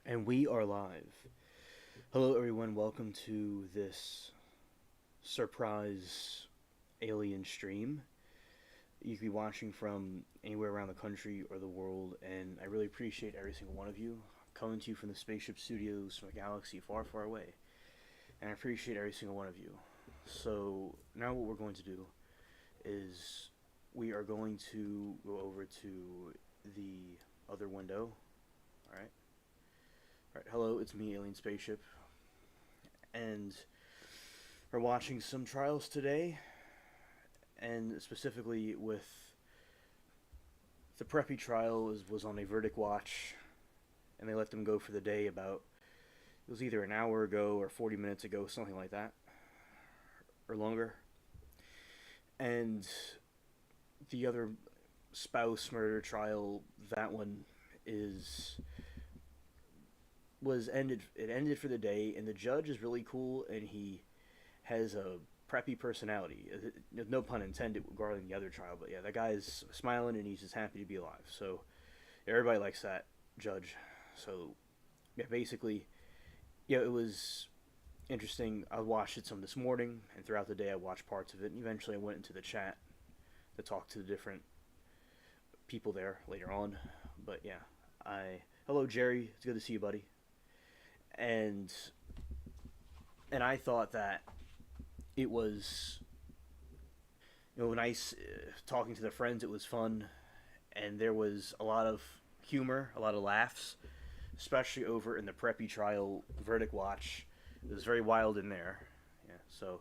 And we are live. Hello, everyone. Welcome to this surprise alien stream. You could be watching from anywhere around the country or the world, and I really appreciate every single one of you coming to you from the spaceship studios from a galaxy far, far away. And I appreciate every single one of you. So, now what we're going to do is we are going to go over to the other window. Alright? Alright, hello, it's me, Alien Spaceship. And we're watching some trials today, and specifically with the Preppy trial was on a verdict watch, and they let them go for the day about, it was either an hour ago or 40 minutes ago, something like that, or longer. And the other spouse murder trial, that one is was ended. It ended for the day, and the judge is really cool, and he has a preppy personality. No pun intended regarding the other trial, but yeah, that guy is smiling and he's just happy to be alive. So everybody likes that judge. So yeah, basically, yeah, it was interesting. I watched it some this morning, and throughout the day, I watched parts of it, and eventually, I went into the chat to talk to the different people there later on. But yeah, hello Jerry, it's good to see you, buddy. And I thought that it was nice talking to the friends. It was fun, and there was a lot of humor, a lot of laughs, especially over in the Preppy trial verdict watch. It was very wild in there. Yeah. So,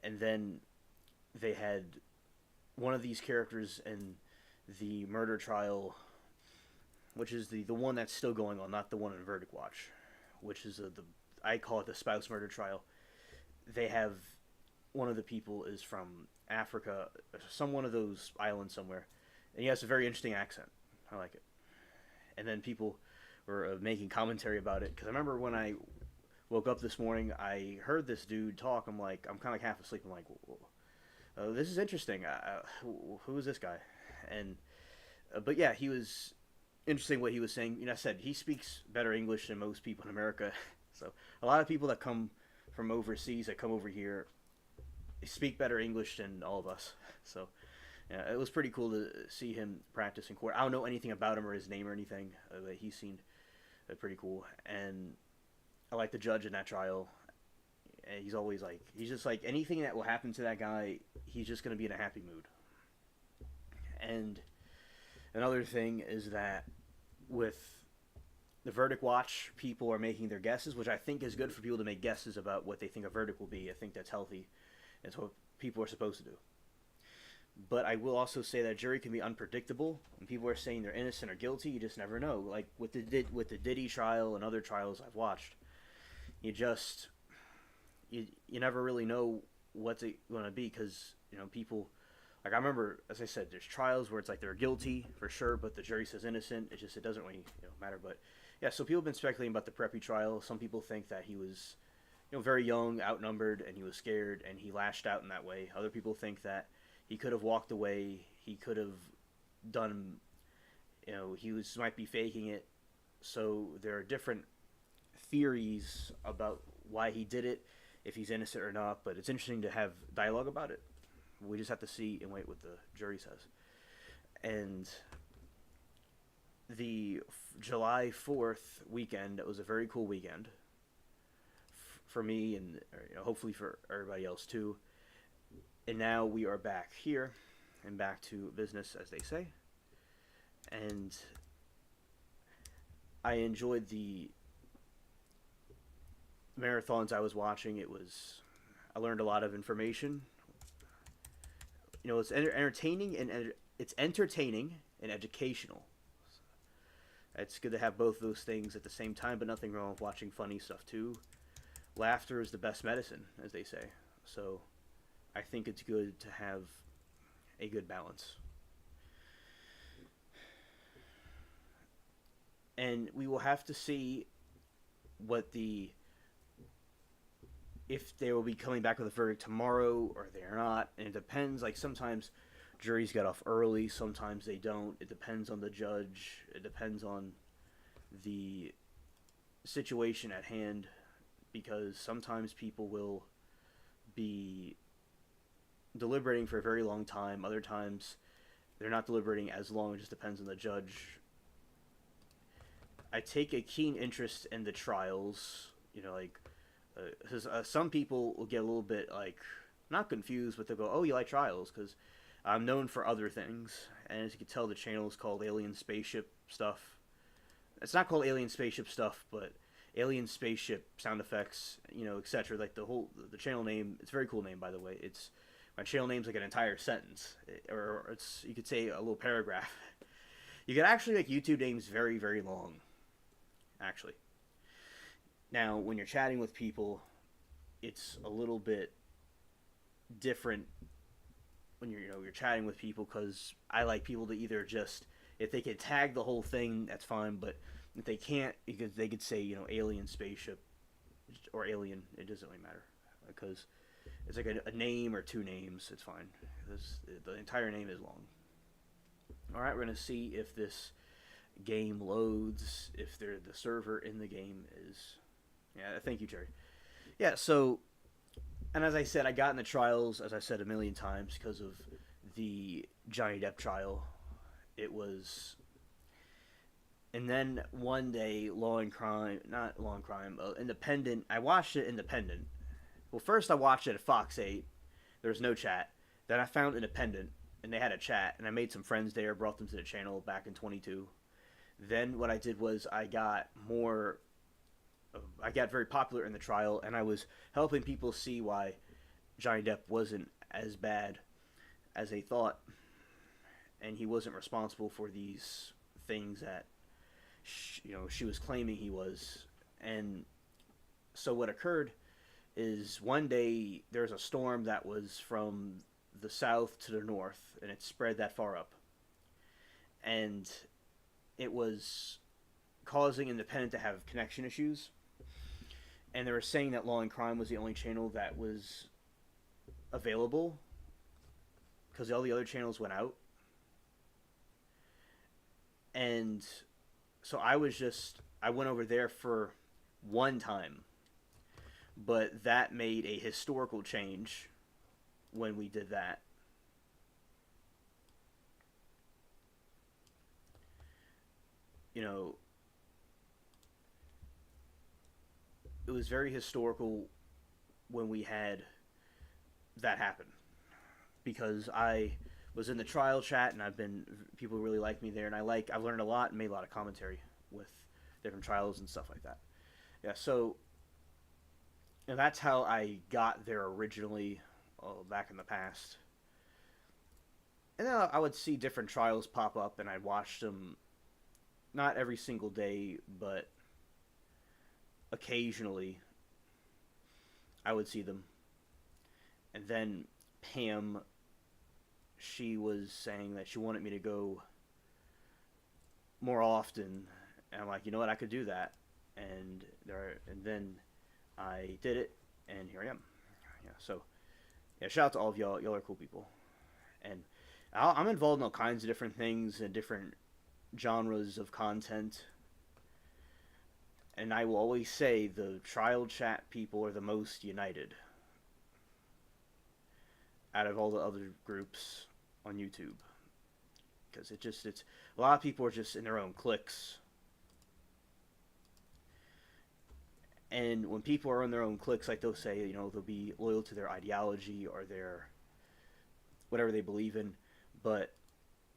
and then they had one of these characters in the murder trial, which is the one that's still going on, not the one in verdict watch, which is the I call it the spouse murder trial. They have one of the people is from Africa, some one of those islands somewhere, and he has a very interesting accent. I like it. And then people were making commentary about it because I remember when I woke up this morning, I heard this dude talk. I'm like, I'm kind of like half asleep. I'm like, this is interesting. Who is this guy? And but yeah, he was interesting what he was saying. I said he speaks better English than most people in America. So a lot of people that come from overseas that come over here speak better English than all of us. So yeah, it was pretty cool to see him practice in court. I don't know anything about him or his name or anything, but he seemed pretty cool. And I like the judge in that trial. He's always like, he's just like, anything that will happen to that guy, he's just going to be in a happy mood. And another thing is that with the verdict watch, people are making their guesses, which I think is good for people to make guesses about what they think a verdict will be. I think that's healthy. It's what people are supposed to do. But I will also say that jury can be unpredictable. When people are saying they're innocent or guilty, you just never know. Like with the Diddy trial and other trials I've watched, you just you never really know what's it going to be because people. Like I remember, as I said, there's trials where it's like they're guilty for sure, but the jury says innocent. It doesn't really matter. But yeah, so people have been speculating about the Preppy trial. Some people think that he was very young, outnumbered, and he was scared, and he lashed out in that way. Other people think that he could have walked away. He could have done, he might be faking it. So there are different theories about why he did it, if he's innocent or not. But it's interesting to have dialogue about it. We just have to see and wait what the jury says. And the July 4th weekend, it was a very cool weekend for me and hopefully for everybody else too. And now we are back here and back to business, as they say. And I enjoyed the marathons I was watching. I learned a lot of information. It's entertaining and it's entertaining and educational. It's good to have both those things at the same time, but nothing wrong with watching funny stuff too. Laughter is the best medicine, as they say. So I think it's good to have a good balance. And we will have to see what if they will be coming back with a verdict tomorrow or they're not. And it depends. Like sometimes juries get off early, sometimes they don't. It depends on the judge. It depends on the situation at hand, because sometimes people will be deliberating for a very long time. Other times they're not deliberating as long. It just depends on the judge. I take a keen interest in the trials. Like, some people will get a little bit, like, not confused, but they'll go, "Oh, you like trials?" Because I'm known for other things, and as you can tell, the channel is called Alien Spaceship Stuff. It's not called Alien Spaceship Stuff, but Alien Spaceship sound effects, etc. Like the channel name. It's a very cool name, by the way. It's my channel name's like an entire sentence, or it's, you could say, a little paragraph. You can actually make YouTube names very, very long. Actually, now when you're chatting with people, it's a little bit different when you're chatting with people, because I like people to either just, if they can tag the whole thing, that's fine, but if they can't, because they could say alien spaceship or alien, it doesn't really matter, because it's like a name or two names, it's fine. The entire name is long. All right, we're gonna see if this game loads, if the server in the game is. Yeah, thank you, Jerry. Yeah, so, and as I said, I got in the trials, as I said a million times, because of the Johnny Depp trial. It was, and then one day, Independent. I watched it Independent. Well, first I watched it at Fox 8. There was no chat. Then I found Independent, and they had a chat, and I made some friends there, brought them to the channel back in 22. Then what I did was I got very popular in the trial, and I was helping people see why Johnny Depp wasn't as bad as they thought, and he wasn't responsible for these things that she was claiming he was. And so what occurred is, one day there was a storm that was from the south to the north, and it spread that far up, and it was causing Independent to have connection issues, and they were saying that Law and Crime was the only channel that was available because all the other channels went out. And so I went over there for one time, but that made a historical change when we did that. It was very historical when we had that happen, because I was in the trial chat, and people really like me there, and I've learned a lot and made a lot of commentary with different trials and stuff like that. Yeah, so, and that's how I got there originally, back in the past. And then I would see different trials pop up, and I'd watch them, not every single day, but occasionally I would see them. And then Pam, she was saying that she wanted me to go more often, and I'm like, you know what, I could do that. And then I did it, and here I am. Yeah, so yeah, shout out to all of y'all. Y'all are cool people, and I'm involved in all kinds of different things and different genres of content. And I will always say the trial chat people are the most united out of all the other groups on YouTube, because it's a lot of people are just in their own cliques. And when people are in their own cliques, like they'll say, they'll be loyal to their ideology or their whatever they believe in, but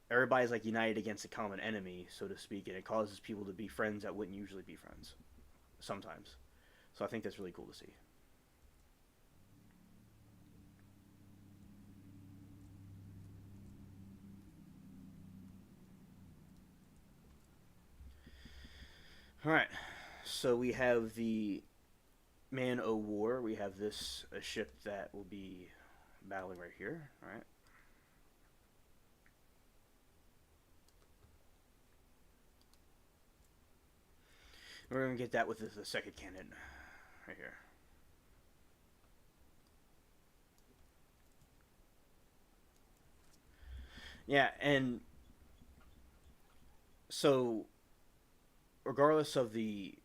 everybody's like united against a common enemy, so to speak, and it causes people to be friends that wouldn't usually be friends sometimes. So I think that's really cool to see. Alright, so we have the Man O' War. We have a ship that will be battling right here. Alright. We're going to get that with the second cannon right here. Yeah, and so regardless of the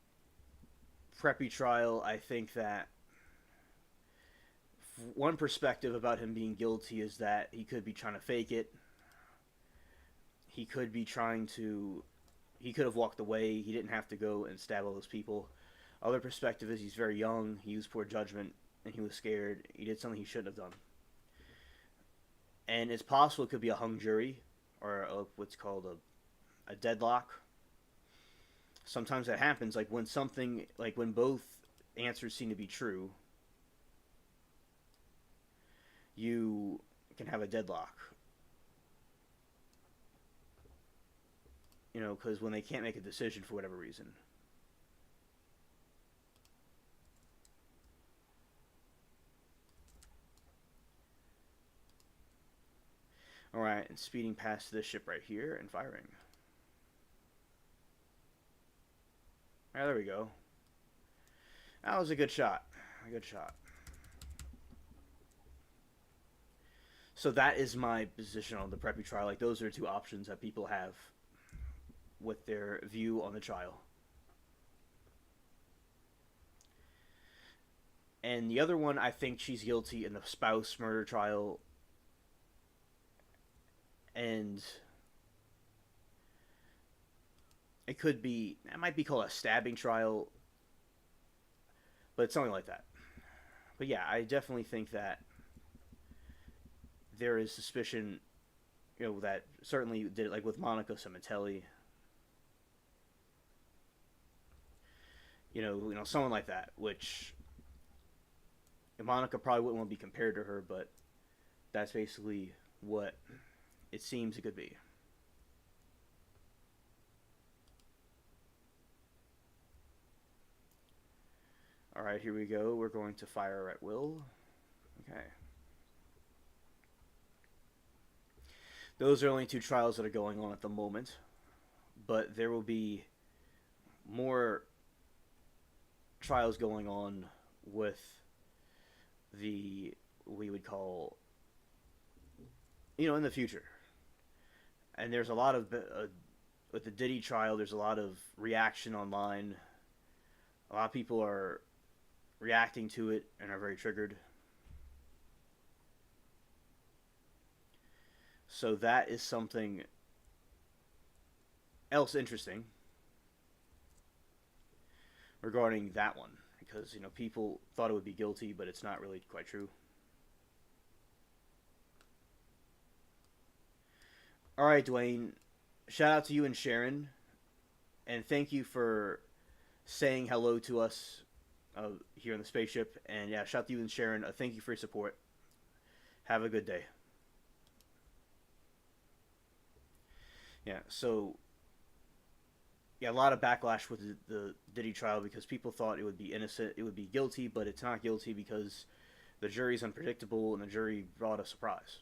preppy trial, I think that one perspective about him being guilty is that he could be trying to fake it. He could be trying to. He could have walked away. He didn't have to go and stab all those people. Other perspective is he's very young. He used poor judgment, and he was scared. He did something he shouldn't have done. And it's possible it could be a hung jury, or what's called a deadlock. Sometimes that happens, like when both answers seem to be true, you can have a deadlock. Because when they can't make a decision for whatever reason. Alright, and speeding past this ship right here and firing. Alright, there we go. That was a good shot. A good shot. So that is my position on the preppy trial. Like, those are two options that people have with their view on the trial. And the other one, I think she's guilty in the spouse murder trial. And it might be called a stabbing trial, but it's something like that. But yeah, I definitely think that there is suspicion, that certainly did it, like with Monica Cimatelli. Someone like that, which Monica probably wouldn't want to be compared to her, but that's basically what it seems it could be. Alright, here we go. We're going to fire at will. Okay. Those are only two trials that are going on at the moment, but there will be more trials going on with we would call, in the future. And there's a lot of, with the Diddy trial, there's a lot of reaction online. A lot of people are reacting to it and are very triggered. So that is something else interesting regarding that one, because people thought it would be guilty, but it's not really quite true. All right, Dwayne, shout out to you and Sharon, and thank you for saying hello to us here in the spaceship. And yeah, shout out to you and Sharon. Thank you for your support. Have a good day. Yeah, so yeah, a lot of backlash with the Diddy trial because people thought it would be innocent, it would be guilty, but it's not guilty because the jury's unpredictable and the jury brought a surprise.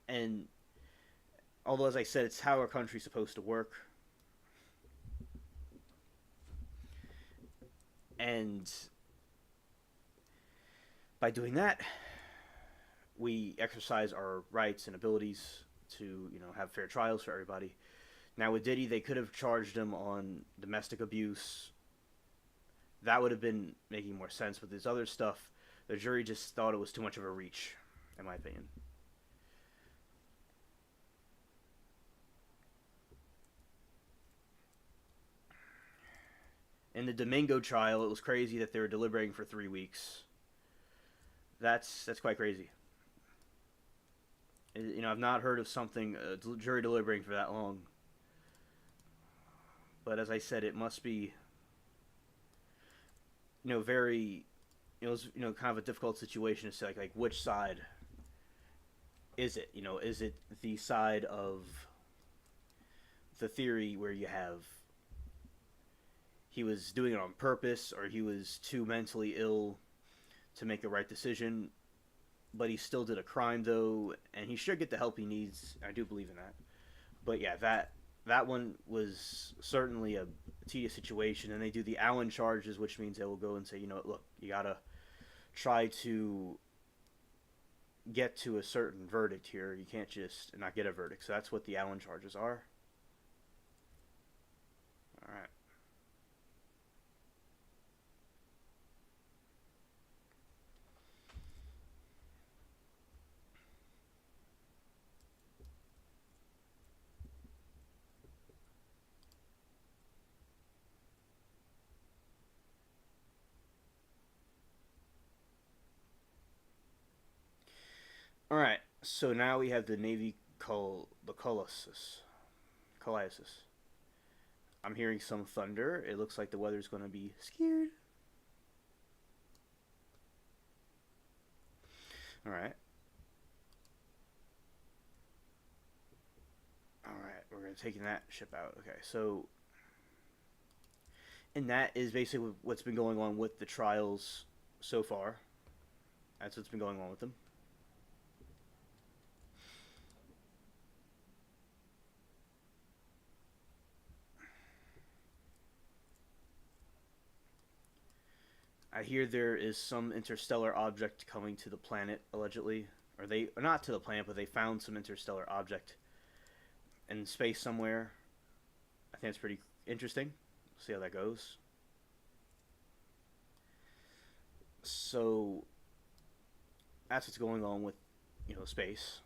And although, as I said, it's how our country's supposed to work. And by doing that, we exercise our rights and abilities to, have fair trials for everybody. Now with Diddy, they could have charged him on domestic abuse. That would have been making more sense. But this other stuff, the jury just thought it was too much of a reach, in my opinion. In the Domingo trial, it was crazy that they were deliberating for 3 weeks. That's quite crazy. I've not heard of something, jury deliberating for that long. But as I said, it must be, very, it was, kind of a difficult situation to say, like which side is it? Is it the side of the theory where you have he was doing it on purpose, or he was too mentally ill to make the right decision, but he still did a crime though, and he should get the help he needs. I do believe in that. But yeah, that one was certainly a tedious situation, and they do the Allen charges, which means they will go and say, look, you gotta try to get to a certain verdict here. You can't just not get a verdict. So that's what the Allen charges are. All right. So now we have the Navy the Colossus. I'm hearing some thunder. It looks like the weather's going to be scared. All right. All right. We're going to take that ship out. Okay. So, and that is basically what's been going on with the trials so far. That's what's been going on with them. I hear there is some interstellar object coming to the planet, allegedly. Or not to the planet, but they found some interstellar object in space somewhere. I think it's pretty interesting. We'll see how that goes. So, that's what's going on with, space.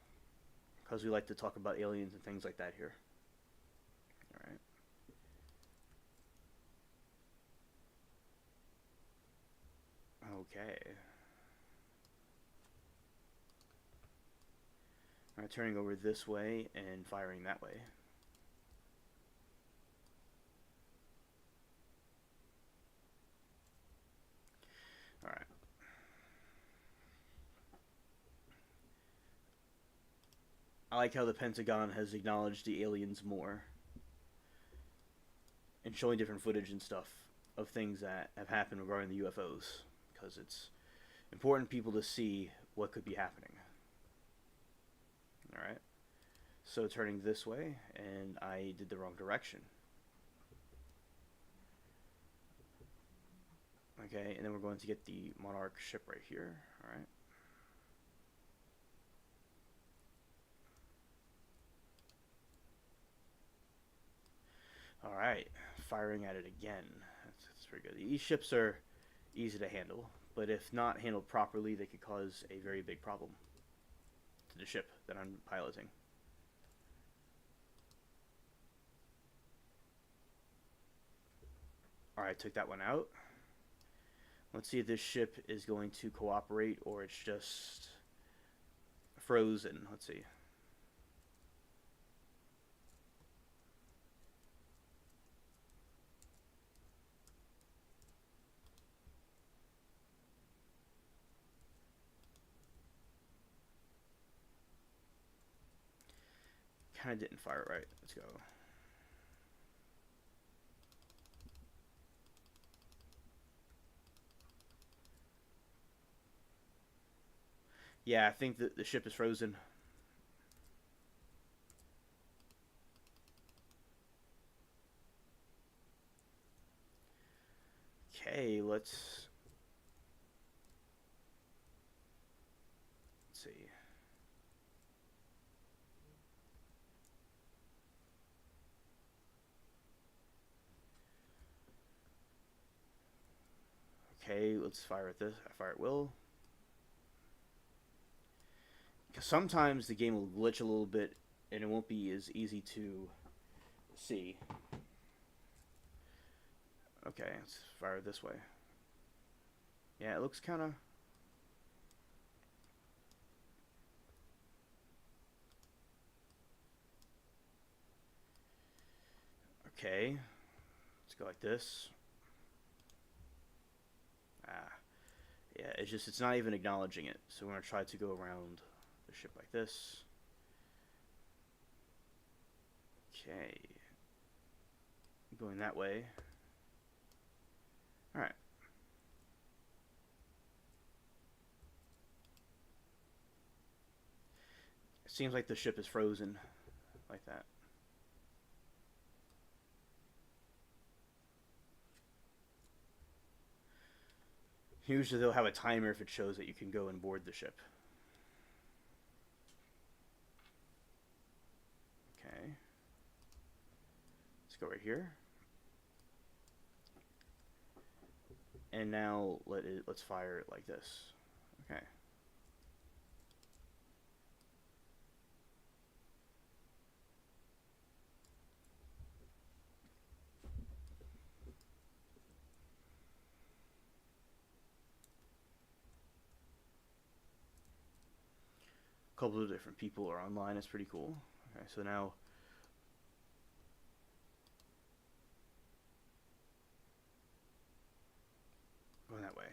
Because we like to talk about aliens and things like that here. Alright. Okay. Alright, turning over this way and firing that way. Alright. I like how the Pentagon has acknowledged the aliens more and showing different footage and stuff of things that have happened regarding the UFOs, because it's important people to see what could be happening. Alright. So turning this way, and I did the wrong direction. Okay, and then we're going to get the Monarch ship right here. Alright. Alright, firing at it again. That's pretty good. These ships are easy to handle, but if not handled properly, they could cause a very big problem to the ship that I'm piloting. Alright, took that one out. Let's see if this ship is going to cooperate or it's just frozen. Let's see. Kind of didn't fire right. Let's go. Yeah, I think that the ship is frozen. Okay, let's see. Okay, let's fire at this. I fire at will. Because sometimes the game will glitch a little bit and it won't be as easy to see. Okay, let's fire this way. Yeah, it looks kind of... Okay, let's go like this. Ah, yeah, it's not even acknowledging it. So we're going to try to go around the ship like this. Okay. Going that way. Alright. It seems like the ship is frozen like that. Usually they'll have a timer if it shows that you can go and board the ship. Okay. Let's go right here. And now let's fire it like this. Okay. couple of different people are online. It's pretty cool. Okay, so now going that way.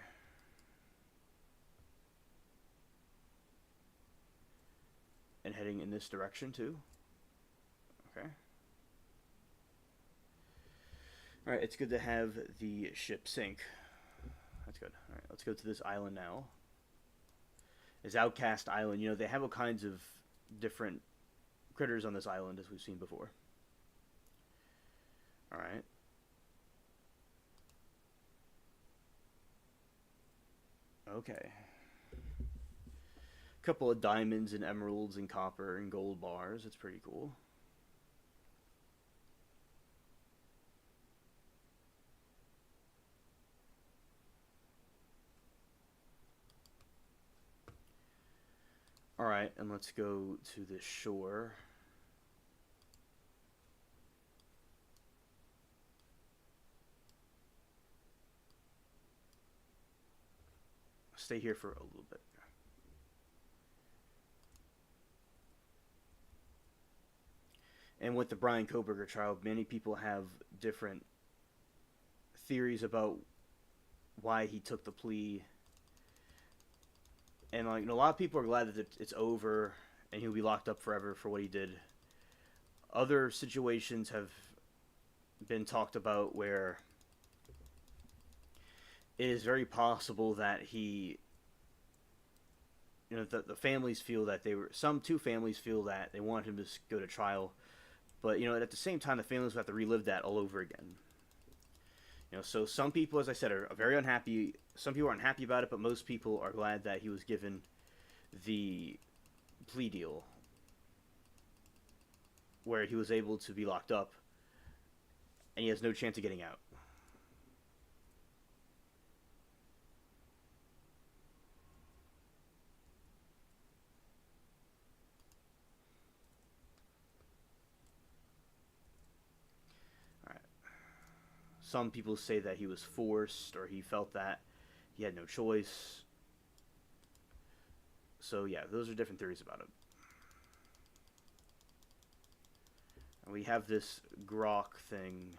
And heading in this direction too. Okay. Alright, it's good to have the ship sink. That's good. Alright, let's go to this island now. This Outcast Island. You know, they have all kinds of different critters on this island, as we've seen before. Alright. Okay. Couple of diamonds and emeralds and copper and gold bars. It's pretty cool. Alright, and let's go to the shore. Stay here for a little bit. And with the Brian Koberger trial, many people have different theories about why he took the plea. And like, you know, a lot of people are glad that it's over and he'll be locked up forever for what he did. Other situations have been talked about where it is very possible that he, you know, the families feel that two families feel that they want him to go to trial, but, you know, at the same time, the families have to relive that all over again. You know, so some people, as I said, are very unhappy. Some people are unhappy about it, but most people are glad that he was given the plea deal where he was able to be locked up and he has no chance of getting out. Some people say that he was forced or he felt that he had no choice. So yeah, those are different theories about it. And we have this grok thing.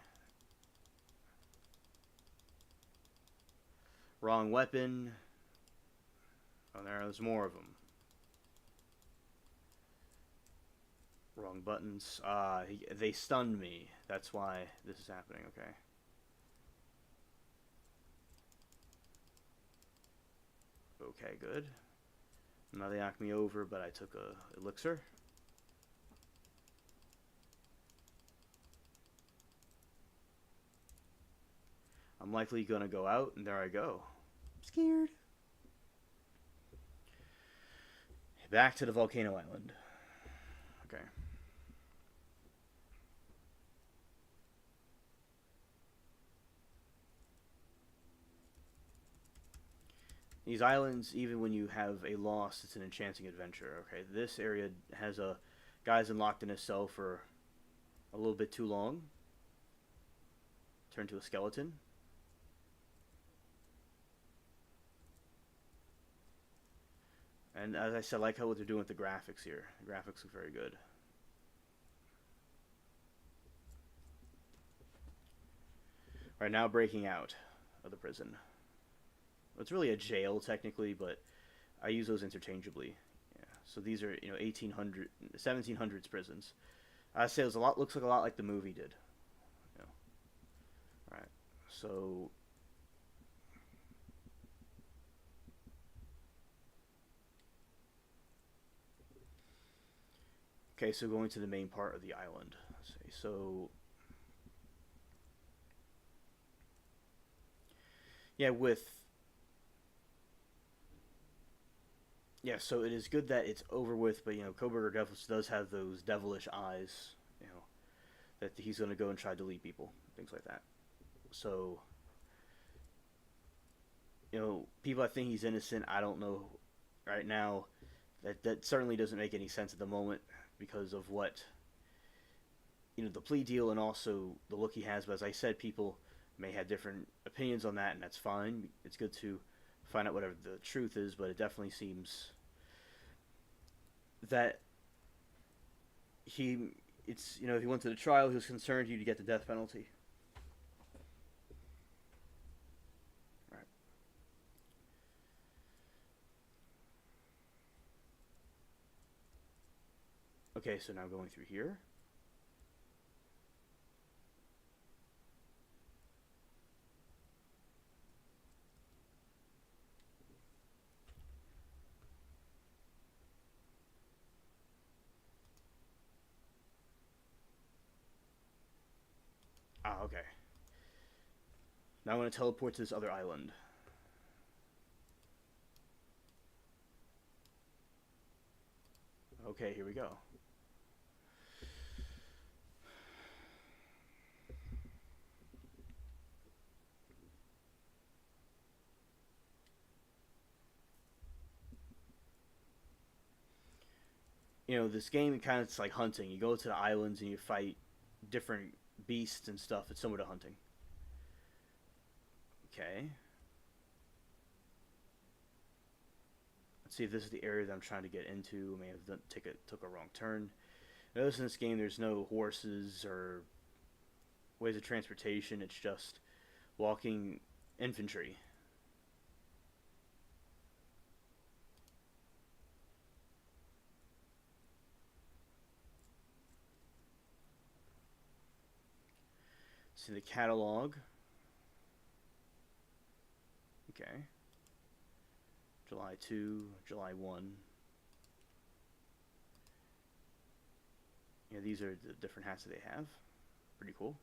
Wrong weapon. Oh, there's more of them. Wrong buttons. They stunned me. That's why this is happening, okay. Okay, good. Now they knocked me over, but I took a elixir. I'm likely gonna go out, and there I go. I'm scared. Back to the volcano island. Okay. These islands, even when you have a loss, it's an enchanting adventure. Okay, this area has a guy's locked in his cell for a little bit too long. Turned to a skeleton. And as I said, I like how what they're doing with the graphics here. The graphics look very good. Alright, now breaking out of the prison. It's really a jail technically, but I use those interchangeably. Yeah. So these are, you know, 1700s prisons. I say it looks like a lot like the movie did. You know. All right. So okay, so going to the main part of the island. Let's see. So yeah, so it is good that it's over with, but, you know, Koberger does have those devilish eyes, you know, that he's going to go and try to delete people, things like that. So, you know, people that think he's innocent, I don't know right now. That certainly doesn't make any sense at the moment because of what, you know, the plea deal and also the look he has. But as I said, people may have different opinions on that, and that's fine. It's good to find out whatever the truth is, but it definitely seems that he, it's, you know, if he went to the trial, he was concerned he'd get the death penalty. Right. Okay, so now going through here. Ah, okay. Now I'm going to teleport to this other island. Okay, here we go. You know, this game kind of it's like hunting. You go to the islands and you fight different beasts and stuff. It's similar to hunting. Okay. Let's see if this is the area that I'm trying to get into. I may have took a wrong turn. Notice in this game there's no horses or ways of transportation. It's just walking infantry. See the catalog. Okay. July 2, July 1. Yeah, these are the different hats that they have. Pretty cool.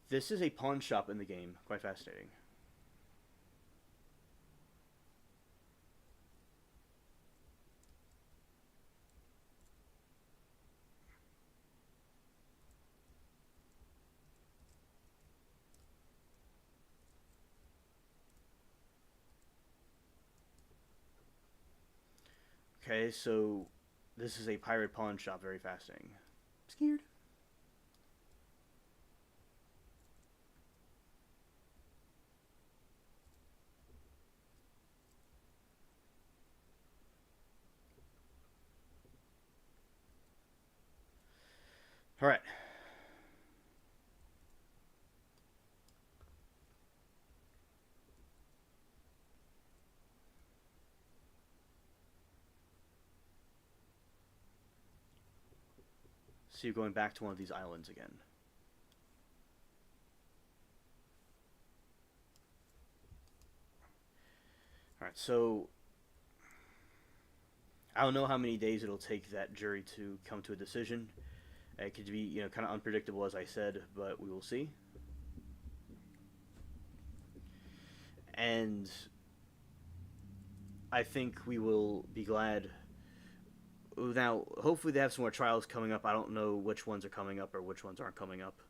This is a pawn shop in the game. Quite fascinating. Okay, so this is a pirate pawn shop. Very fascinating. I'm scared. All right. So you're going back to one of these islands again. All right, so I don't know how many days it'll take that jury to come to a decision. It could be, you know, kind of unpredictable, as I said, but we will see. And I think we will be glad. Now, hopefully, they have some more trials coming up. I don't know which ones are coming up or which ones aren't coming up.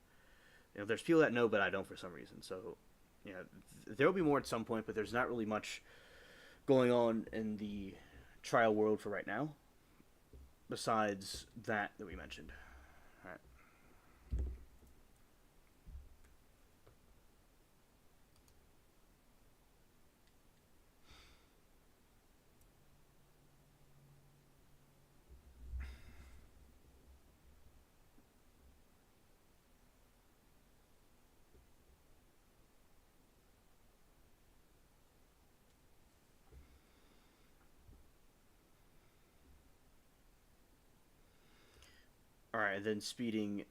You know, there's people that know, but I don't for some reason. So, you know, there will be more at some point, but there's not really much going on in the trial world for right now, besides that we mentioned. All right. All right, and then speeding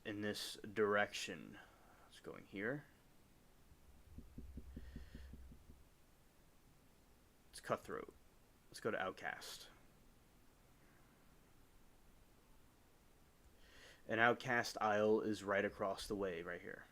in this direction. It's going here. It's Cutthroat. Let's go to Outcast. And Outcast Isle is right across the way, right here.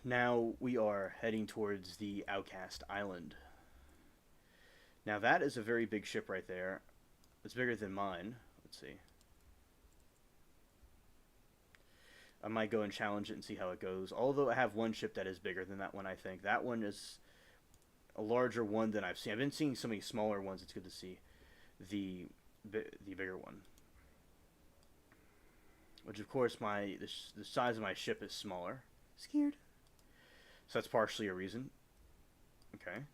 Now we are heading towards the Outcast Island. Now that is a very big ship right there. It's bigger than mine. Let's see. I might go and challenge it and see how it goes. Although I have one ship that is bigger than that one, I think. That one is a larger one than I've seen. I've been seeing so many smaller ones. It's good to see the bigger one. Which, of course, the size of my ship is smaller. Scared. So that's partially a reason. Okay.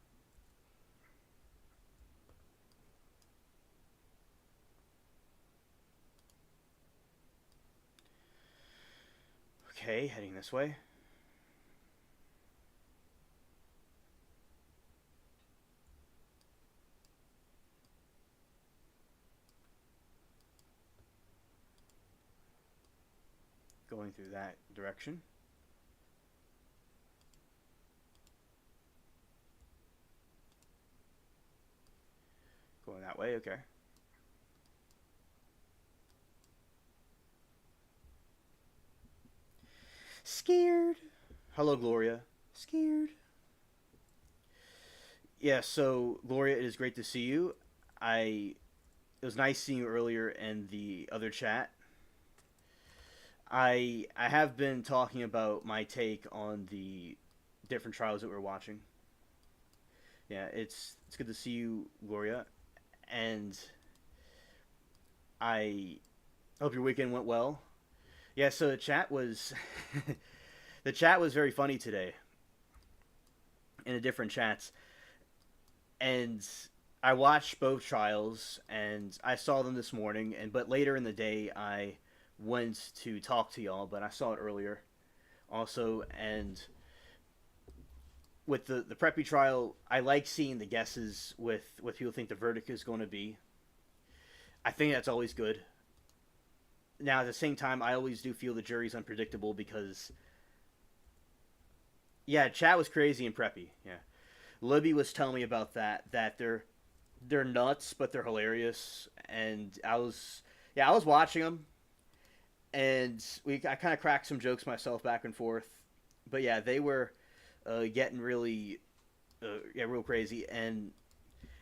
Okay, heading this way. Going through that direction. Going that way, okay. Scared. Hello, Gloria. Scared. Yeah, so Gloria, it is great to see you. It was nice seeing you earlier in the other chat. I have been talking about my take on the different trials that we're watching. Yeah, it's good to see you, Gloria, and I hope your weekend went well. Yeah, so the chat was the chat was very funny today in the different chats, and I watched both trials and I saw them this morning, but later in the day I went to talk to y'all, but I saw it earlier also. And with the preppy trial, I like seeing the guesses with what people think the verdict is going to be. I think that's always good. Now, at the same time, I always do feel the jury's unpredictable because, yeah, chat was crazy and preppy. Yeah, Libby was telling me about that they're nuts, but they're hilarious, and I was watching them, and I kind of cracked some jokes myself back and forth, but yeah, they were getting really real crazy, and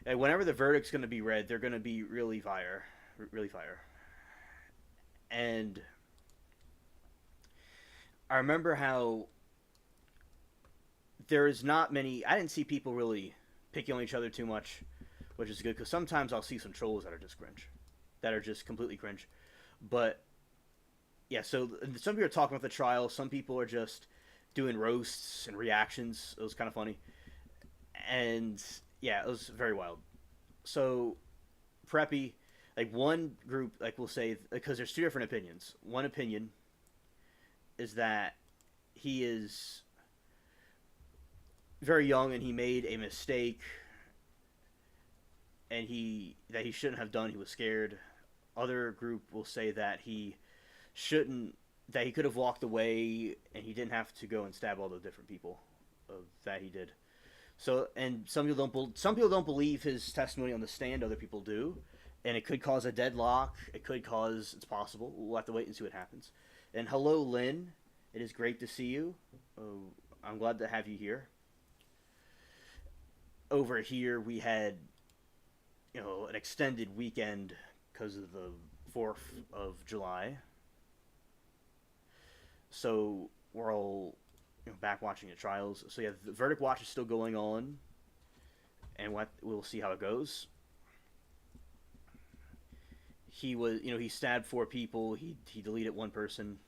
whenever the verdict's going to be read, they're going to be really fire. And I remember how there is not many. I didn't see people really picking on each other too much, which is good because sometimes I'll see some trolls that are just cringe, that are just completely cringe. But yeah, so some people are talking about the trial. Some people are just doing roasts and reactions. It was kind of funny, and yeah, it was very wild. So preppy, like one group, like we'll say, because there's two different opinions. One opinion is that he is very young and he made a mistake and he shouldn't have done. He was scared. Other group will say that he shouldn't, that he could have walked away and he didn't have to go and stab all the different people that he did. So, and some people don't believe his testimony on the stand. Other people do, and it could cause a deadlock. It's possible. We'll have to wait and see what happens. And hello, Lynn. It is great to see you. I'm glad to have you here. Over here, we had, an extended weekend because of the 4th of July. So we're all back watching the trials. So yeah, the verdict watch is still going on, and we'll see how it goes. He was, he stabbed 4 people. He deleted 1 person,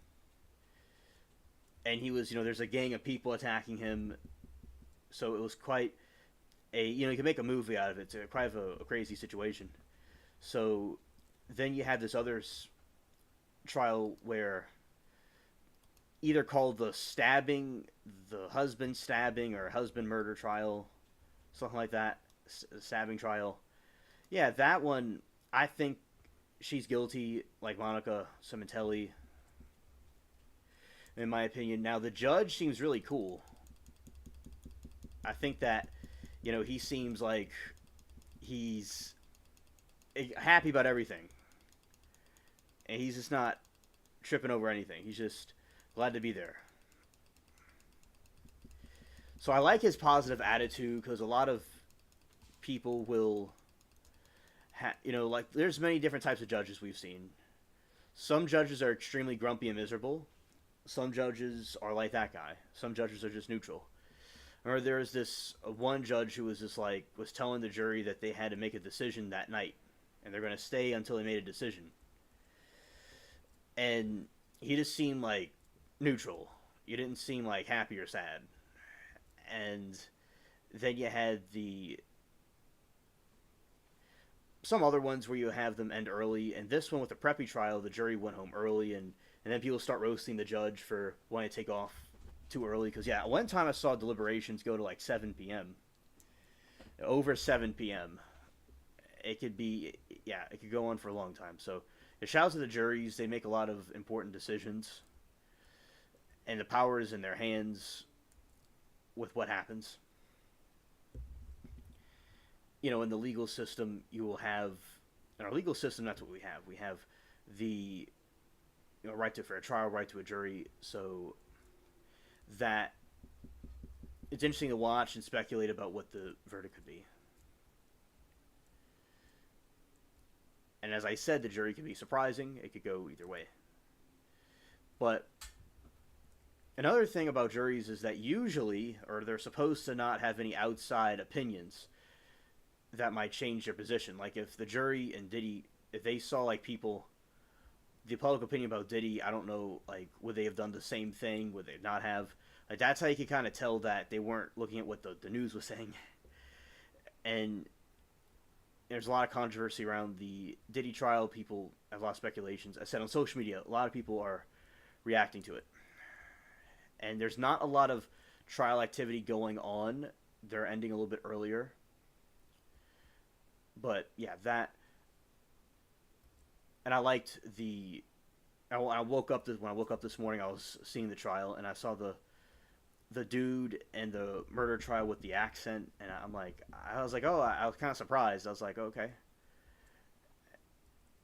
and he was, there's a gang of people attacking him. So it was quite you can make a movie out of it. It's quite a crazy situation. So then you have this other trial where either called the husband stabbing or husband murder trial, something like that, stabbing trial. Yeah, that one, I think she's guilty, like Monica Cementelli, in my opinion. Now, the judge seems really cool. I think that, he seems like he's happy about everything. And he's just not tripping over anything. He's just glad to be there. So I like his positive attitude because a lot of people will, like there's many different types of judges we've seen. Some judges are extremely grumpy and miserable. Some judges are like that guy. Some judges are just neutral. Or there's this one judge who was just like was telling the jury that they had to make a decision that night, and they're going to stay until they made a decision. And he just seemed like neutral. You didn't seem like happy or sad. And then you had the some other ones where you have them end early, and this one with the preppy trial, the jury went home early, and then people start roasting the judge for wanting to take off too early. Because yeah, one time I saw deliberations go to like 7 p.m. Over 7 p.m. It could be it could go on for a long time. So it shouts at the juries. They make a lot of important decisions, and the power is in their hands with what happens. In the legal system, you will have in our legal system. That's what we have. We have the right to fair trial, right to a jury. So that it's interesting to watch and speculate about what the verdict could be. And as I said, the jury could be surprising. It could go either way. But another thing about juries is that usually, or they're supposed to not have any outside opinions that might change their position. Like if the jury and Diddy, if they saw like people, the public opinion about Diddy, I don't know, like would they have done the same thing? Would they not have? Like that's how you could kind of tell that they weren't looking at what the news was saying. And there's a lot of controversy around the Diddy trial. People have a lot of speculations. I said on social media, a lot of people are reacting to it. And there's not a lot of trial activity going on. They're ending a little bit earlier. But yeah, that, and I liked the. I woke up when I woke up this morning. I was seeing the trial, and I saw the dude and the murder trial with the accent, and I was like, oh, I was kind of surprised. I was like, okay,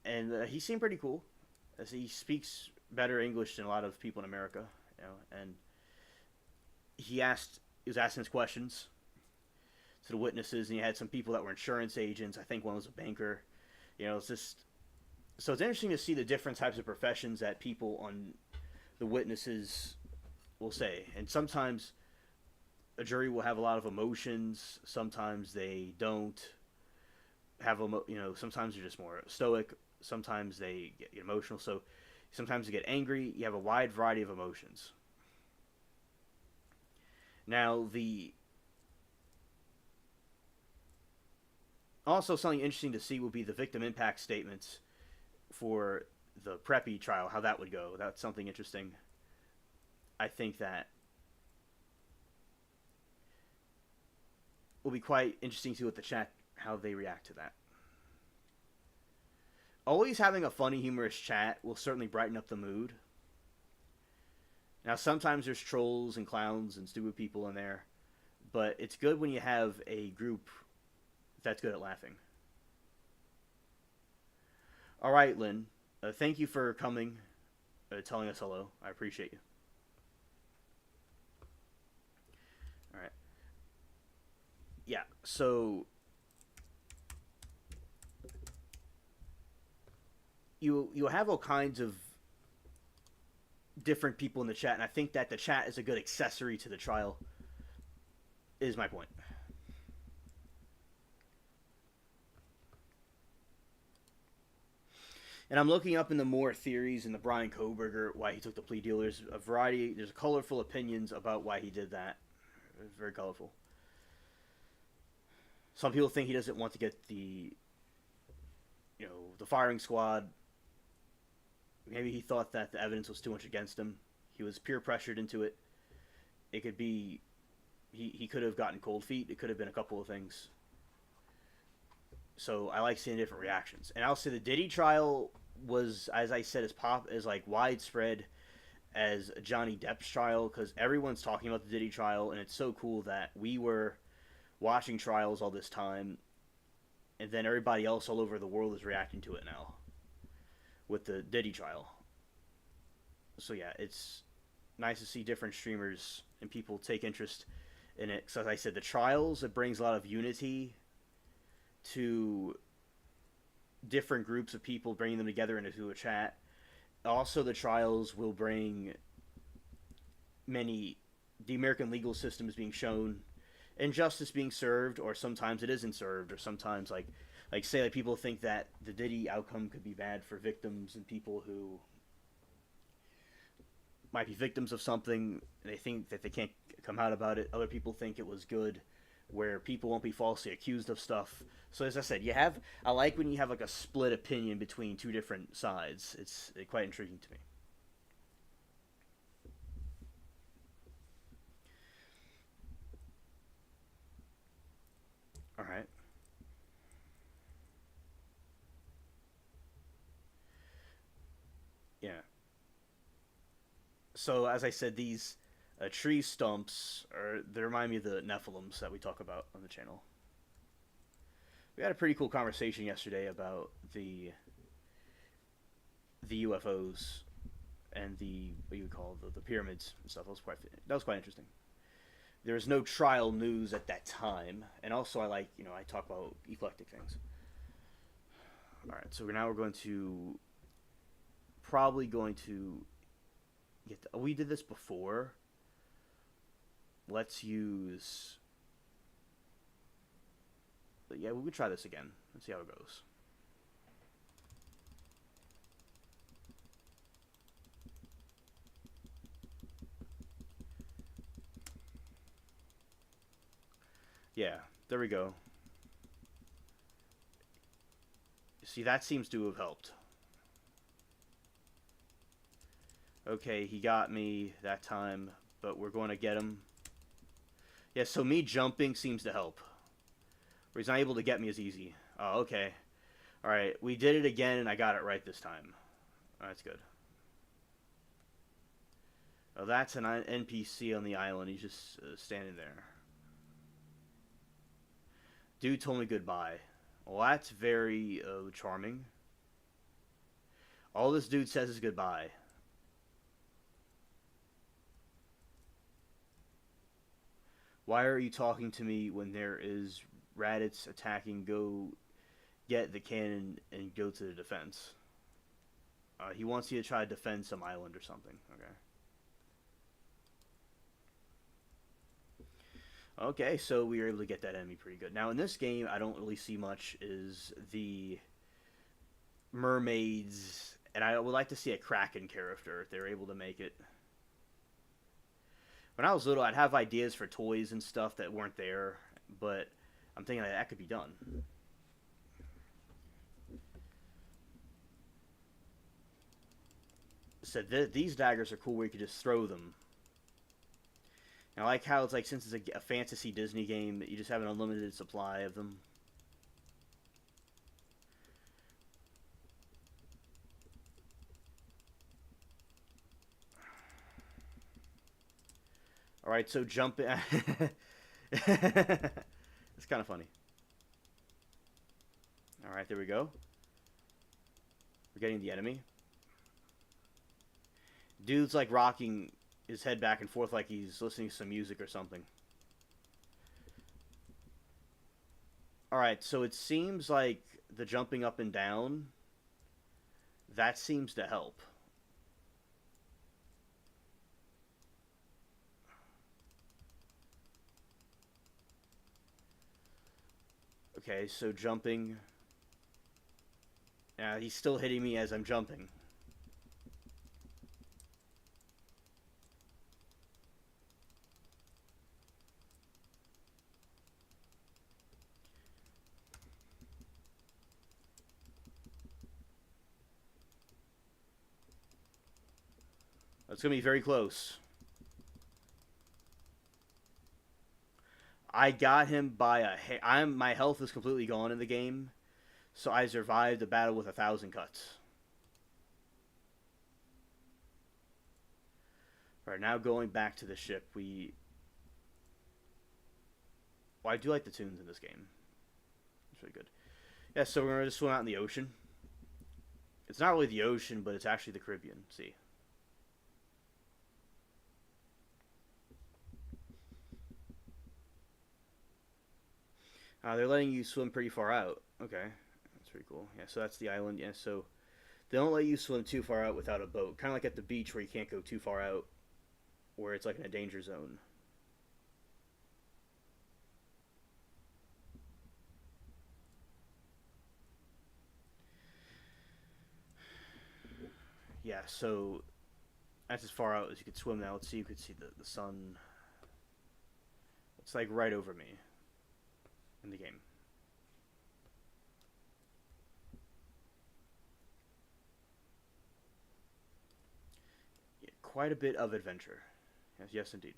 and he seemed pretty cool, as he speaks better English than a lot of people in America, and he was asking his questions to the witnesses, and you had some people that were insurance agents. I think one was a banker. It's just so it's interesting to see the different types of professions that people on the witnesses will say. And sometimes a jury will have a lot of emotions. Sometimes they don't have sometimes they're just more stoic. Sometimes they get emotional. So sometimes they get angry. You have a wide variety of emotions. Now also something interesting to see will be the victim impact statements for the preppy trial, how that would go. That's something interesting. I think that will be quite interesting to see what the chat, how they react to that. Always having a funny, humorous chat will certainly brighten up the mood. Now, sometimes there's trolls and clowns and stupid people in there, but it's good when you have a group that's good at laughing. All right, Lynn. Thank you for coming, telling us hello. I appreciate you. All right. Yeah, so you have all kinds of different people in the chat, and I think that the chat is a good accessory to the trial, is my point. And I'm looking up in the more theories in the Brian Kohberger, why he took the plea deal. There's a variety, there's colorful opinions about why he did that. Very colorful. Some people think he doesn't want to get the firing squad. Maybe he thought that the evidence was too much against him. He was peer pressured into it. It could be, he could have gotten cold feet. It could have been a couple of things. So I like seeing different reactions. And I'll say the Diddy trial was, as I said, as like widespread as Johnny Depp's trial, because everyone's talking about the Diddy trial, and it's so cool that we were watching trials all this time, and then everybody else all over the world is reacting to it now with the Diddy trial. So yeah, it's nice to see different streamers and people take interest in it. So as I said, the trials, it brings a lot of unity to different groups of people, bringing them together into a chat. Also, the trials will bring many the American legal system is being shown, injustice being served, or sometimes it isn't served, or sometimes like say like people think that the Diddy outcome could be bad for victims and people who might be victims of something. They think that they can't come out about it. Other people think it was good, where people won't be falsely accused of stuff. So as I said, I like when you have like a split opinion between two different sides. It's quite intriguing to me. All right. Yeah. So as I said, these tree stumps they remind me of the Nephilims that we talk about on the channel. We had a pretty cool conversation yesterday about the UFOs and the what you would call the pyramids and stuff. That was quite interesting. There was no trial news at that time, and also I like I talk about eclectic things. All right, so now we're going to probably going to we did this before. Let's use. Yeah, we would try this again. Let's see how it goes. Yeah, there we go. See, that seems to have helped. Okay, he got me that time, but we're going to get him. Yeah, so me jumping seems to help. Where he's not able to get me as easy. Oh, okay. Alright, we did it again, and I got it right this time. Oh, that's good. Oh, that's an NPC on the island. He's just standing there. Dude told me goodbye. Well, that's very charming. All this dude says is goodbye. Why are you talking to me when there is Raditz attacking? Go get the cannon and go to the defense. He wants you to try to defend some island or something. Okay. Okay, so we were able to get that enemy pretty good. Now in this game, I don't really see much is the mermaids, and I would like to see a Kraken character if they're able to make it. When I was little, I'd have ideas for toys and stuff that weren't there, but I'm thinking that could be done. So these daggers are cool where you could just throw them. And I like how it's like, since it's a fantasy Disney game, you just have an unlimited supply of them. Alright, so jump in. It's kind of funny. Alright, there we go. We're getting the enemy. Dude's like rocking his head back and forth like he's listening to some music or something. Alright, so it seems like the jumping up and down, that seems to help. Okay, so jumping. He's still hitting me as I'm jumping. That's going to be very close. I got him by my health is completely gone in the game, so I survived the battle with 1,000 cuts. Alright, now going back to the ship, well, I do like the tunes in this game. It's really good. Yeah, so we're going to swim out in the ocean. It's not really the ocean, but it's actually the Caribbean. See? They're letting you swim pretty far out. Okay, that's pretty cool. Yeah, so that's the island. Yeah, so they don't let you swim too far out without a boat. Kind of like at the beach where you can't go too far out, where it's like in a danger zone. Yeah, so that's as far out as you could swim now. Let's see, you could see the sun. It's like right over me in the game. Yeah, quite a bit of adventure. Yes, yes, indeed.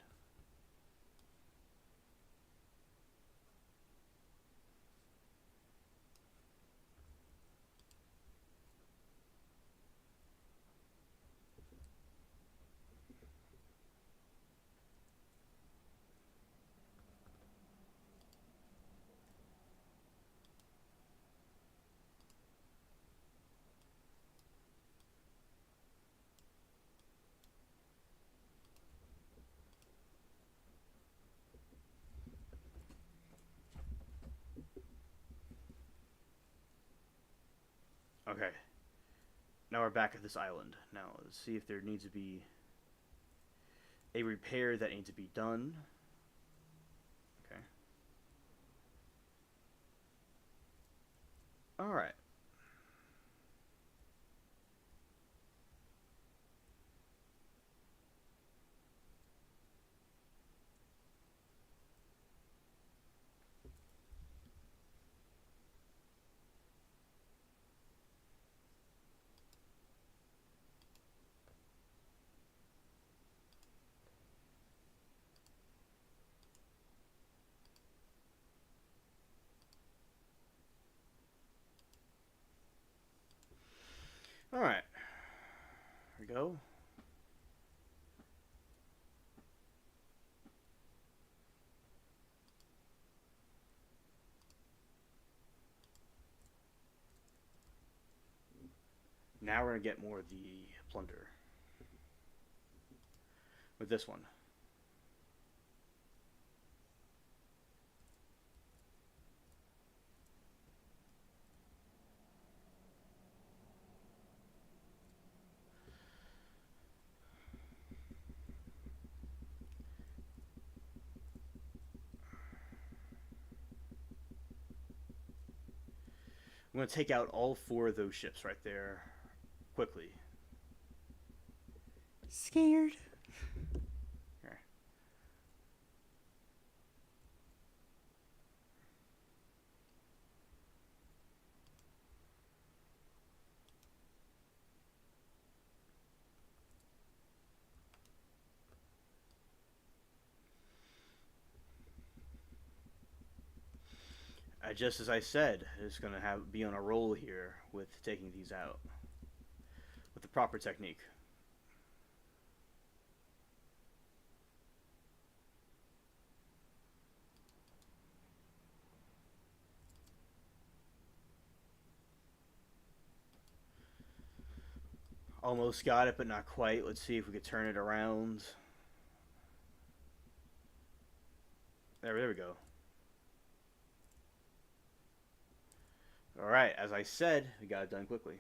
Okay, now we're back at this island. Now let's see if there needs to be a repair that needs to be done. Okay. All right. All right. Here we go. Now we're gonna get more of the plunder with this one. I'm gonna take out all four of those ships right there quickly. Scared. Here. Just as I said, it's gonna be on a roll here with taking these out with the proper technique. Almost got it, but not quite. Let's see if we could turn it around. There we go. All right, as I said, we got it done quickly.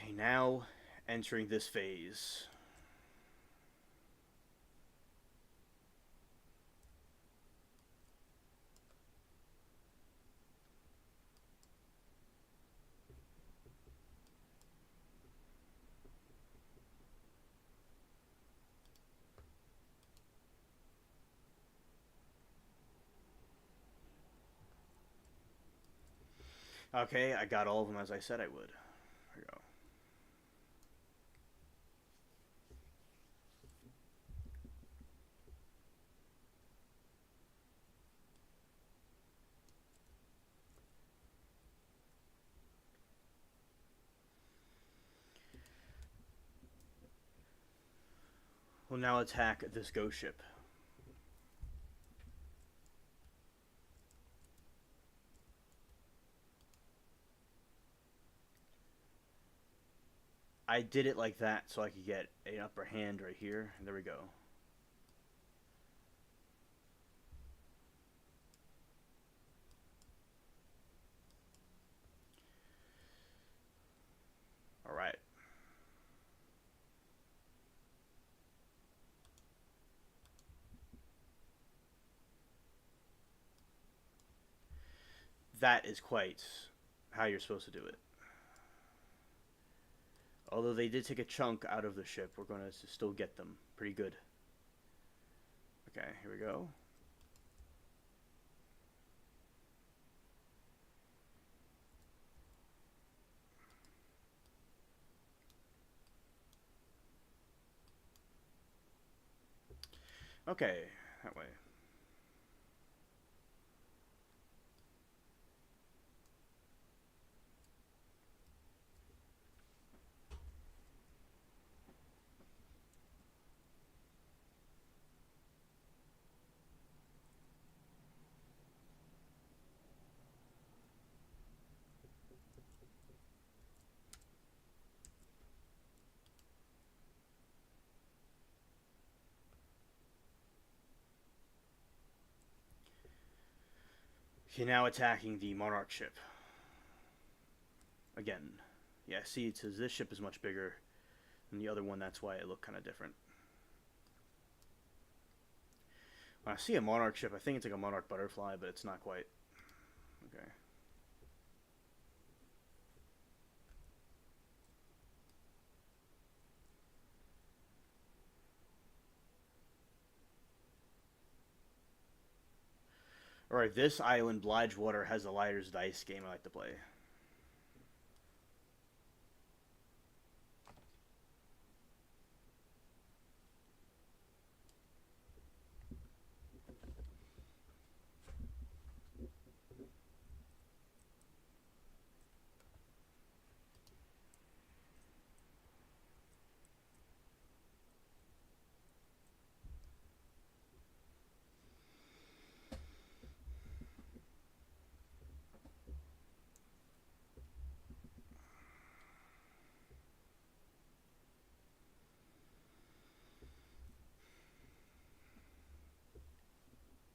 Okay, now entering this phase. Okay, I got all of them as I said I would. There we go. We'll now attack this ghost ship. I did it like that so I could get an upper hand right here. There we go. All right. That is quite how you're supposed to do it. Although they did take a chunk out of the ship, we're going to still get them pretty good. Okay, here we go. Okay, that way. Okay, now attacking the Monarch ship. Again. Yeah, see, it says this ship is much bigger than the other one. That's why it looked kind of different. When I see a Monarch ship, I think it's like a Monarch butterfly, but it's not quite. Okay. Alright, this island, Blightwater, has a liar's dice game I like to play.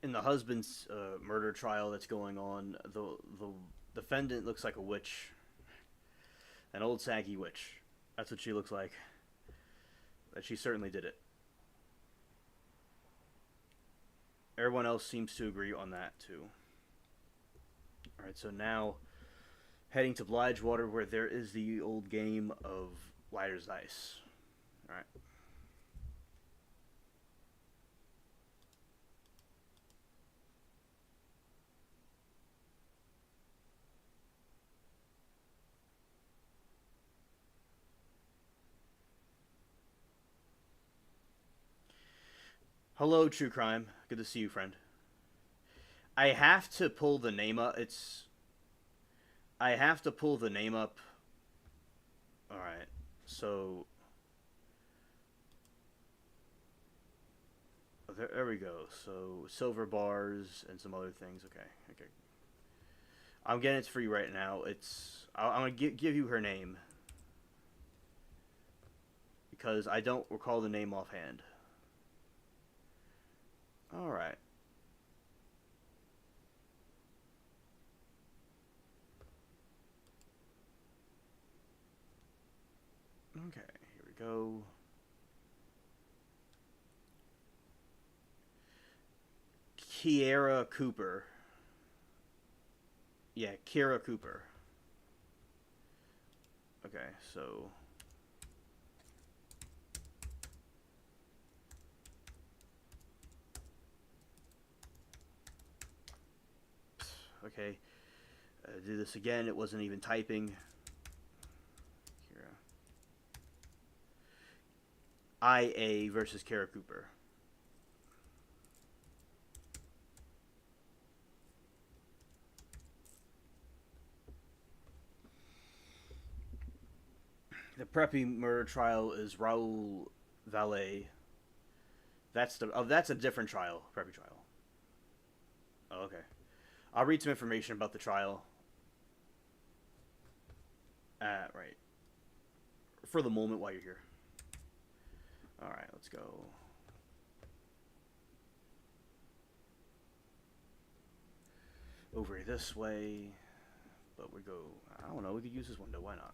In the husband's murder trial that's going on, the defendant looks like a witch, an old saggy witch. That's what she looks like. But she certainly did it. Everyone else seems to agree on that too. All right, so now heading to Blightwater, where there is the old game of liar's dice. All right. Hello, True Crime. Good to see you, friend. I have to pull the name up. I have to pull the name up. All right. So there we go. So silver bars and some other things. Okay. Okay. I'm getting it for you right now. I'm gonna give you her name because I don't recall the name offhand. All right. Okay, here we go. Kiera Cooper. Yeah, Kiera Cooper. Okay, so okay. Do this again. It wasn't even typing. IA versus Kara Cooper. The Preppy murder trial is Raul Valet. That's a different trial, Preppy trial. Oh, okay. I'll read some information about the trial. Right. for the moment while you're here. All right, let's go. Over this way, but we go. I don't know. We could use this window. Why not?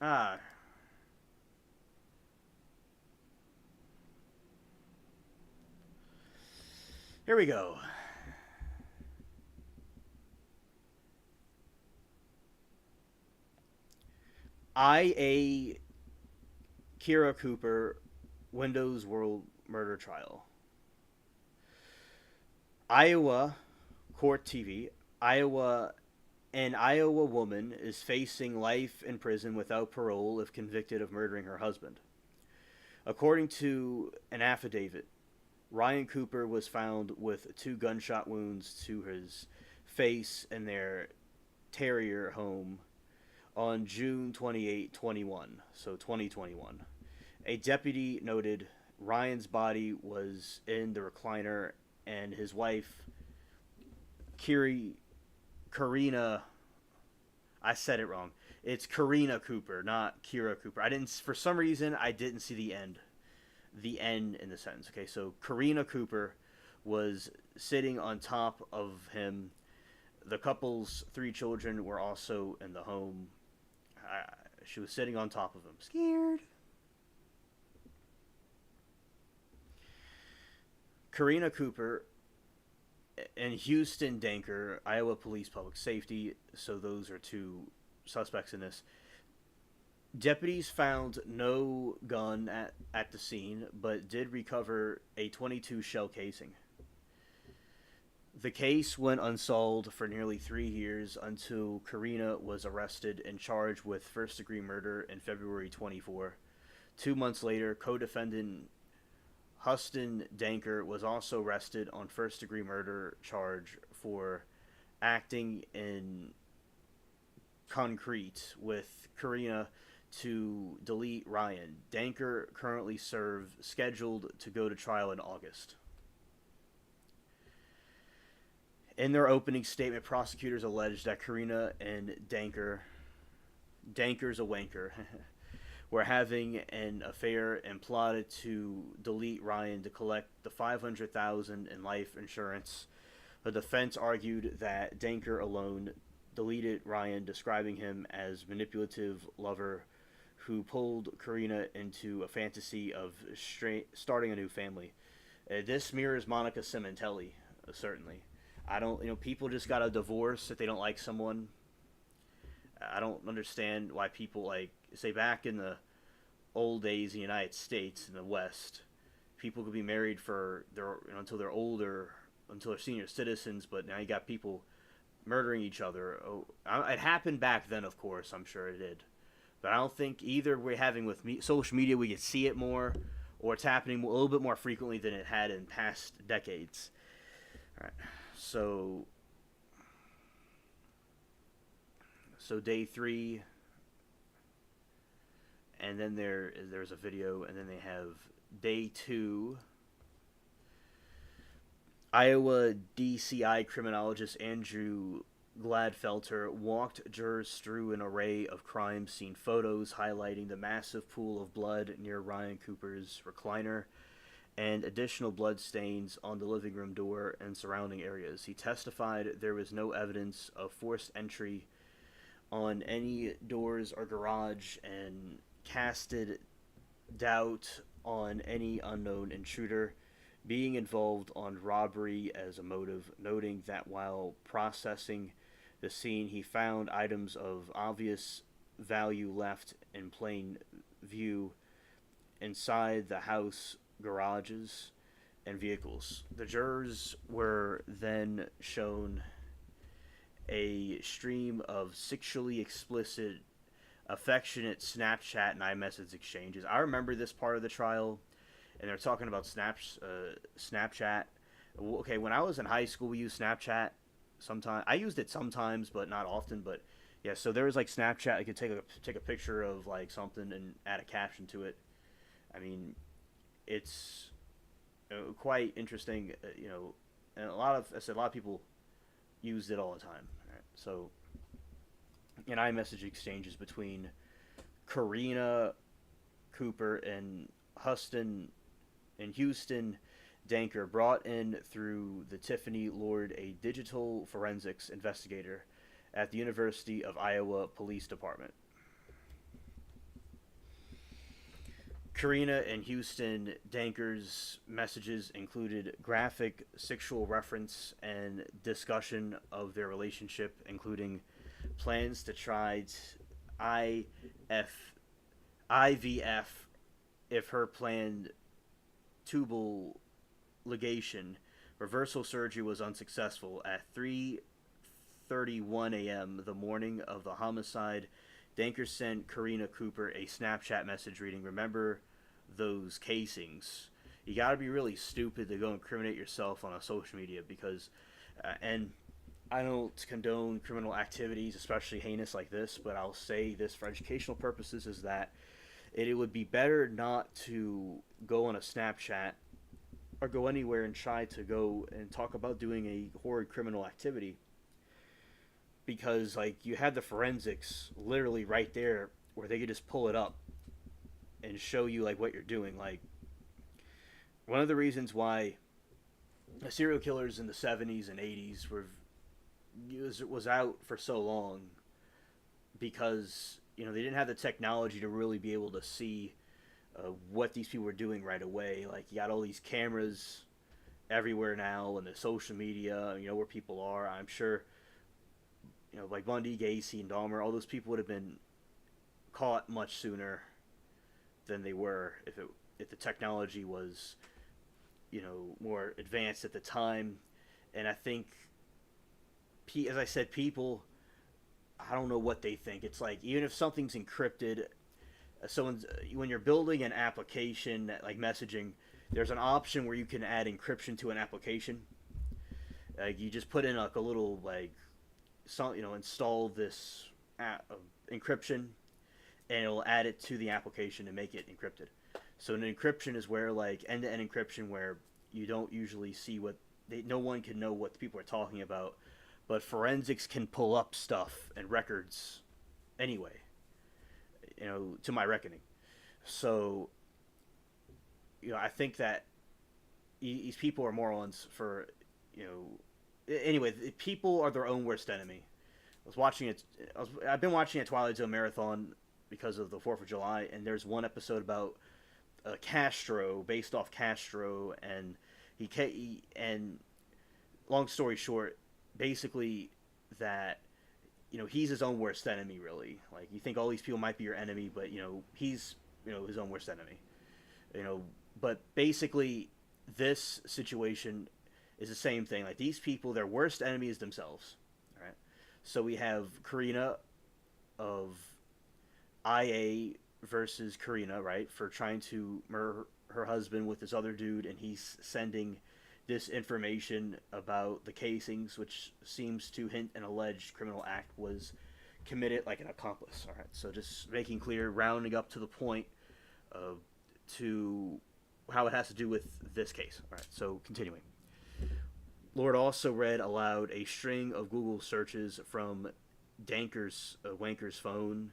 Ah. Here we go. IA Kira Cooper Windows World Murder Trial. Iowa Court TV. An Iowa woman is facing life in prison without parole if convicted of murdering her husband. According to an affidavit, Ryan Cooper was found with 2 gunshot wounds to his face in their Terrier home on June 28, 21, so 2021. A deputy noted Ryan's body was in the recliner and his wife, Karina, I said it wrong. It's Karina Cooper, not Kira Cooper. For some reason, I didn't see the end. The N in the sentence. Okay, so Karina Cooper was sitting on top of him. The couple's 3 children were also in the home. She was sitting on top of him. Scared. Karina Cooper and Houston Danker, Iowa Police Public Safety, so those are 2 suspects in this. Deputies found no gun at the scene, but did recover a .22 shell casing. The case went unsolved for nearly 3 years until Karina was arrested and charged with first-degree murder in February 24. 2 months later, co-defendant Huston Danker was also arrested on first-degree murder charge for acting in concrete with Karina to delete Ryan. Danker currently scheduled to go to trial in August. In their opening statement, prosecutors alleged that Karina and Danker's a wanker, were having an affair and plotted to delete Ryan to collect the $500,000 in life insurance. The defense argued that Danker alone deleted Ryan, describing him as manipulative lover who pulled Karina into a fantasy of starting a new family. This mirrors Monica Simontelli, certainly. People just got a divorce if they don't like someone. I don't understand why people, say back in the old days in the United States, in the West, people could be married for until they're older, until they're senior citizens, but now you got people murdering each other. It happened back then, of course, I'm sure it did. But I don't think either we're having with social media, we can see it more, or it's happening a little bit more frequently than it had in past decades. All right, so day 3, and then there's a video, and then they have day 2. Iowa DCI criminologist Andrew Gladfelter walked jurors through an array of crime scene photos highlighting the massive pool of blood near Ryan Cooper's recliner and additional blood stains on the living room door and surrounding areas. He testified there was no evidence of forced entry on any doors or garage and casted doubt on any unknown intruder being involved on robbery as a motive, noting that while processing the scene, he found items of obvious value left in plain view inside the house, garages, and vehicles. The jurors were then shown a stream of sexually explicit, affectionate Snapchat and iMessage exchanges. I remember this part of the trial, and they're talking about Snapchat. Okay, when I was in high school, we used Snapchat. Sometimes I used it sometimes, but not often. But yeah, so there was Snapchat. I could take a picture of something and add a caption to it. I mean, it's quite interesting. And a lot of people used it all the time. Right? So, in iMessage exchanges between Karina Cooper and Houston Danker brought in through the Tiffany Lord, a digital forensics investigator at the University of Iowa Police Department. Karina and Houston Danker's messages included graphic sexual reference and discussion of their relationship, including plans to try IVF if her planned tubal ligation reversal surgery was unsuccessful. At 3:31 a.m. the morning of the homicide, Danker sent Karina Cooper a Snapchat message reading, "Remember those casings?" You gotta be really stupid to go incriminate yourself on a social media because, and I don't condone criminal activities, especially heinous like this, but I'll say this for educational purposes is that it would be better not to go on a Snapchat or go anywhere and try to go and talk about doing a horrid criminal activity because like you had the forensics literally right there where they could just pull it up and show you like what you're doing. Like one of the reasons why serial killers in the 70s and 80s was out for so long because they didn't have the technology to really be able to see what these people were doing right away. Like you got all these cameras everywhere now and the social media, where people are. I'm sure like Bundy, Gacy, and Dahmer, all those people would have been caught much sooner than they were if the technology was more advanced at the time. And I think, as I said, people, I don't know what they think. It's like even if something's encrypted, when you're building an application like messaging, there's an option where you can add encryption to an application. You just put in like a little install this encryption, and it'll add it to the application and make it encrypted. So an encryption is where like end-to-end encryption, where you don't usually see no one can know what the people are talking about, but forensics can pull up stuff and records anyway. To my reckoning. So, I think that these people are morons for, anyway, people are their own worst enemy. I've been watching a Twilight Zone marathon because of the 4th of July, and there's one episode about Castro, based off Castro, and and long story short, basically that he's his own worst enemy, really. Like, you think all these people might be your enemy, but, he's, his own worst enemy. But basically, this situation is the same thing. Like, these people, their worst enemy is themselves. All right? So we have Karina of IA versus Karina, right, for trying to murder her husband with this other dude, and he's sending this information about the casings, which seems to hint an alleged criminal act was committed like an accomplice. All right, so just making clear, rounding up to the point to how it has to do with this case. All right, so continuing. Lord also read aloud a string of Google searches from Wanker's phone,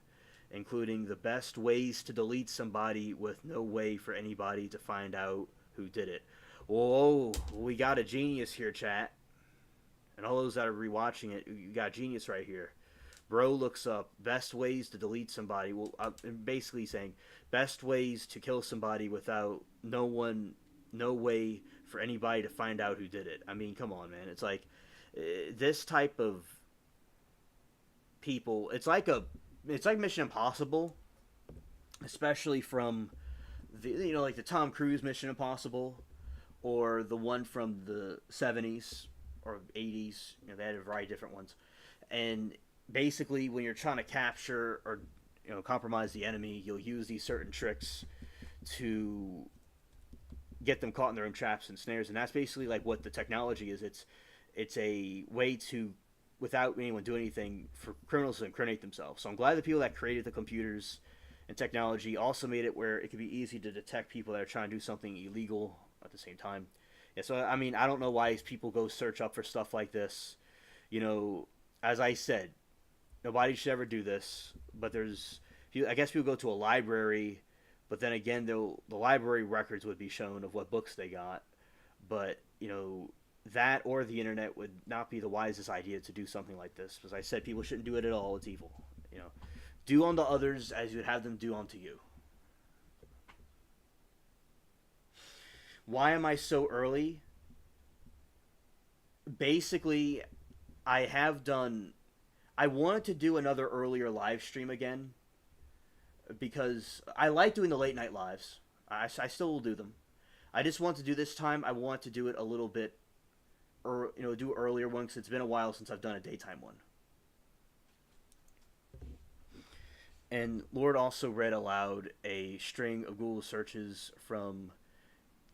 including the best ways to delete somebody with no way for anybody to find out who did it. Whoa, we got a genius here, chat. And all those that are rewatching it, you got genius right here. Bro looks up best ways to delete somebody. Well, I'm basically saying best ways to kill somebody without no way for anybody to find out who did it. I mean, come on, man. It's like this type of people. It's like Mission Impossible, especially from the like the Tom Cruise Mission Impossible, or the one from the 70s or 80s. They had a variety of different ones. And basically, when you're trying to capture or compromise the enemy, you'll use these certain tricks to get them caught in their own traps and snares. And that's basically like what the technology is. It's a way to, without anyone doing anything, for criminals to incriminate themselves. So I'm glad the people that created the computers and technology also made it where it could be easy to detect people that are trying to do something illegal at the same time. Yeah, so I mean, I don't know why people go search up for stuff like this. You know, as I said, nobody should ever do this. But I guess people go to a library, but then again, the library records would be shown of what books they got. But that or the internet would not be the wisest idea to do something like this. As I said, people shouldn't do it at all. It's evil. Do unto others as you'd have them do unto you. Why am I so early? Basically, I have done. I wanted to do another earlier live stream again because I like doing the late night lives. I still will do them. I just want to do this time. I want to do it a little bit, or do earlier one because it's been a while since I've done a daytime one. And Lord also read aloud a string of Google searches from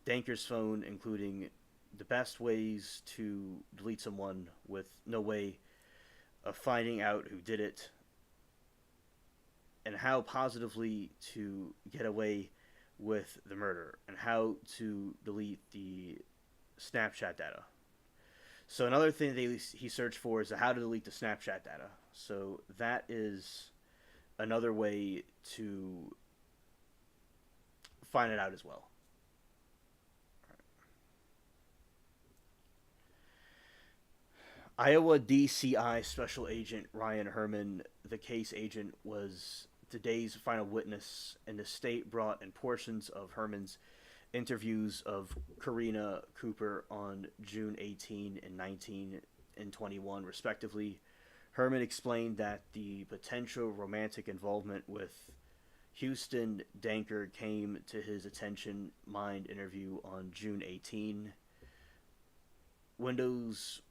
Danker's phone, including the best ways to delete someone with no way of finding out who did it, and how positively to get away with the murder, and how to delete the Snapchat data. So another thing that he searched for is how to delete the Snapchat data. So that is another way to find it out as well. Iowa DCI Special Agent Ryan Herman, the case agent, was today's final witness, and the state brought in portions of Herman's interviews of Karina Cooper on June 18 and 19 and 21, respectively. Herman explained that the potential romantic involvement with Houston Danker came to his attention mind interview on June 18. Windows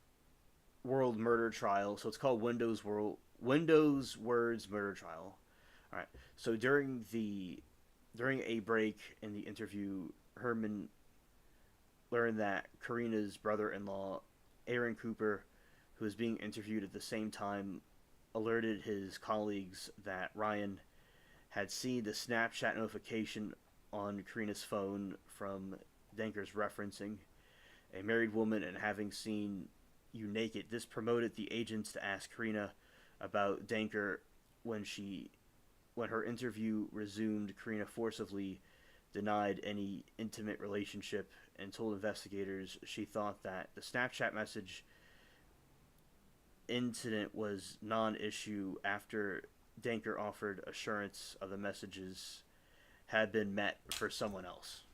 World Murder Trial. So it's called Windows Words Murder Trial. All right. So during a break in the interview, Herman learned that Karina's brother-in-law, Aaron Cooper, who was being interviewed at the same time, alerted his colleagues that Ryan had seen the Snapchat notification on Karina's phone from Danker's referencing a married woman and having seen you naked. This promoted the agents to ask Karina about Danker. When her interview resumed, Karina forcibly denied any intimate relationship and told investigators she thought that the Snapchat message incident was non-issue after Danker offered assurance of the messages had been met for someone else.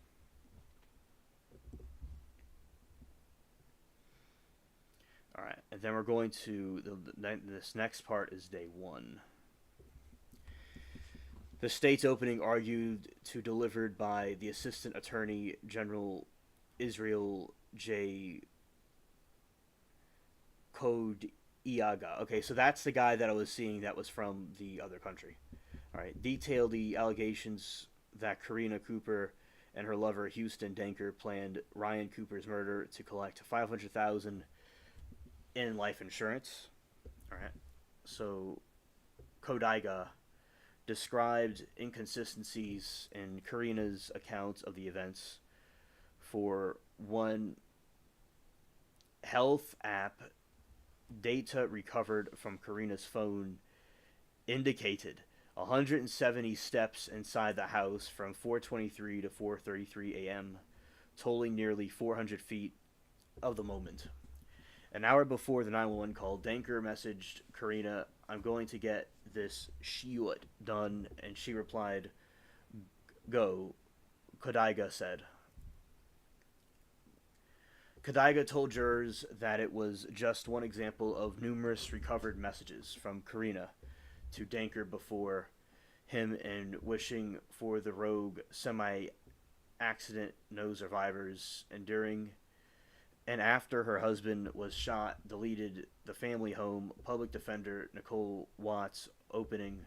All right, and then we're going to this next part is day one. The state's opening argued to delivered by the Assistant Attorney General Israel J. Kodiaga. Okay, so that's the guy that I was seeing that was from the other country. All right, detailed the allegations that Karina Cooper and her lover Houston Danker planned Ryan Cooper's murder to collect $500,000 in life insurance. All right, so Kodiaga described inconsistencies in Karina's accounts of the events. For one, health app data recovered from Karina's phone indicated 170 steps inside the house from 4:23 to 4:33 a.m., tolling nearly 400 feet of the moment. An hour before the 911 call, Danker messaged Karina, "I'm going to get this shit done," and she replied, "Go," Kodiaga said. Kodiaga told jurors that it was just one example of numerous recovered messages from Karina to Danker before him and wishing for the rogue semi-accident no survivors, and during and after her husband was shot, deleted the family home. Public defender Nicole Watts' opening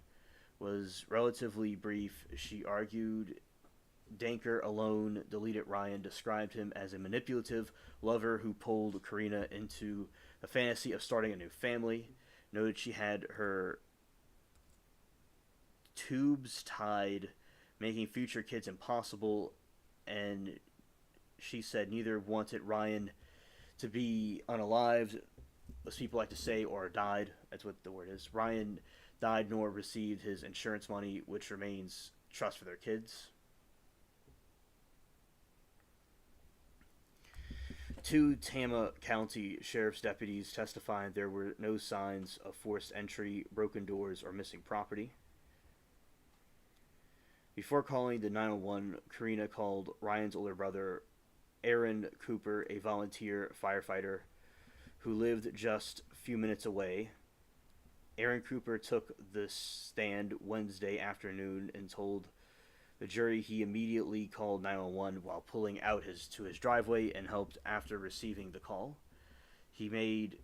was relatively brief. She argued Danker alone deleted Ryan, described him as a manipulative lover who pulled Karina into the fantasy of starting a new family, noted she had her tubes tied, making future kids impossible, and she said neither wanted Ryan to be unalived, as people like to say, or died. That's what the word is. Ryan died nor received his insurance money, which remains trust for their kids. Two Tama County Sheriff's deputies testified there were no signs of forced entry, broken doors, or missing property. Before calling the 911, Karina called Ryan's older brother, Aaron Cooper, a volunteer firefighter who lived just a few minutes away. Aaron Cooper took the stand Wednesday afternoon and told the jury he immediately called 911 while pulling out to his driveway and helped after receiving the call. He made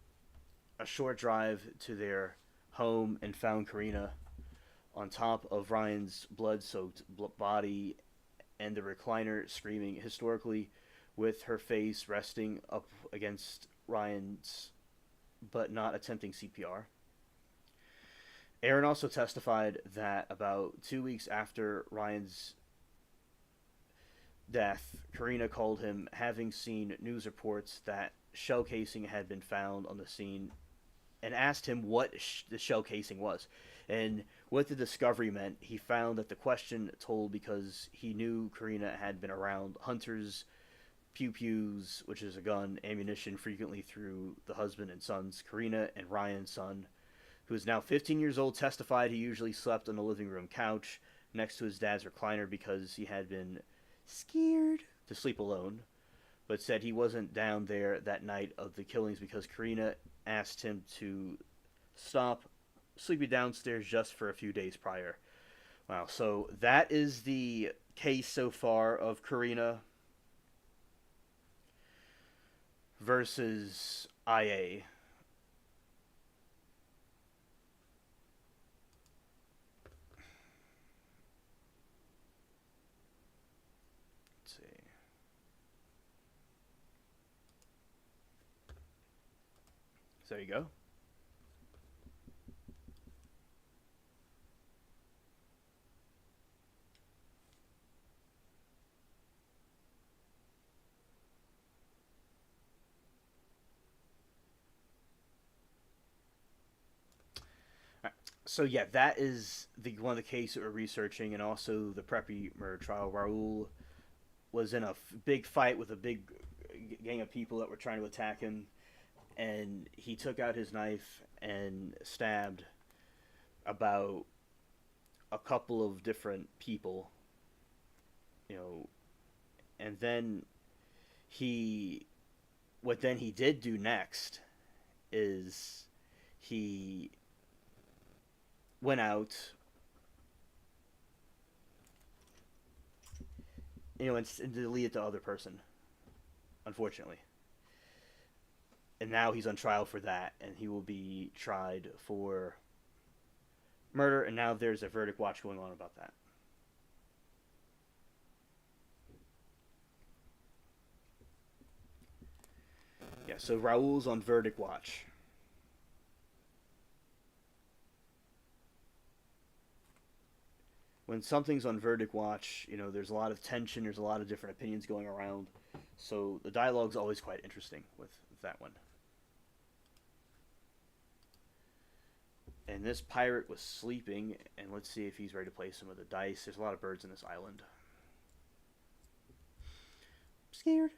a short drive to their home and found Karina on top of Ryan's blood-soaked body and the recliner, screaming hysterically with her face resting up against Ryan's but not attempting CPR. Aaron also testified that about 2 weeks after Ryan's death, Karina called him, having seen news reports that shell casing had been found on the scene, and asked him what the shell casing was. And what the discovery meant, he found that the question told because he knew Karina had been around hunters' pew-pews, which is a gun, ammunition frequently through the husband and sons. Karina and Ryan's son, who is now 15 years old, testified he usually slept on the living room couch next to his dad's recliner because he had been scared to sleep alone, but said he wasn't down there that night of the killings because Karina asked him to stop sleeping downstairs just for a few days prior. Wow, so that is the case so far of Karina versus IA. Let's see. So there you go. So yeah, that is the one of the cases that we're researching, and also the Preppy murder trial. Raul was in a big fight with a big gang of people that were trying to attack him, and he took out his knife and stabbed about a couple of different people, you know, and then he did do next is he went out, and deleted the other person, unfortunately. And now he's on trial for that, and he will be tried for murder, and now there's a verdict watch going on about that. Yeah, so Raul's on verdict watch. When something's on verdict watch, there's a lot of tension, there's a lot of different opinions going around. So the dialogue's always quite interesting with that one. And this pirate was sleeping, and let's see if he's ready to play some of the dice. There's a lot of birds in this island. I'm scared.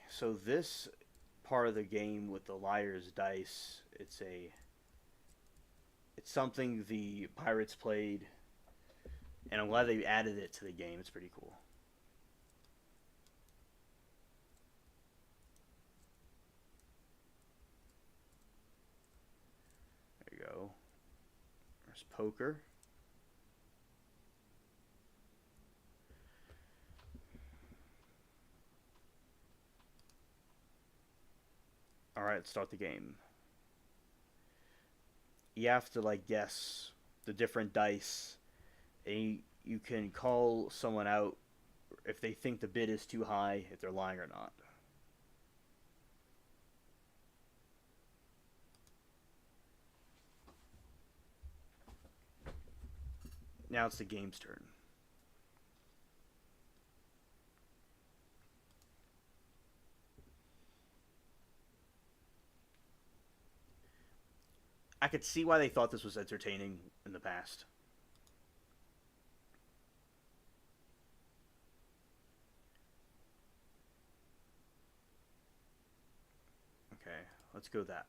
So this part of the game with the liar's dice, it's something the pirates played, and I'm glad they added it to the game. It's pretty cool. There you go. There's poker. Alright, let's start the game. You have to, guess the different dice. And you can call someone out if they think the bid is too high, if they're lying or not. Now it's the game's turn. I could see why they thought this was entertaining in the past. Okay, let's go that.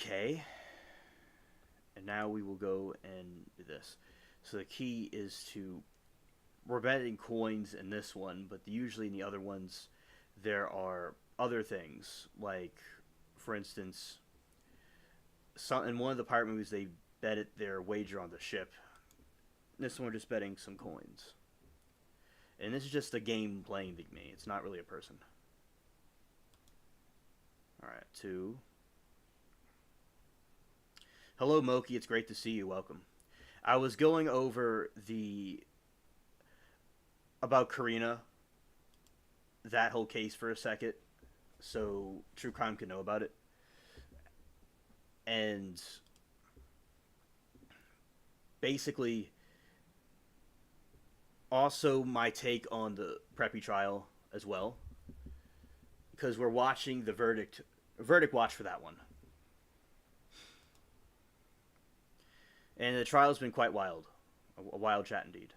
Okay. And now we will go and do this. So the key is to, we're betting coins in this one, but usually in the other ones, there are other things. Like, for instance, in one of the pirate movies, they bet their wager on the ship. This one, we're just betting some coins. And this is just a game playing the me. It's not really a person. Alright, 2. Hello, Moki. It's great to see you. Welcome. I was going over about Karina, that whole case for a second, so True Crime can know about it. And basically, also my take on the Preppy trial as well, because we're watching the verdict watch for that one. And the trial's been quite wild. A wild chat indeed.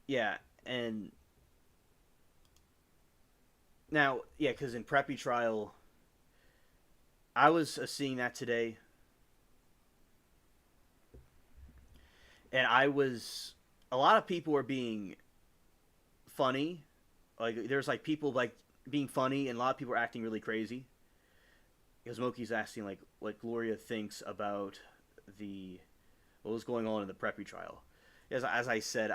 Yeah, and now, yeah, because in Preppy trial, I was seeing that today, and a lot of people were being funny. Like, there's like people like being funny, and a lot of people are acting really crazy. Because Moki's asking like what Gloria thinks about the what was going on in the Preppy trial. As I said,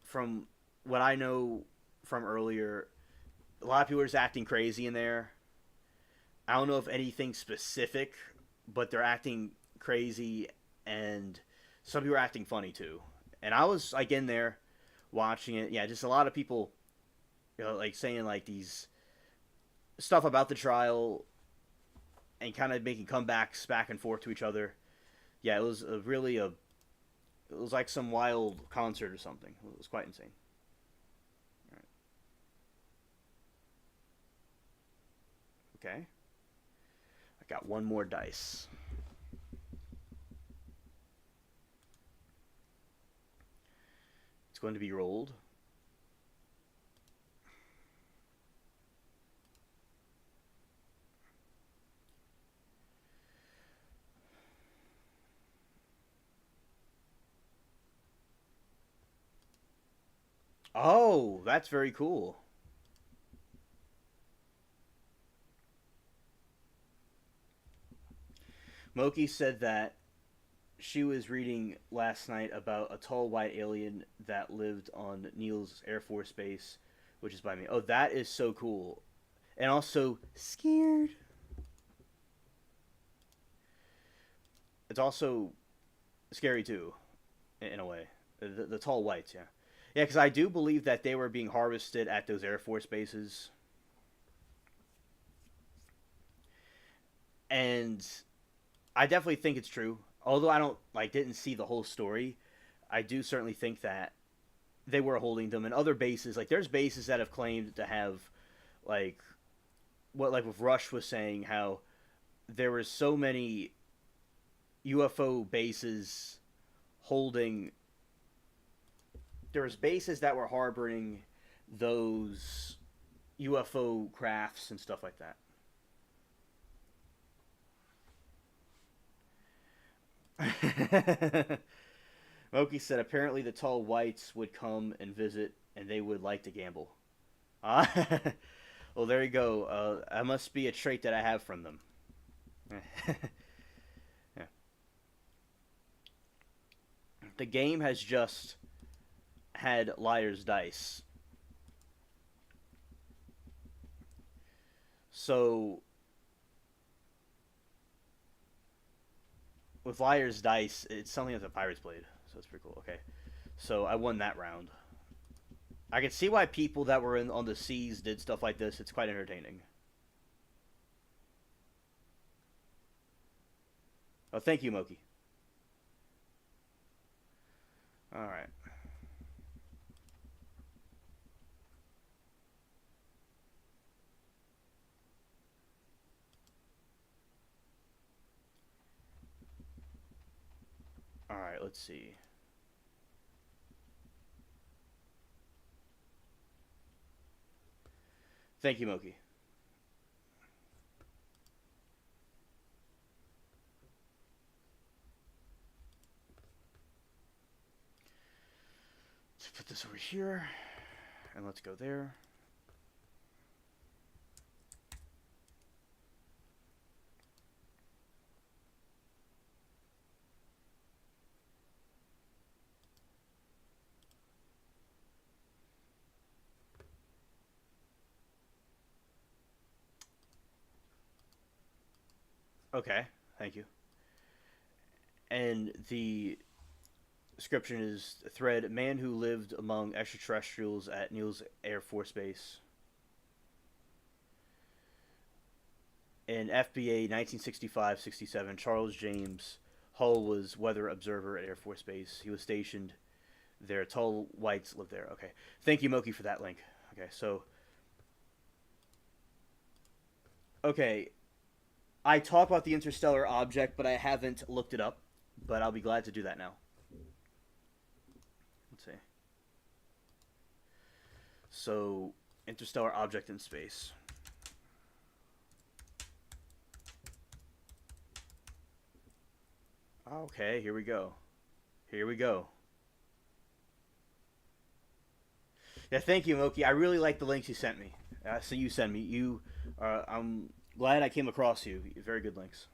from what I know from earlier, a lot of people are just acting crazy in there. I don't know if anything specific, but they're acting crazy, and some people are acting funny too. And I was like in there watching it. Yeah, just a lot of people, like saying like these stuff about the trial and kind of making comebacks back and forth to each other. Yeah, it was it was like some wild concert or something. It was quite insane. All right. Okay. I got one more dice. It's going to be rolled. Oh, that's very cool. Moki said that she was reading last night about a tall white alien that lived on Neil's Air Force Base, which is by me. Oh, that is so cool. And also scared. It's also scary too, in a way. The tall whites, yeah. Yeah, because I do believe that they were being harvested at those Air Force bases. And I definitely think it's true. Although I don't didn't see the whole story, I do certainly think that they were holding them. And other bases, like there's bases that have claimed to have like what like with Rush was saying how there were so many UFO bases holding. There was bases that were harboring those UFO crafts and stuff like that. Moki said apparently the tall whites would come and visit and they would like to gamble. Uh, well, there you go. That must be a trait that I have from them. Yeah. The game has just had liar's dice. So with Liar's Dice, it's something that the Pirates played, so it's pretty cool. Okay, so I won that round. I can see why people that were in on the seas did stuff like this. It's quite entertaining. Oh, thank you, Moki. All right. All right, let's see. Thank you, Moki. Let's put this over here, and let's go there. Okay, thank you. And the description is thread: man who lived among extraterrestrials at Neal's Air Force Base. In FBA 1965-67, Charles James Hull was weather observer at Air Force Base. He was stationed there. Tall whites lived there. Okay. Thank you, Moki, for that link. Okay, so. Okay. I talked about the interstellar object, but I haven't looked it up. But I'll be glad to do that now. Let's see. So, interstellar object in space. Okay, here we go. Here we go. Yeah, thank you, Moki. I really like the links you sent me. So you send me. I'm glad I came across you. Very good links.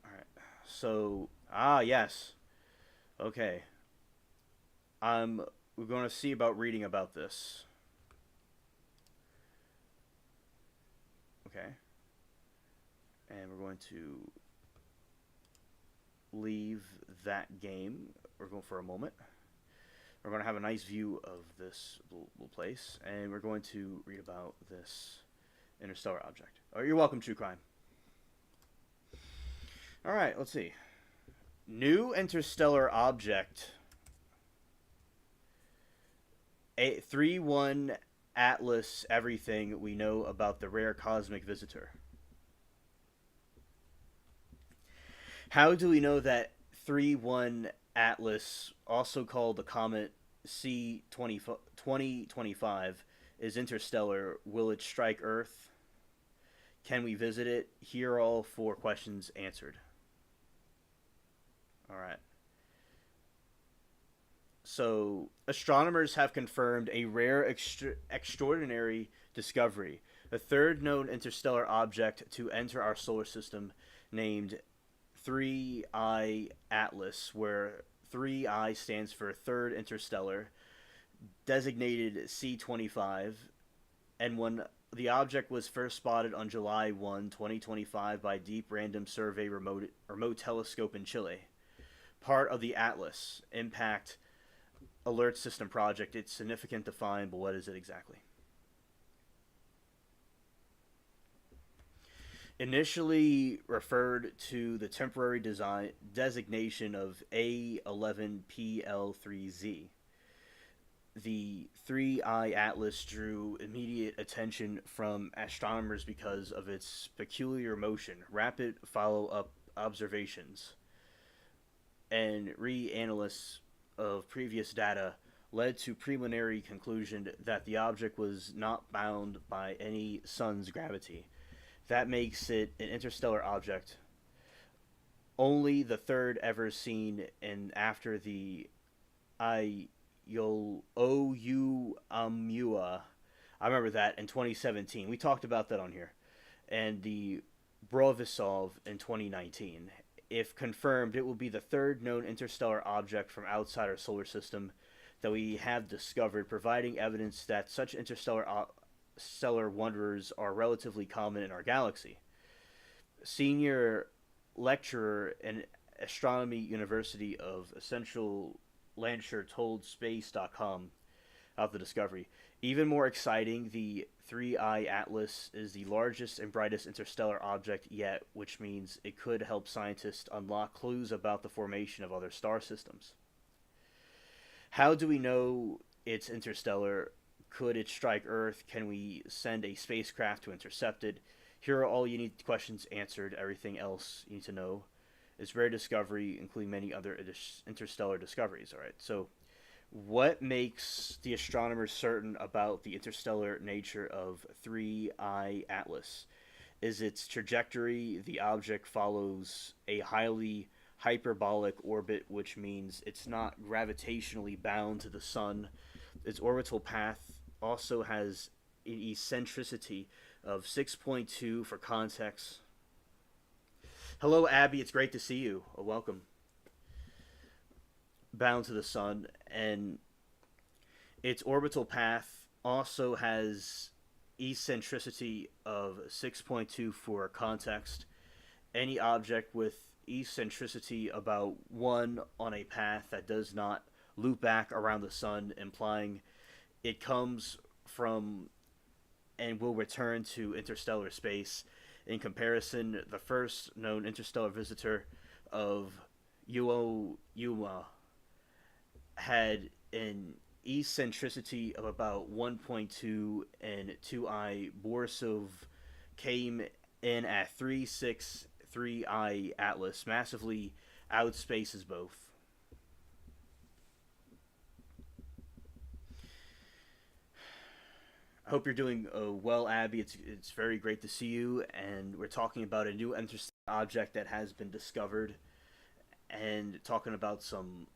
All right. So, yes. Okay. We're going to see about reading about this. Okay. And we're going to leave that game. We're going for a moment. We're going to have a nice view of this little place, and we're going to read about this interstellar object. Oh, you're welcome, True Crime. All right, let's see. New interstellar object. 3-1 Atlas, everything we know about the rare cosmic visitor. How do we know that 3-1 Atlas, also called the comet C2025, is interstellar? Will it strike Earth? Can we visit it? Here are all 4 questions answered. All right. So, astronomers have confirmed a rare, extraordinary discovery, the third known interstellar object to enter our solar system, named 3I Atlas, where 3I stands for Third Interstellar, designated C25, and when the object was first spotted on July 1, 2025 by Deep Random Survey remote telescope in Chile. Part of the Atlas Impact Alert System project. It's significant to find, but what is it exactly? Initially referred to the temporary designation of A11PL3Z. The 3I Atlas drew immediate attention from astronomers because of its peculiar motion, rapid follow-up observations, and reanalysis of previous data led to preliminary conclusion that the object was not bound by any sun's gravity. That makes it an interstellar object, only the third ever seen, and after the Oumuamua. I remember that in 2017. We talked about that on here. And the Brovisov in 2019. If confirmed, it will be the third known interstellar object from outside our solar system that we have discovered, providing evidence that such interstellar stellar wanderers are relatively common in our galaxy. Senior lecturer in astronomy University of Central Lancashire told Space.com of the discovery. Even more exciting, the 3I Atlas is the largest and brightest interstellar object yet, which means it could help scientists unlock clues about the formation of other star systems. How do we know it's interstellar? Could it strike Earth? Can we send a spacecraft to intercept it? Here are all you need questions answered. Everything else you need to know is rare discovery, including many other interstellar discoveries. All right, so what makes the astronomers certain about the interstellar nature of 3I Atlas? Is its trajectory? The object follows a highly hyperbolic orbit, which means it's not gravitationally bound to the sun. Its orbital path also has an eccentricity of 6.2 for context. Hello, Abby. It's great to see you. Welcome. Bound to the sun, and its orbital path also has eccentricity of 6.2 for context. Any object with eccentricity about 1 on a path that does not loop back around the sun, implying it comes from and will return to interstellar space. In comparison, the first known interstellar visitor of Yuoma had an eccentricity of about 1.2, and 2I Borisov came in at 363I Atlas, massively outspaces both. I hope you're doing well, Abby. It's very great to see you, and we're talking about a new interesting object that has been discovered, and talking about some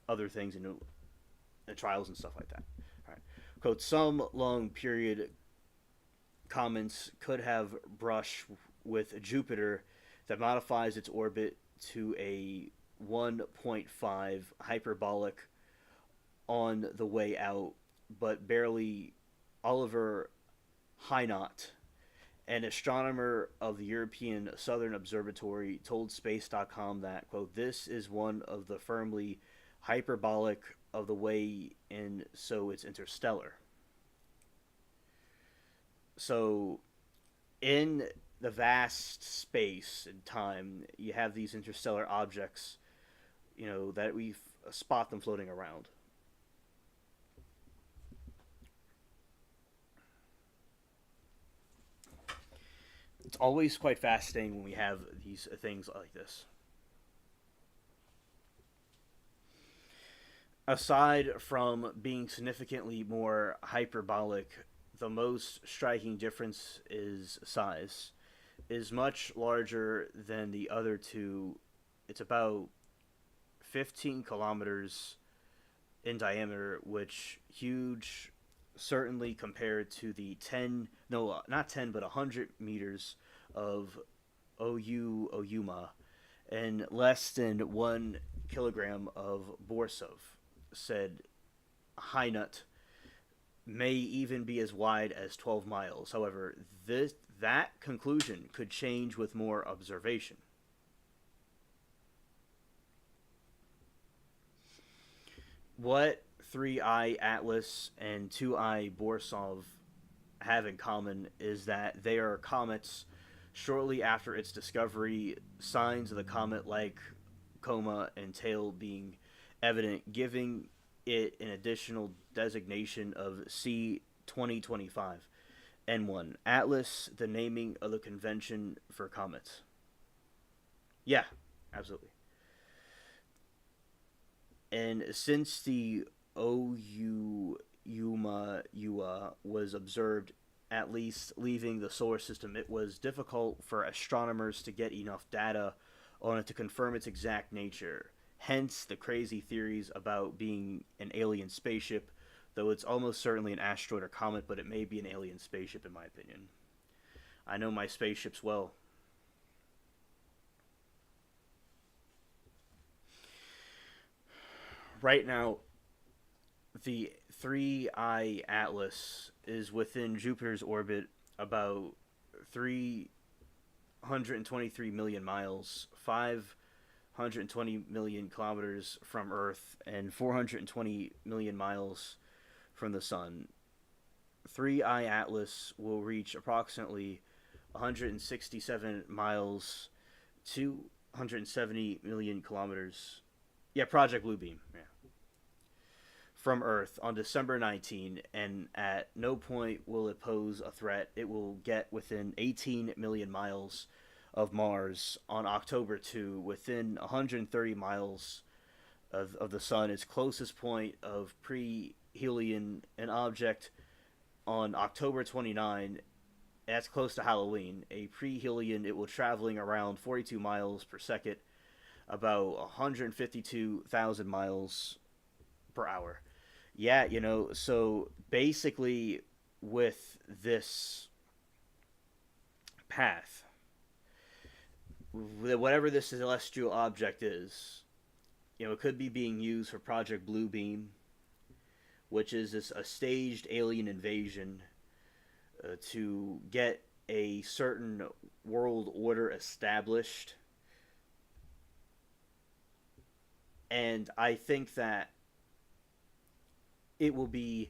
other things and trials and stuff like that. All right. Quote: some long period comments could have brush with Jupiter that modifies its orbit to a 1.5 hyperbolic on the way out, but barely. Oliver Heinot, an astronomer of the European Southern Observatory, told Space.com that, quote, this is one of the firmly hyperbolic of the way in, so it's interstellar. So, in the vast space and time, you have these interstellar objects, that we spot them floating around. It's always quite fascinating when we have these things like this. Aside from being significantly more hyperbolic, the most striking difference is size. It is much larger than the other two. It's about 15 kilometers in diameter, which huge, certainly compared to the 10, no, not 10, but 100 meters of Oyuma, and less than 1 kilogram of Borsov, said Heinut, may even be as wide as 12 miles. However, that conclusion could change with more observation. What 3I Atlas and 2I Borsov have in common is that they are comets shortly after its discovery, signs of the comet like coma and tail being evident, giving it an additional designation of C2025 N1. Atlas, the naming of the convention for comets. Yeah, absolutely. And since the Oumuamua was observed at least leaving the solar system, it was difficult for astronomers to get enough data on it to confirm its exact nature. Hence the crazy theories about being an alien spaceship, though it's almost certainly an asteroid or comet, but it may be an alien spaceship in my opinion. I know my spaceships well. Right now, The 3I Atlas is within Jupiter's orbit about 323 million miles, 520 million kilometers from Earth, and 420 million miles from the Sun. 3I Atlas will reach approximately 167 miles, 270 million kilometers. Yeah, Project Bluebeam. Yeah. From Earth on December 19, and at no point will it pose a threat. It will get within 18 million miles of Mars on October 2, within 130 miles of the Sun, its closest point of pre-Helion, an object on October 29. That's close to Halloween. A pre-Helion, it will traveling around 42 miles per second, about 152,000 miles per hour. Yeah, so basically with this path, whatever this celestial object is, it could be being used for Project Bluebeam, which is a staged alien invasion to get a certain world order established. And I think that it will be,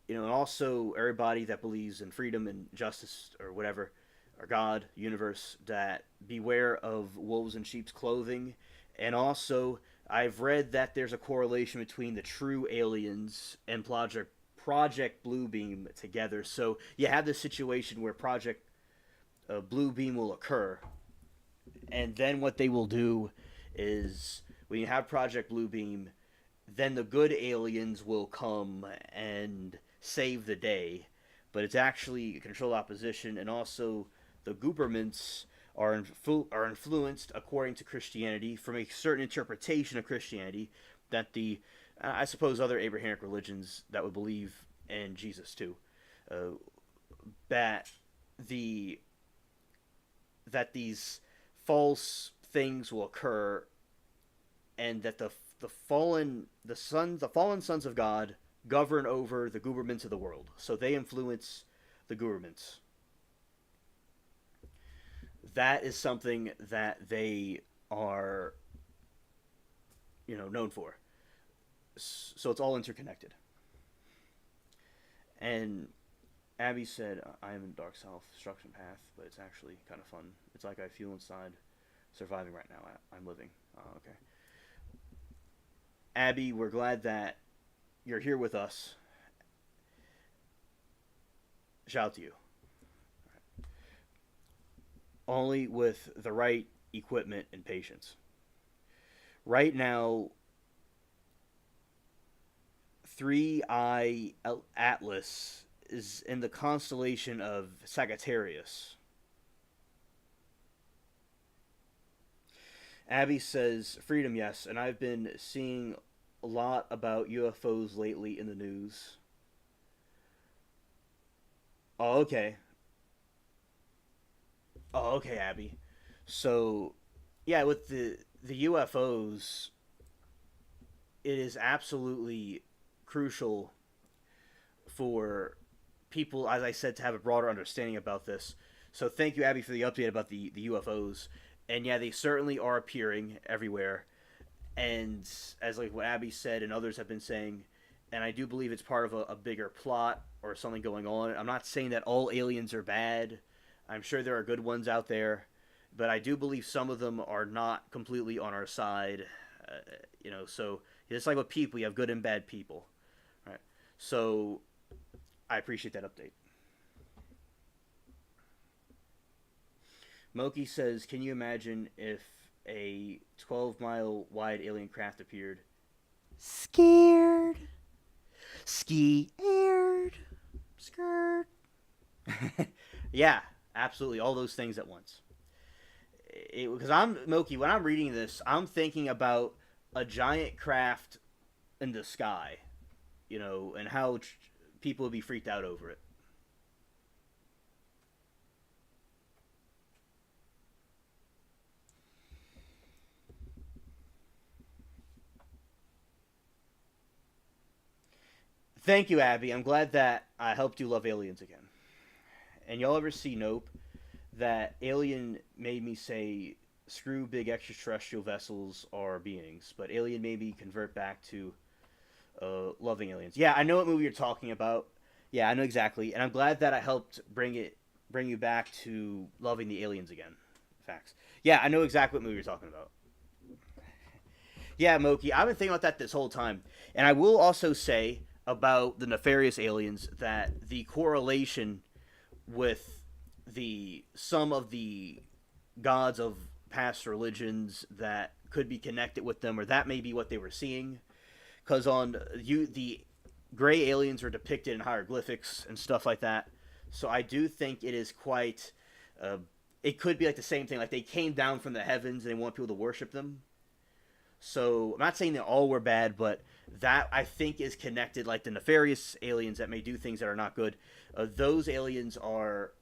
and also everybody that believes in freedom and justice or whatever, or God, universe, that beware of wolves in sheep's clothing. And also, I've read that there's a correlation between the true aliens and Project Bluebeam together. So you have this situation where Project Bluebeam will occur, and then what they will do is when you have Project Bluebeam, then the good aliens will come and save the day. But it's actually controlled opposition, and also the governments are influenced according to Christianity from a certain interpretation of Christianity that I suppose other Abrahamic religions that would believe in Jesus too, that these false things will occur, and that the fallen sons of God govern over the governments of the world, so they influence the governments. That is something that they are, known for. So it's all interconnected. And Abby said, I am in dark self-destruction path, but it's actually kind of fun. It's like I feel inside surviving right now. I'm living. Okay. Abby, we're glad that you're here with us. Shout out to you. Only with the right equipment and patience. Right now, 3I Atlas is in the constellation of Sagittarius. Abby says, freedom, yes, and I've been seeing a lot about UFOs lately in the news. Oh, okay. Oh, okay, Abby. So, yeah, with the UFOs, it is absolutely crucial for people, as I said, to have a broader understanding about this. So thank you, Abby, for the update about the UFOs. And yeah, they certainly are appearing everywhere. And as like what Abby said and others have been saying, and I do believe it's part of a bigger plot or something going on. I'm not saying that all aliens are bad. I'm sure there are good ones out there, but I do believe some of them are not completely on our side. So it's like with people, you have good and bad people, right? So I appreciate that update. Moki says, can you imagine if a 12-mile wide alien craft appeared? Scared. Scared. Skirt. Yeah, absolutely. All those things at once. Because Moki, when I'm reading this, I'm thinking about a giant craft in the sky, and how people would be freaked out over it. Thank you, Abby. I'm glad that I helped you love aliens again. And y'all ever see Nope? That alien made me say, screw big extraterrestrial vessels or beings, but alien made me convert back to loving aliens. Yeah, I know what movie you're talking about. Yeah, I know exactly, and I'm glad that I helped bring you back to loving the aliens again. Facts. Yeah, I know exactly what movie you're talking about. Yeah, Moki, I've been thinking about that this whole time, and I will also say about the nefarious aliens that the correlation with the some of the gods of past religions that could be connected with them, or that may be what they were seeing. Because on you, the gray aliens are depicted in hieroglyphics and stuff like that. So I do think it is quite. Uh, it could be like the same thing, like they came down from the heavens and they want people to worship them. So I'm not saying that all were bad, but that I think is connected, like the nefarious aliens that may do things that are not good. Those aliens are,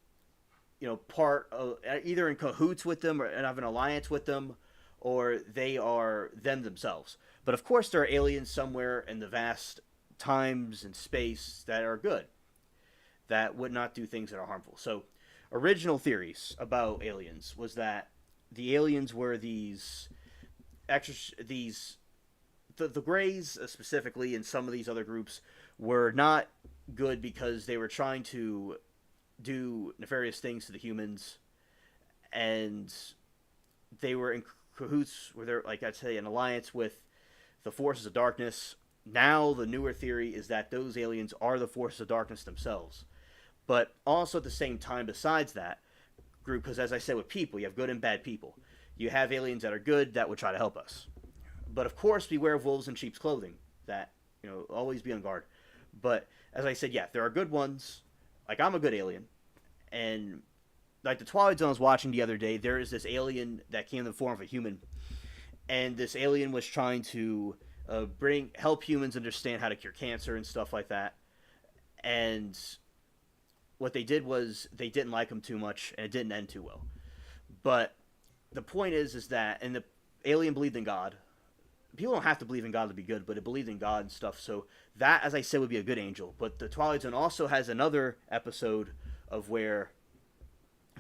part of either in cahoots with them or have an alliance with them, or they are them themselves. But of course, there are aliens somewhere in the vast times and space that are good, that would not do things that are harmful. So, original theories about aliens was that the aliens were these the Greys specifically, and some of these other groups were not good because they were trying to do nefarious things to the humans, and they were in cahoots with their, like I'd say, an alliance with the forces of darkness. Now the newer theory is that those aliens are the forces of darkness themselves. But also at the same time, besides that group, because as I said with people, you have good and bad people. You have aliens that are good that would try to help us. But of course, beware of wolves in sheep's clothing. That, always be on guard. But as I said, yeah, there are good ones. Like, I'm a good alien. And like the Twilight Zone I was watching the other day, there is this alien that came in the form of a human. And this alien was trying to help humans understand how to cure cancer and stuff like that. And what they did was they didn't like him too much, and it didn't end too well. But the point is that, and the alien believed in God. People don't have to believe in God to be good, but it believed in God and stuff. So that, as I said, would be a good angel. But the Twilight Zone also has another episode of where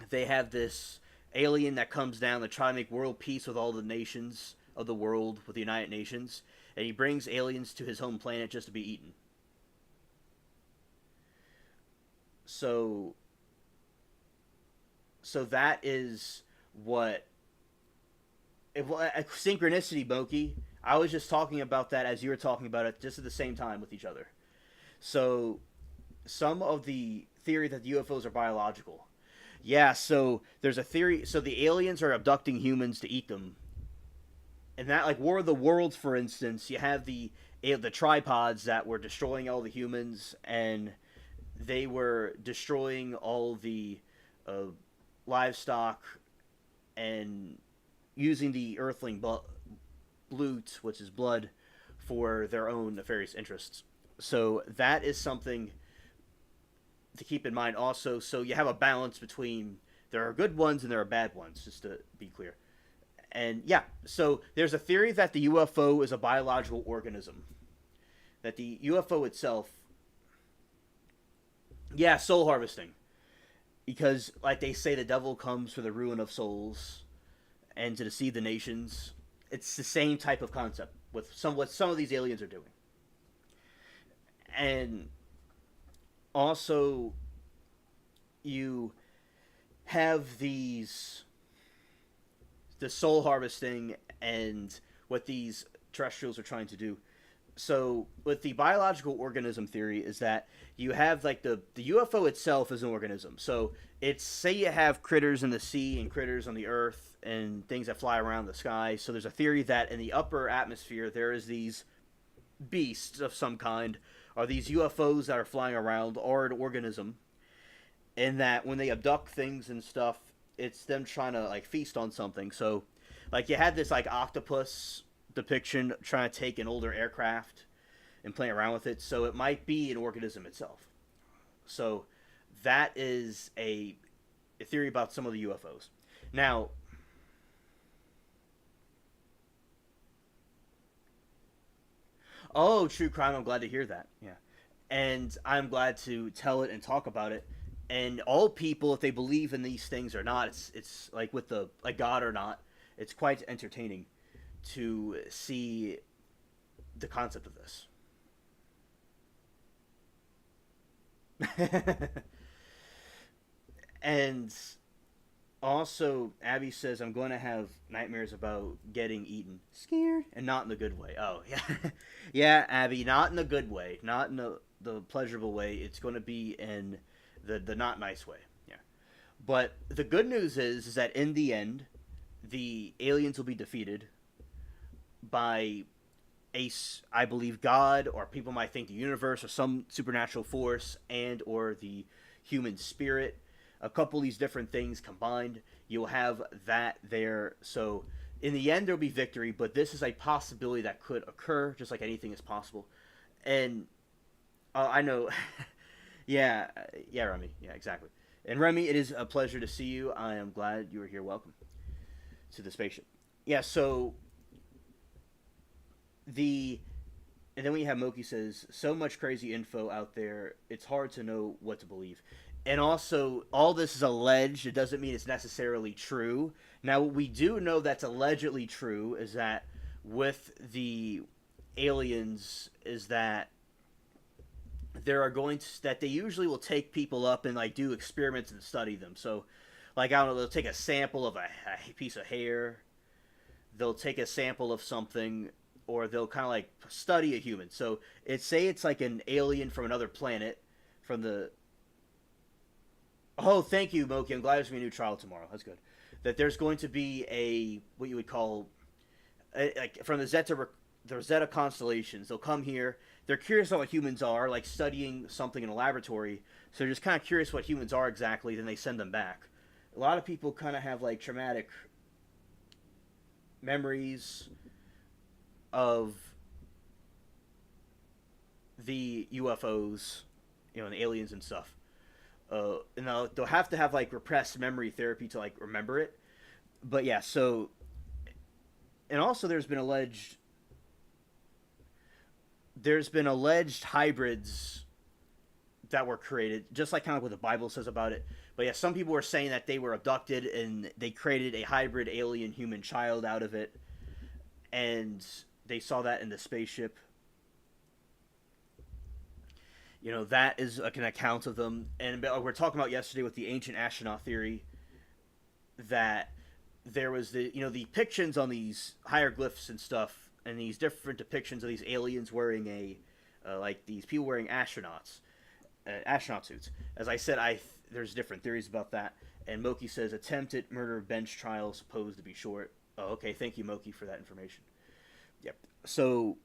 they have this alien that comes down to try to make world peace with all the nations of the world, with the United Nations, and he brings aliens to his home planet just to be eaten. So, so that is what synchronicity, Moki. I was just talking about that as you were talking about it, just at the same time with each other. So, some of the theory that the UFOs are biological. Yeah, so there's a theory. So the aliens are abducting humans to eat them, and that, like War of the Worlds, for instance, you have the tripods that were destroying all the humans, and they were destroying all the uh, livestock and using the Earthling loot, which is blood, for their own nefarious interests. So that is something to keep in mind also. So you have a balance between there are good ones and there are bad ones, just to be clear. And yeah, so there's a theory that the UFO is a biological organism. That the UFO itself, yeah, soul harvesting. Because, like they say, the devil comes for the ruin of souls and to deceive the nations. It's the same type of concept with what some of these aliens are doing. And also, you have the soul harvesting and what these terrestrials are trying to do. So with the biological organism theory is that you have like the UFO itself is an organism. So it's, say you have critters in the sea and critters on the earth and things that fly around the sky. So there's a theory that in the upper atmosphere there is these beasts of some kind, or these UFOs that are flying around, or an organism, and that when they abduct things and stuff, it's them trying to like feast on something. So like you had this like octopus depiction trying to take an older aircraft and playing around with it, so it might be an organism itself. So that is a theory about some of the UFOs. Now, oh, true crime, I'm glad to hear that. Yeah. and I'm glad to tell it and talk about it. And all people, if they believe in these things or not, it's like with the like God or not, it's quite entertaining to see the concept of this. And also, Abby says, I'm going to have nightmares about getting eaten. Scared? And not in the good way. Oh, yeah. Yeah, Abby, not in the good way. Not in the pleasurable way. It's going to be in the not nice way. Yeah. But the good news is that in the end, the aliens will be defeated by I believe God, or people might think the universe, or some supernatural force, and or the human spirit. A couple of these different things combined, you'll have that there. So in the end, there'll be victory, but this is a possibility that could occur, just like anything is possible. And I know, yeah, yeah, Remy, yeah, exactly. And Remy, it is a pleasure to see you. I am glad you are here. Welcome to the spaceship. Yeah, so the and then we have Moki says, so much crazy info out there, it's hard to know what to believe. And also, all this is alleged. It doesn't mean it's necessarily true. Now, what we do know that's allegedly true is that with the aliens, is that there are going to that they usually will take people up and like do experiments and study them. So, like I don't know, they'll take a sample of a piece of hair. They'll take a sample of something, or they'll kind of like study a human. So it's like an alien from another planet, from the. Oh, thank you, Moki. I'm glad there's gonna be a new trial tomorrow. That's good. That there's going to be a what you would call, like from the Zeta constellations. They'll come here. They're curious about what humans are, like studying something in a laboratory. So they're just kind of curious what humans are exactly. Then they send them back. A lot of people kind of have like traumatic memories of the UFOs, and the aliens and stuff. And they'll have to have like repressed memory therapy to like remember it. But yeah, so and also there's been alleged hybrids that were created, just like kind of what the Bible says about it. But yeah, some people were saying that they were abducted and they created a hybrid alien human child out of it, and they saw that in the spaceship. That is like an account of them. And we're talking about yesterday with the ancient astronaut theory that there was the depictions on these hieroglyphs and stuff, and these different depictions of these aliens wearing like these people wearing astronaut suits. As I said, there's different theories about that. And Moki says attempted murder bench trial supposed to be short. Oh, okay. Thank you, Moki, for that information. Yep. So.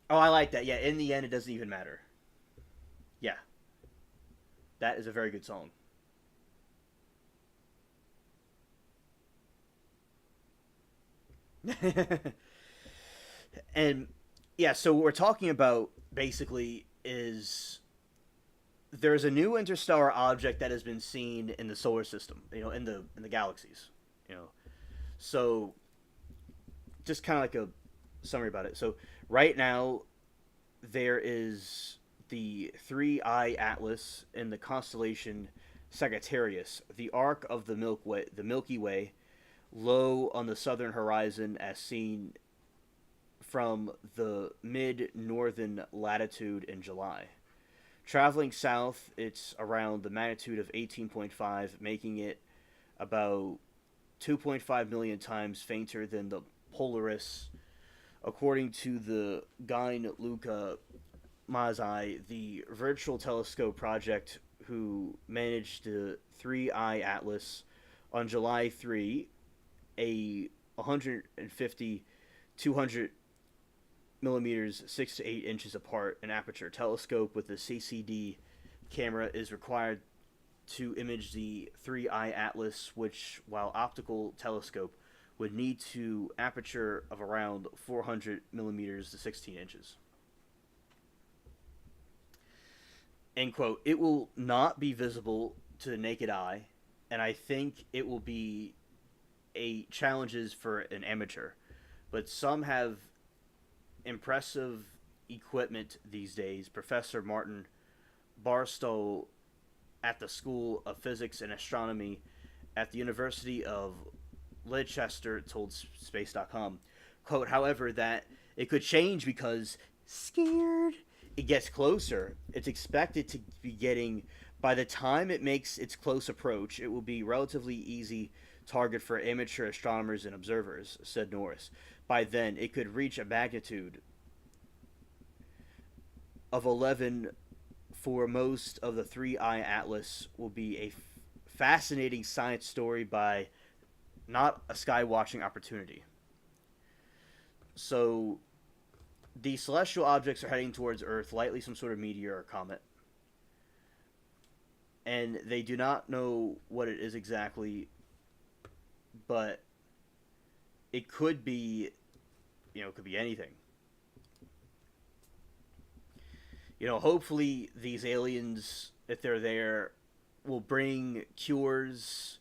Oh, I like that. Yeah, in the end, it doesn't even matter. Yeah. That is a very good song. And, yeah, so what we're talking about, basically, is there's a new interstellar object that has been seen in the solar system, in the galaxies. So, just kind of like a summary about it. So, right now, there is the 3-eye Atlas in the constellation Sagittarius, the arc of the Milky Way, low on the southern horizon as seen from the mid-northern latitude in July. Traveling south, it's around the magnitude of 18.5, making it about 2.5 million times fainter than the Polaris. According to the Luca Mazzei, the Virtual Telescope Project, who managed the 3-eye Atlas, on July 3, a 150, 200 millimeters, 6 to 8 inches apart, an aperture telescope with a CCD camera is required to image the 3-eye Atlas, which, while optical telescope, would need to aperture of around 400 millimeters to 16 inches. End quote. It will not be visible to the naked eye, and I think it will be challenges for an amateur. But some have impressive equipment these days, Professor Martin Barstow at the School of Physics and Astronomy at the University of Leicester told Space.com, quote, however, that it could change because scared it gets closer. It's expected to be getting, by the time it makes its close approach, it will be relatively easy target for amateur astronomers and observers, said Norris. By then, it could reach a magnitude of 11 for most of the 3i Atlas will be a fascinating science story by not a sky-watching opportunity. So, the celestial objects are heading towards Earth, likely some sort of meteor or comet. And they do not know what it is exactly, but it could be, it could be anything. Hopefully these aliens, if they're there, will bring cures.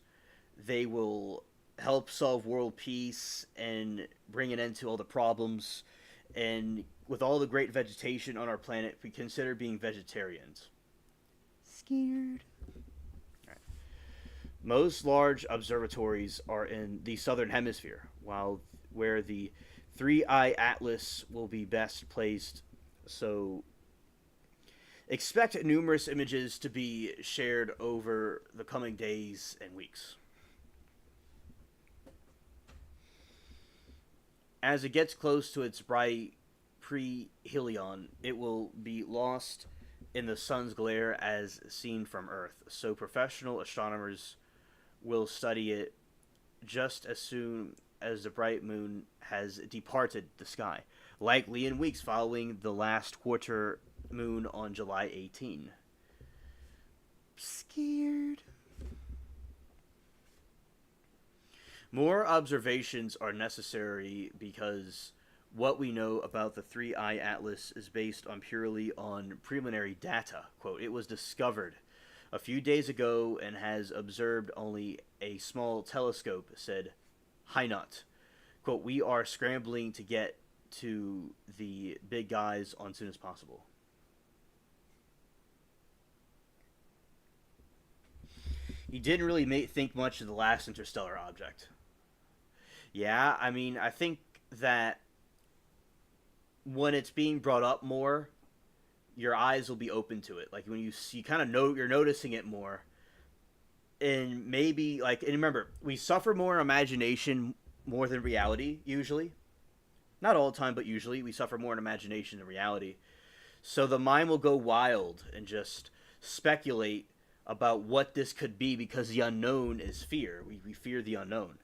They will help solve world peace and bring an end to all the problems. And with all the great vegetation on our planet, we consider being vegetarians. Scared. Right. Most large observatories are in the southern hemisphere, where the 3i Atlas will be best placed. So expect numerous images to be shared over the coming days and weeks. As it gets close to its bright perihelion, it will be lost in the sun's glare as seen from Earth. So professional astronomers will study it just as soon as the bright moon has departed the sky, likely in weeks following the last quarter moon on July 18. Scared. More observations are necessary because what we know about the 3i Atlas is based purely on preliminary data. Quote, it was discovered a few days ago and has observed only a small telescope, said Hynot. Quote, we are scrambling to get to the big guys as soon as possible. He didn't really think much of the last interstellar object. Yeah, I think that when it's being brought up more, your eyes will be open to it. Like when you kind of know you're noticing it more, and maybe and remember, we suffer more in imagination more than reality usually. Not all the time, but usually we suffer more in imagination than reality. So the mind will go wild and just speculate about what this could be because the unknown is fear. We fear the unknown.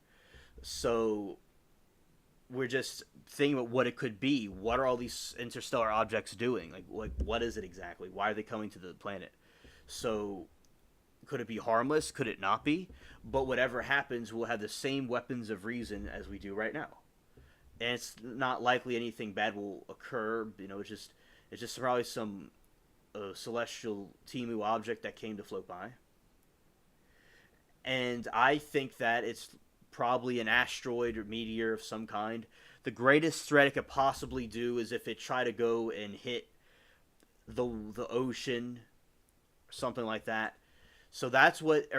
So we're just thinking about what it could be. What are all these interstellar objects doing? Like what is it exactly? Why are they coming to the planet? So could it be harmless? Could it not be? But whatever happens, we'll have the same weapons of reason as we do right now. And it's not likely anything bad will occur. It's just probably some celestial Timu object that came to float by. And I think that it's probably an asteroid or meteor of some kind. The greatest threat it could possibly do is if it try to go and hit the ocean or something like that. So that's what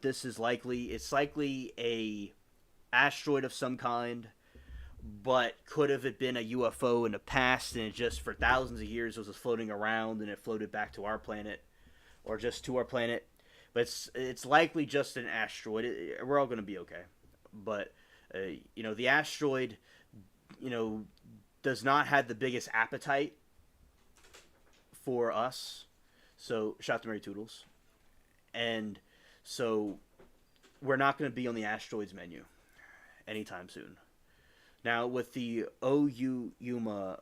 this is likely. It's likely a asteroid of some kind, but could have it been a UFO in the past and it just for thousands of years was just floating around and it floated back to our planet or just to our planet. But it's likely just an asteroid. We're all going to be okay. But, the asteroid, does not have the biggest appetite for us. So, shout out to Mary Toodles. And so, we're not going to be on the asteroids menu anytime soon. Now, with the Oumuamua,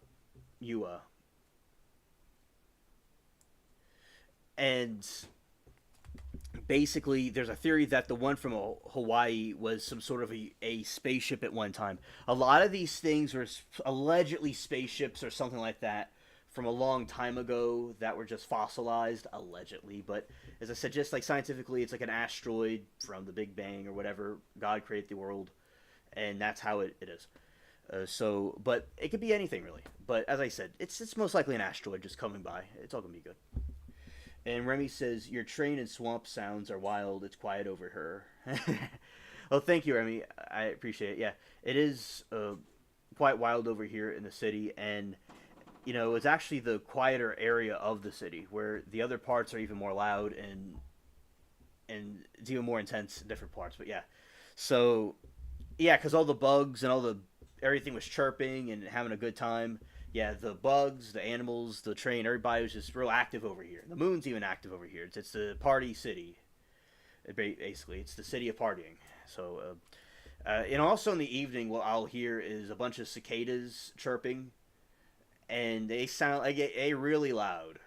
and basically, there's a theory that the one from Hawaii was some sort of a spaceship at one time. A lot of these things were allegedly spaceships or something like that from a long time ago that were just fossilized, allegedly. But as I said, just like scientifically, it's like an asteroid from the Big Bang or whatever. God created the world, and that's how it is. But it could be anything really. But as I said, it's most likely an asteroid just coming by. It's all gonna be good. And Remy says your train and swamp sounds are wild. It's quiet over her. Well, thank you, Remy. I appreciate it. Yeah, it is quite wild over here in the city, and it's actually the quieter area of the city where the other parts are even more loud and it's even more intense in different parts. But yeah, so yeah, because all the bugs and all the everything was chirping and having a good time. Yeah, the bugs, the animals, the train, everybody was just real active over here. The moon's even active over here. It's the party city. Basically, it's the city of partying. So, and also in the evening, what I'll hear is a bunch of cicadas chirping, and they sound like a really loud.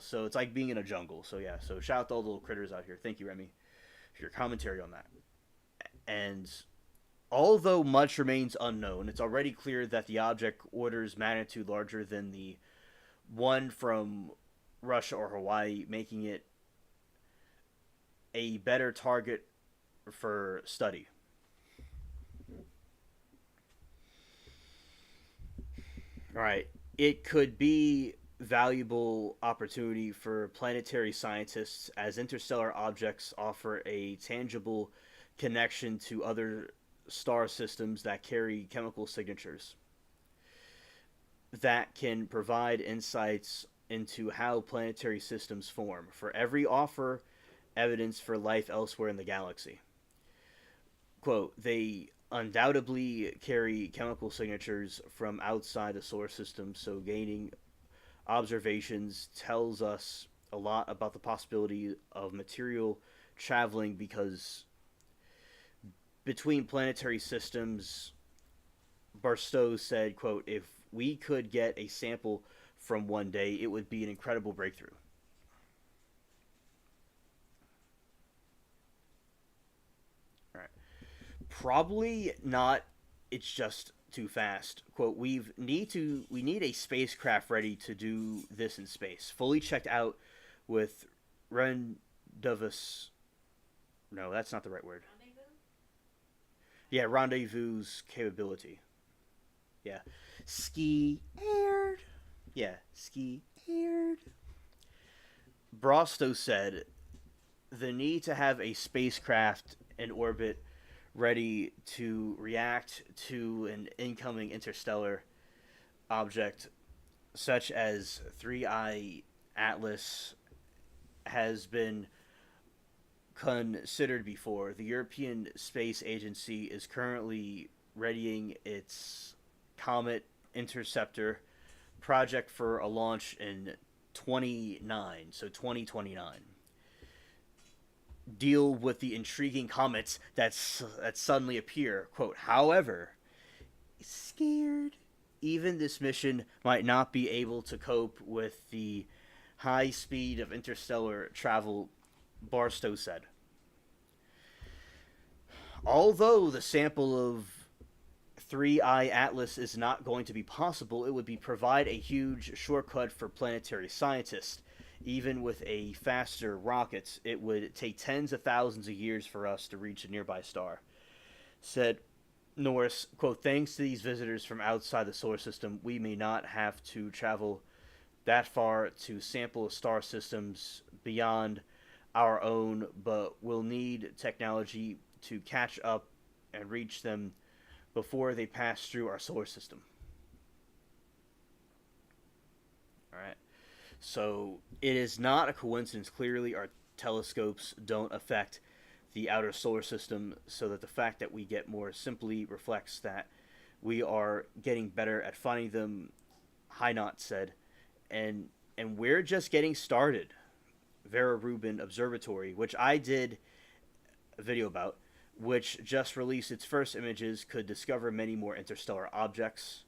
So it's like being in a jungle. So yeah, so shout out to all the little critters out here. Thank you, Remy, for your commentary on that. And although much remains unknown, it's already clear that the object orders magnitude larger than the one from Russia or Hawaii, making it a better target for study. All right. It could be valuable opportunity for planetary scientists as interstellar objects offer a tangible connection to other star systems that carry chemical signatures that can provide insights into how planetary systems form. For every offer evidence for life elsewhere in the galaxy. Quote, they undoubtedly carry chemical signatures from outside the solar system, so gaining observations tells us a lot about the possibility of material traveling because between planetary systems, Barstow said, quote, if we could get a sample from one day, it would be an incredible breakthrough. All right. Probably not. It's just too fast. Quote, we need a spacecraft ready to do this in space. Fully checked out with rendezvous. No, that's not the right word. Yeah, rendezvous capability. Yeah. Ski aired. Yeah, ski aired. Brostow said the need to have a spacecraft in orbit ready to react to an incoming interstellar object such as 3I Atlas has been considered before. The European Space Agency is currently readying its Comet Interceptor project for a launch in 2029. Deal with the intriguing comets that suddenly appear. Quote, however, scared. Even this mission might not be able to cope with the high speed of interstellar travel, Barstow said. Although the sample of 3I Atlas is not going to be possible, it would be provide a huge shortcut for planetary scientists. Even with a faster rocket, it would take tens of thousands of years for us to reach a nearby star. Said Norris, quote, thanks to these visitors from outside the solar system, we may not have to travel that far to sample star systems beyond our own, but we'll need technology to catch up and reach them before they pass through our solar system. All right. So it is not a coincidence. Clearly, our telescopes don't affect the outer solar system, so that the fact that we get more simply reflects that we are getting better at finding them, Hynot said. And we're just getting started. Vera Rubin Observatory, which I did a video about, which just released its first images, could discover many more interstellar objects.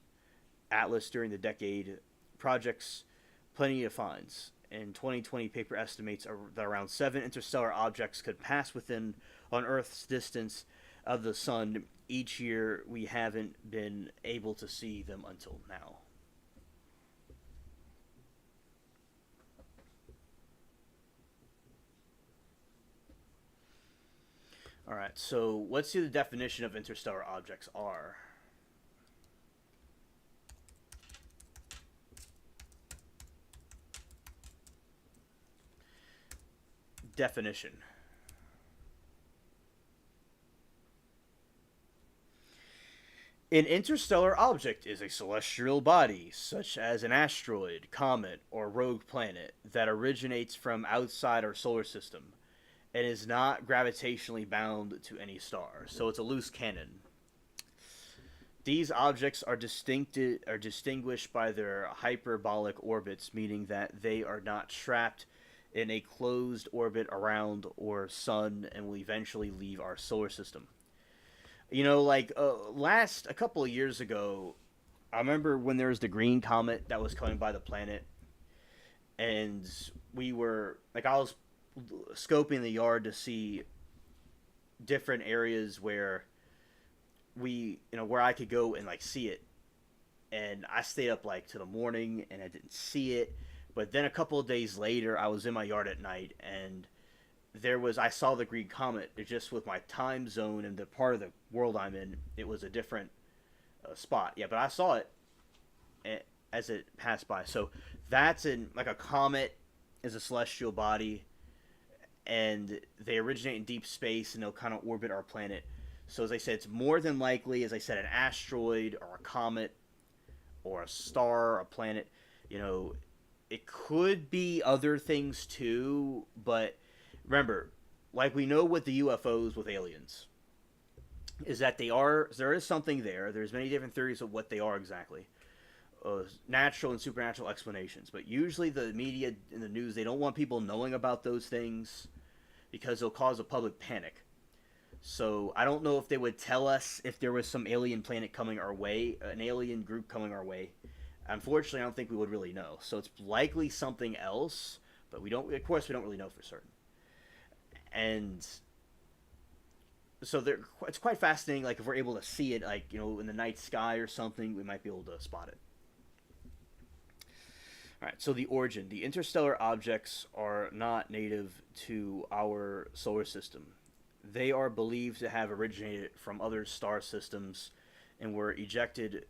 Atlas during the decade projects plenty of finds. In 2020, paper estimates that around 7 interstellar objects could pass within on Earth's distance of the sun each year. We haven't been able to see them until now. All right, so let's see the definition of interstellar objects are. definition. An interstellar object is a celestial body, such as an asteroid, comet, or rogue planet, that originates from outside our solar system and is not gravitationally bound to any star. So it's a loose cannon. These objects are distinguished by their hyperbolic orbits, meaning that they are not trapped in a closed orbit around our sun and will eventually leave our solar system. You know, like a couple of years ago, I remember when there was the green comet that was coming by the planet, and we were like, I was scoping the yard to see different areas where where I could go and like see it, and I stayed up like to the morning and I didn't see it. But then a couple of days later, I was in my yard at night, and I saw the green comet. It just, with my time zone and the part of the world I'm in, it was a different spot. Yeah, but I saw it as it passed by. So that's in like a comet is a celestial body, and they originate in deep space and they'll kind of orbit our planet. So as I said, it's more than likely, as I said, an asteroid or a comet or a star or a planet. You know, it could be other things too, but remember, like we know with the UFOs with aliens, is that there is something there. There's many different theories of what they are exactly. Natural and supernatural explanations. But usually the media and the news, they don't want people knowing about those things because it'll cause a public panic. So I don't know if they would tell us if there was some alien planet coming our way, an alien group coming our way. Unfortunately, I don't think we would really know. So it's likely something else, but of course, we don't really know for certain. And so it's quite fascinating. Like if we're able to see it, like in the night sky or something, we might be able to spot it. All right. So the origin: the interstellar objects are not native to our solar system. They are believed to have originated from other star systems and were ejected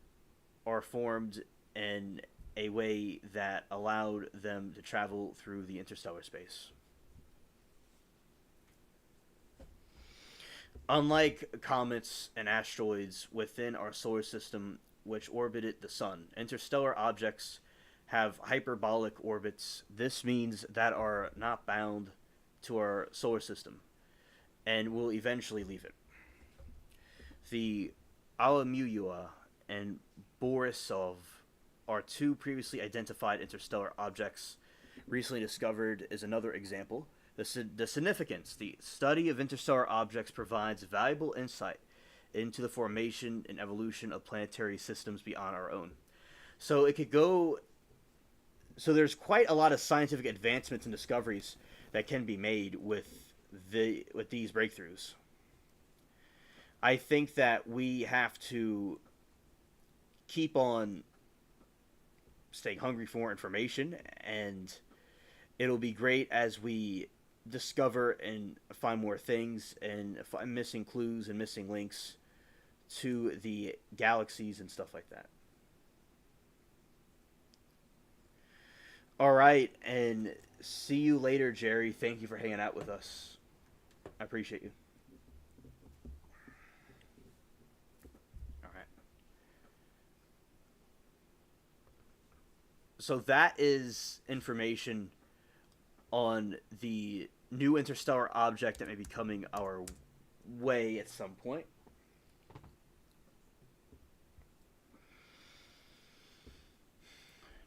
or formed in a way that allowed them to travel through the interstellar space. Unlike comets and asteroids within our solar system, which orbited the sun, interstellar objects have hyperbolic orbits. This means that are not bound to our solar system and will eventually leave it. The Almunia and Borisov are two previously identified interstellar objects recently discovered is another example. The significance: the study of interstellar objects provides valuable insight into the formation and evolution of planetary systems beyond our own. So it could go. So there's quite a lot of scientific advancements and discoveries that can be made with these breakthroughs. I think that we have to keep on staying hungry for more information, and it'll be great as we discover and find more things and find missing clues and missing links to the galaxies and stuff like that. All right, and see you later, Jerry. Thank you for hanging out with us. I appreciate you. All right. So that is information on the new interstellar object that may be coming our way at some point.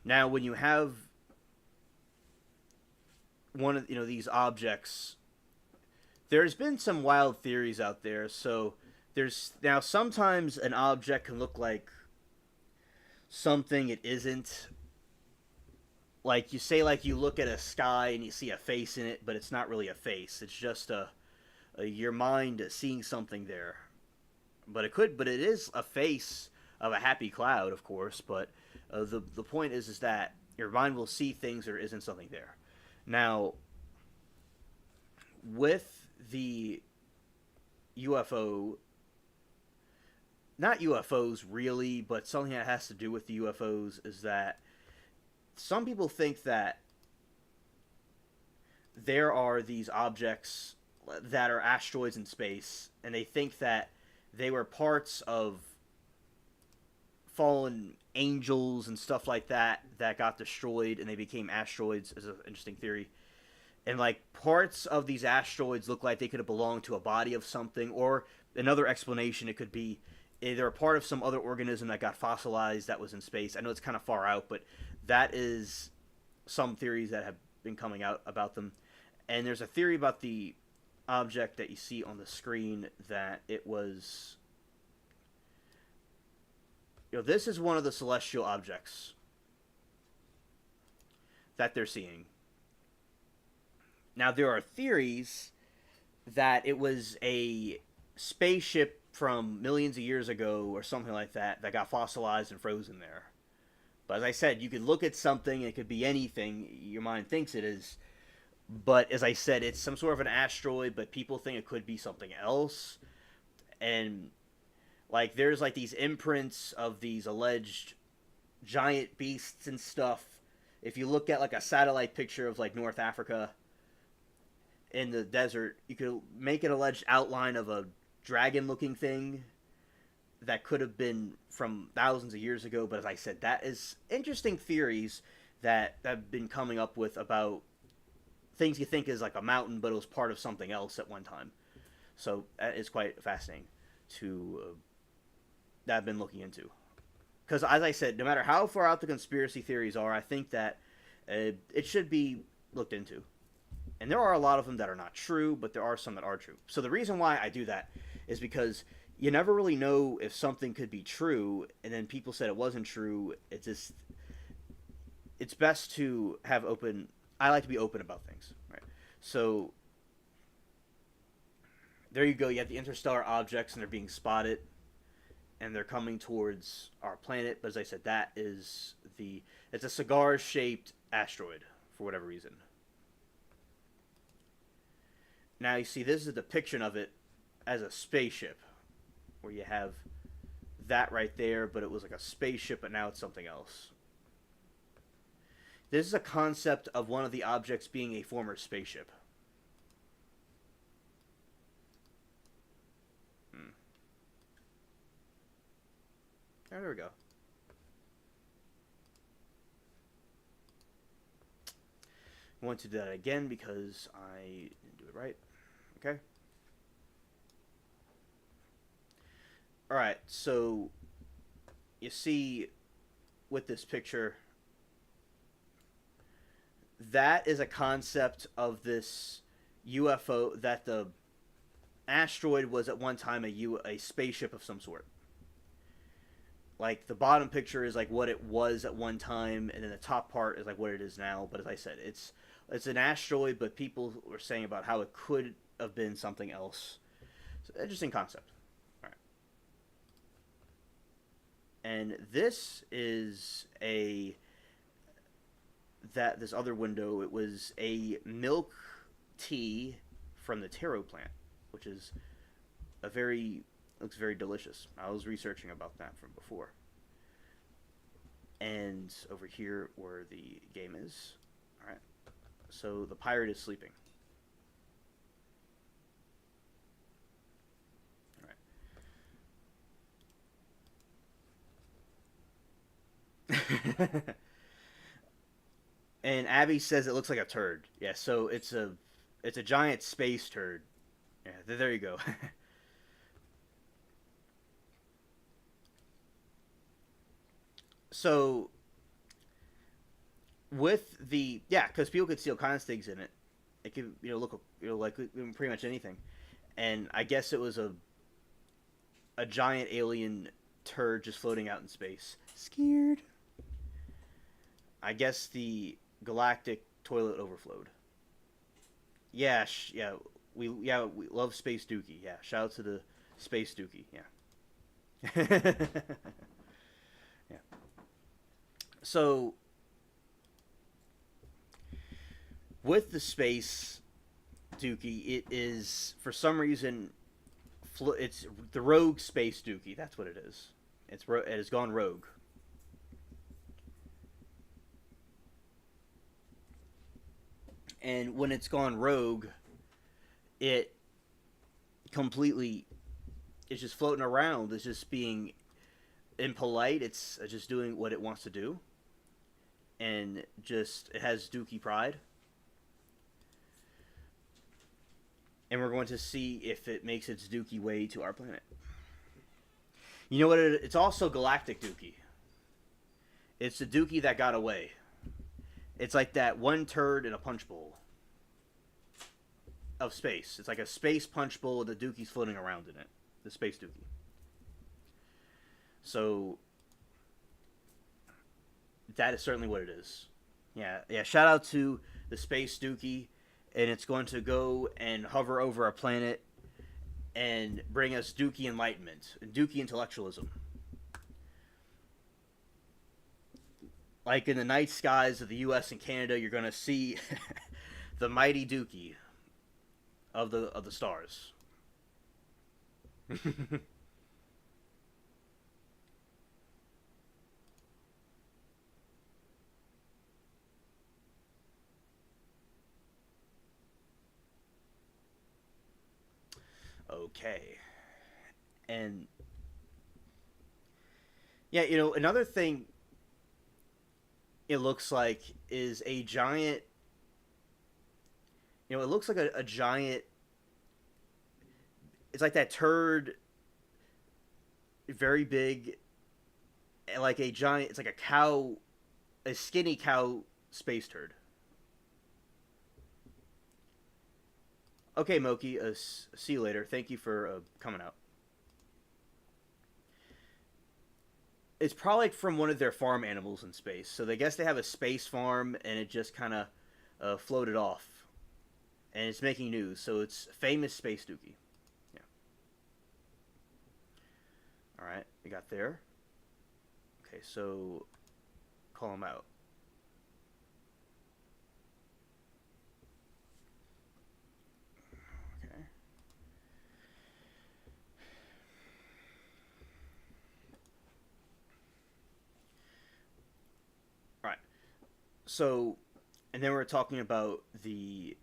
Now, when you have one of these objects, there's been some wild theories out there. So there's now sometimes an object can look like something it isn't. Like you say, like you look at a sky and you see a face in it, but it's not really a face. It's just your mind seeing something there. But it is a face of a happy cloud, of course. But the point is that your mind will see things there isn't something there. Now, with the UFO, not UFOs really, but something that has to do with the UFOs is that some people think that there are these objects that are asteroids in space, and they think that they were parts of fallen angels and stuff like that got destroyed, and they became asteroids. Is an interesting theory. And like parts of these asteroids look like they could have belonged to a body of something, or another explanation, it could be they're a part of some other organism that got fossilized that was in space. I know it's kind of far out, but that is some theories that have been coming out about them. And there's a theory about the object that you see on the screen that it was, this is one of the celestial objects that they're seeing. Now, there are theories that it was a spaceship from millions of years ago or something like that that got fossilized and frozen there. But as I said, you could look at something, it could be anything your mind thinks it is. But as I said, it's some sort of an asteroid, but people think it could be something else. And like there's like these imprints of these alleged giant beasts and stuff. If you look at like a satellite picture of like North Africa in the desert, you could make an alleged outline of a dragon-looking thing that could have been from thousands of years ago. But as I said, that is interesting theories that have been coming up with about things you think is like a mountain, but it was part of something else at one time. So that is quite fascinating that I've been looking into. Because as I said, no matter how far out the conspiracy theories are, I think that it should be looked into. And there are a lot of them that are not true, but there are some that are true. So the reason why I do that is because you never really know if something could be true, and then people said it wasn't true. It's best to have open. I like to be open about things, right? So there you go. You have the interstellar objects, and they're being spotted, and they're coming towards our planet. But as I said, it's a cigar-shaped asteroid for whatever reason. Now you see this is a depiction of it as a spaceship, where you have that right there, but it was like a spaceship, but now it's something else. This is a concept of one of the objects being a former spaceship. Oh, there we go. I want to do that again because I didn't do it right. Okay. Alright, so you see with this picture, that is a concept of this UFO, that the asteroid was at one time a spaceship of some sort. Like the bottom picture is like what it was at one time, and then the top part is like what it is now. But as I said, it's an asteroid, but people were saying about how it could have been something else. It's an interesting concept. All right. And this is this other window, it was a milk tea from the taro plant, which is looks very delicious. I was researching about that from before. And over here where the game is. Alright. So the pirate is sleeping. Alright. And Abby says it looks like a turd. Yeah, so it's a giant space turd. Yeah, there you go. So with because people could see all kinds of things in it. It could look like pretty much anything, and I guess it was a giant alien turd just floating out in space. Scared. I guess the galactic toilet overflowed. Yeah, we love Space Dookie. Yeah, shout out to the Space Dookie. Yeah. Yeah. So with the Space Dookie, it is for some reason it's the rogue Space Dookie. That's what it is. It has gone rogue. And when it's gone rogue, it completely is just floating around. It's just being impolite. It's just doing what it wants to do. And just, it has dookie pride. And we're going to see if it makes its dookie way to our planet. You know what? It's also galactic dookie. It's the dookie that got away. It's like that one turd in a punch bowl of space. It's like a space punch bowl with the dookies floating around in it. The space dookie. So that is certainly what it is. Yeah. Shout out to the space dookie, and it's going to go and hover over our planet and bring us dookie enlightenment and dookie intellectualism. Like in the night skies of the U.S. and Canada, you're going to see the mighty dookie of the stars. Okay. And yeah, you know, another thing it looks like is a giant, you know, it looks like a giant, it's like that turd, very big, and like a giant, it's like a cow, a skinny cow space turd. Okay, Moki, see you later. Thank you for coming out. It's probably from one of their farm animals in space. So they guess they have a space farm, and it just kind of floated off. And it's making news. So it's famous space dookie. Yeah. All right, we got there. Okay, so call him out. So, and then we're talking about the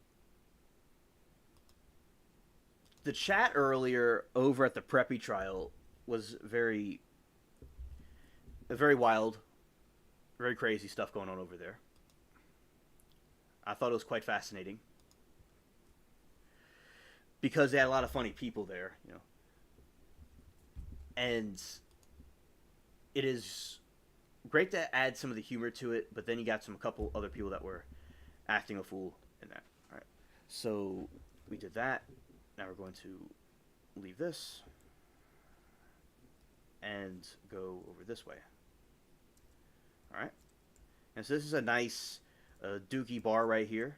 chat earlier over at the Preppy trial was very wild, very crazy stuff going on over there. I thought it was quite fascinating because they had a lot of funny people there, you know, and it is great to add some of the humor to it, but then you got a couple other people that were acting a fool in that. All right, so we did that. Now we're going to leave this and go over this way. All right, and so this is a nice dookie bar right here.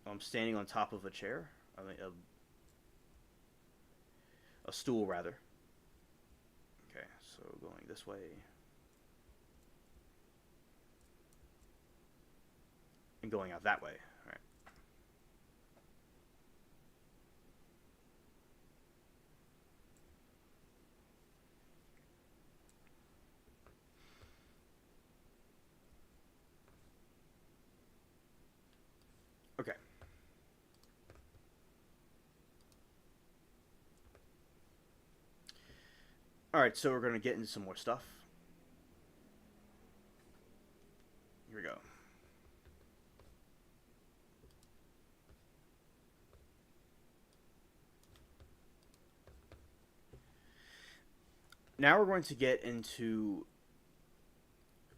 I'm standing on top of a chair, I mean a stool rather. Okay, so going this way. And going out that way. All right. Okay. All right, so we're going to get into some more stuff. Here we go. Now we're going to get into...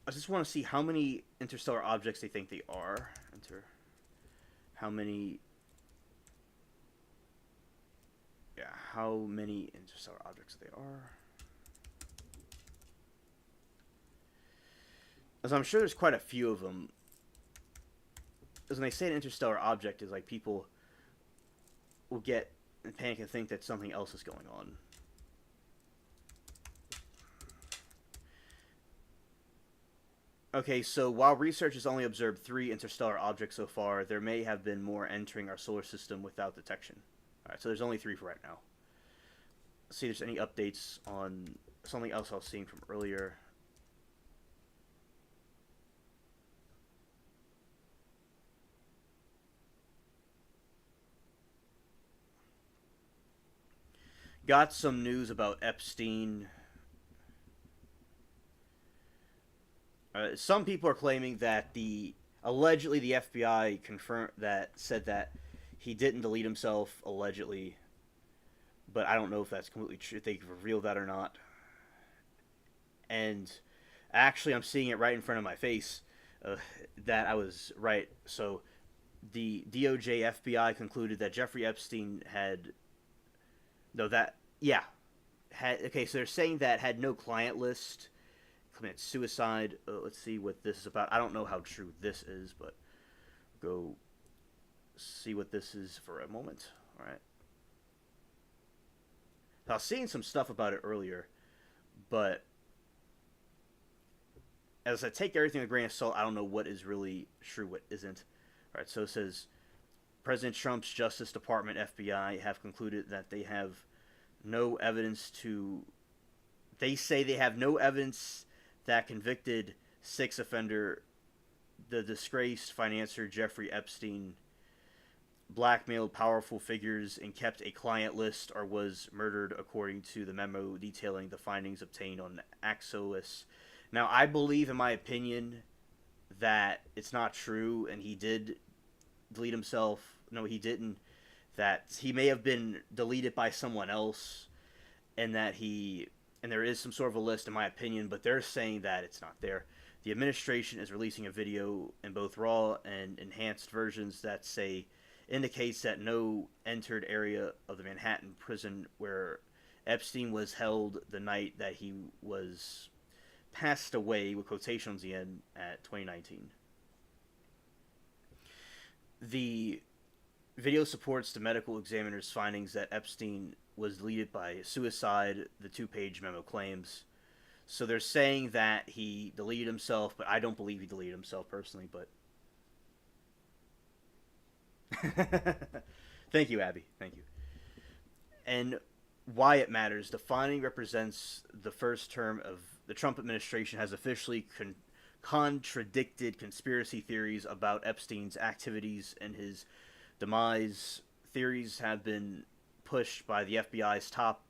I just want to see how many interstellar objects they think they are. How many... Yeah, how many interstellar objects they are. As I'm sure there's quite a few of them. Because when they say an interstellar object, is like people will get in panic and think that something else is going on. Okay, so while research has only observed 3 interstellar objects so far, there may have been more entering our solar system without detection. Alright, so there's only 3 for right now. Let's see if there's any updates on something else I was seeing from earlier. got some news about Epstein. Some people are claiming that allegedly the FBI confirmed that said that he didn't delete himself allegedly, but I don't know if that's completely true. If they revealed that or not. And actually, I'm seeing it right in front of my face that I was right. So the DOJ FBI concluded that Jeffrey Epstein had no that yeah had okay. So they're saying that had no client list, commit suicide. Let's see what this is about. I don't know how true this is, but go see what this is for a moment. All right. I was seeing some stuff about it earlier, but as I take everything with a grain of salt, I don't know what is really true, what isn't. All right, so it says President Trump's Justice Department FBI have concluded that they have no evidence to. They say they have no evidence that convicted six offender, the disgraced financier Jeffrey Epstein, blackmailed powerful figures and kept a client list or was murdered, according to the memo detailing the findings obtained on Axios. Now, I believe, in my opinion, that it's not true, and he did delete himself. No, he didn't. That he may have been deleted by someone else, and there is some sort of a list, in my opinion, but they're saying that it's not there. The administration is releasing a video in both raw and enhanced versions that indicates that no entered area of the Manhattan prison where Epstein was held the night that he was passed away, with quotations at the end, at 2019. The video supports the medical examiner's findings that Epstein was deleted by suicide, the two-page memo claims. So they're saying that he deleted himself, but I don't believe he deleted himself personally, but thank you, Abby. Thank you. And why it matters. The finding represents the first term of the Trump administration has officially contradicted conspiracy theories about Epstein's activities and his demise. Theories have been pushed by the FBI's top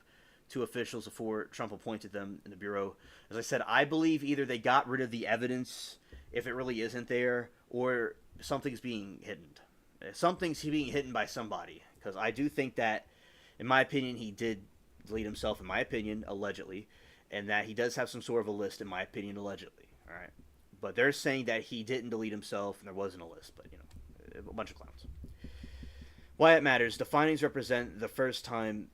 two officials before Trump appointed them in the Bureau. As I said, I believe either they got rid of the evidence, if it really isn't there, or something's being hidden. Something's being hidden by somebody. Because I do think that, in my opinion, he did delete himself, in my opinion, allegedly, and that he does have some sort of a list, in my opinion, allegedly. All right, but they're saying that he didn't delete himself, and there wasn't a list. But a bunch of clowns. Why it matters. The findings represent the first time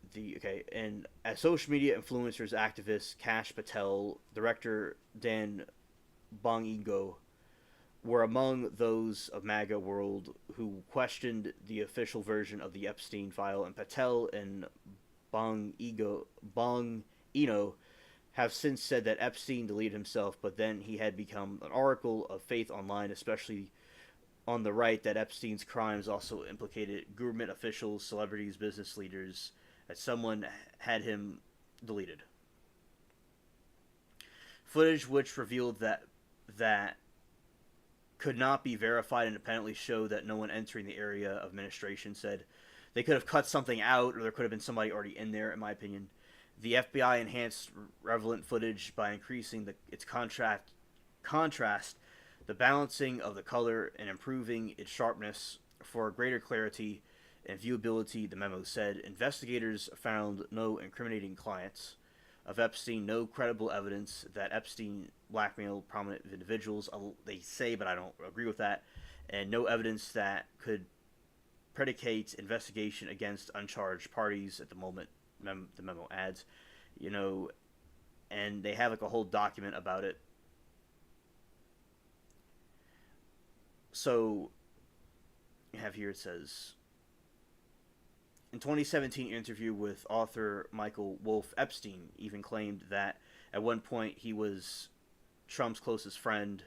and as social media influencers, activists, Kash Patel, director Dan Bong-Ego were among those of MAGA world who questioned the official version of the Epstein file, and Patel and Bong-Eno have since said that Epstein deleted himself, but then he had become an oracle of faith online, especially on the right, that Epstein's crimes also implicated government officials, celebrities, business leaders, that someone had him deleted. Footage which revealed that could not be verified independently showed that no one entering the area of administration said they could have cut something out, or there could have been somebody already in there, in my opinion. The FBI enhanced relevant footage by increasing its contrast, the balancing of the color, and improving its sharpness for greater clarity and viewability, the memo said. Investigators found no incriminating clients of Epstein, no credible evidence that Epstein blackmailed prominent individuals, they say, but I don't agree with that, and no evidence that could predicate investigation against uncharged parties at the moment, the memo adds. And they have a whole document about it. So, you have here, it says, in 2017 interview with author Michael Wolff, Epstein even claimed that at one point he was Trump's closest friend.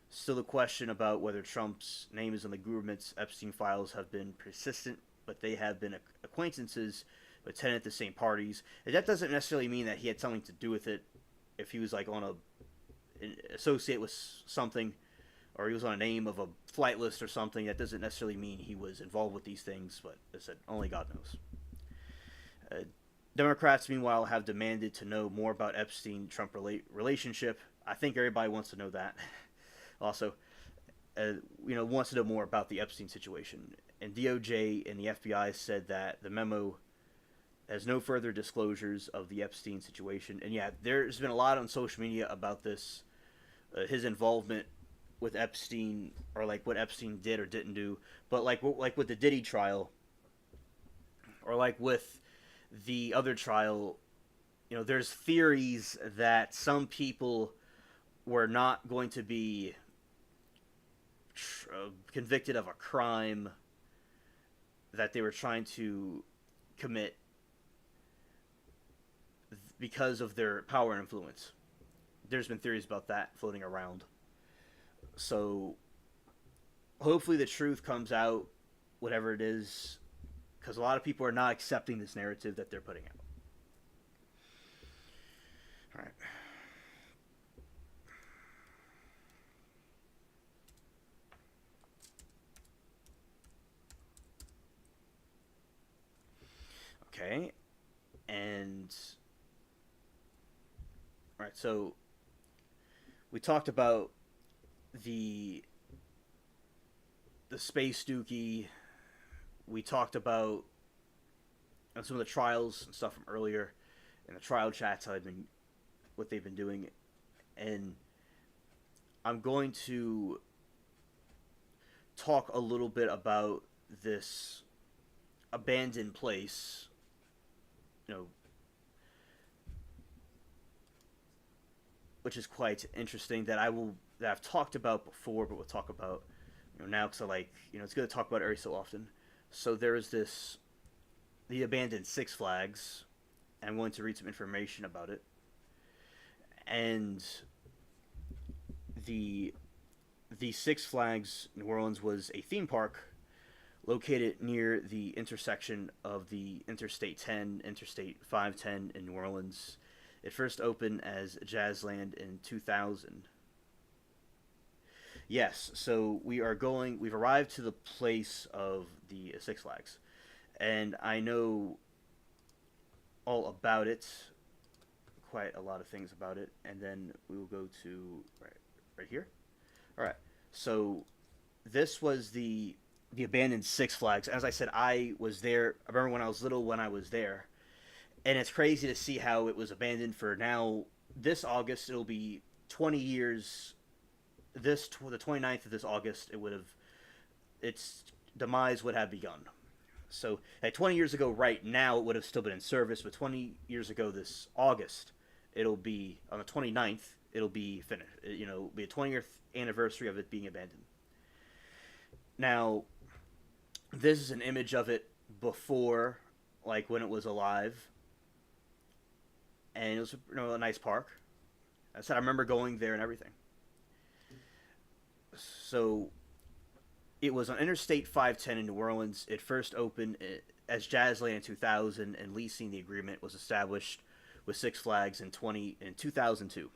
Still, the question about whether Trump's name is on the government's Epstein files have been persistent, but they have been acquaintances, but attended the same parties. And that doesn't necessarily mean that he had something to do with it. If he was on an associate with something, or he was on a name of a flight list or something, that doesn't necessarily mean he was involved with these things, but as I said, only God knows. Uh, Democrats, meanwhile, have demanded to know more about Epstein-Trump relationship. I think everybody wants to know that. Also, wants to know more about the Epstein situation. And DOJ and the FBI said that the memo has no further disclosures of the Epstein situation. And yeah, there's been a lot on social media about this, his involvement with Epstein, or like what Epstein did or didn't do. But like with the Diddy trial, or like with the other trial, there's theories that some people were not going to be convicted of a crime that they were trying to commit because of their power and influence. There's been theories about that floating around. So hopefully the truth comes out, whatever it is, because a lot of people are not accepting this narrative that they're putting out. All right. Okay. And all right, so we talked about the space dookie. We talked about some of the trials and stuff from earlier, and the trial chats, what they've been doing, and I'm going to talk a little bit about this abandoned place, which is quite interesting, that I've talked about before, but we'll talk about now, because it's good to talk about it every so often. So there is the abandoned Six Flags. I'm going to read some information about it, and the Six Flags New Orleans was a theme park located near the intersection of the Interstate 10, Interstate 510 in New Orleans. It first opened as Jazzland in 2000. Yes, so we've arrived to the place of the Six Flags, and I know all about it, quite a lot of things about it, and then we will go to right here. All right, so this was the abandoned Six Flags. As I said, I was there. I remember when I was little when I was there, and it's crazy to see how it was abandoned for now. This August, it'll be 20 years. The 29th of this August, its demise would have begun. So, 20 years ago, right now, it would have still been in service, but 20 years ago, this August, it'll be on the 29th. It'll be finished. It'll be a 20th anniversary of it being abandoned. Now, this is an image of it before, like when it was alive, and it was a nice park. I said I remember going there and everything. So it was on Interstate 510 in New Orleans. It first opened as Jazzland in 2000, and leasing the agreement was established with Six Flags in 2002.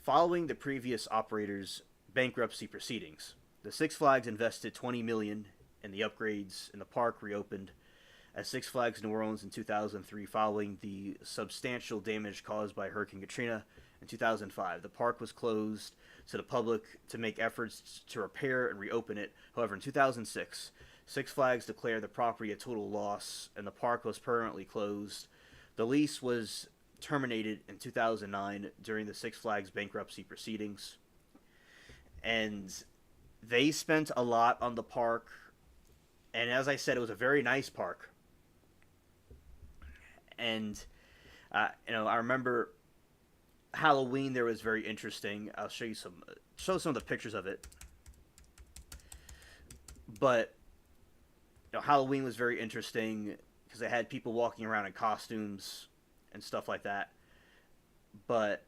Following the previous operator's bankruptcy proceedings, the Six Flags invested $20 million in the upgrades, and the park reopened as Six Flags New Orleans in 2003 following the substantial damage caused by Hurricane Katrina in 2005. The park was closed to the public to make efforts to repair and reopen it. However, in 2006, Six Flags declared the property a total loss, and the park was permanently closed. The lease was terminated in 2009 during the Six Flags bankruptcy proceedings. And they spent a lot on the park, and as I said, it was a very nice park. And I remember Halloween there was very interesting. I'll show some of the pictures of it. But Halloween was very interesting because they had people walking around in costumes and stuff like that. But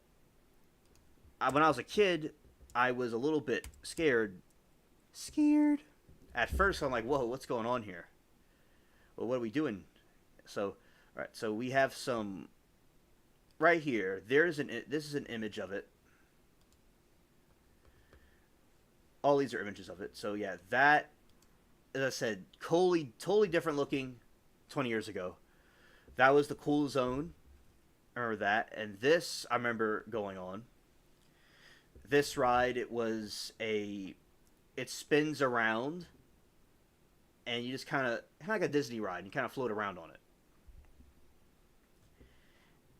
when I was a kid, I was a little bit scared. At first, I'm like, whoa, what's going on here? Well, what are we doing? So, all right, so we have some right here. This is an image of it. All these are images of it. So yeah, that, as I said, totally different looking 20 years ago. That was the cool zone, or that. And this I remember going on. This ride, it spins around, and you just kind of like a Disney ride. You kind of float around on it.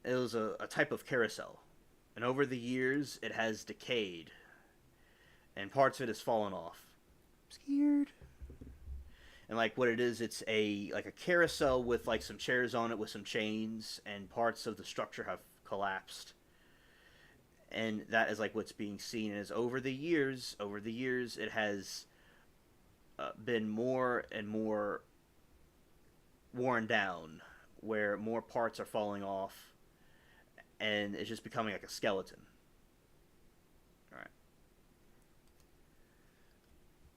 It was a type of carousel, and over the years it has decayed, and parts of it has fallen off. I'm scared. And like what it is, it's a carousel with like some chairs on it with some chains, and parts of the structure have collapsed. And that is like what's being seen. Is over the years, it has been more and more worn down, where more parts are falling off, and it's just becoming like a skeleton. All right.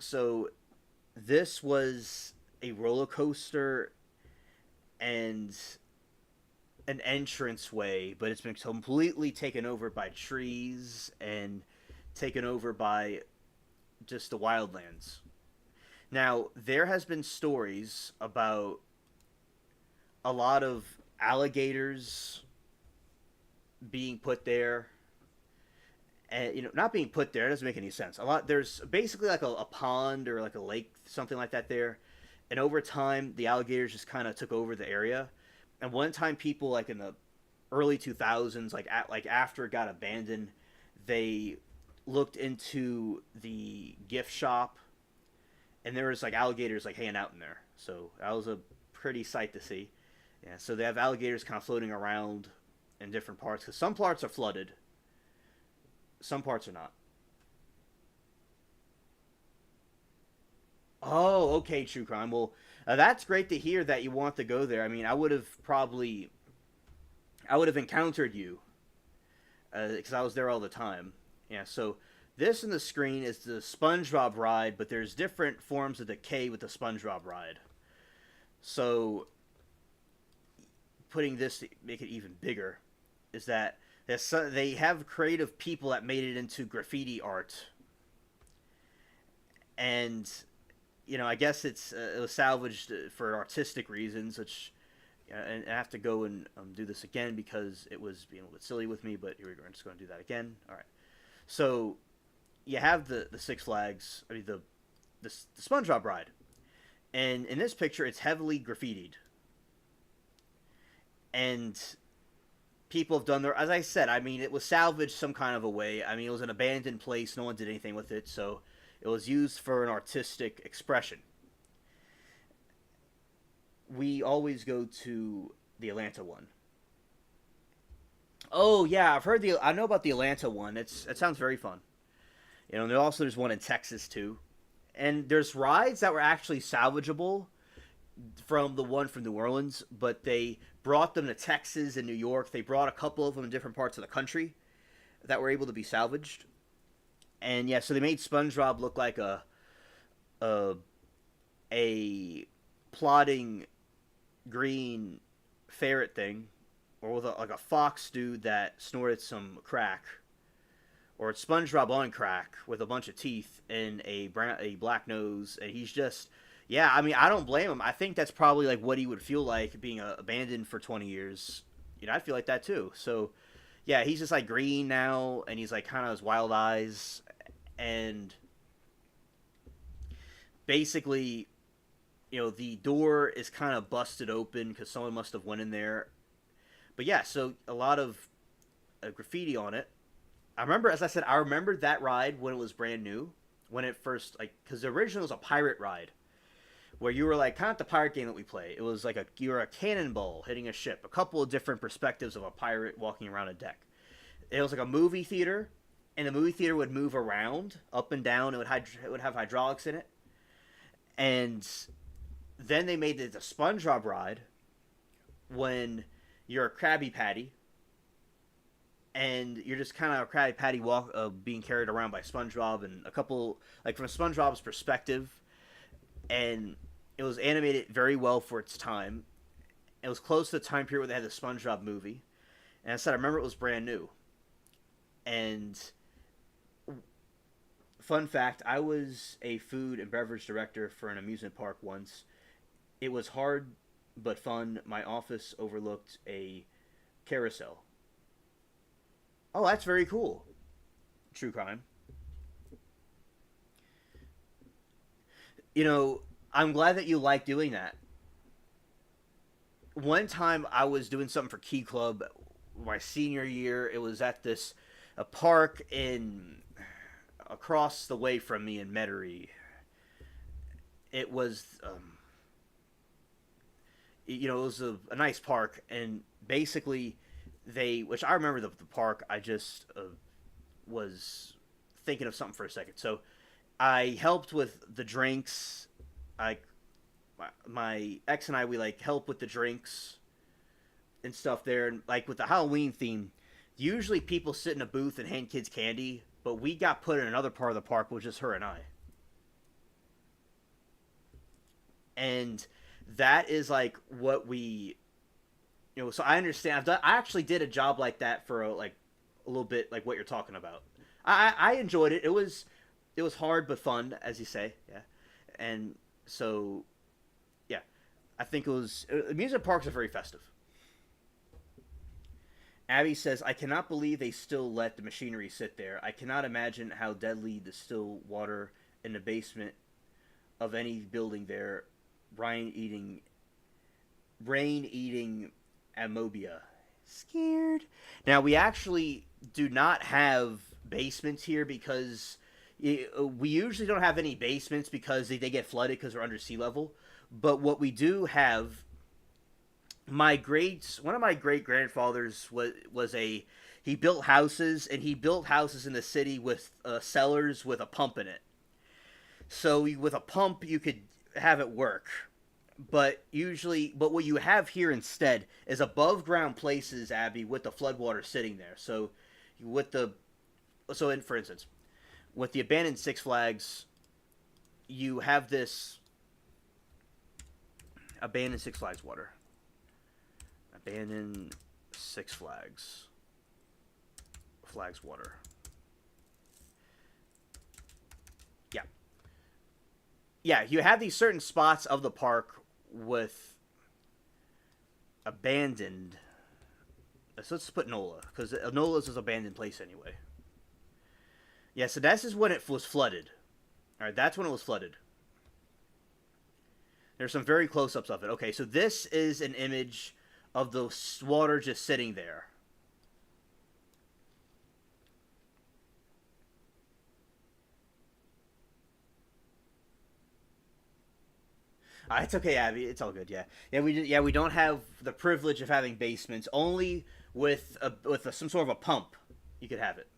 So this was a roller coaster and an entrance way, but it's been completely taken over by trees and taken over by just the wildlands. Now, there has been stories about a lot of alligators being put there, and not being put there, it doesn't make any sense. There's basically like a pond or like a lake, something like that there, and over time the alligators just kind of took over the area. And one time, people like in the early 2000s, like after it got abandoned, they looked into the gift shop, and there was like alligators like hanging out in there. So that was a pretty sight to see. Yeah, so they have alligators kind of floating around in different parts, because some parts are flooded, some parts are not. Oh, okay, true crime. Well, that's great to hear that you want to go there. I mean, I would have encountered you because I was there all the time. Yeah. So this in the screen is the SpongeBob ride, but there's different forms of decay with the SpongeBob ride. So putting this to make it even bigger is that they have creative people that made it into graffiti art, and I guess it was salvaged for artistic reasons, which and I have to go and do this again because it was being a little bit silly with me. But here we go. I'm just going to do that again. All right. So you have the Six Flags. I mean the SpongeBob ride, and in this picture it's heavily graffitied, and people have done their. As I said, I mean it was salvaged some kind of a way. I mean it was an abandoned place. No one did anything with it, so it was used for an artistic expression. We always go to the Atlanta one. Oh yeah, I know about the Atlanta one. It sounds very fun. And there's one in Texas too. And there's rides that were actually salvageable from the one from New Orleans, but they brought them to Texas and New York. They brought a couple of them in different parts of the country that were able to be salvaged. And yeah, so they made SpongeBob look like a a plotting green ferret thing, or with like a fox dude that snorted some crack, or it's SpongeBob on crack with a bunch of teeth and a black nose, and he's just yeah. I mean, I don't blame him. I think that's probably like what he would feel like being abandoned for 20 years. I'd feel like that too. So yeah, he's just like green now, and he's like kind of his wild eyes, and basically, the door is kind of busted open because someone must have went in there. But yeah, so a lot of graffiti on it. I remember, as I said, I remember that ride when it was brand new, when it first because the original was a pirate ride where you were like kind of the pirate game that we play. It was like you were a cannonball hitting a ship, a couple of different perspectives of a pirate walking around a deck. It was like a movie theater, and the movie theater would move around up and down. It would have hydraulics in it, and then they made it the SpongeBob ride when you're a Krabby Patty, and you're just kind of a Krabby Patty being carried around by SpongeBob, and a couple from SpongeBob's perspective, and it was animated very well for its time. It was close to the time period where they had the SpongeBob movie, and I said I remember it was brand new. And fun fact, I was a food and beverage director for an amusement park once. It was hard but fun. My office overlooked a carousel. Oh, that's very cool. True crime. You know, I'm glad that you like doing that. One time I was doing something for Key Club my senior year. It was at this a park in across the way from me in Metairie. It was it was a nice park, and basically which I remember the park. I just was thinking of something for a second. So I helped with the drinks. I my ex and I, we like help with the drinks and stuff there, and like with the Halloween theme. Usually people sit in a booth and hand kids candy, but we got put in another part of the park with just her and I. And that is like what we, so I understand. I actually did a job like that for like a little bit, like what you're talking about. I enjoyed it. It was hard but fun, as you say. Yeah. And so yeah, I think it was amusement parks are very festive. Abby says, I cannot believe they still let the machinery sit there. I cannot imagine how deadly the still water in the basement of any building there. Rain eating amobia. Scared. Now, we actually do not have basements here because we usually don't have any basements because they get flooded because they're under sea level. But what we do have, one of my great grandfathers he built houses, and he built houses in the city with cellars with a pump in it. So with a pump you could have it work, but what you have here instead is above ground places, Abby, with the floodwater sitting there. So for instance, with the abandoned Six Flags, you have this abandoned Six Flags water. Abandoned Six Flags. Flags water. Yeah. Yeah, you have these certain spots of the park with abandoned. So let's put NOLA, because NOLA's is an abandoned place anyway. Yeah, so this is when it was flooded. Alright, that's when it was flooded. There's some very close-ups of it. Okay, so this is an image of the water just sitting there. It's okay, Abby. It's all good. Yeah, we don't have the privilege of having basements. Only with some sort of a pump, you could have it.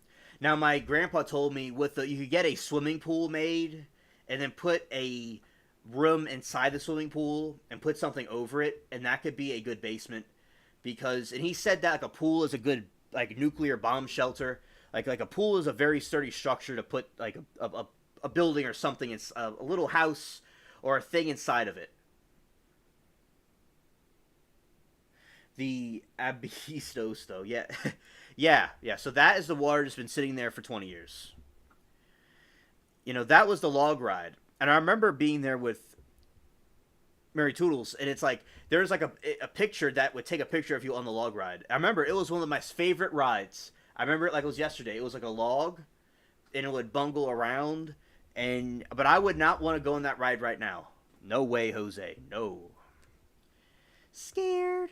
Now, my grandpa told me you could get a swimming pool made, and then put a room inside the swimming pool and put something over it, and that could be a good basement. And he said that like a pool is a good like nuclear bomb shelter. Like a pool is a very sturdy structure to put like a building or something. It's a little house or a thing inside of it. The Abistos, though, yeah. yeah. So that is the water that's been sitting there for 20 years. That was the log ride. And I remember being there with Mary Toodles, and it's like, there's like a picture that would take a picture of you on the log ride. I remember it was one of my favorite rides. I remember it like it was yesterday. It was like a log, and it would bungle around, but I would not want to go on that ride right now. No way, Jose. No. Scared.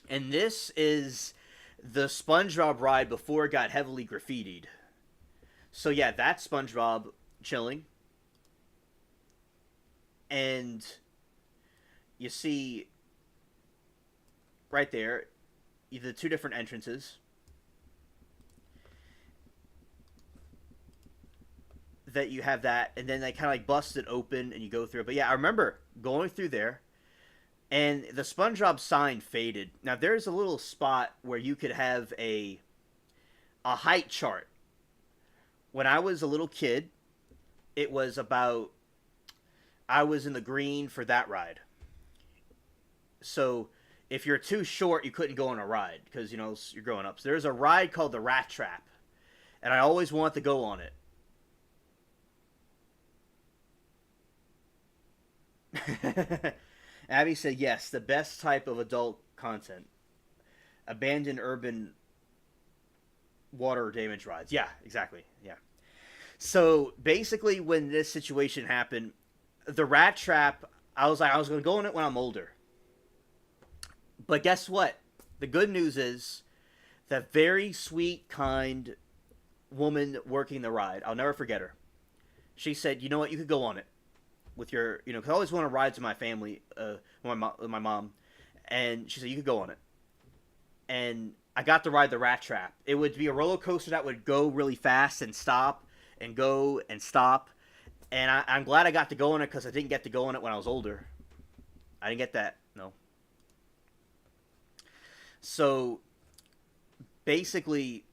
And this is the SpongeBob ride before it got heavily graffitied. So yeah, that's SpongeBob chilling. And you see right there the two different entrances that you have that, and then they kind of like bust it open and you go through it. But yeah, I remember going through there, and the SpongeBob sign faded. Now there's a little spot where you could have a height chart. When I was a little kid, it was about, I was in the green for that ride. So if you're too short, you couldn't go on a ride because you're growing up. So there's a ride called the Rat Trap, and I always wanted to go on it. Abby said yes, the best type of adult content. Abandoned urban water damage rides. Yeah, exactly. Yeah. So basically, when this situation happened, the rat trap, I was like, I was going to go in it when I'm older. But guess what? The good news is that very sweet, kind woman working the ride, I'll never forget her. She said, you know what, you could go on it with your, you know, because I always want to ride to my family, with my mom. And she said, you could go on it. And I got to ride the rat trap. It would be a roller coaster that would go really fast and stop and go and stop. And I'm glad I got to go on it because I didn't get to go on it when I was older. I didn't get that. No. So basically,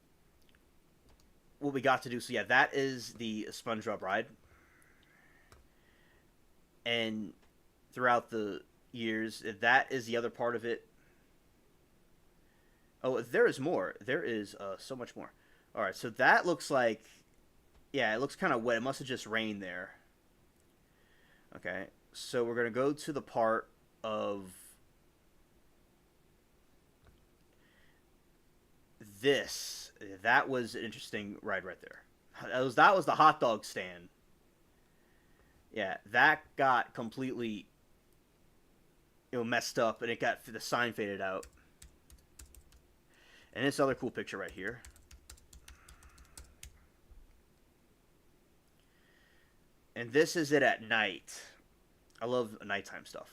what we got to do. So yeah, that is the SpongeBob ride. And throughout the years, that is the other part of it. Oh, there is more. There is so much more. All right, so that looks like, yeah, it looks kind of wet. It must have just rained there. Okay, so we're gonna go to the part of this. That was an interesting ride right there. That was the hot dog stand. Yeah, that got completely, messed up, and it got the sign faded out. And this other cool picture right here. And this is it at night. I love nighttime stuff.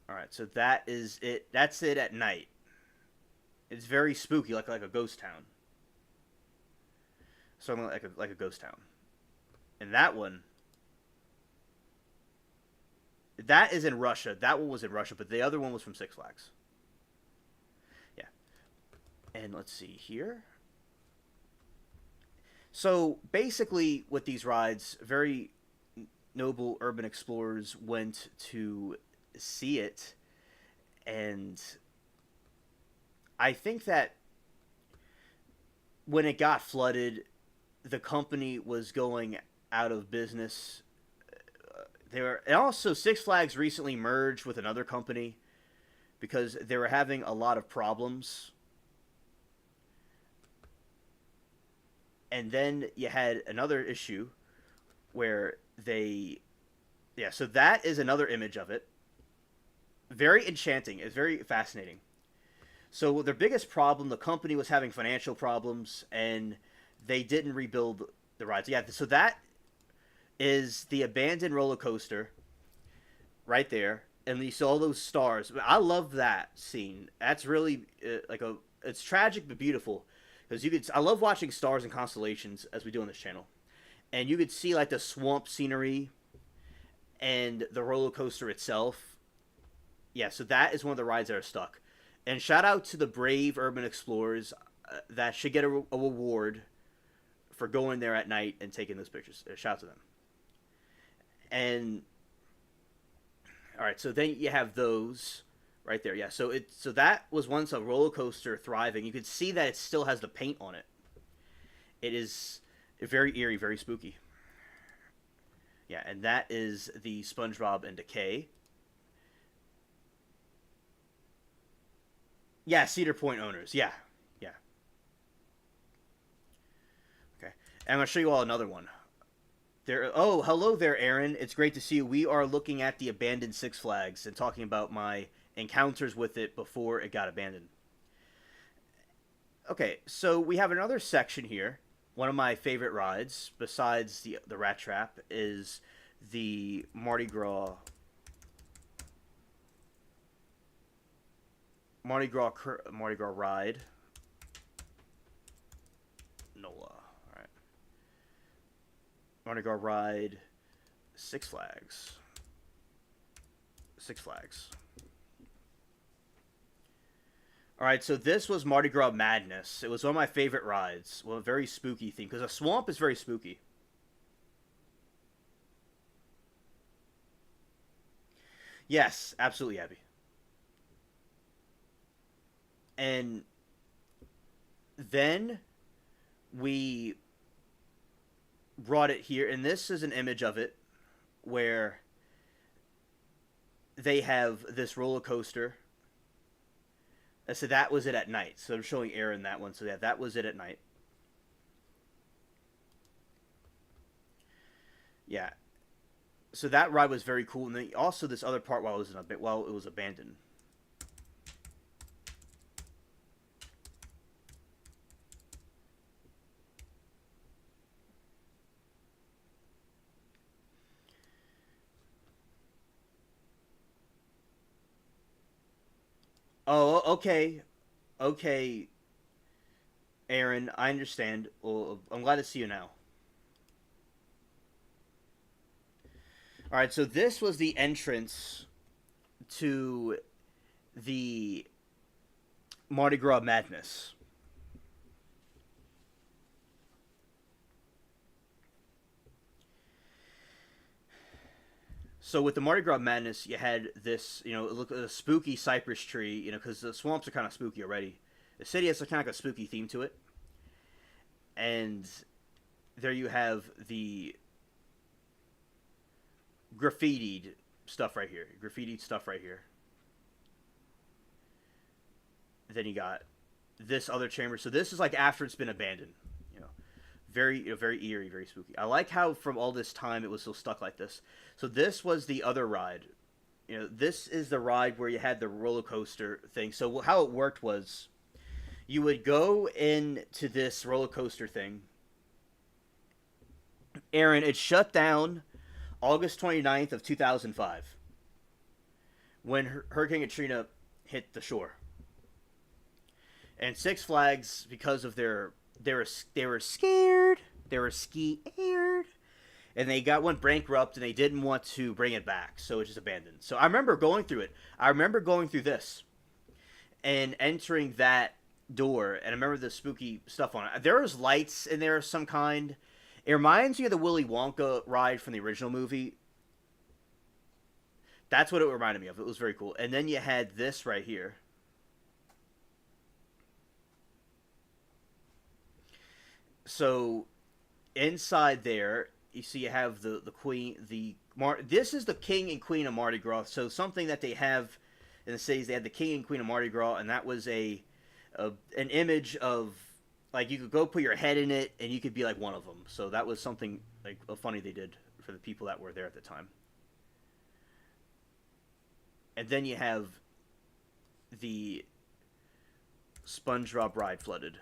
All right, so that is it. That's it at night. It's very spooky, like a ghost town. Something like a ghost town. And that one, that is in Russia. That one was in Russia, but the other one was from Six Flags. Yeah. And let's see here. So basically, with these rides, very noble urban explorers went to see it, and I think that when it got flooded, the company was going out of business. And also Six Flags recently merged with another company because they were having a lot of problems. And then you had another issue where yeah, so that is another image of it. Very enchanting. It's very fascinating. So their biggest problem, the company was having financial problems, and they didn't rebuild the rides. Yeah, so that is the abandoned roller coaster right there, and you saw all those stars. I love that scene. That's really it's tragic but beautiful because I love watching stars and constellations as we do on this channel, and you could see like the swamp scenery and the roller coaster itself. Yeah, so that is one of the rides that are stuck. And shout out to the brave urban explorers that should get a reward for going there at night and taking those pictures. Shout out to them. And all right, so then you have those right there. Yeah, so that was once a roller coaster thriving. You could see that it still has the paint on it. It is very eerie, very spooky. Yeah, and that is the SpongeBob and Decay. Yeah, Cedar Point owners. Yeah, yeah. Okay, and I'm gonna show you all another one. There. Oh, hello there, Aaron. It's great to see you. We are looking at the abandoned Six Flags and talking about my encounters with it before it got abandoned. Okay, so we have another section here. One of my favorite rides, besides the Rat Trap, is the Mardi Gras ride. NOLA. All right. Mardi Gras ride. Six Flags. Six Flags. All right, so this was Mardi Gras Madness. It was one of my favorite rides. Well, a very spooky theme because a swamp is very spooky. Yes, absolutely, Abby. And then we brought it here, and this is an image of it where they have this roller coaster. So that was it at night. So I'm showing Aaron that one. So yeah, that was it at night. Yeah. So that ride was very cool, and then also this other part while it was abandoned. Oh, okay, okay, Aaron. I understand. Well, I'm glad to see you now. All right, so this was the entrance to the Mardi Gras Madness. So with the Mardi Gras Madness, you had this, it looked like a spooky cypress tree, because the swamps are kind of spooky already. The city has a kind of like a spooky theme to it, and there you have the graffitied stuff right here. Graffitied stuff right here. Then you got this other chamber. So this is like after it's been abandoned. Very, very eerie, very spooky. I like how from all this time it was still stuck like this. So this was the other ride. This is the ride where you had the roller coaster thing. So how it worked was, you would go into this roller coaster thing. Aaron, it shut down August 29th of 2005 when Hurricane Katrina hit the shore. And Six Flags, because of they were scared, they were scared, and they went bankrupt, and they didn't want to bring it back, so it just abandoned. So I remember going through it. I remember going through this and entering that door, and I remember the spooky stuff on it. There was lights in there of some kind. It reminds me of the Willy Wonka ride from the original movie. That's what it reminded me of. It was very cool. And then you had this right here. So inside there, you see you have the queen, this is the king and queen of Mardi Gras. So something that they have in the cities, they had the king and queen of Mardi Gras, and that was an image of, like, you could go put your head in it and you could be like one of them. So that was something like funny they did for the people that were there at the time. And then you have the SpongeBob ride flooded.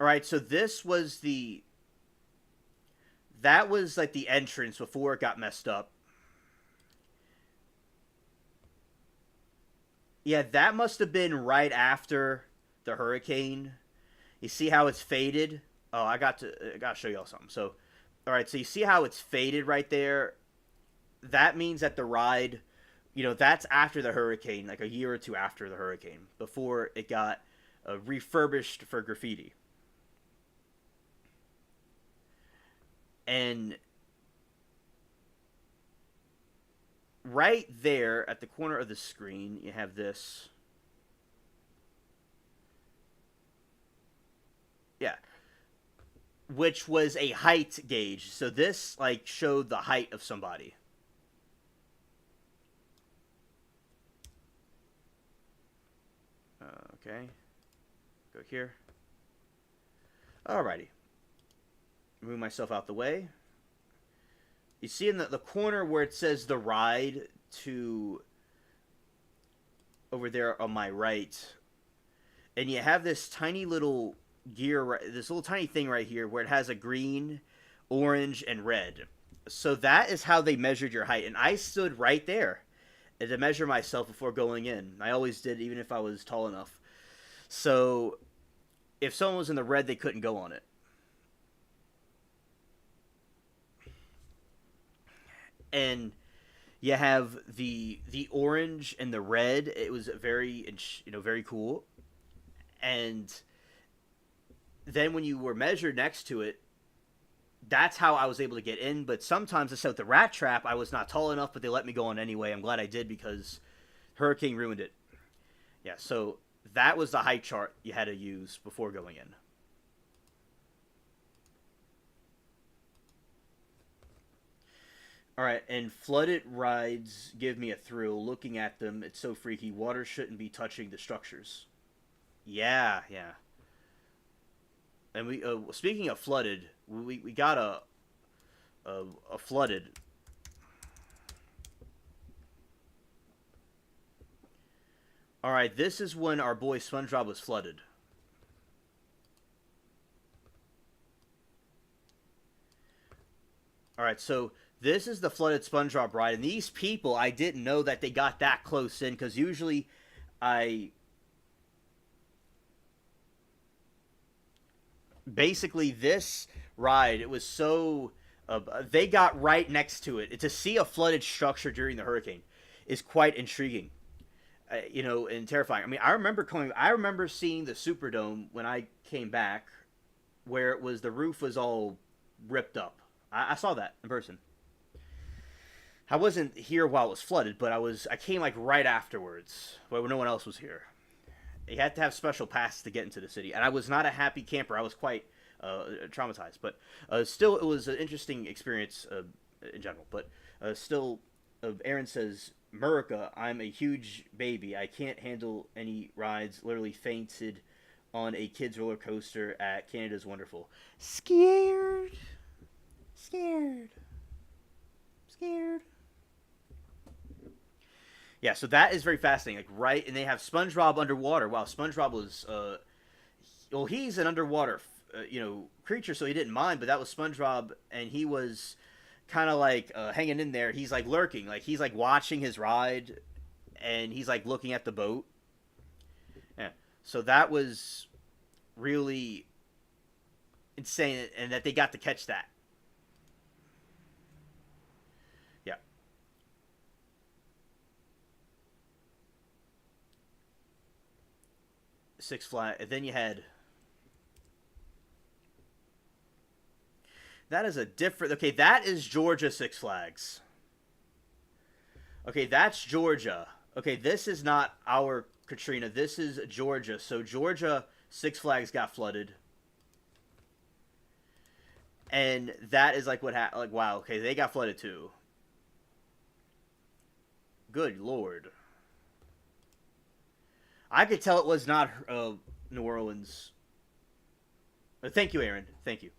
All right, so that was like the entrance before it got messed up. Yeah, that must have been right after the hurricane. You see how it's faded? Oh, I got to show y'all something. So, all right, so you see how it's faded right there? That means that the ride, that's after the hurricane, like a year or two after the hurricane, before it got refurbished for graffiti. And right there at the corner of the screen, you have this. Yeah. Which was a height gauge. So this, like, showed the height of somebody. Okay. Go here. Alrighty. Move myself out the way. You see in the corner where it says the ride to over there on my right, and you have this tiny little gear, this little tiny thing right here where it has a green, orange, and red. So that is how they measured your height, and I stood right there to measure myself before going in. I always did, even if I was tall enough. So if someone was in the red, they couldn't go on it. And you have the orange and the red. It was very cool. And then when you were measured next to it, that's how I was able to get in. But sometimes, I said with the rat trap, I was not tall enough, but they let me go on anyway. I'm glad I did because hurricane ruined it. Yeah, so that was the height chart you had to use before going in. All right, and flooded rides give me a thrill. Looking at them, it's so freaky. Water shouldn't be touching the structures. Yeah, yeah. And we speaking of flooded, we got a flooded. All right, this is when our boy SpongeBob was flooded. All right, so this is the flooded SpongeBob ride, and these people, I didn't know that they got that close in because usually I basically this ride it was so they got right next to it. To see a flooded structure during the hurricane is quite intriguing, and terrifying. I mean, I remember seeing the Superdome when I came back, where it was the roof was all ripped up. I saw that in person. I wasn't here while it was flooded, but I came like right afterwards, when no one else was here. You had to have special passes to get into the city, and I was not a happy camper. I was quite traumatized, but still, it was an interesting experience in general. But still, Aaron says, "Murica, I'm a huge baby. I can't handle any rides. Literally fainted on a kids roller coaster at Canada's Wonderful. Scared, scared, scared." Yeah, so that is very fascinating. Like, right, and they have SpongeBob underwater. Wow, SpongeBob was, well, he's an underwater, creature, so he didn't mind. But that was SpongeBob, and he was kind of like hanging in there. He's like lurking, like he's like watching his ride, and he's like looking at the boat. Yeah, so that was really insane, and that they got to catch that. Yeah. Six Flags. And then you had. That is a different. Okay, that is Georgia Six Flags. Okay, that's Georgia. Okay, this is not our Katrina. This is Georgia. So Georgia Six Flags got flooded, and that is like what happened. Like, wow. Okay, they got flooded too. Good lord. I could tell it was not New Orleans. Thank you, Aaron. Thank you.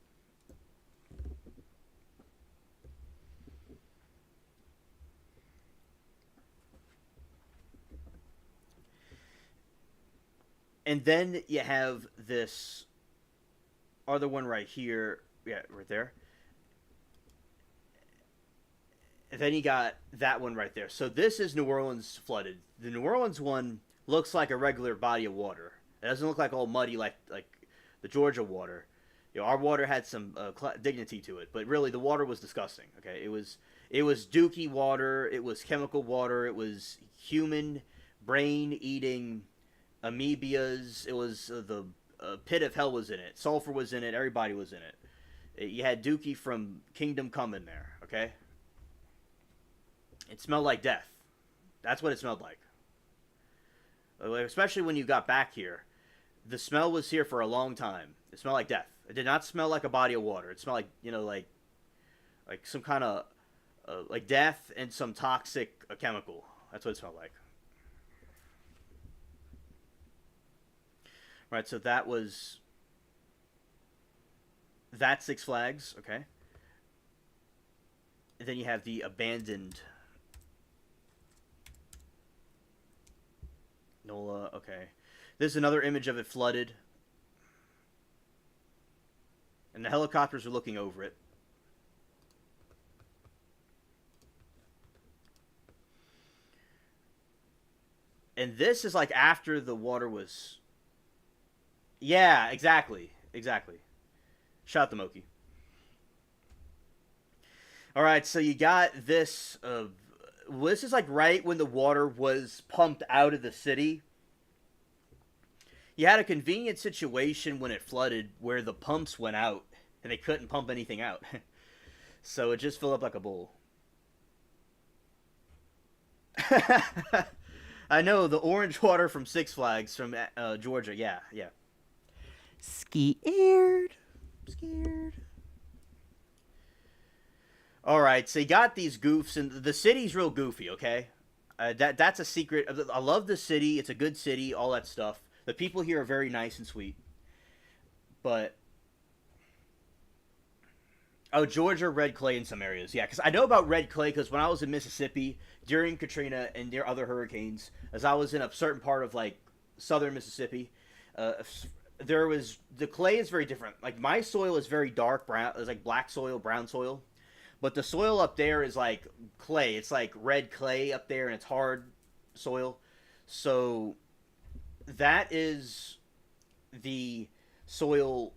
And then you have this other one right here. Yeah, right there. And then you got that one right there. So this is New Orleans flooded. The New Orleans one looks like a regular body of water. It doesn't look like all muddy like the Georgia water. Our water had some dignity to it, but really the water was disgusting. Okay, it was dookie water. It was chemical water. It was human brain eating amoebias. It was the pit of hell was in it. Sulfur was in it. Everybody was in it. You had Dookie from Kingdom Come in there. Okay, it smelled like death. That's what it smelled like. Especially when you got back here, the smell was here for a long time. It smelled like death. It did not smell like a body of water. It smelled like like some kind of like death and some toxic chemical. That's what it smelled like. Right. So that Six Flags. Okay. And then you have the abandoned NOLA. Okay. This is another image of it flooded. And the helicopters are looking over it. And this is like after the water was. Yeah, exactly. Exactly. Shot the Moki. Alright, so you got this. This is like right when the water was pumped out of the city. You had a convenient situation when it flooded where the pumps went out. and they couldn't pump anything out. So it just filled up like a bowl. I know the orange water from Six Flags from Georgia. Yeah, yeah. Scared. Scared. All right, so you got these goofs, and the city's real goofy. Okay, that's a secret. I love the city. It's a good city. All that stuff. The people here are very nice and sweet. But oh, Georgia red clay in some areas. Yeah, because I know about red clay because when I was in Mississippi during Katrina and there other hurricanes, as I was in a certain part of like southern Mississippi, uh, there was the clay is very different. Like my soil is very dark brown. It's like black soil, brown soil. But the soil up there is like clay. It's like red clay up there, and it's hard soil. So that is the soil.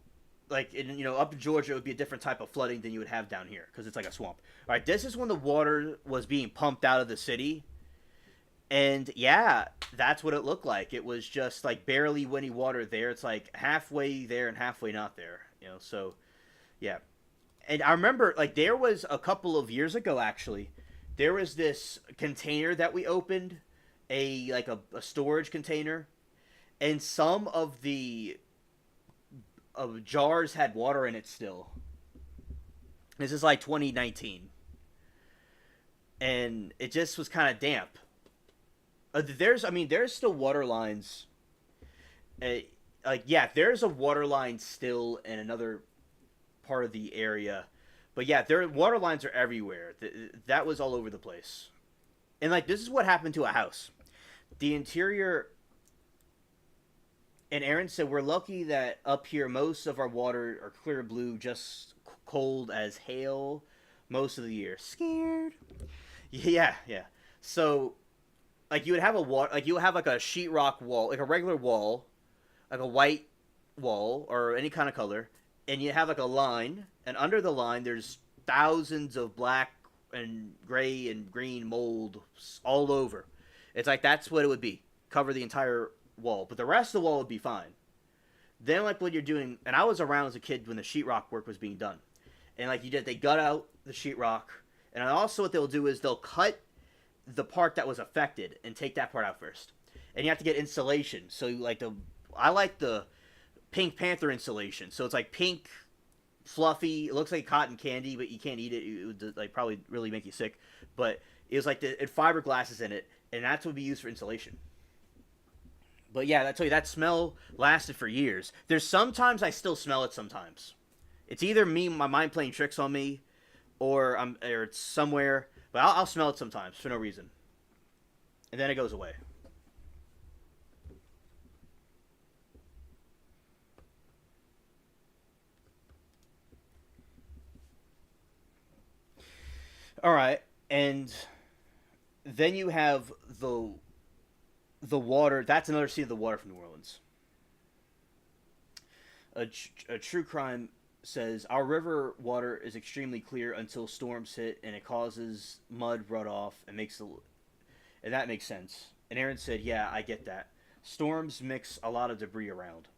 Like in, up in Georgia, it would be a different type of flooding than you would have down here because it's like a swamp. All right, this is when the water was being pumped out of the city, and yeah, that's what it looked like. It was just like barely any water there. It's like halfway there and halfway not there. So yeah. And I remember, like, there was a couple of years ago, actually, there was this container that we opened, a storage container, and some of the jars had water in it still. This is like 2019, and it just was kind of damp. There's still water lines. There's a water line still in another part of the area, but yeah, their water lines are everywhere. That was all over the place. And like, this is what happened to a house. The interior, and Aaron said, we're lucky that up here most of our water are clear blue, just cold as hail most of the year. Scared. Yeah. So like, you would have you would have like a sheetrock wall, like a regular wall, like a white wall or any kind of color, and you have like a line, and under the line there's thousands of black and gray and green mold all over. It's like that's what it would be. Cover the entire wall, but the rest of the wall would be fine. Then like when you're doing, and I was around as a kid when the sheetrock work was being done, and like they gut out the sheetrock, and also what they'll do is they'll cut the part that was affected and take that part out first, and you have to get insulation. So I like the Pink Panther insulation. So it's like pink, fluffy. It looks like cotton candy, but you can't eat it. It would like probably really make you sick. But it was like it had fiberglasses in it, and that's what would be used for insulation. But yeah, I tell you, that smell lasted for years. There's sometimes I still smell it. Sometimes it's either me, my mind playing tricks on me, or it's somewhere. But I'll smell it sometimes for no reason, and then it goes away. All right, and then you have the water. That's another scene of the water from New Orleans. A true crime says our river water is extremely clear until storms hit and it causes mud runoff and and that makes sense. And Aaron said, "Yeah, I get that. Storms mix a lot of debris around."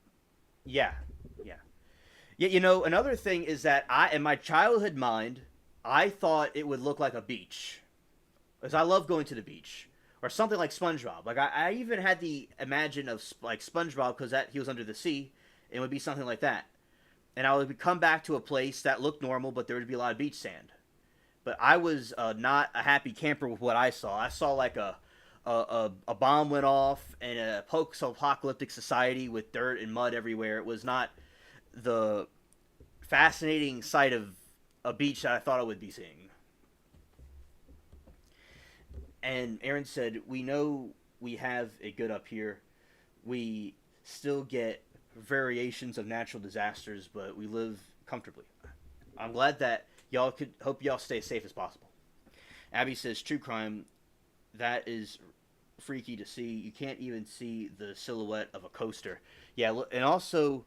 Yeah, yeah, yeah. Another thing is that in my childhood mind, I thought it would look like a beach, because I love going to the beach, or something like SpongeBob. Like I even had the imagine of like SpongeBob because that he was under the sea, and it would be something like that. And I would come back to a place that looked normal, but there would be a lot of beach sand. But I was not a happy camper with what I saw. I saw like a bomb went off and a post-apocalyptic society with dirt and mud everywhere. It was not the fascinating sight of a beach that I thought I would be seeing. And Aaron said, we know we have it good up here. We still get variations of natural disasters, but we live comfortably. I'm glad that hope y'all stay as safe as possible. Abby says, true crime, that is freaky to see. You can't even see the silhouette of a coaster. Yeah, and also,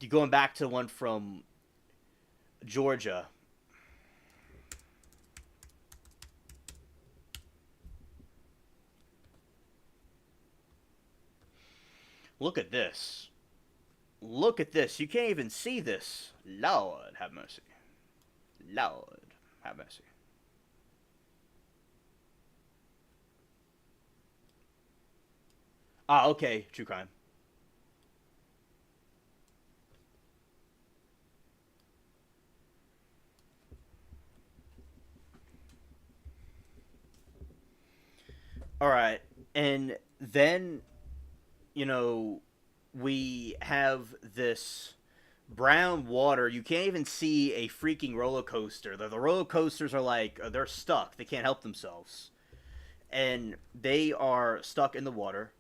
going back to one from Georgia. Look at this. Look at this. You can't even see this. Lord have mercy. Lord have mercy. Ah, okay. True crime. All right. And then, you know, we have this brown water. You can't even see a freaking roller coaster. The roller coasters are like, they're stuck. They can't help themselves. And they are stuck in the water.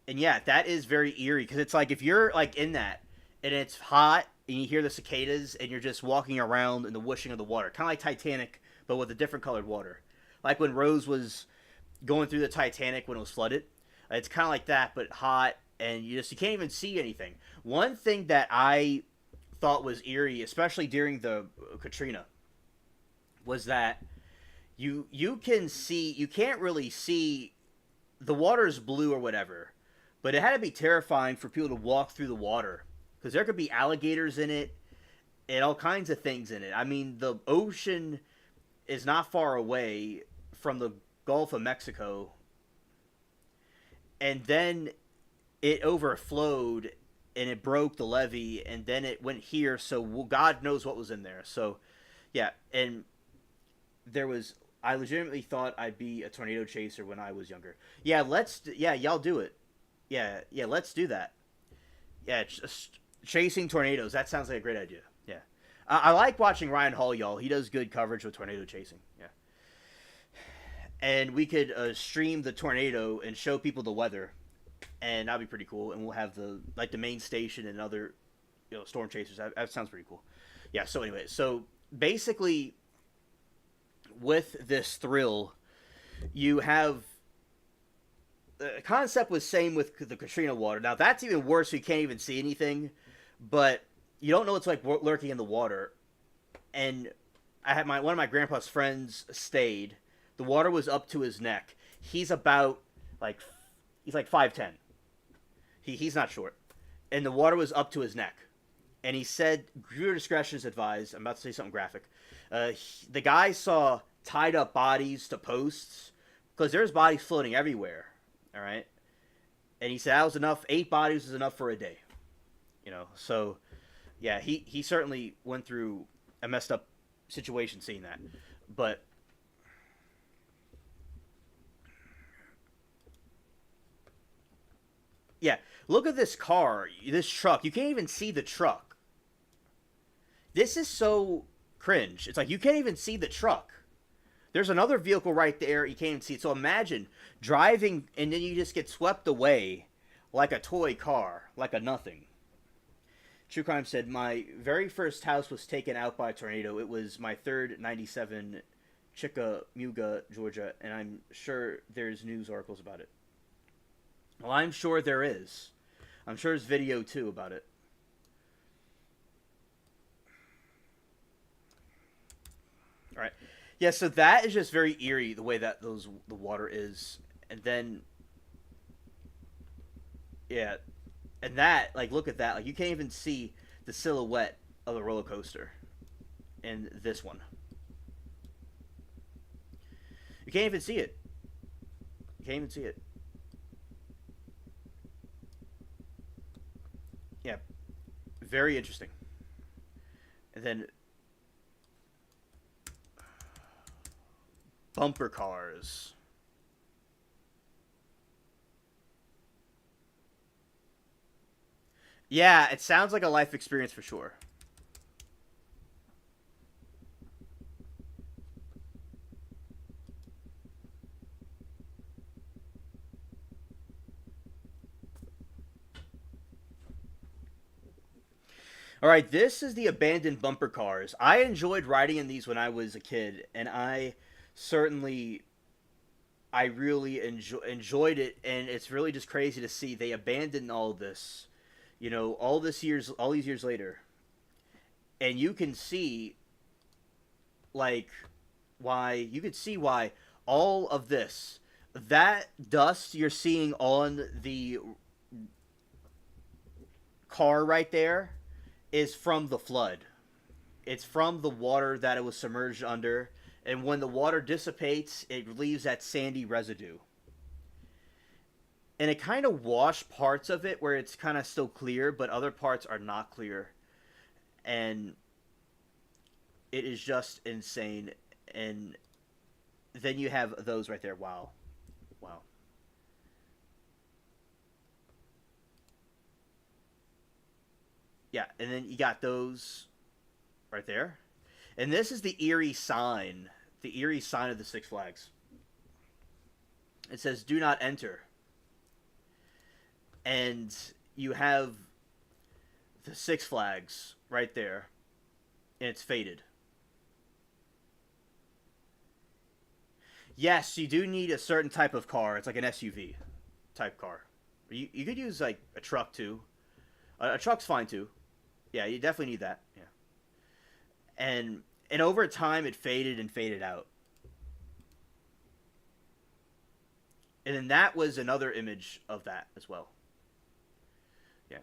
And yeah, that is very eerie because it's like if you're like in that and it's hot and you hear the cicadas and you're just walking around in the whooshing of the water, kind of like Titanic, but with a different colored water. Like when Rose was going through the Titanic when it was flooded. It's kind of like that, but hot, and you can't even see anything. One thing that I thought was eerie, especially during the Katrina, was that you can't really see the water's blue or whatever, but it had to be terrifying for people to walk through the water because there could be alligators in it and all kinds of things in it. I mean, the ocean is not far away from the Gulf of Mexico, and then it overflowed and it broke the levee, and then it went here. So God knows what was in there. So, yeah, and there was. I legitimately thought I'd be a tornado chaser when I was younger. Yeah, y'all do it. Yeah, let's do that. Yeah, just chasing tornadoes. That sounds like a great idea. Yeah, I like watching Ryan Hall, y'all. He does good coverage with tornado chasing. Yeah, and we could stream the tornado and show people the weather, and that'd be pretty cool. And we'll have the main station and other storm chasers. That sounds pretty cool. Yeah. So anyway, so basically, with this thrill, you have the concept was same with the Katrina water. Now that's even worse. You can't even see anything, but you don't know what's like lurking in the water. And I had one of my grandpa's friends stayed. The water was up to his neck. He's about like he's like 5'10". He's not short, and the water was up to his neck. And he said, "Viewer discretion is advised." I'm about to say something graphic. The guy saw tied up bodies to posts because there's bodies floating everywhere. All right, and he said that was enough. 8 bodies was enough for a day. So yeah, he certainly went through a messed up situation seeing that, but yeah, look at this car, this truck. You can't even see the truck. This is so cringe. It's like you can't even see the truck. There's another vehicle right there. You can't even see it. So imagine driving and then you just get swept away like a toy car, like a nothing. True Crime said, "My very first house was taken out by a tornado. It was my third 97 Chickamauga, Georgia, and I'm sure there's news articles about it." Well, I'm sure there is. I'm sure there's video too about it. All right. Yeah, so that is just very eerie the way that the water is, and then yeah, and that like look at that like you can't even see the silhouette of the roller coaster in this one. You can't even see it. You can't even see it. Yeah, very interesting. And then bumper cars. Yeah, it sounds like a life experience for sure. All right, this is the abandoned bumper cars. I enjoyed riding in these when I was a kid, and certainly, I really enjoyed it. And it's really just crazy to see they abandoned all this, all these years later, and you can see like why all of this That dust you're seeing on the car right there is from the flood. It's from the water that it was submerged under, and when the water dissipates, it leaves that sandy residue. And it kind of washed parts of it where it's kind of still clear, but other parts are not clear. And it is just insane. And then you have those right there. Wow. Wow. Yeah, and then you got those right there. And this is the eerie sign of the Six Flags. It says, "Do not enter." And you have the Six Flags right there, and it's faded. Yes, you do need a certain type of car. It's like an SUV type car. You could use like a truck too. A truck's fine too. Yeah, you definitely need that. Yeah. And over time it faded and faded out. And then that was another image of that as well. Yeah.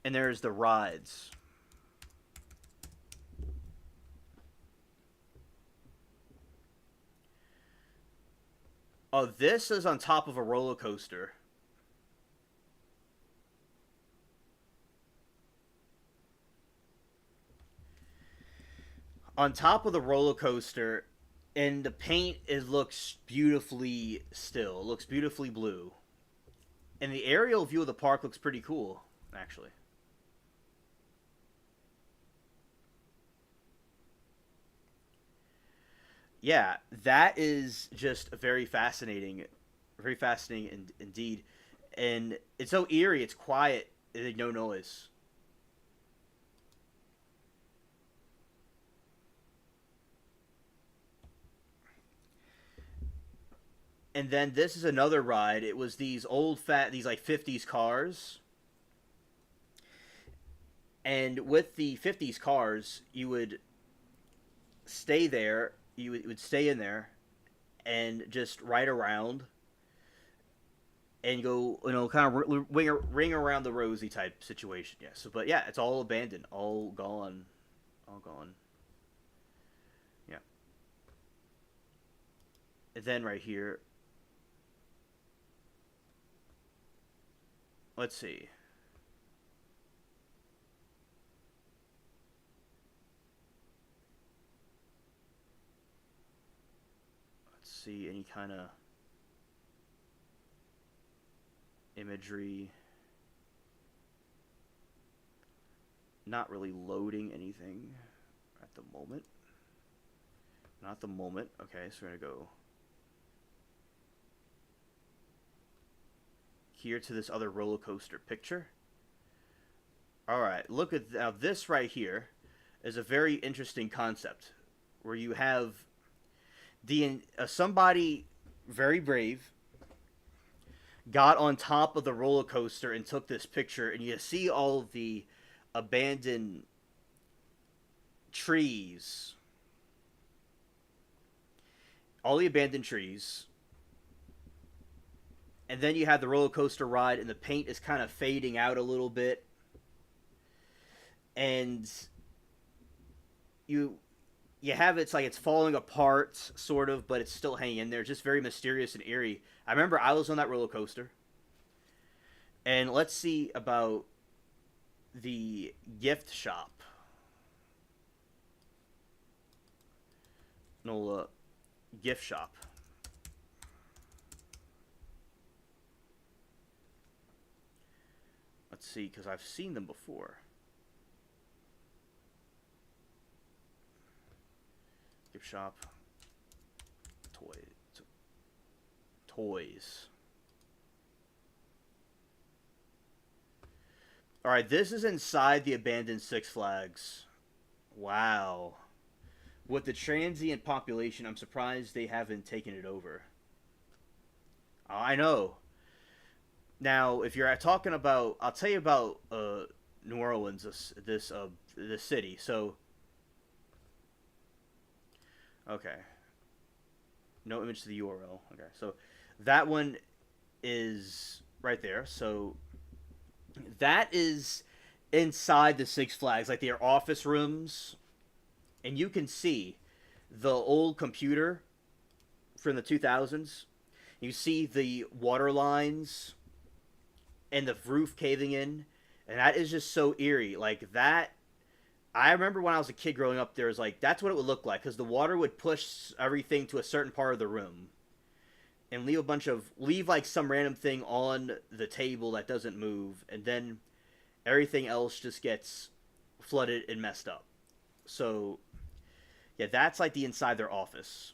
And there's the rides. Oh, this is on top of a roller coaster. On top of the roller coaster, and the paint it looks beautifully still. It looks beautifully blue. And the aerial view of the park looks pretty cool, actually. Yeah, that is just very fascinating indeed. And it's so eerie. It's quiet. And no noise. And then this is another ride. It was these like 50s cars. And with the 50s cars, you would stay there. You would stay in there and just ride around and go, kind of ring around the rosy type situation. Yeah. So, but yeah, it's all abandoned, all gone, all gone. Yeah. And then right here, let's see. Let's see any kind of imagery. Not really loading anything at the moment. Not the moment. Okay, so we're gonna go here to this other roller coaster picture. All right, look at now this right here is a very interesting concept where you have the somebody very brave got on top of the roller coaster and took this picture, and you see all of the abandoned trees, all the abandoned trees, and then you have the roller coaster ride, and the paint is kind of fading out a little bit, and you you have it's like it's falling apart, sort of, but it's still hanging in there. Just very mysterious and eerie. I remember I was on that roller coaster, and let's see about the gift shop. No, gift shop. Let's see, because I've seen them before. Gift shop. Toys. Alright, this is inside the abandoned Six Flags. Wow. With the transient population, I'm surprised they haven't taken it over. Oh, I know. Now, if you're talking about, I'll tell you about New Orleans, this city. So, okay, No image to the URL. Okay, so that one is right there. So that is inside the Six Flags, like their office rooms, and you can see the old computer from the 2000s. You see the water lines and the roof caving in, and that is just so eerie. Like that, I remember when I was a kid growing up, there was like that's what it would look like because the water would push everything to a certain part of the room and leave like some random thing on the table that doesn't move, and then everything else just gets flooded and messed up. So yeah, that's like the inside their office.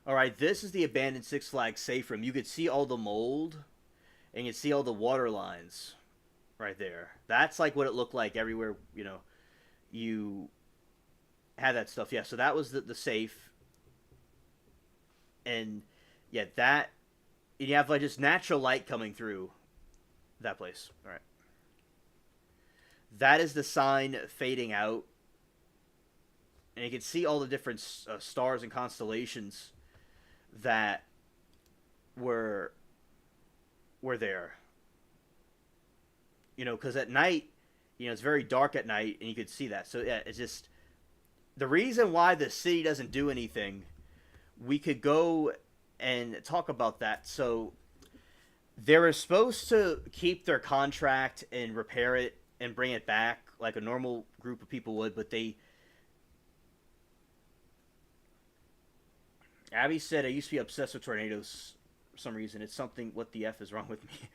All right, this is the abandoned Six Flags safe room. You could see all the mold, and you could see all the water lines right there. That's like what it looked like everywhere. You had that stuff. Yeah, so that was the safe, and yeah, that and you have like just natural light coming through that place. All right, that is the sign fading out, and you can see all the different stars and constellations that were there. Because at night, it's very dark at night, and you could see that. So yeah, it's just the reason why the city doesn't do anything. We could go and talk about that. So they were supposed to keep their contract and repair it and bring it back like a normal group of people would, but Abby said I used to be obsessed with tornadoes for some reason. It's something. What the F is wrong with me?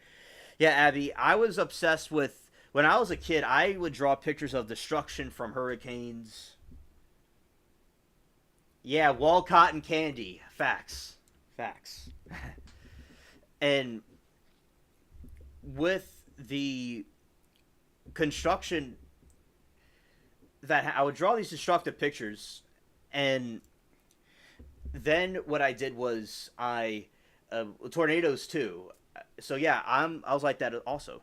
Yeah, Abby, I was obsessed with when I was a kid. I would draw pictures of destruction from hurricanes. Yeah, Walcott and candy. Facts. And with the construction that I would draw these destructive pictures, and then what I did was tornadoes too. So yeah, I was like that also.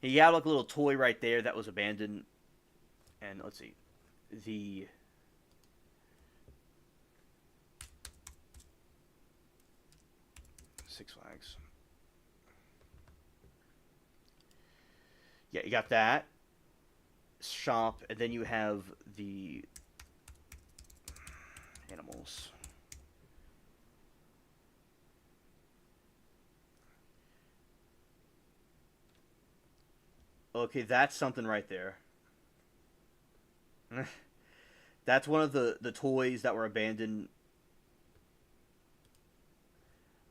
You have like a little toy right there that was abandoned, and let's see, the Six Flags. Yeah, you got that shop, and then you have the animals. Okay, that's something right there. That's one of the toys that were abandoned.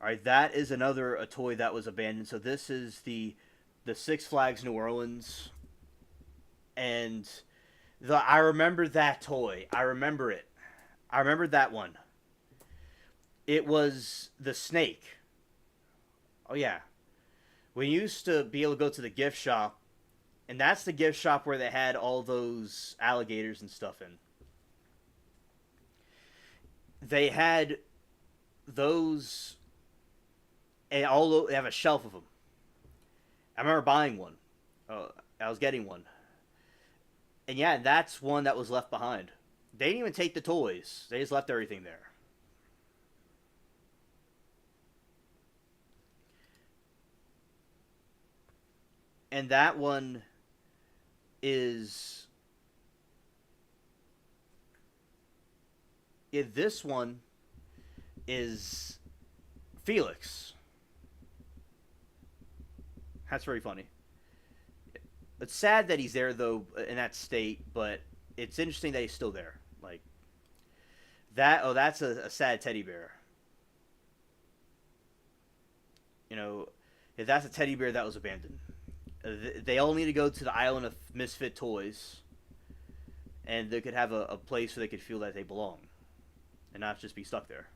All right, that is a toy that was abandoned. So this is the Six Flags New Orleans, and I remember that toy. I remember it. I remember that one. It was the snake. Oh yeah, we used to be able to go to the gift shop, and that's the gift shop where they had all those alligators and stuff in. They had those, and they have a shelf of them. I remember buying one. I was getting one, and yeah, that's one that was left behind. They didn't even take the toys; they just left everything there. And that one is this one is Felix. That's very funny. It's sad that he's there though in that state, but it's interesting that he's still there. Like that. Oh, that's a sad teddy bear. If that's a teddy bear that was abandoned. They all need to go to the island of misfit toys, and they could have a place where they could feel that they belong, and not just be stuck there.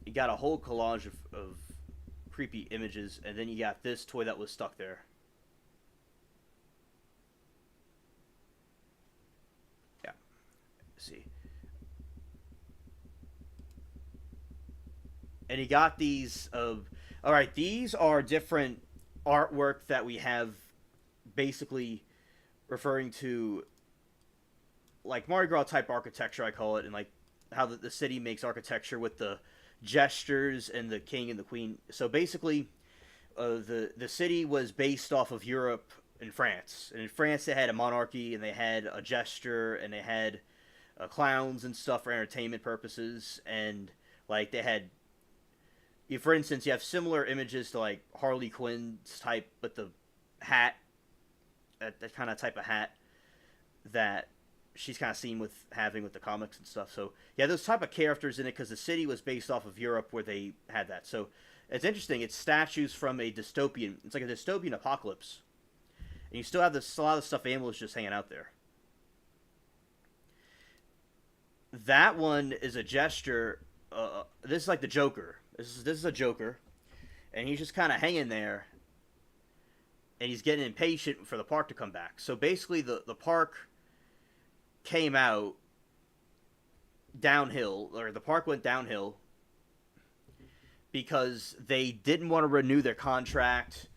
You got a whole collage of creepy images, and then you got this toy that was stuck there. Yeah. Let's see. And you got these all right, these are different artwork that we have basically referring to like Mardi Gras type architecture, I call it, and like how the city makes architecture with the gestures and the king and the queen. So basically, the city was based off of Europe and France. And in France, they had a monarchy and they had a gesture and they had clowns and stuff for entertainment purposes. And like they had, for instance, you have similar images to like Harley Quinn's type, but the hat, that kind of type of hat that she's kind of seen with having with the comics and stuff. So yeah, those type of characters in it because the city was based off of Europe where they had that. So it's interesting. It's statues from a dystopian. It's like a dystopian apocalypse, and you still have a lot of stuffed animals just hanging out there. That one is a gesture. This is like the Joker. This is a Joker, and he's just kind of hanging there, and he's getting impatient for the park to come back. So basically, the park came out downhill, or the park went downhill because they didn't want to renew their contract,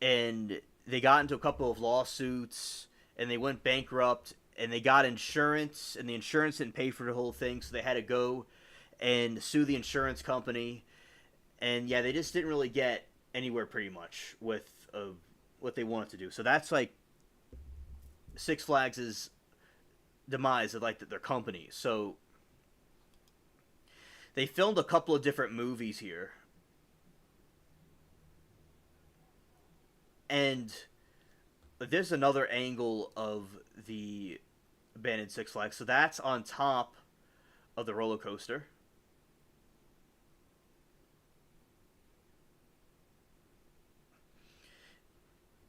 and they got into a couple of lawsuits, and they went bankrupt, and they got insurance, and the insurance didn't pay for the whole thing, so they had to go and sue the insurance company. And yeah, they just didn't really get anywhere pretty much with what they wanted to do. So that's like Six Flags' demise of like their company. So they filmed a couple of different movies here, and there's another angle of the abandoned Six Flags. So that's on top of the roller coaster.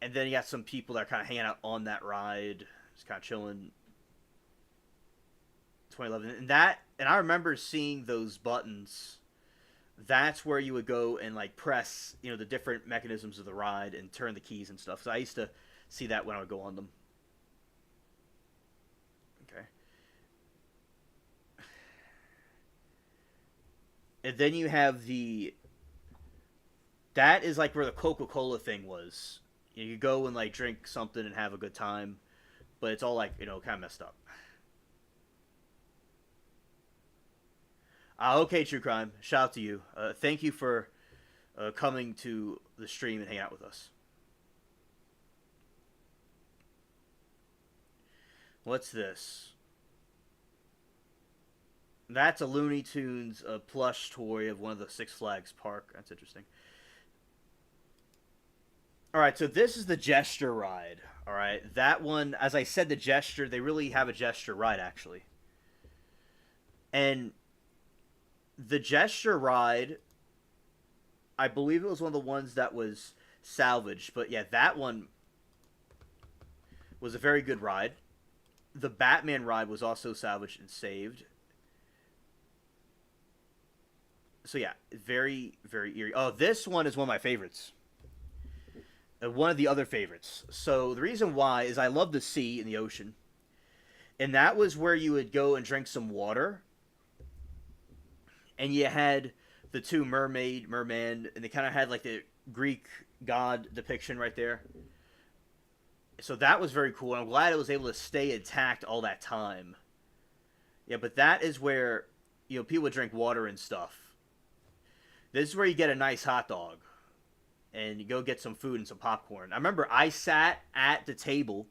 And then you got some people that are kind of hanging out on that ride, just kind of chilling. 2011, and I remember seeing those buttons. That's where you would go and like press, the different mechanisms of the ride and turn the keys and stuff. So I used to see that when I would go on them. Okay. And then you have that is like where the Coca-Cola thing was. You go and like drink something and have a good time, but it's all like, kind of messed up. Okay, True Crime. Shout out to you. Thank you for coming to the stream and hanging out with us. What's this? That's a Looney Tunes plush toy of one of the Six Flags park. That's interesting. Alright, so this is the gesture ride. Alright, that one, as I said, the gesture, they really have a gesture ride, actually. And the gesture ride, I believe it was one of the ones that was salvaged. But yeah, that one was a very good ride. The Batman ride was also salvaged and saved. So yeah, very, very eerie. Oh, this one is one of my favorites. One of the other favorites. So the reason why is I love the sea and the ocean. And that was where you would go and drink some water. And you had the two merman, and they kind of had like the Greek god depiction right there. So that was very cool. And I'm glad it was able to stay intact all that time. Yeah, but that is where, people would drink water and stuff. This is where you get a nice hot dog. And you go get some food and some popcorn. I remember I sat at the table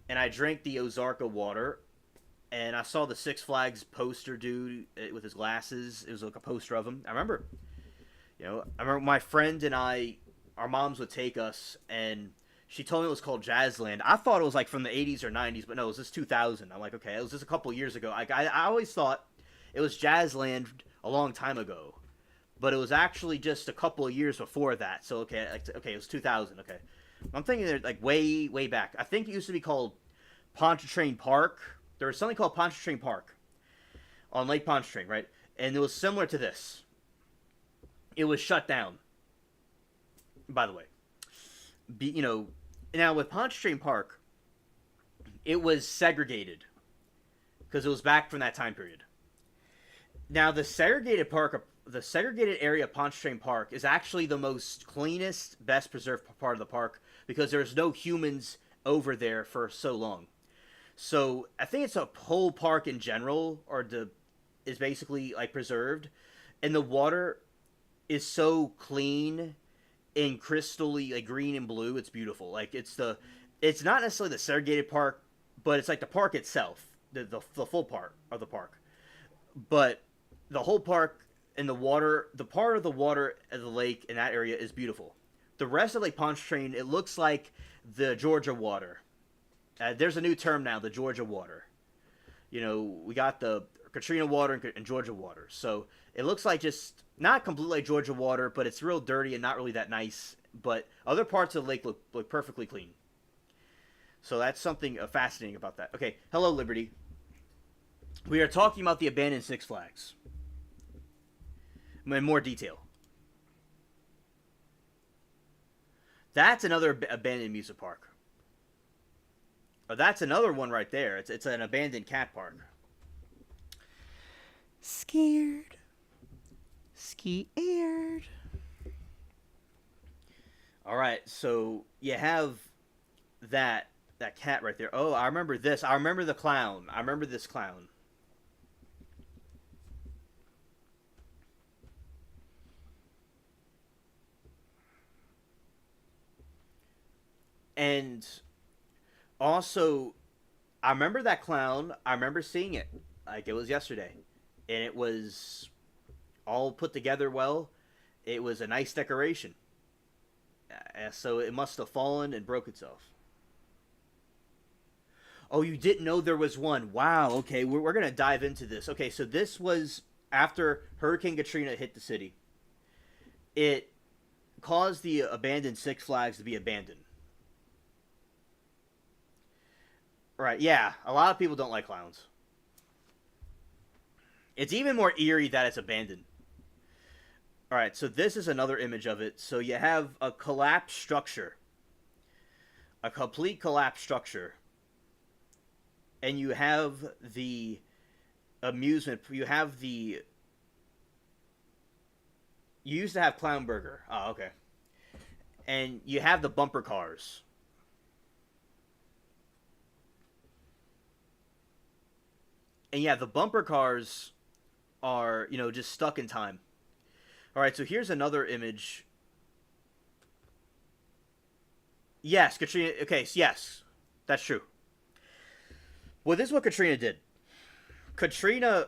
and I drank the Ozarka water, and I saw the Six Flags poster dude with his glasses. It was like a poster of him. I remember my friend and I, our moms would take us, and she told me it was called Jazzland. I thought it was like from the 80s or 90s, but no, it was just 2000. I'm like, okay, it was just a couple years ago. I always thought it was Jazzland a long time ago. But it was actually just a couple of years before that. So, okay, it was 2000, okay. I'm thinking they're like way, way back. I think it used to be called Pontchartrain Park. There was something called Pontchartrain Park on Lake Pontchartrain, right? And it was similar to this. It was shut down, by the way. Now with Pontchartrain Park, it was segregated because it was back from that time period. Now, the segregated the segregated area of Pontchartrain Park is actually the most cleanest, best preserved part of the park because there's no humans over there for so long. So I think it's a whole park in general, is basically like preserved, and the water is so clean and crystally like green and blue. It's beautiful. Like it's not necessarily the segregated park, but it's like the park itself, the full part of the park. But the whole park and the water, the part of the water of the lake in that area is beautiful. The rest of Lake Pontchartrain, it looks like the Georgia water. There's a new term now, the Georgia water. You know, we got the Katrina water and Georgia water. So it looks like just not completely like Georgia water, but it's real dirty and not really that nice. But other parts of the lake look perfectly clean. So that's something fascinating about that. Okay, hello, Liberty. We are talking about the abandoned Six Flags in more detail. That's another abandoned amusement park. Oh, that's another one right there. It's an abandoned cat park. Scared. All right, so you have that cat right there. Oh, I remember this. I remember the clown. I remember this clown. And also, I remember that clown. I remember seeing it. Like, it was yesterday. And it was all put together well. It was a nice decoration. So it must have fallen and broke itself. Oh, you didn't know there was one. Wow, okay, we're going to dive into this. Okay, so this was after Hurricane Katrina hit the city. It caused the abandoned Six Flags to be abandoned. Right, yeah, a lot of people don't like clowns. It's even more eerie that it's abandoned. Alright, so this is another image of it. So you have a collapsed structure. A complete collapsed structure. And you have the amusement. You have the... You used to have Clown Burger. Oh, okay. And you have the bumper cars. And yeah, the bumper cars are, you know, just stuck in time. Alright, so here's another image. Yes, Katrina... Okay, yes. That's true. Well, this is what Katrina did. Katrina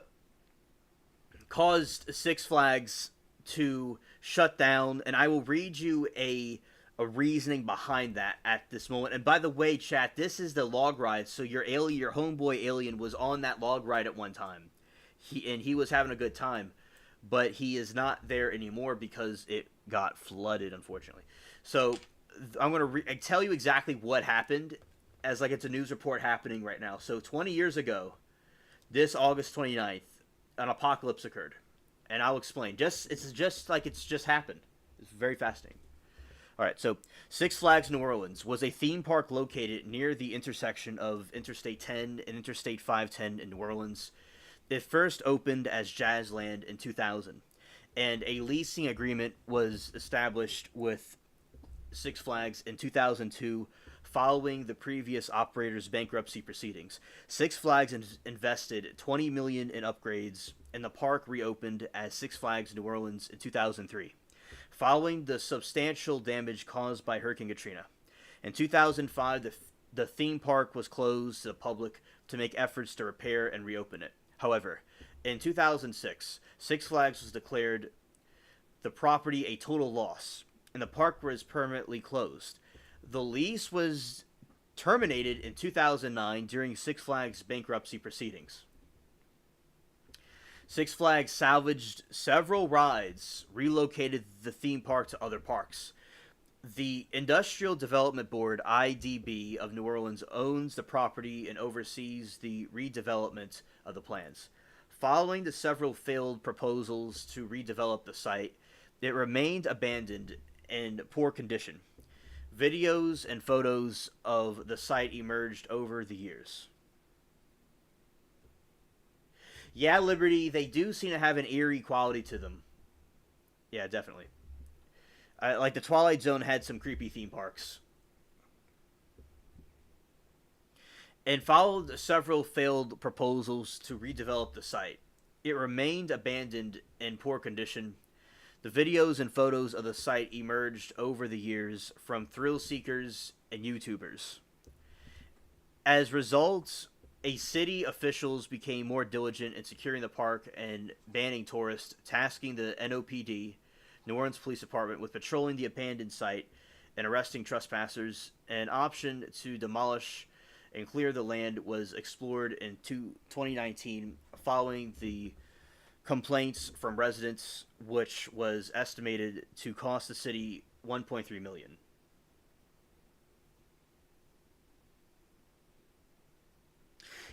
caused Six Flags to shut down, and I will read you a reasoning behind that at this moment. And by the way, chat, this is the log ride, so your homeboy alien was on that log ride at one time. He was having a good time, but he is not there anymore because it got flooded, unfortunately. So I'm going to tell you exactly what happened as like it's a news report happening right now. So 20 years ago, this August 29th, an apocalypse occurred. And I'll explain. It's just like it's just happened. It's very fascinating. All right, so Six Flags New Orleans was a theme park located near the intersection of Interstate 10 and Interstate 510 in New Orleans. It first opened as Jazzland in 2000, and a leasing agreement was established with Six Flags in 2002 following the previous operator's bankruptcy proceedings. Six Flags invested $20 million in upgrades, and the park reopened as Six Flags New Orleans in 2003. Following the substantial damage caused by Hurricane Katrina. In 2005, the theme park was closed to the public to make efforts to repair and reopen it. However, in 2006, Six Flags was declared the property a total loss, and the park was permanently closed. The lease was terminated in 2009 during Six Flags bankruptcy proceedings. Six Flags salvaged several rides, relocated the theme park to other parks. The Industrial Development Board, IDB, of New Orleans owns the property and oversees the redevelopment of the plans. Following the several failed proposals to redevelop the site, it remained abandoned in poor condition. Videos and photos of the site emerged over the years. Yeah, Liberty, they do seem to have an eerie quality to them. Yeah, definitely. Like the Twilight Zone had some creepy theme parks, and followed several failed proposals to redevelop the site. It remained abandoned in poor condition. The videos and photos of the site emerged over the years from thrill seekers and YouTubers. As results, a city officials became more diligent in securing the park and banning tourists, tasking the NOPD, New Orleans Police Department, with patrolling the abandoned site and arresting trespassers. An option to demolish and clear the land was explored in 2019 following the complaints from residents, which was estimated to cost the city 1.3 million.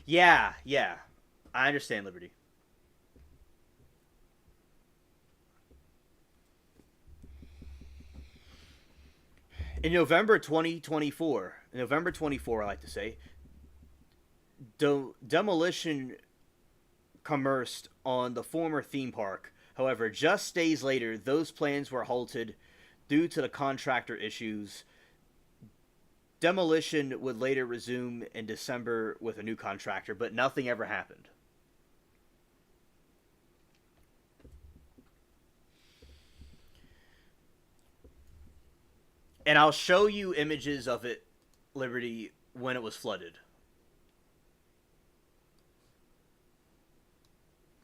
Yeah, yeah. I understand Liberty. In November 2024, November 24, I like to say, demolition commenced on the former theme park. However, just days later, those plans were halted due to the contractor issues. Demolition would later resume in December with a new contractor, but nothing ever happened. And I'll show you images of it, Liberty, when it was flooded.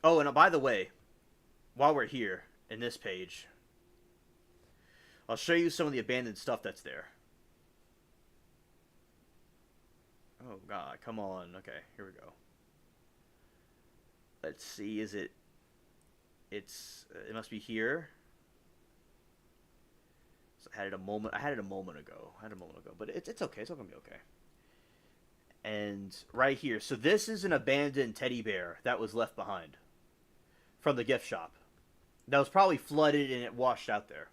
Oh, and by the way, while we're here in this page, I'll show you some of the abandoned stuff that's there. Oh God, come on. Okay, here we go. Let's see. Is it? It's. It must be here. So I had it a moment. I had it a moment ago. But it's okay. It's all gonna be okay. And right here. So this is an abandoned teddy bear that was left behind from the gift shop. That was probably flooded and it washed out there.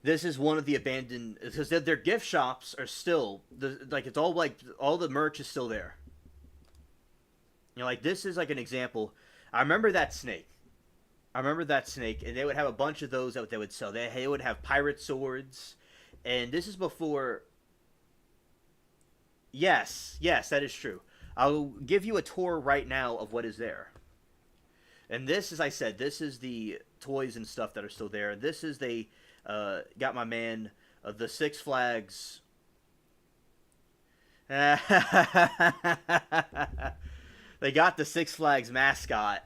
This is one of the abandoned because their gift shops are still like it's all like all the merch is still there. You know, like this is like an example. I remember that snake. And they would have a bunch of those that they would sell. They would have pirate swords, and this is before. Yes, yes, that is true. I'll give you a tour right now of what is there. And this, as I said, this is the toys and stuff that are still there. This is they got my man the Six Flags. They got the Six Flags mascot,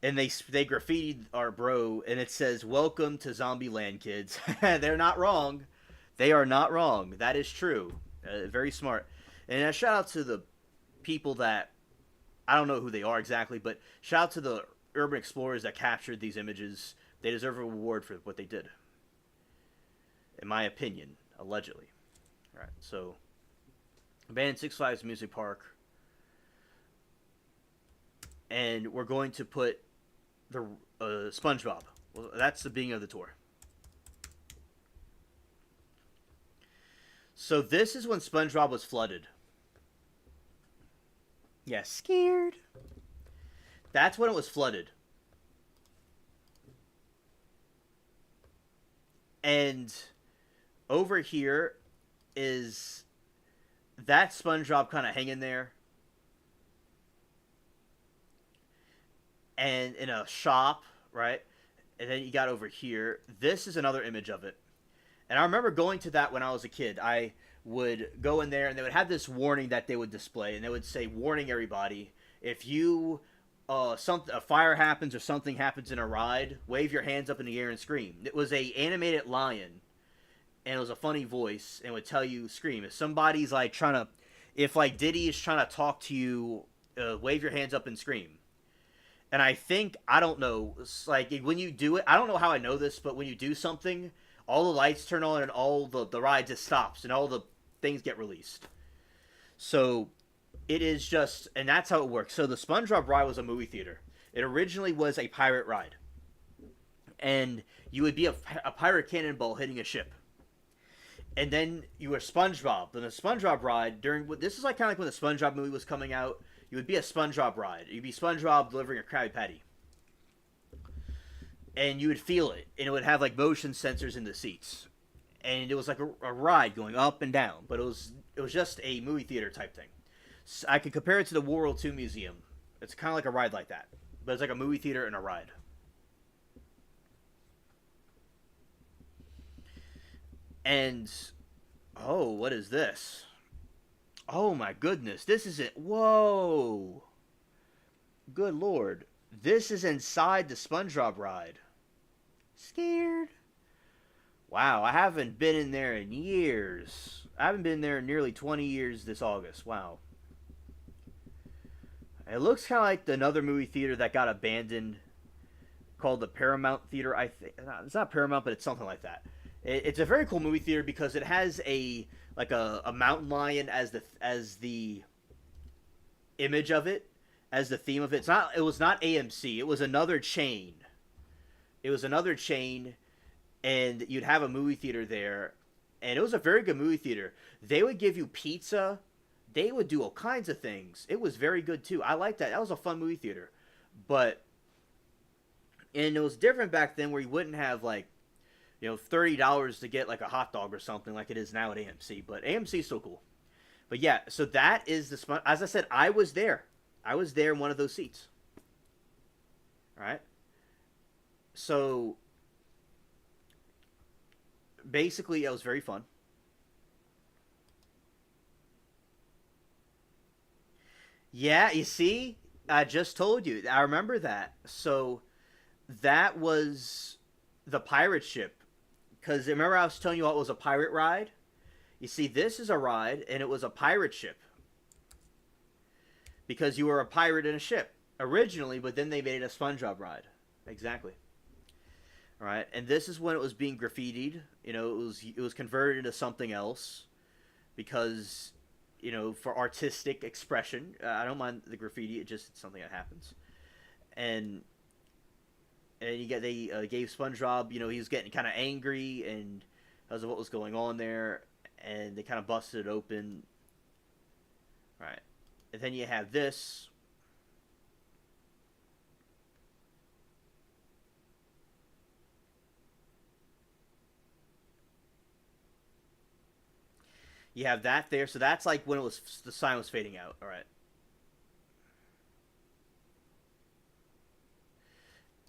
and they graffitied our bro, and it says "Welcome to Zombieland, kids." They're not wrong. They are not wrong. That is true. Very smart. And a shout out to the people that I don't know who they are exactly, but shout out to the urban explorers that captured these images. They deserve a reward for what they did, in my opinion, allegedly. All right, so abandoned Six Flags Music Park, and we're going to put the SpongeBob. Well, that's the beginning of the tour. So this is when SpongeBob was flooded. Yeah, scared. That's when it was flooded. And over here is that SpongeBob kind of hanging there. And in a shop, right? And then you got over here. This is another image of it. And I remember going to that when I was a kid. I would go in there and they would have this warning that they would display, and they would say, "Warning everybody, if you a fire happens or something happens in a ride, wave your hands up in the air and scream." It was a animated lion, and it was a funny voice, and it would tell you scream. If somebody's like trying to, if like Diddy is trying to talk to you, wave your hands up and scream. And I think, I don't know, it's like when you do it, I don't know how I know this, but when you do something, all the lights turn on and all the ride just stops and all the things get released. So it is just, and that's how it works. So the SpongeBob ride was a movie theater. It originally was a pirate ride. and you would be a pirate cannonball hitting a ship. And then you were SpongeBob. And the SpongeBob ride during this is like kind of like when the SpongeBob movie was coming out. You would be a SpongeBob ride. You'd be SpongeBob delivering a Krabby Patty, and you would feel it, and it would have like motion sensors in the seats, and it was like a ride going up and down. But it was just a movie theater type thing. So I could compare it to the World War II Museum. It's kind of like a ride like that, but it's like a movie theater and a ride. And oh, what is this? Oh my goodness, this isn't. Whoa, good lord, this is inside the SpongeBob ride. Scared. Wow, I haven't been in there in years. I haven't been there in nearly 20 years this August. Wow. It looks kind of like another movie theater that got abandoned called the Paramount Theater. I think it's not Paramount, but it's something like that. It's a very cool movie theater because it has a mountain lion as the image of it, as the theme of it. It was not AMC. It was another chain. And you'd have a movie theater there, and it was a very good movie theater. They would give you pizza. They would do all kinds of things. It was very good too. I liked that. That was a fun movie theater. And it was different back then where you wouldn't have like, $30 to get like a hot dog or something like it is now at AMC. But AMC is still cool. But yeah, so that is as I said, I was there. I was there in one of those seats. All right. So basically, it was very fun. Yeah, you see, I just told you. I remember that. So that was the pirate ship. Because remember I was telling you it was a pirate ride? You see, this is a ride, and it was a pirate ship. Because you were a pirate in a ship originally, but then they made it a SpongeBob ride. Exactly. All right, and this is when it was being graffitied. It was converted into something else because, for artistic expression. I don't mind the graffiti; it's something that happens. And they gave SpongeBob. He was getting kind of angry and because of what was going on there, and they kind of busted it open. All right, and then you have this. You have that there, so that's like when the sign was fading out. All right,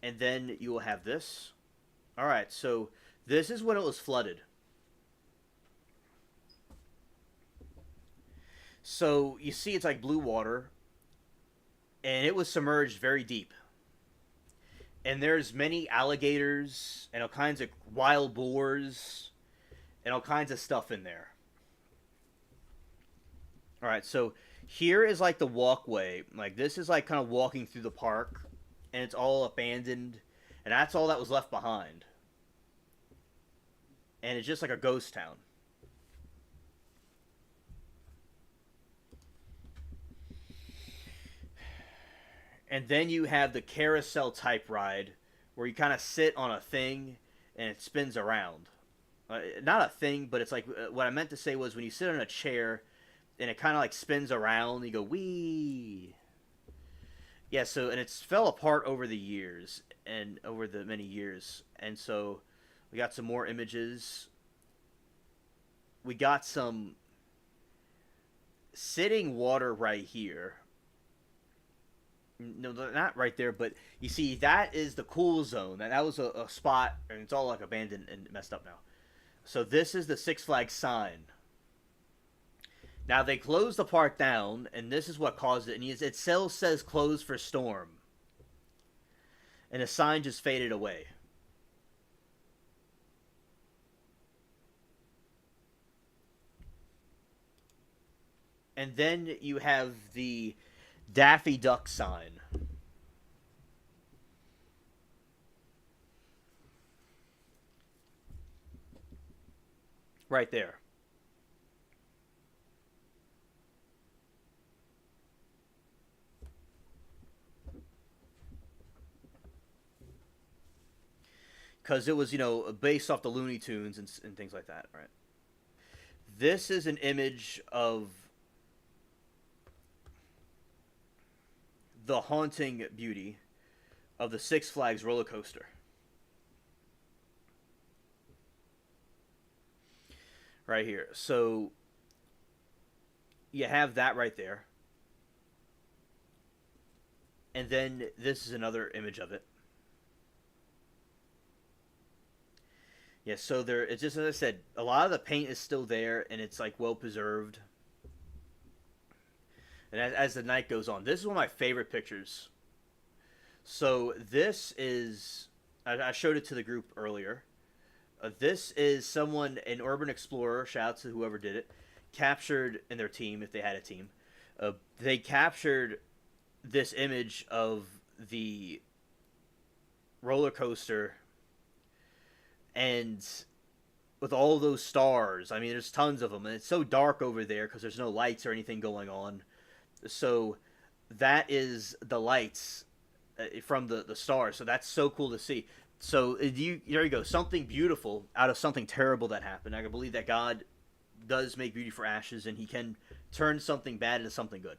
and then you will have this. All right, so this is when it was flooded. So you see, it's like blue water, and it was submerged very deep. And there's many alligators and all kinds of wild boars and all kinds of stuff in there. All right, so here is like the walkway. Like this is like kind of walking through the park, and it's all abandoned, and that's all that was left behind. And it's just like a ghost town. And then you have the carousel type ride where you kind of sit on a thing and it spins around. Not a thing, but it's like what I meant to say was when you sit on a chair and it kind of like spins around, and you go wee. Yeah, so and it's fell apart over the years and over the many years, and so we got some more images. We got some sitting water right here. No, not right there, but you see that is the cool zone. That was a spot, and it's all like abandoned and messed up now. So this is the Six Flags sign. Now they closed the park down, and this is what caused it. And it still says closed for storm. And the sign just faded away. And then you have the Daffy Duck sign. Right there. because it was, based off the Looney Tunes and things like that. Right. This is an image of the haunting beauty of the Six Flags roller coaster. Right here. So you have that right there. And then this is another image of it. Yeah, so there, it's just, as I said, a lot of the paint is still there, and it's like well preserved. And as the night goes on, this is one of my favorite pictures. So this is, I showed it to the group earlier. This is someone, an urban explorer, shout out to whoever did it, captured in their team, if they had a team. They captured this image of the roller coaster, and with all those stars, I mean, there's tons of them, and it's so dark over there because there's no lights or anything going on. So that is the lights from the stars. So that's so cool to see. So there you go, something beautiful out of something terrible that happened. I can believe that God does make beauty for ashes, and he can turn something bad into something good.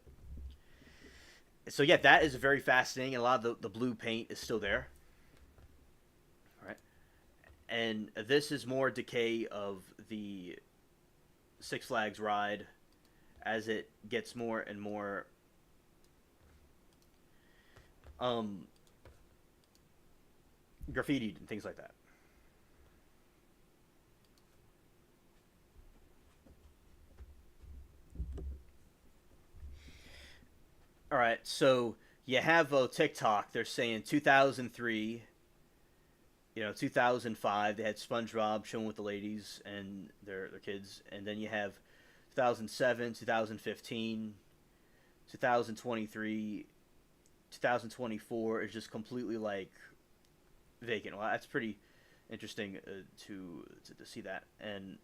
So yeah, that is very fascinating. A lot of the blue paint is still there. All right. And this is more decay of the Six Flags ride as it gets more and more graffitied and things like that. All right, so you have TikTok. They're saying 2003, 2005. They had SpongeBob showing with the ladies and their kids, and then you have 2007, 2015, 2023, 2024 is just completely like vacant. Well, that's pretty interesting to see that. And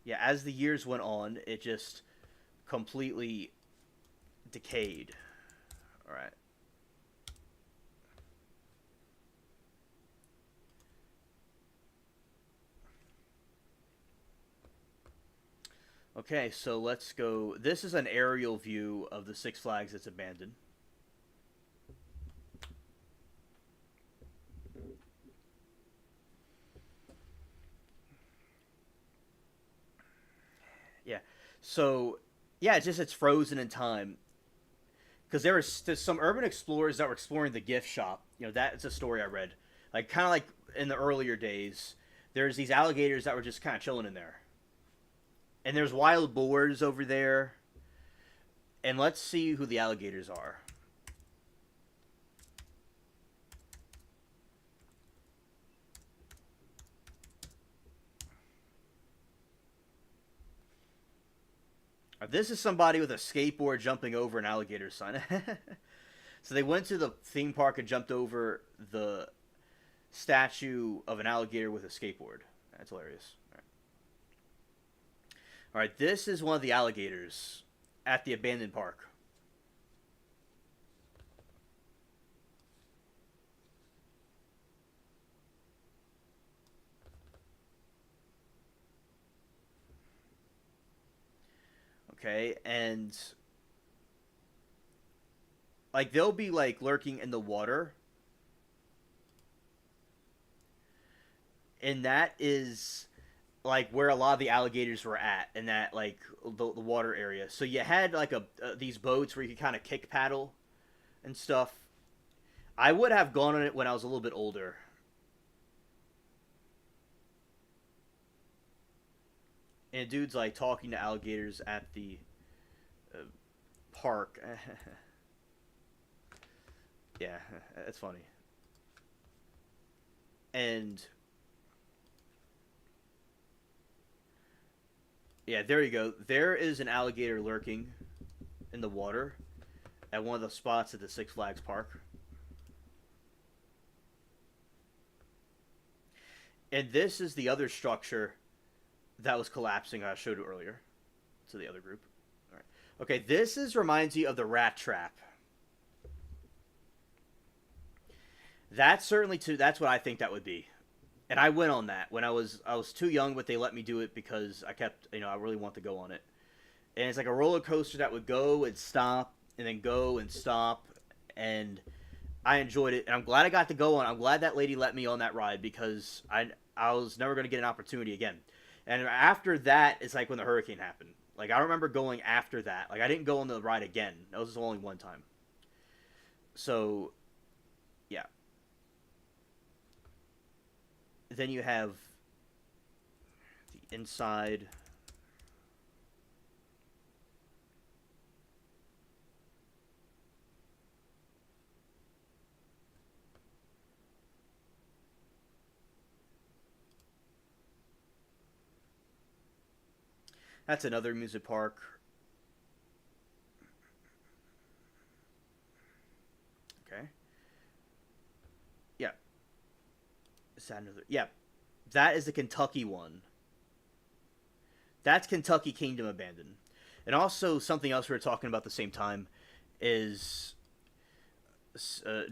yeah, as the years went on, it just completely decayed. All right. Okay, so let's go. This is an aerial view of the Six Flags that's abandoned. Yeah. So, yeah, it's frozen in time. Because there's some urban explorers that were exploring the gift shop. That's a story I read. Like, kind of like in the earlier days, there's these alligators that were just kind of chilling in there. And there's wild boars over there. And let's see who the alligators are. This is somebody with a skateboard jumping over an alligator, son. So they went to the theme park and jumped over the statue of an alligator with a skateboard. That's hilarious. All right, this is one of the alligators at the abandoned park. Okay, and like they'll be like lurking in the water. And that is like where a lot of the alligators were at in that like the water area. So you had like these boats where you could kind of kick paddle and stuff. I would have gone on it when I was a little bit older. And dude's like talking to alligators at the park. Yeah, that's funny. And yeah, there you go. There is an alligator lurking in the water at one of the spots at the Six Flags Park. And this is the other structure that was collapsing. I showed it earlier to the other group. All right. Okay, this reminds you of the rat trap. That's certainly too. That's what I think that would be. And I went on that when I was too young, but they let me do it because I kept I really want to go on it. And it's like a roller coaster that would go and stop and then go and stop, and I enjoyed it. And I'm glad I got to go on. I'm glad that lady let me on that ride because I was never going to get an opportunity again. And after that, it's like when the hurricane happened. Like I remember going after that. Like I didn't go on the ride again. That was only one time. So yeah. Then you have the inside. That's another amusement park. Okay. Yeah. Is that another? Yeah. That is the Kentucky one. That's Kentucky Kingdom Abandoned. And also something else we were talking about at the same time is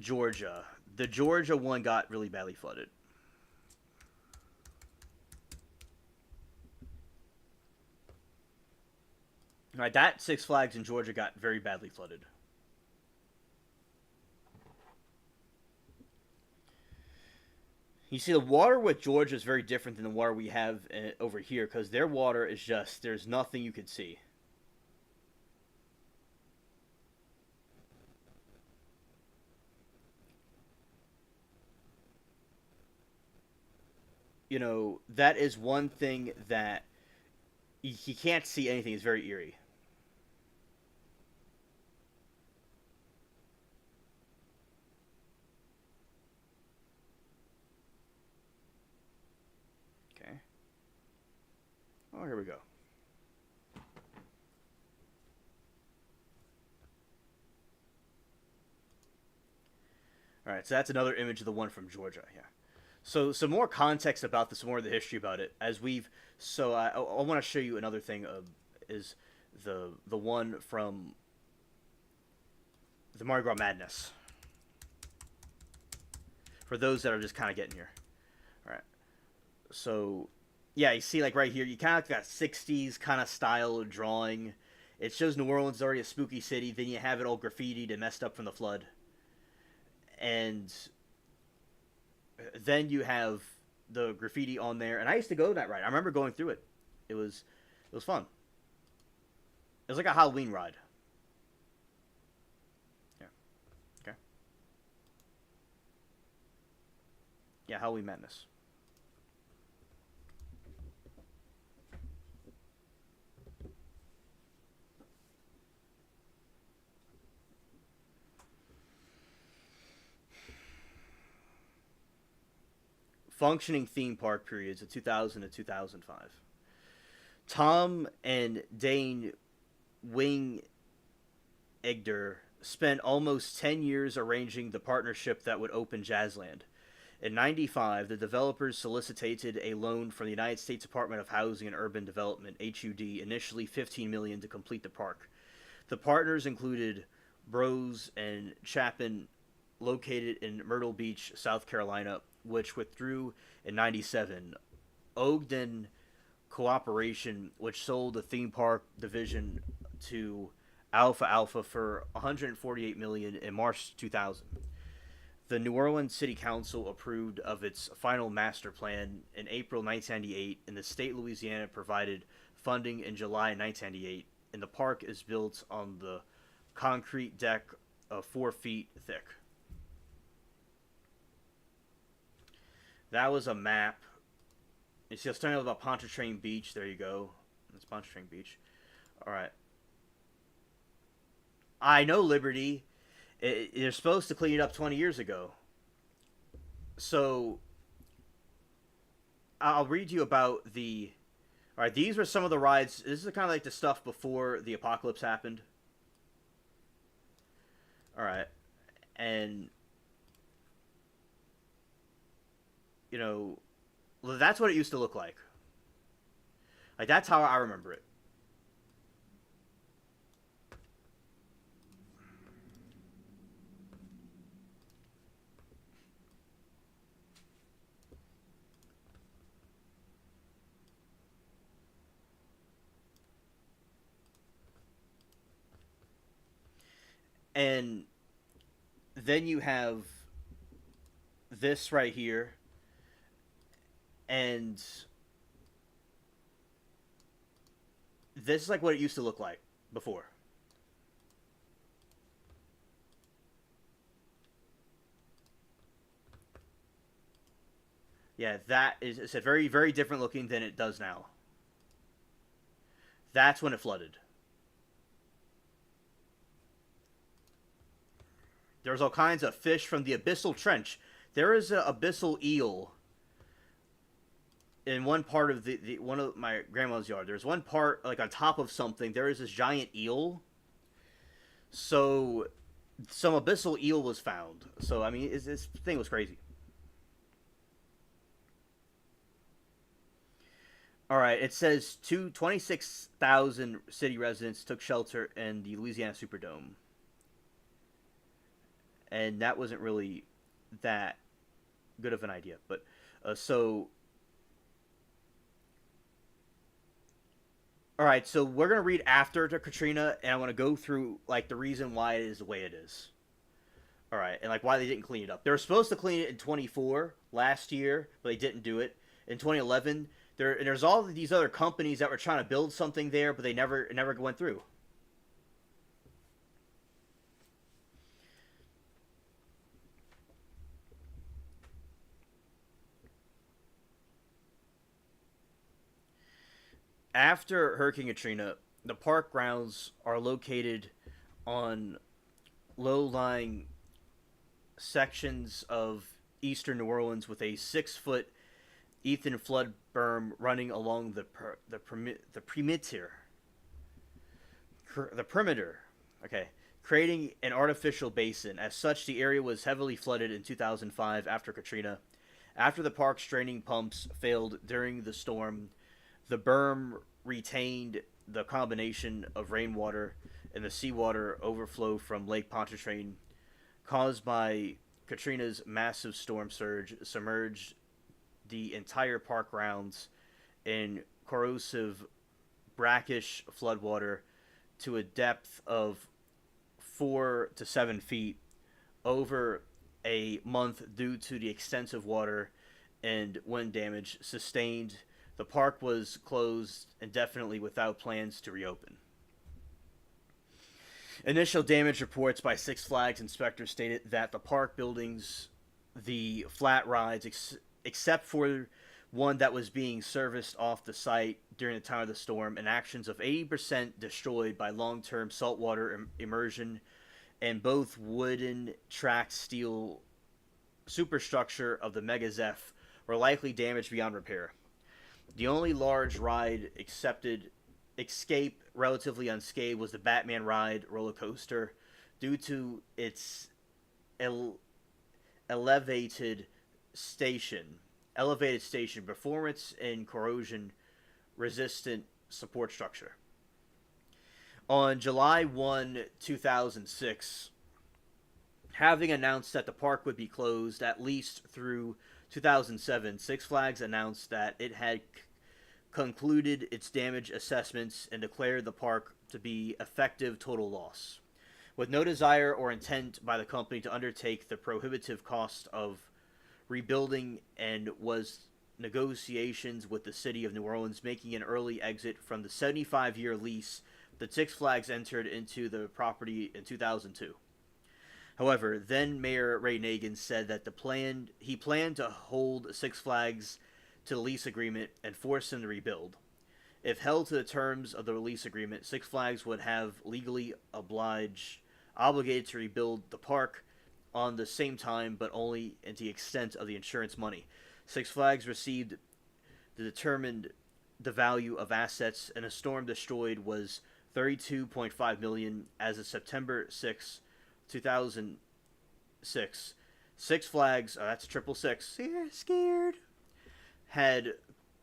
Georgia. The Georgia one got really badly flooded. All right, that Six Flags in Georgia got very badly flooded. You see, the water with Georgia is very different than the water we have over here because their water is just there's nothing you could see. That is one thing that you can't see anything. It's very eerie. Okay. Oh, here we go. All right, so that's another image of the one from Georgia. Yeah. So some more context about this, more of the history about it. As we've so I want to show you another thing is the one from the Mardi Gras Madness. For those that are just kind of getting here. All right. So yeah, you see like right here, you kind of got 60s kind of style drawing. It shows New Orleans is already a spooky city. Then you have it all graffitied and messed up from the flood. And then you have the graffiti on there. And I used to go that ride. I remember going through it. It was fun. It was like a Halloween ride. Yeah. Okay. Yeah, Halloween Madness. Functioning theme park periods of 2000 to 2005. Tom and Dane Wing Egder spent almost 10 years arranging the partnership that would open Jazzland. In 95, the developers solicited a loan from the United States Department of Housing and Urban Development, HUD, initially $15 million to complete the park. The partners included Bros and Chapin, located in Myrtle Beach, South Carolina, which withdrew in 97. Ogden Cooperation, which sold the theme park division to Alpha Alpha for $148 million in March 2000. The New Orleans City Council approved of its final master plan in April 1998, and the state of Louisiana provided funding in July 1998, and the park is built on the concrete deck of 4 feet thick. That was a map. You see, I was talking about Pontchartrain Beach. There you go. That's Pontchartrain Beach. All right. I know Liberty. They're supposed to clean it up 20 years ago. So I'll read you about the. All right, these were some of the rides. This is kind of like the stuff before the apocalypse happened. All right, and you know, that's what it used to look like. Like that's how I remember it. And then you have this right here, and this is like what it used to look like before. Yeah, that is, it's a very, very different looking than it does now. That's when it flooded. There's all kinds of fish from the abyssal trench. There is an abyssal eel in one part of the one of my grandma's yard. There's one part like on top of something. There is this giant eel. So some abyssal eel was found. So I mean, this thing was crazy. All right, it says 26,000 city residents took shelter in the Louisiana Superdome, and that wasn't really that good of an idea. But so, all right, so we're gonna read after the Katrina, and I want to go through like the reason why it is the way it is. All right, and like why they didn't clean it up. They were supposed to clean it in 24 last year, but they didn't do it. In 2011, there's all of these other companies that were trying to build something there, but it never went through. After Hurricane Katrina, the park grounds are located on low-lying sections of eastern New Orleans with a 6-foot Ethan flood berm running along the perimeter. Okay, creating an artificial basin. As such, the area was heavily flooded in 2005 after Katrina. After the park's draining pumps failed during the storm, the berm retained the combination of rainwater and the seawater overflow from Lake Pontchartrain caused by Katrina's massive storm surge submerged the entire park grounds in corrosive, brackish floodwater to a depth of 4 to 7 feet over a month due to the extensive water and wind damage sustained. The park was closed indefinitely without plans to reopen. Initial damage reports by Six Flags inspectors stated that the park buildings, the flat rides, except for one that was being serviced off the site during the time of the storm, and actions of 80% destroyed by long-term saltwater immersion, and both wooden tracked steel superstructure of the Megazeph were likely damaged beyond repair. The only large ride escape relatively unscathed was the Batman Ride roller coaster due to its elevated station performance and corrosion resistant support structure. On July 1, 2006, having announced that the park would be closed at least through 2007, Six Flags announced that it had concluded its damage assessments and declared the park to be effective total loss, with no desire or intent by the company to undertake the prohibitive cost of rebuilding, and was negotiations with the city of New Orleans making an early exit from the 75-year lease that Six Flags entered into the property in 2002. However, then Mayor Ray Nagin said that he planned to hold Six Flags to the lease agreement and force them to rebuild. If held to the terms of the lease agreement, Six Flags would have legally obligated to rebuild the park on the same time, but only in the extent of the insurance money. Six Flags received determined the value of assets, and a storm destroyed was $32.5 million as of September 6, 2006. Six Flags, that's triple six, scared, had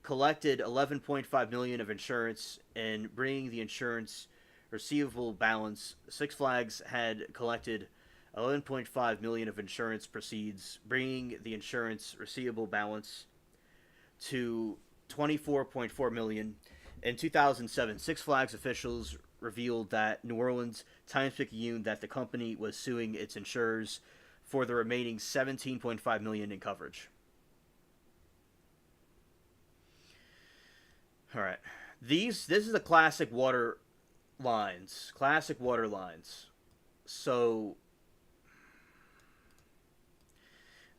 collected $11.5 million of insurance, and bringing the insurance receivable balance, Six Flags had collected $11.5 million of insurance proceeds, bringing the insurance receivable balance to $24.4 million. In 2007, Six Flags officials revealed that New Orleans Times-Picayune that the company was suing its insurers for the remaining $17.5 million in coverage. All right. This is a classic water lines. Classic water lines. So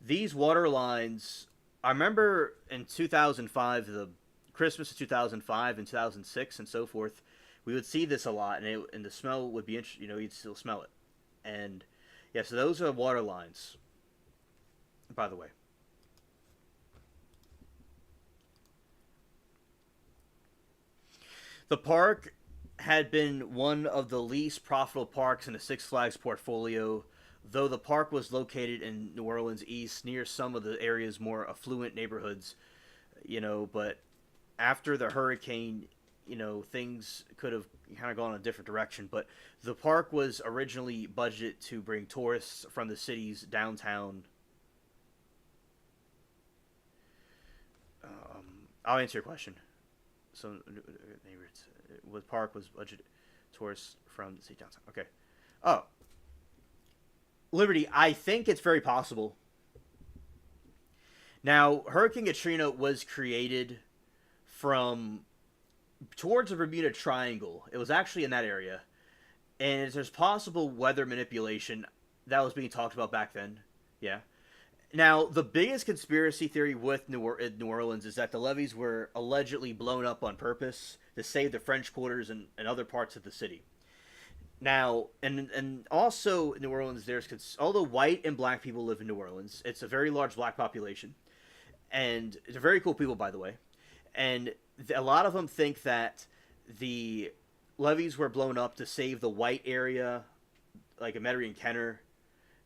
these water lines, I remember in 2005, the Christmas of 2005 and 2006 and so forth, we would see this a lot, and the smell would be, you'd still smell it. And yeah, so those are water lines, by the way. The park had been one of the least profitable parks in the Six Flags portfolio, though the park was located in New Orleans East near some of the area's more affluent neighborhoods, but after the hurricane, things could have kind of gone in a different direction. But the park was originally budgeted to bring tourists from the city's downtown. I'll answer your question. So, the park was budgeted tourists from the city downtown. Okay. Oh. Liberty, I think it's very possible. Now, Hurricane Katrina was created from towards the Bermuda Triangle. It was actually in that area. And there's possible weather manipulation that was being talked about back then. Yeah. Now, the biggest conspiracy theory with New Orleans is that the levees were allegedly blown up on purpose to save the French quarters and other parts of the city. Now, and also in New Orleans, although white and black people live in New Orleans, it's a very large black population. And they're very cool people, by the way. And a lot of them think that the levees were blown up to save the white area, like Metairie and Kenner,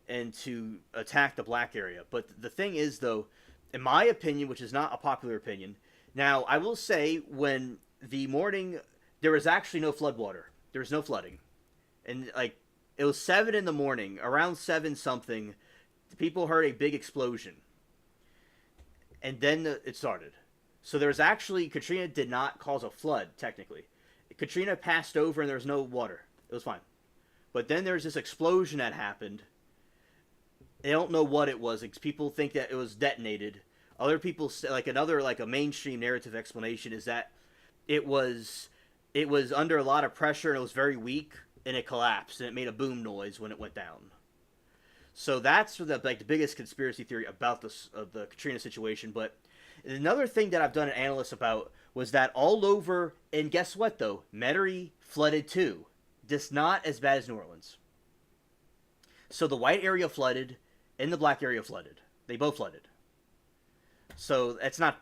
and to attack the black area. But the thing is, though, in my opinion, which is not a popular opinion, now, I will say, when the morning, there was actually no floodwater. There was no flooding. And, it was 7 in the morning, around 7 something, people heard a big explosion. And then it started. So there was actually, Katrina did not cause a flood, technically. Katrina passed over and there was no water. It was fine. But then there's this explosion that happened. They don't know what it was. People think that it was detonated. Other people say, a mainstream narrative explanation is that it was under a lot of pressure and it was very weak and it collapsed and it made a boom noise when it went down. So that's the biggest conspiracy theory about the Katrina situation. But another thing that I've done an analysis about was that all over, and guess what though, Metairie flooded too, just not as bad as New Orleans. So the white area flooded, and the black area flooded. They both flooded. So that's not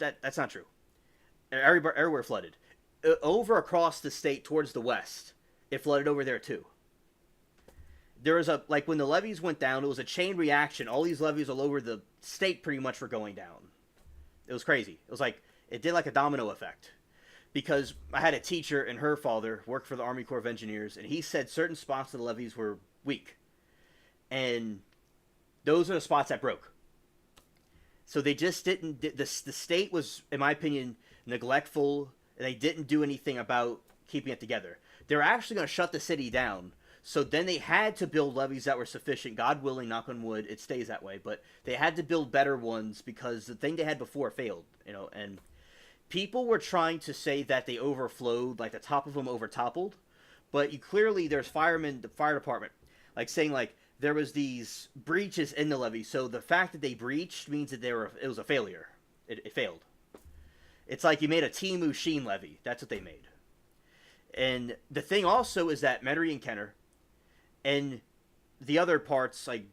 true. Everywhere flooded. Over across the state towards the west, it flooded over there too. There was when the levees went down, it was a chain reaction. All these levees all over the state pretty much were going down. It was crazy. It was it did a domino effect. Because I had a teacher and her father worked for the Army Corps of Engineers, and he said certain spots of the levees were weak. And those are the spots that broke. So they just didn't, the state was, in my opinion, neglectful, and they didn't do anything about keeping it together. They're actually going to shut the city down. So then they had to build levees that were sufficient. God willing, knock on wood, it stays that way. But they had to build better ones because the thing they had before failed, and people were trying to say that they overflowed, the top of them overtoppled. But there's firemen, the fire department, saying there was these breaches in the levee. So the fact that they breached means that it was a failure. It failed. It's like you made a Timu Sheen levee. That's what they made. And the thing also is that Metairie and Kenner and the other parts, like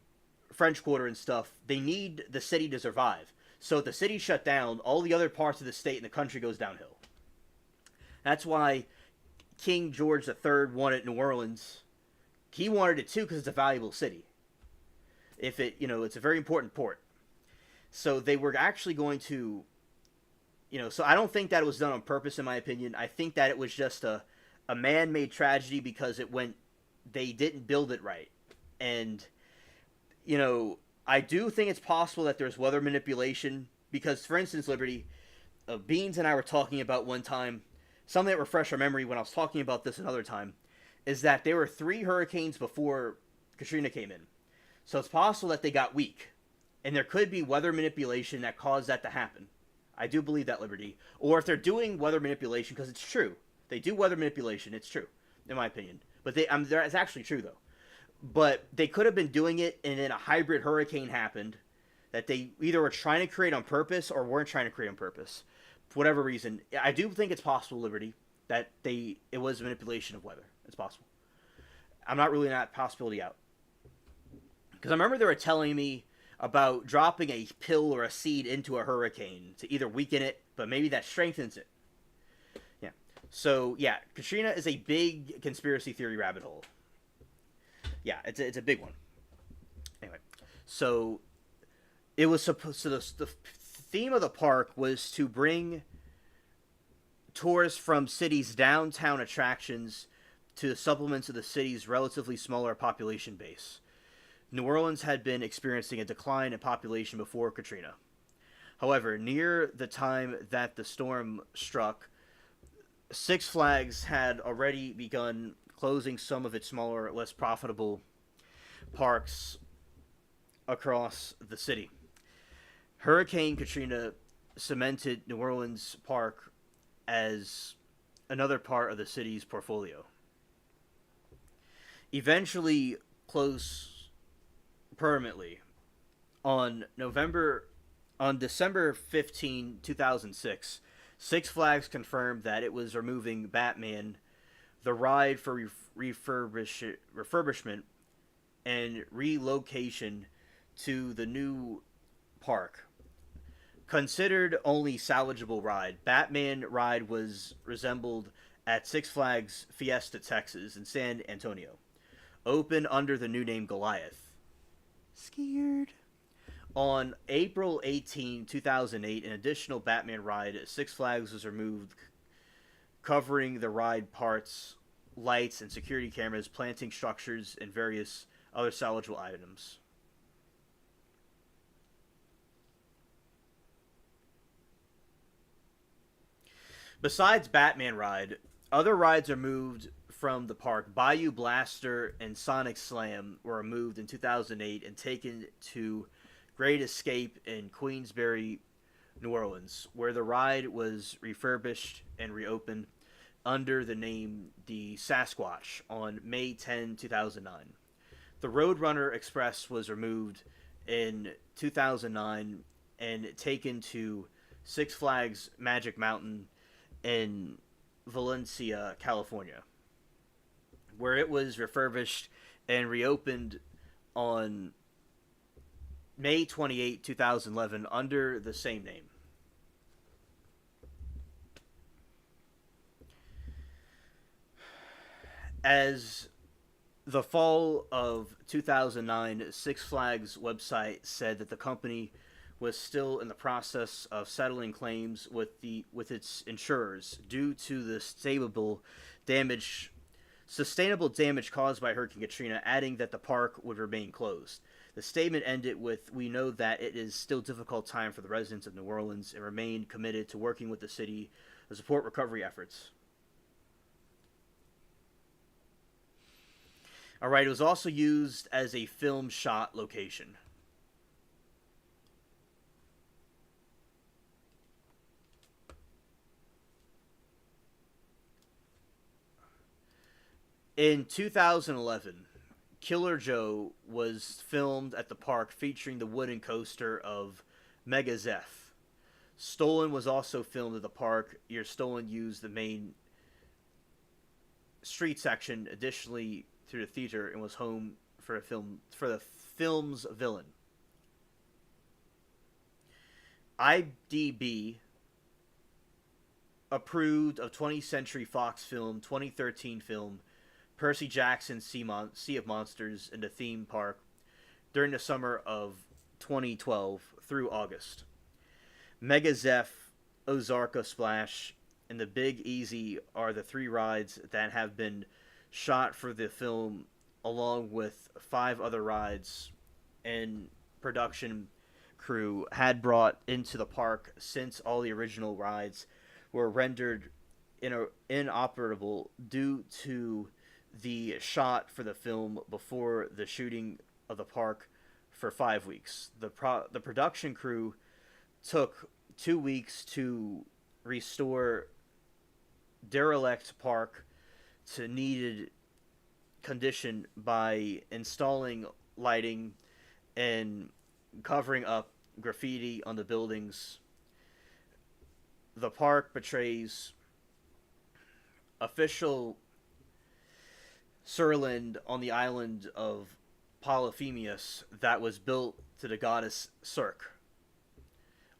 French Quarter and stuff, they need the city to survive. So if the city shut down, all the other parts of the state and the country goes downhill. That's why King George III wanted New Orleans. He wanted it too because it's a valuable city. It's a very important port. So they were actually going to, so I don't think that it was done on purpose, in my opinion. I think that it was just a man-made tragedy because they didn't build it right. And, I do think it's possible that there's weather manipulation because, for instance, Liberty, Beans and I were talking about one time, something that refreshed our memory when I was talking about this another time, is that there were 3 hurricanes before Katrina came in. So it's possible that they got weak. And there could be weather manipulation that caused that to happen. I do believe that, Liberty. Or if they're doing weather manipulation, because it's true. They do weather manipulation, it's true, in my opinion. But it's actually true, though. But they could have been doing it, and then a hybrid hurricane happened that they either were trying to create on purpose or weren't trying to create on purpose. For whatever reason. I do think it's possible, Liberty, that it was manipulation of weather. It's possible. I'm not ruling that possibility out. Because I remember they were telling me about dropping a pill or a seed into a hurricane to either weaken it, but maybe that strengthens it. Yeah. So, yeah, Katrina is a big conspiracy theory rabbit hole. Yeah, it's a big one. Anyway, so it was supposed. So the theme of the park was to bring tourists from cities' downtown attractions to supplements of the city's relatively smaller population base. New Orleans had been experiencing a decline in population before Katrina. However, near the time that the storm struck, Six Flags had already begun closing some of its smaller, less profitable parks across the city. Hurricane Katrina cemented New Orleans Park as another part of the city's portfolio. Eventually close permanently on December 15, 2006, Six Flags confirmed that it was removing Batman, the ride for refurbishment and relocation to the new park. Considered only salvageable ride, Batman ride was resembled at Six Flags Fiesta Texas in San Antonio. Open under the new name Goliath. Scared. On April 18, 2008, an additional Batman ride at Six Flags was removed, covering the ride parts, lights, and security cameras, planting structures, and various other salvageable items. Besides Batman ride, other rides are moved from the park. Bayou Blaster and Sonic Slam were removed in 2008 and taken to Great Escape in Queensbury, New Orleans, where the ride was refurbished and reopened under the name the Sasquatch on May 10, 2009. The Roadrunner Express was removed in 2009 and taken to Six Flags Magic Mountain in Valencia, California, where it was refurbished and reopened on May 28, 2011 under the same name. As the fall of 2009, Six Flags website said that the company was still in the process of settling claims with its insurers due to the sustainable damage caused by Hurricane Katrina, adding that the park would remain closed. The statement ended with, "We know that it is still a difficult time for the residents of New Orleans and remain committed to working with the city to support recovery efforts." Alright, it was also used as a film shot location. In 2011, Killer Joe was filmed at the park featuring the wooden coaster of Mega Zeph. Stolen was also filmed at the park. Your Stolen used the main street section additionally through the theater and was home for the film's villain. IMDb approved of 20th Century Fox film 2013 film Percy Jackson's Sea of Monsters in the theme park during the summer of 2012 through August. Mega Zeph, Ozarka Splash, and the Big Easy are the 3 rides that have been shot for the film, along with 5 other rides and production crew had brought into the park since all the original rides were rendered inoperable due to the shot for the film before the shooting of the park for 5 weeks. The production crew took 2 weeks to restore derelict park to needed condition by installing lighting and covering up graffiti on the buildings. The park betrays official Surland on the island of Polyphemus that was built to the goddess Circe,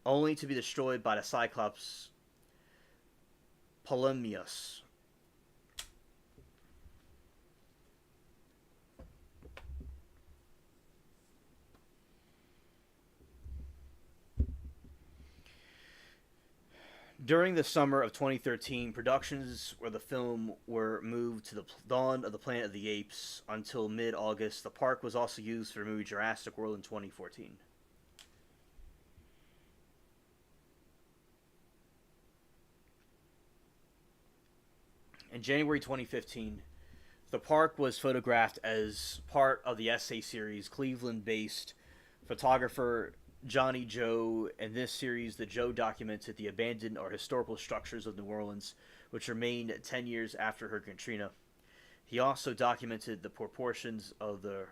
only to be destroyed by the Cyclops Polymnius. During the summer of 2013, productions for the film were moved to the Dawn of the Planet of the Apes until mid-August. The park was also used for the movie Jurassic World in 2014. In January 2015, the park was photographed as part of the essay series Cleveland-based photographer Johnny Joe. In this series, the Joe documented the abandoned or historical structures of New Orleans, which remained 10 years after Hurricane Katrina. He also documented the proportions of the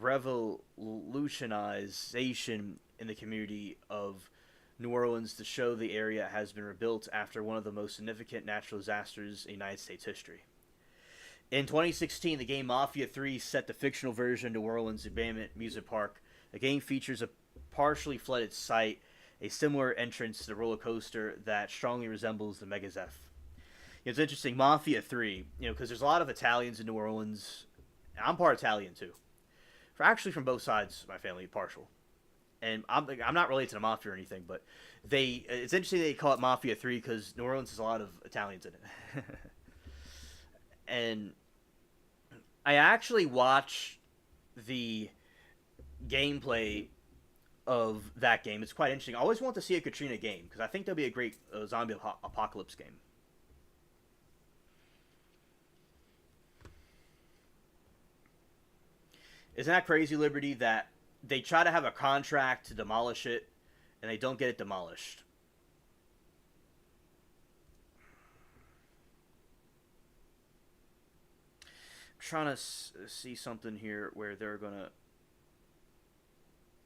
revolutionization in the community of New Orleans to show the area has been rebuilt after one of the most significant natural disasters in United States history. In 2016, the game Mafia 3 set the fictional version of New Orleans' abandoned music park. The game features a partially flooded site, a similar entrance to the roller coaster that strongly resembles the Megazeth. It's interesting, Mafia 3, because there's a lot of Italians in New Orleans. I'm part Italian, too. Actually, from both sides of my family, partial. And I'm not related to the Mafia or anything, but it's interesting they call it Mafia 3 because New Orleans has a lot of Italians in it. And I actually watched the gameplay of that game. It's quite interesting. I always want to see a Katrina game because I think there'll be a great zombie apocalypse game. Isn't that crazy, Liberty, that they try to have a contract to demolish it and they don't get it demolished? I'm trying to see something here where they're going to...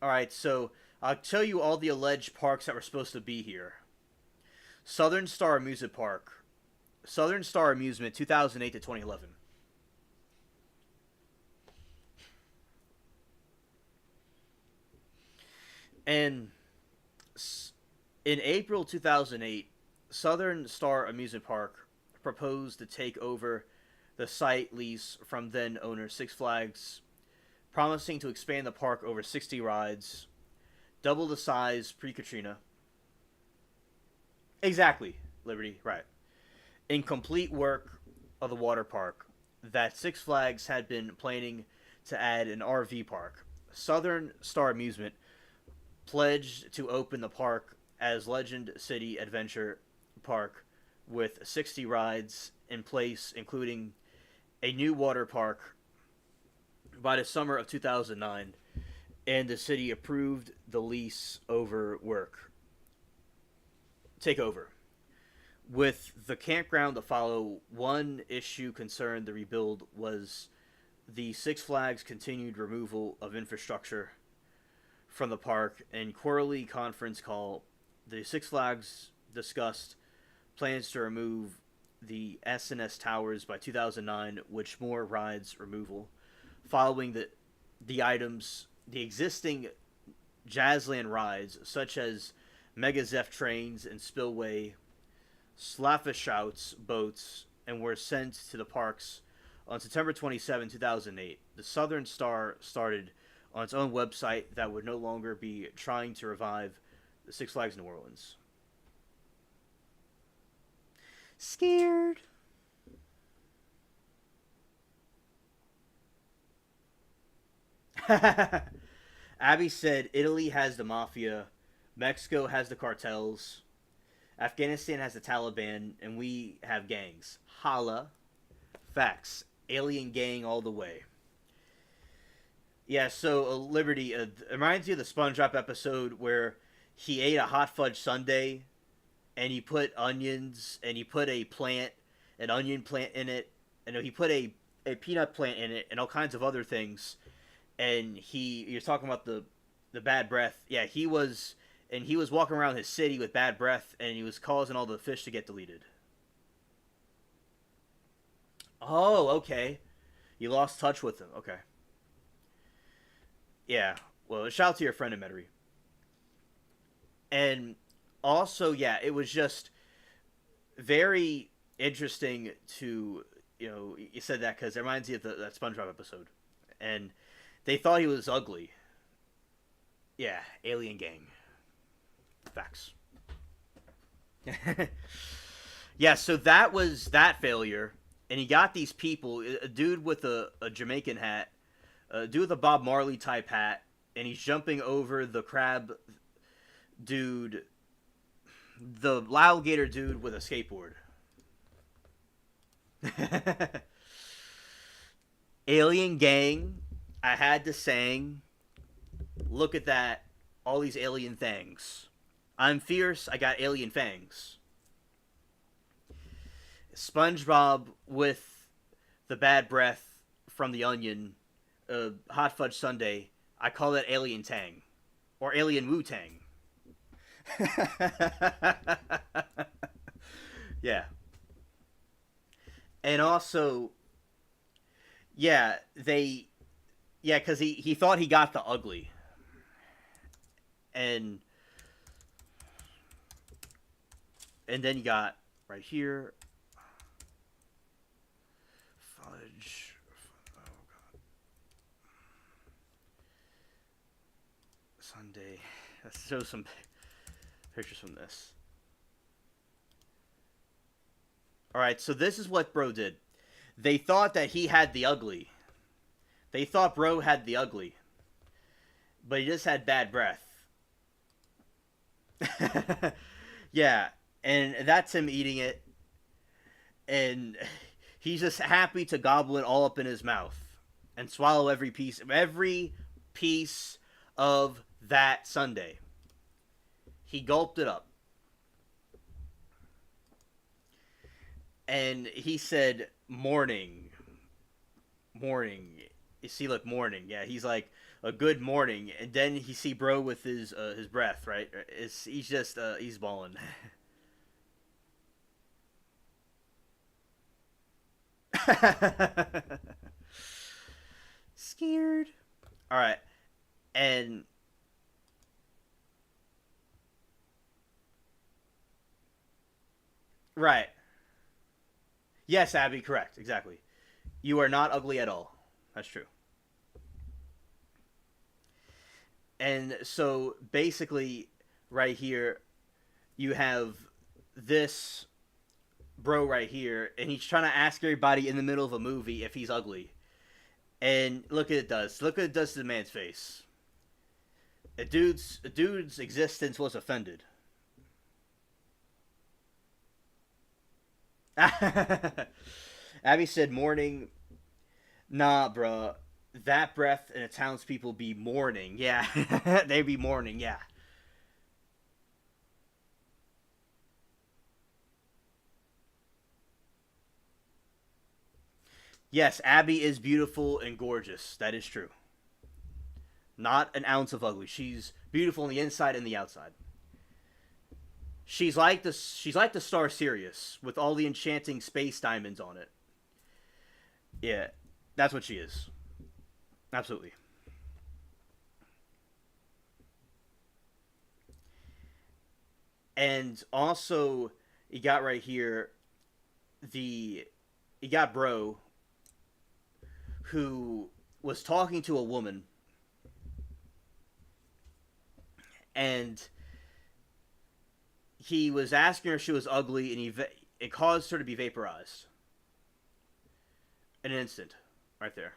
Alright, so I'll tell you all the alleged parks that were supposed to be here. Southern Star Amusement Park. Southern Star Amusement, 2008 to 2011. And in April 2008, Southern Star Amusement Park proposed to take over the site lease from then owner Six Flags, promising to expand the park over 60 rides, double the size pre-Katrina. Exactly, Liberty, right. Incomplete work of the water park that Six Flags had been planning to add an RV park. Southern Star Amusement pledged to open the park as Legend City Adventure Park with 60 rides in place, including a new water park by the summer of 2009, and the city approved the lease over work. Takeover. With the campground to follow, one issue concerned the rebuild was the Six Flags continued removal of infrastructure from the park. In quarterly conference call, the Six Flags discussed plans to remove the S&S towers by 2009, which more rides removal. Following the items, the existing Jazzland rides, such as Megazeth trains and Spillway Slafishouts boats, and were sent to the parks on September 27, 2008. The Southern Star started on its own website that would no longer be trying to revive the Six Flags New Orleans. Scared. Abby said Italy has the mafia, Mexico has the cartels, Afghanistan has the Taliban, and we have gangs. Holla. Facts. Alien gang all the way. Yeah, so Liberty, it reminds you of the SpongeBob episode where he ate a hot fudge sundae and he put onions and he put an onion plant in it, and he put a peanut plant in it and all kinds of other things. And you're talking about the bad breath. Yeah, he was walking around his city with bad breath, and he was causing all the fish to get deleted. Oh, okay. You lost touch with him. Okay. Yeah. Well, shout out to your friend in Metairie. And also, yeah, it was just very interesting to, you said that because it reminds you of that SpongeBob episode. And they thought he was ugly. Yeah, alien gang. Facts. Yeah, so that was that failure. And he got these people, a dude with a Jamaican hat, a dude with a Bob Marley type hat, and he's jumping over the crab dude, the alligator dude with a skateboard. Alien gang, I had to sing. Look at that. All these alien things. I'm fierce, I got alien fangs. SpongeBob with the bad breath from the onion, hot fudge sundae. I call that alien tang. Or alien Wu Tang. Yeah. And also, yeah, because he thought he got the ugly. And then you got right here, fudge. Oh god, Sunday. Let's show some pictures from this. All right, so this is what bro did. They thought that he had the ugly. They thought bro had the ugly, but he just had bad breath. Yeah, and that's him eating it, and he's just happy to gobble it all up in his mouth and swallow every piece of that sundae. He gulped it up, and he said, "Morning, morning." You see, look, morning. Yeah, he's like, a good morning, and then he see bro with his breath, right? He's balling. Scared. All right, and right. Yes, Abby, correct, exactly. You are not ugly at all. That's true. And so basically, right here, you have this bro right here, and he's trying to ask everybody in the middle of a movie if he's ugly. And look at it does. Look what it does to the man's face. A dude's existence was offended. Abby said, "Morning." Nah, bruh. That breath and the townspeople be mourning. Yeah, they be mourning. Yeah. Yes, Abby is beautiful and gorgeous. That is true. Not an ounce of ugly. She's beautiful on the inside and the outside. She's like the star Sirius with all the enchanting space diamonds on it. Yeah, that's what she is. Absolutely. And also, you got right here the you got bro who was talking to a woman, and he was asking her if she was ugly, and it caused her to be vaporized in an instant, right there.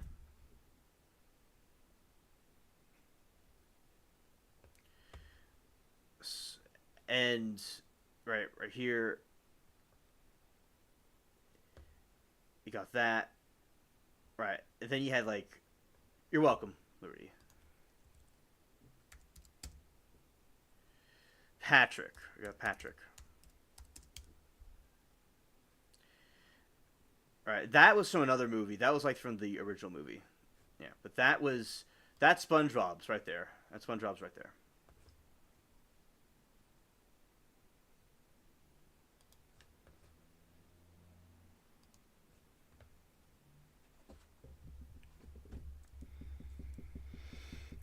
And right here, You got that. Right. And then you had like, you're welcome, Liberty. Patrick. We got Patrick. Right. That was from another movie. That was like from the original movie. Yeah. But that's SpongeBob's right there. That's SpongeBob's right there.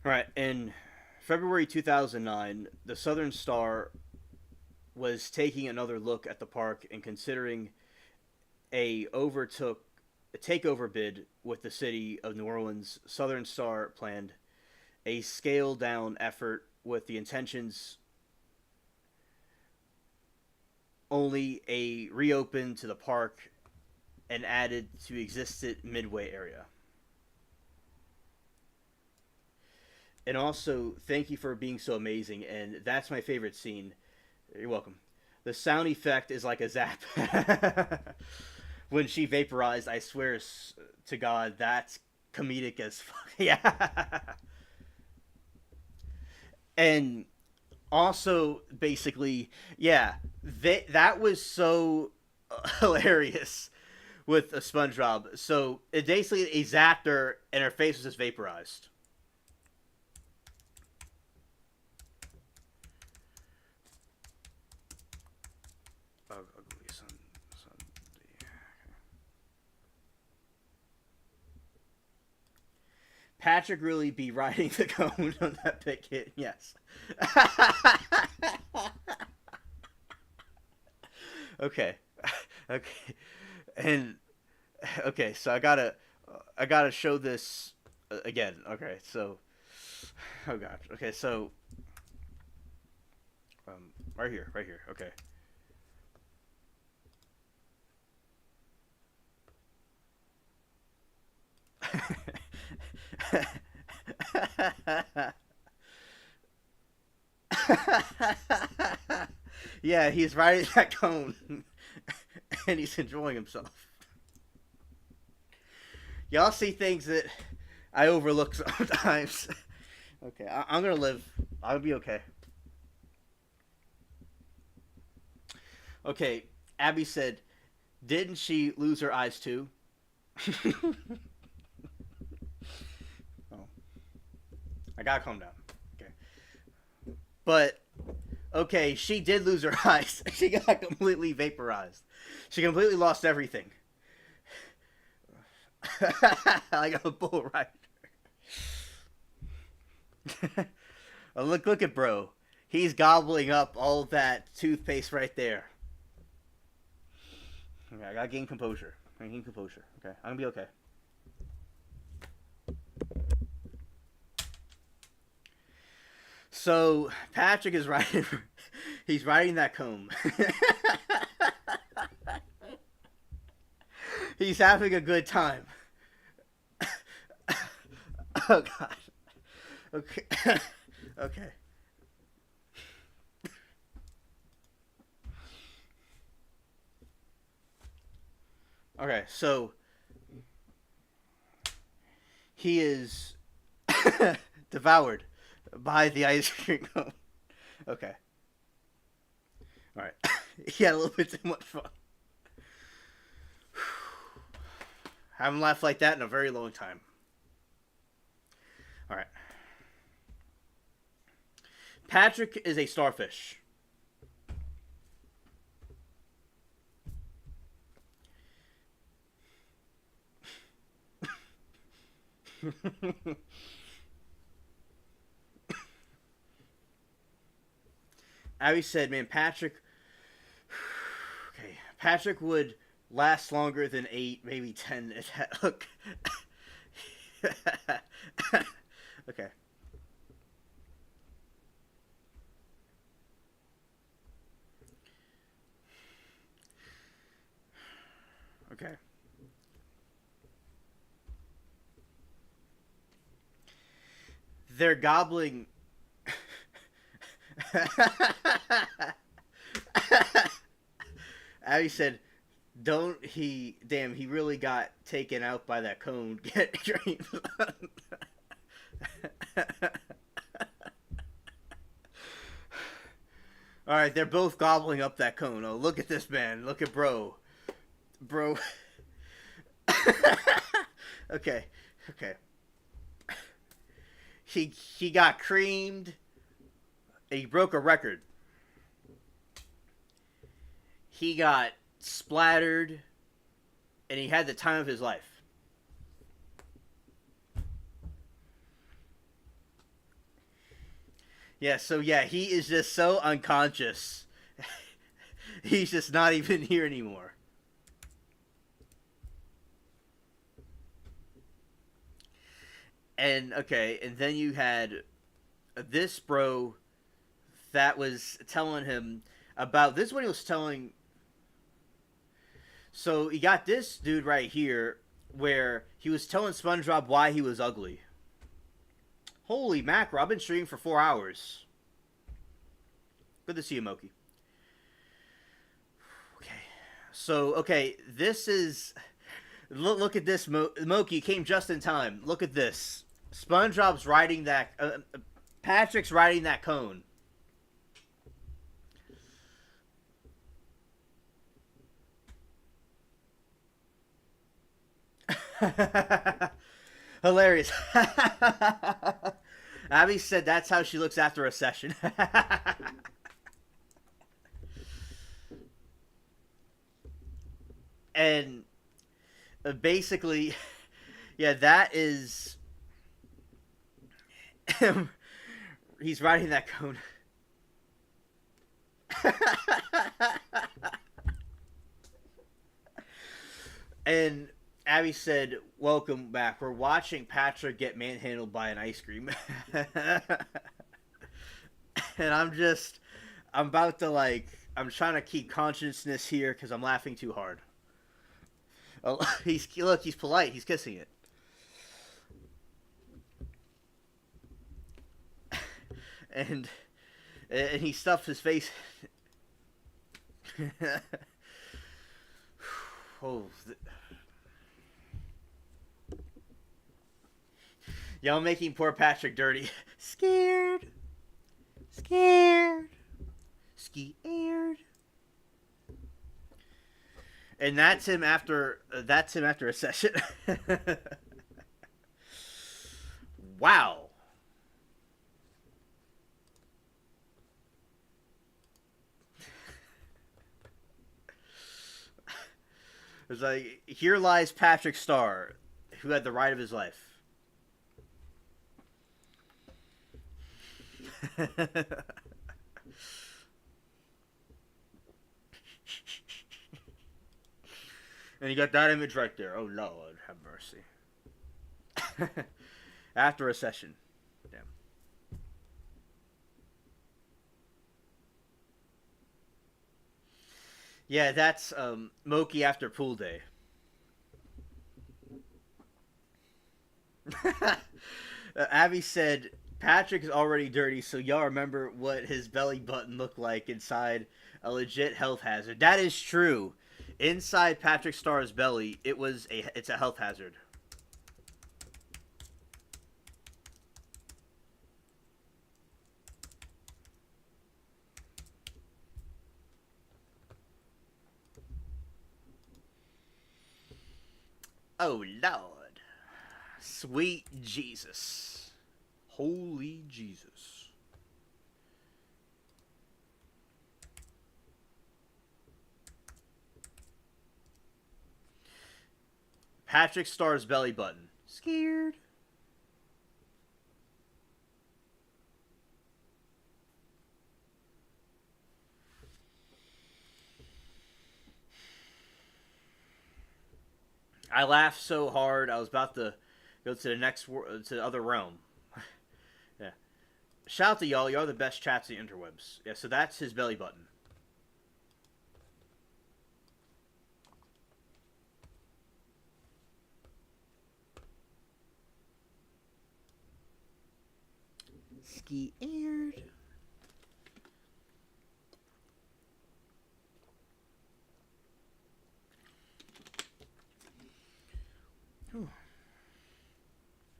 Right. In February 2009, the Southern Star was taking another look at the park and considering a overtook a takeover bid with the city of New Orleans. Southern Star planned a scaled down effort with the intentions only a reopen to the park and added to existed Midway area. And also, thank you for being so amazing. And that's my favorite scene. You're welcome. The sound effect is like a zap. When she vaporized, I swear to God, that's comedic as fuck. Yeah. And also, basically, yeah, that was so hilarious with a SpongeBob. So, it basically, a zapped her, and her face was just vaporized. Patrick really be riding the cone on that picket, yes. Okay. Okay. And okay, so I gotta show this again. Okay, so oh gosh. Okay, so right here, right here. Okay. Yeah, he's riding that cone and he's enjoying himself. Y'all see things that I overlook sometimes. Okay, I'm gonna live. I'll be okay. Okay, Abby said, didn't she lose her eyes too? Oh, I gotta calm down. Okay. But okay, she did lose her eyes. She got completely vaporized. She completely lost everything. Like a bull rider. Oh, look at bro. He's gobbling up all that toothpaste right there. Okay, I gotta gain composure. I gain composure. Okay, I'm gonna be okay. So Patrick is riding. He's riding that comb. He's having a good time. Oh gosh. Okay. Okay. Okay. So he is devoured by the ice cream cone. Okay. All right. He had a little bit too much fun. Haven't laughed like that in a very long time. All right. Patrick is a starfish. Abby said, "Man, Patrick. Okay, Patrick would last longer than 8, maybe 10. Look. Okay. Okay. They're gobbling. Abby said, Don't he? Damn, he really got taken out by that cone. Get dreams. All right, they're both gobbling up that cone. Oh, look at this man. Look at bro. Okay, okay. He got creamed. And he broke a record. He got splattered, and he had the time of his life. Yeah, so yeah, he is just so unconscious. He's just not even here anymore. And okay, and then you had this bro that was telling him about this. What he was telling. So you got this dude right here where he was telling SpongeBob why he was ugly. Holy mackerel! I've been streaming for 4 hours. Good to see you, Moki. Okay, so okay, this is. Look at this, Moki came just in time. Look at this. SpongeBob's riding that. Patrick's riding that cone. Hilarious. Abby said that's how she looks after a session. And basically, yeah, that is. He's riding that cone. And Abby said, "Welcome back. We're watching Patrick get manhandled by an ice cream." And I'm about to I'm trying to keep consciousness here because I'm laughing too hard. Oh, he's polite. He's kissing it. And he stuffed his face. Oh. Y'all making poor Patrick dirty. Scared. Scared. And that's him after a session. Wow. It's like, here lies Patrick Star, who had the ride of his life. And you got that image right there. Oh, Lord, have mercy. After a session. Damn. Yeah, that's Moki after pool day. Abby said, Patrick is already dirty, so y'all remember what his belly button looked like inside a legit health hazard. That is true. Inside Patrick Starr's belly, it's a health hazard. Oh, Lord. Sweet Jesus. Holy Jesus. Patrick Starr's belly button. Scared. I laughed so hard, I was about to go to the other realm. Yeah. Shout out to y'all. Y'all are the best chats in the interwebs. Yeah, so that's his belly button. Scared.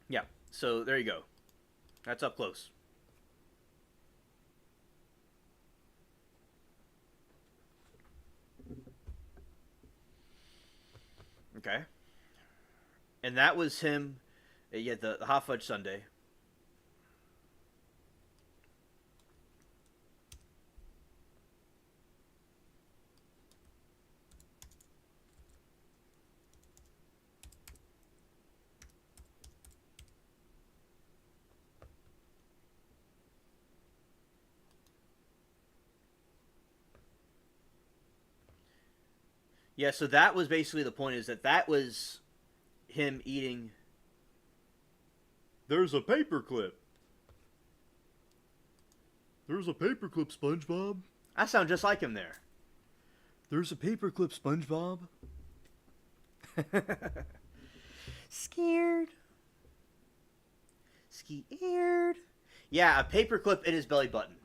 Yeah. So there you go. That's up close. Okay. And that was him. Yeah, the hot fudge sundae. Yeah, so that was basically the point. Is that that was him eating. There's a paperclip. There's a paperclip, SpongeBob. I sound just like him there. There's a paperclip, SpongeBob. Scared. Scared. Yeah, a paperclip in his belly button.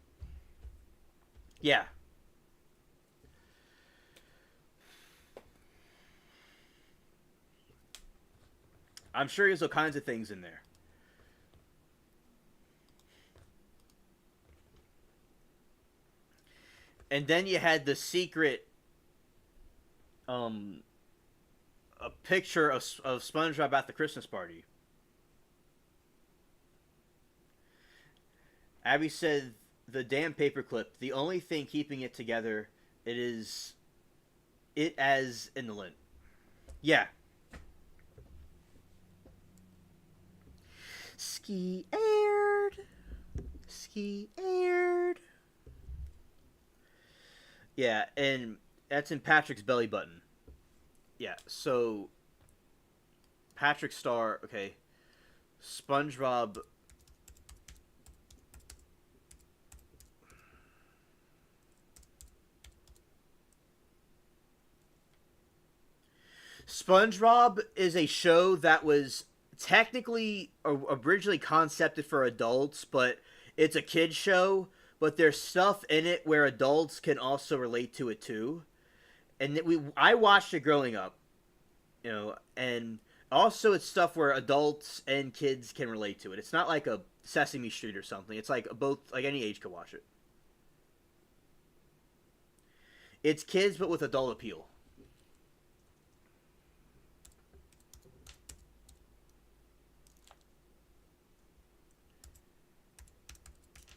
Yeah. I'm sure there's all kinds of things in there. And then you had the secret, um, a picture of SpongeBob at the Christmas party. Abby said, "The damn paperclip. The only thing keeping it together, it is, it as in the lint." Yeah. Ski aired. Ski aired. Yeah, and that's in Patrick's belly button. Yeah, so Patrick Star, okay. SpongeBob. SpongeBob is a show that was technically originally concepted for adults, but it's a kids show. But there's stuff in it where adults can also relate to it too. And I watched it growing up, and also it's stuff where adults and kids can relate to it. It's not like a Sesame Street or something. It's like both, like any age could watch it. It's kids but with adult appeal.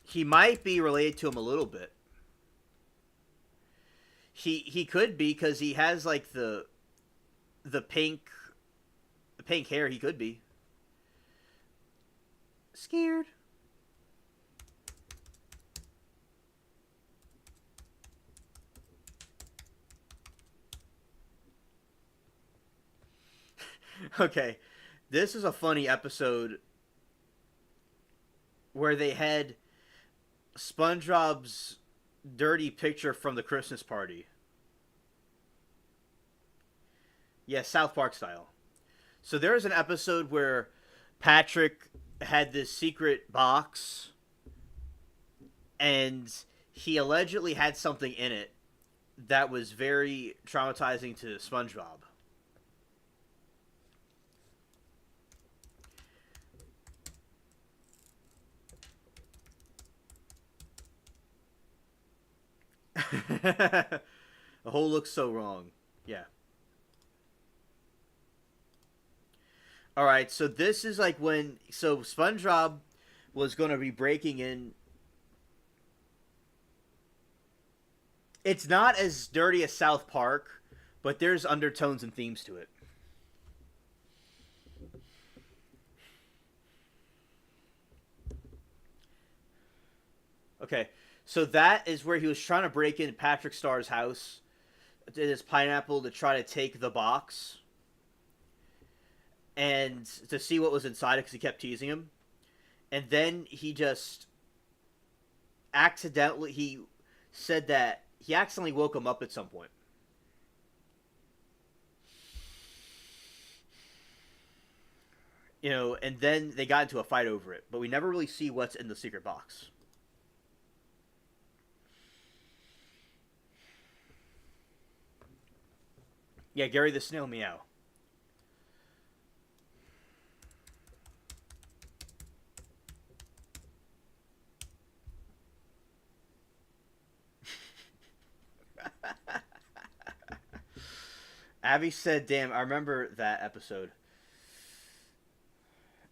He might be related to him a little bit. He could be because he has like the pink hair. He could be scared. Okay, this is a funny episode where they had SpongeBob's dirty picture from the Christmas party. Yeah, South Park style. So there's an episode where Patrick had this secret box and he allegedly had something in it that was very traumatizing to SpongeBob. The whole looks so wrong. Yeah. All right, so this is like when SpongeBob was going to be breaking in. It's not as dirty as South Park, but there's undertones and themes to it. Okay, so that is where he was trying to break into Patrick Starr's house, in his pineapple, to try to take the box and to see what was inside it because he kept teasing him. And then he just accidentally he said that he accidentally woke him up at some point. And then they got into a fight over it, but we never really see what's in the secret box. Yeah, Gary the Snail, meow. Abby said, "Damn, I remember that episode.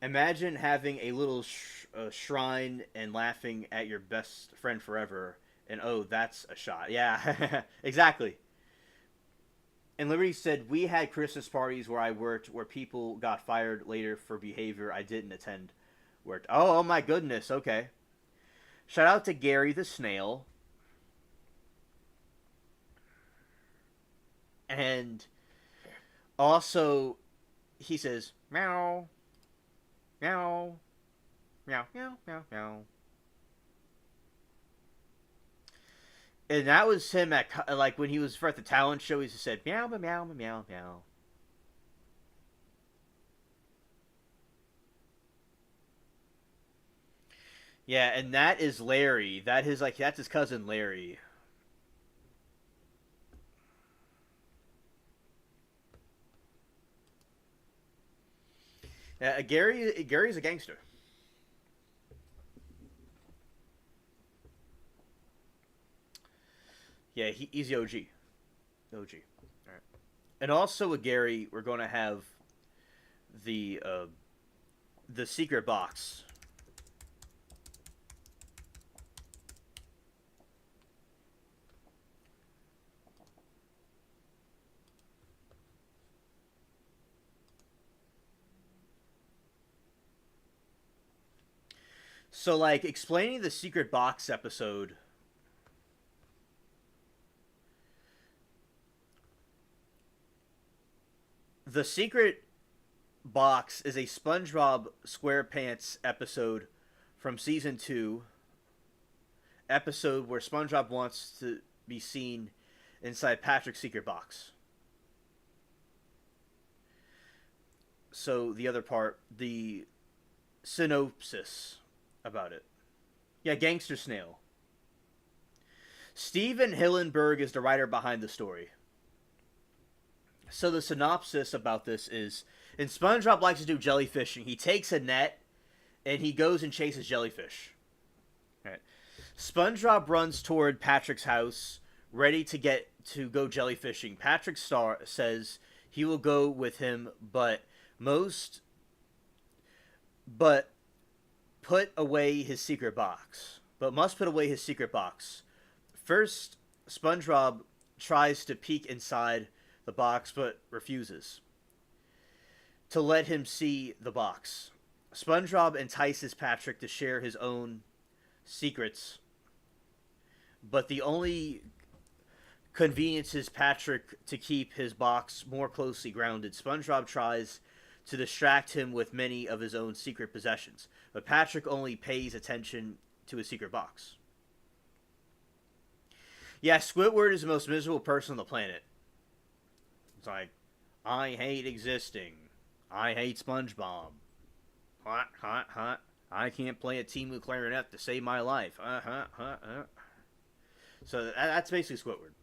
Imagine having a little shrine and laughing at your best friend forever, and oh, that's a shot." Yeah, exactly. And Liberty said, "We had Christmas parties where I worked where people got fired later for behavior I didn't attend. Worked. Oh my goodness. Okay. Shout out to Gary the Snail. And also, he says, meow, meow, meow, meow, meow, meow. And that was him at, like, when he was at the talent show, he just said, meow, meow, meow, meow, meow. Yeah, and that is Larry. That's his cousin Larry. Gary's a gangster. Yeah, he's the OG. OG. All right. And also with Gary, we're going to have the uh, the secret box. So, like, explaining the secret box episode. The secret box is a SpongeBob SquarePants episode from season 2, episode where SpongeBob wants to be seen inside Patrick's secret box. So the other part, the synopsis about it. Yeah, Gangster Snail. Steven Hillenberg is the writer behind the story. So the synopsis about this is, and SpongeBob likes to do jellyfishing. He takes a net and he goes and chases jellyfish. Right. SpongeBob runs toward Patrick's house, ready to go jellyfishing. Patrick Star says he will go with him, most but put away his secret box. But must put away his secret box. First, SpongeBob tries to peek inside the box, but refuses to let him see the box. SpongeBob entices Patrick to share his own secrets, but the only conveniences Patrick to keep his box more closely grounded. SpongeBob tries to distract him with many of his own secret possessions, but Patrick only pays attention to his secret box. Yeah, Squidward is the most miserable person on the planet. It's like, I hate existing. I hate SpongeBob. Hot, hot, hot. I can't play a team with clarinet to save my life. So that's basically Squidward.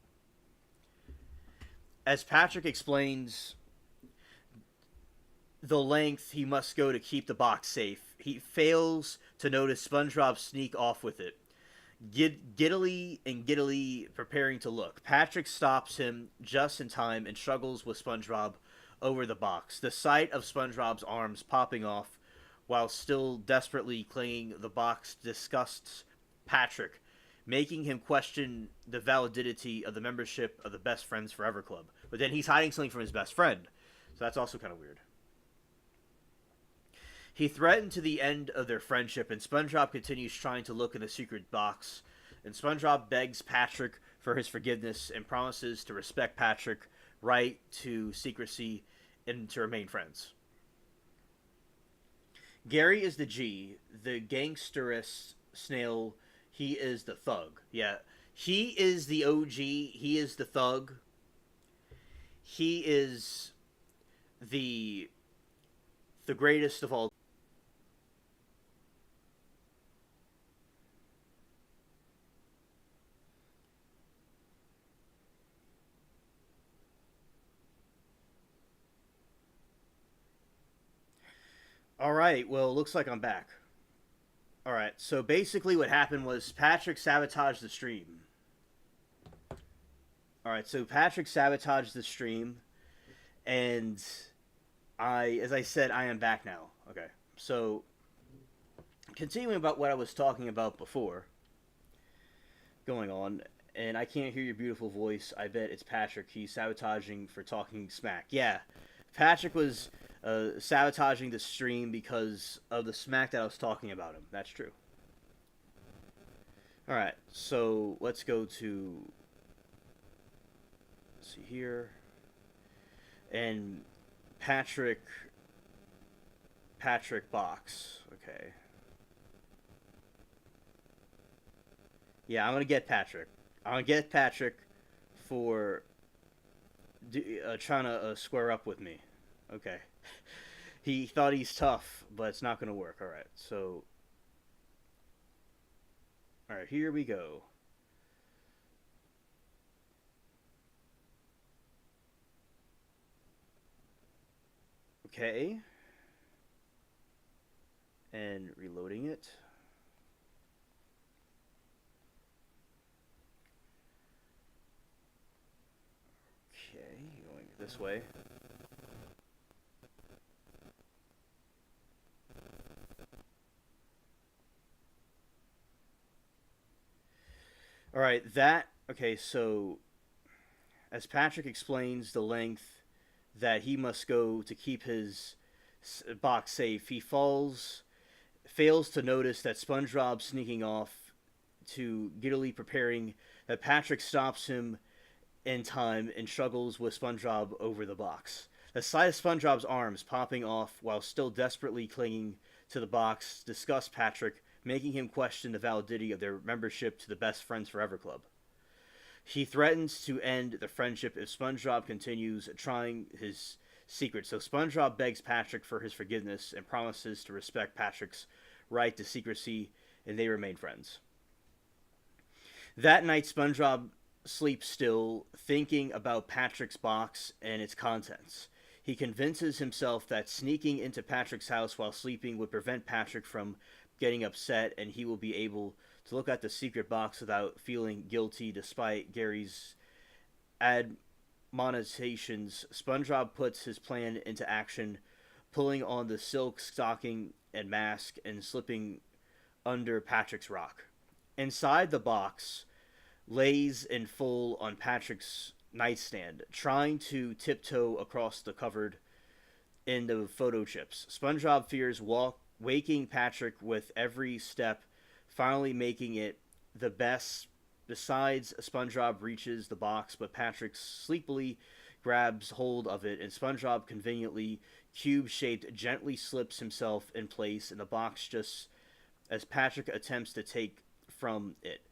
As Patrick explains the length he must go to keep the box safe, he fails to notice SpongeBob sneak off with it, giddily preparing to look. Patrick stops him just in time and struggles with SpongeBob over the box. The sight of SpongeBob's arms popping off while still desperately clinging the box disgusts Patrick, making him question the validity of the membership of the Best Friends Forever Club. But then he's hiding something from his best friend, so that's also kind of weird. He threatened to the end of their friendship, and SpongeBob continues trying to look in the secret box. And SpongeBob begs Patrick for his forgiveness and promises to respect Patrick's right to secrecy and to remain friends. Gary is the G, the gangsterous snail. He is the thug. Yeah, he is the OG. He is the thug. He is the greatest of all. All right, well, looks like I'm back. All right, so basically what happened was Patrick sabotaged the stream. All right, so Patrick sabotaged the stream, And as I said, I am back now. Okay, so continuing about what I was talking about before, going on, and I can't hear your beautiful voice. I bet it's Patrick. He's sabotaging for talking smack. Yeah, Patrick was sabotaging the stream because of the smack that I was talking about him. That's true. All right, so let's go to, let's see here, and Patrick Box. Okay. Yeah, I'm gonna get Patrick. I'm gonna get Patrick for trying to square up with me. Okay. He thought he's tough, but it's not gonna work. All right. So, all right, here we go. Okay. And reloading it. Okay, going this way. All right, okay, so as Patrick explains the length that he must go to keep his box safe, he fails to notice that SpongeBob sneaking off to giddily preparing, that Patrick stops him in time and struggles with SpongeBob over the box. The sight of SpongeBob's arms popping off while still desperately clinging to the box disgusts Patrick, making him question the validity of their membership to the Best Friends Forever Club. He threatens to end the friendship if SpongeBob continues trying his secret, so SpongeBob begs Patrick for his forgiveness and promises to respect Patrick's right to secrecy, and they remain friends. That night, SpongeBob sleeps still, thinking about Patrick's box and its contents. He convinces himself that sneaking into Patrick's house while sleeping would prevent Patrick from getting upset, and he will be able to look at the secret box without feeling guilty despite Gary's admonitions. SpongeBob puts his plan into action, pulling on the silk stocking and mask and slipping under Patrick's rock. Inside the box lays in full on Patrick's nightstand, trying to tiptoe across the cupboard in the photo chips. SpongeBob fears waking Patrick with every step, finally making it the best. Besides, SpongeBob reaches the box, but Patrick sleepily grabs hold of it, and SpongeBob, conveniently cube-shaped, gently slips himself in place in the box just as Patrick attempts to take from it,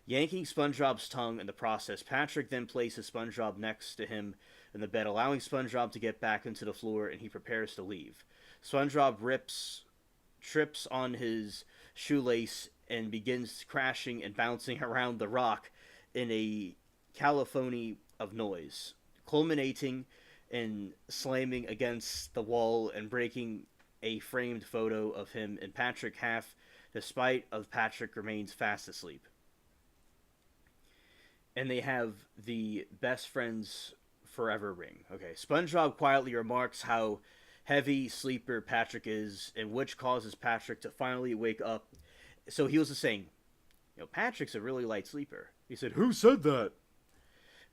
yanking SpongeBob's tongue in the process. Patrick then places SpongeBob next to him in the bed, allowing SpongeBob to get back into the floor, and he prepares to leave. SpongeBob trips on his shoelace and begins crashing and bouncing around the rock in a cacophony of noise, culminating in slamming against the wall and breaking a framed photo of him and Patrick half, despite of Patrick remains fast asleep. And they have the Best Friends Forever ring. Okay, SpongeBob quietly remarks how heavy sleeper Patrick is, and which causes Patrick to finally wake up. So he was just saying, Patrick's a really light sleeper. He said, "Who said that?"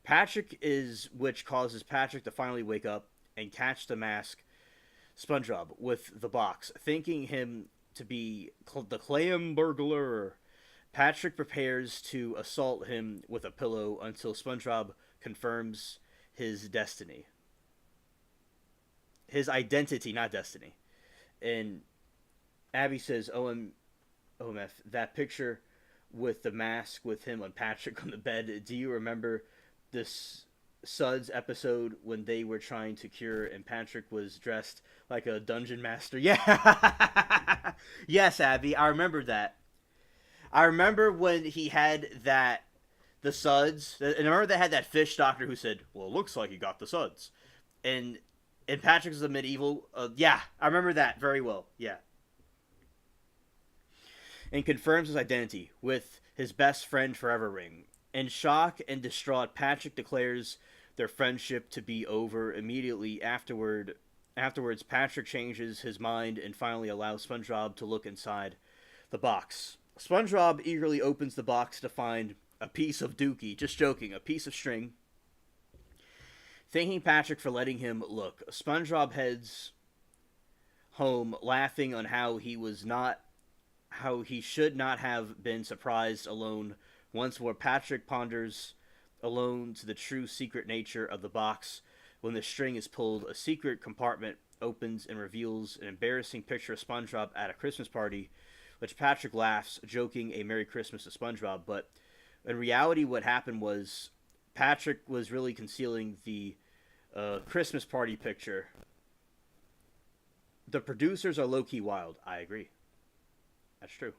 Patrick is, which causes Patrick to finally wake up and catch the mask SpongeBob with the box, thinking him to be the clam burglar. Patrick prepares to assault him with a pillow until SpongeBob confirms his destiny. His identity, not destiny. And Abby says, OMF, that picture with the mask with him on Patrick on the bed. Do you remember this Suds episode when they were trying to cure and Patrick was dressed like a dungeon master? Yeah. Yes, Abby, I remember that. I remember when he had the Suds, and I remember they had that fish doctor who said, "Well, it looks like he got the Suds." And Patrick's a medieval, yeah, I remember that very well, yeah. And confirms his identity with his Best Friend Forever ring. In shock and distraught, Patrick declares their friendship to be over. Immediately afterwards, Patrick changes his mind and finally allows SpongeBob to look inside the box. SpongeBob eagerly opens the box to find a piece of dookie. Just joking, a piece of string. Thanking Patrick for letting him look, SpongeBob heads home, laughing on how he should not have been surprised alone. Once more, Patrick ponders alone to the true secret nature of the box. When the string is pulled, a secret compartment opens and reveals an embarrassing picture of SpongeBob at a Christmas party, which Patrick laughs, joking a Merry Christmas to SpongeBob. But in reality, what happened was Patrick was really concealing the Christmas party picture. The producers are low-key wild. I agree. That's true.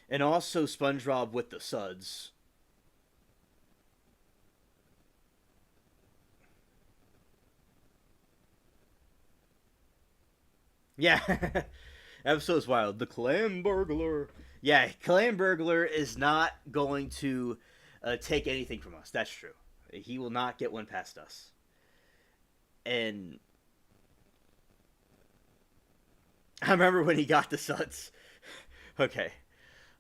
And also SpongeBob with the suds. Yeah. Episode's wild. The Clam Burglar. Yeah, Clam Burglar is not going to take anything from us. That's true. He will not get one past us. And I remember when he got the suds. Okay.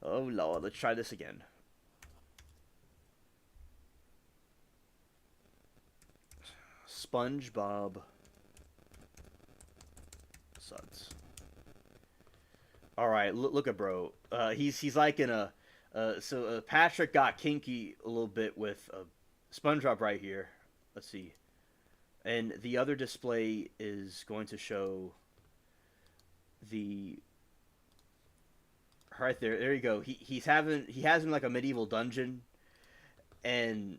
Oh, Lord. Let's try this again. SpongeBob suds. All right, look at bro. He's like in a. Patrick got kinky a little bit with SpongeBob right here. Let's see, and the other display is going to show the right there. There you go. He has him like a medieval dungeon, and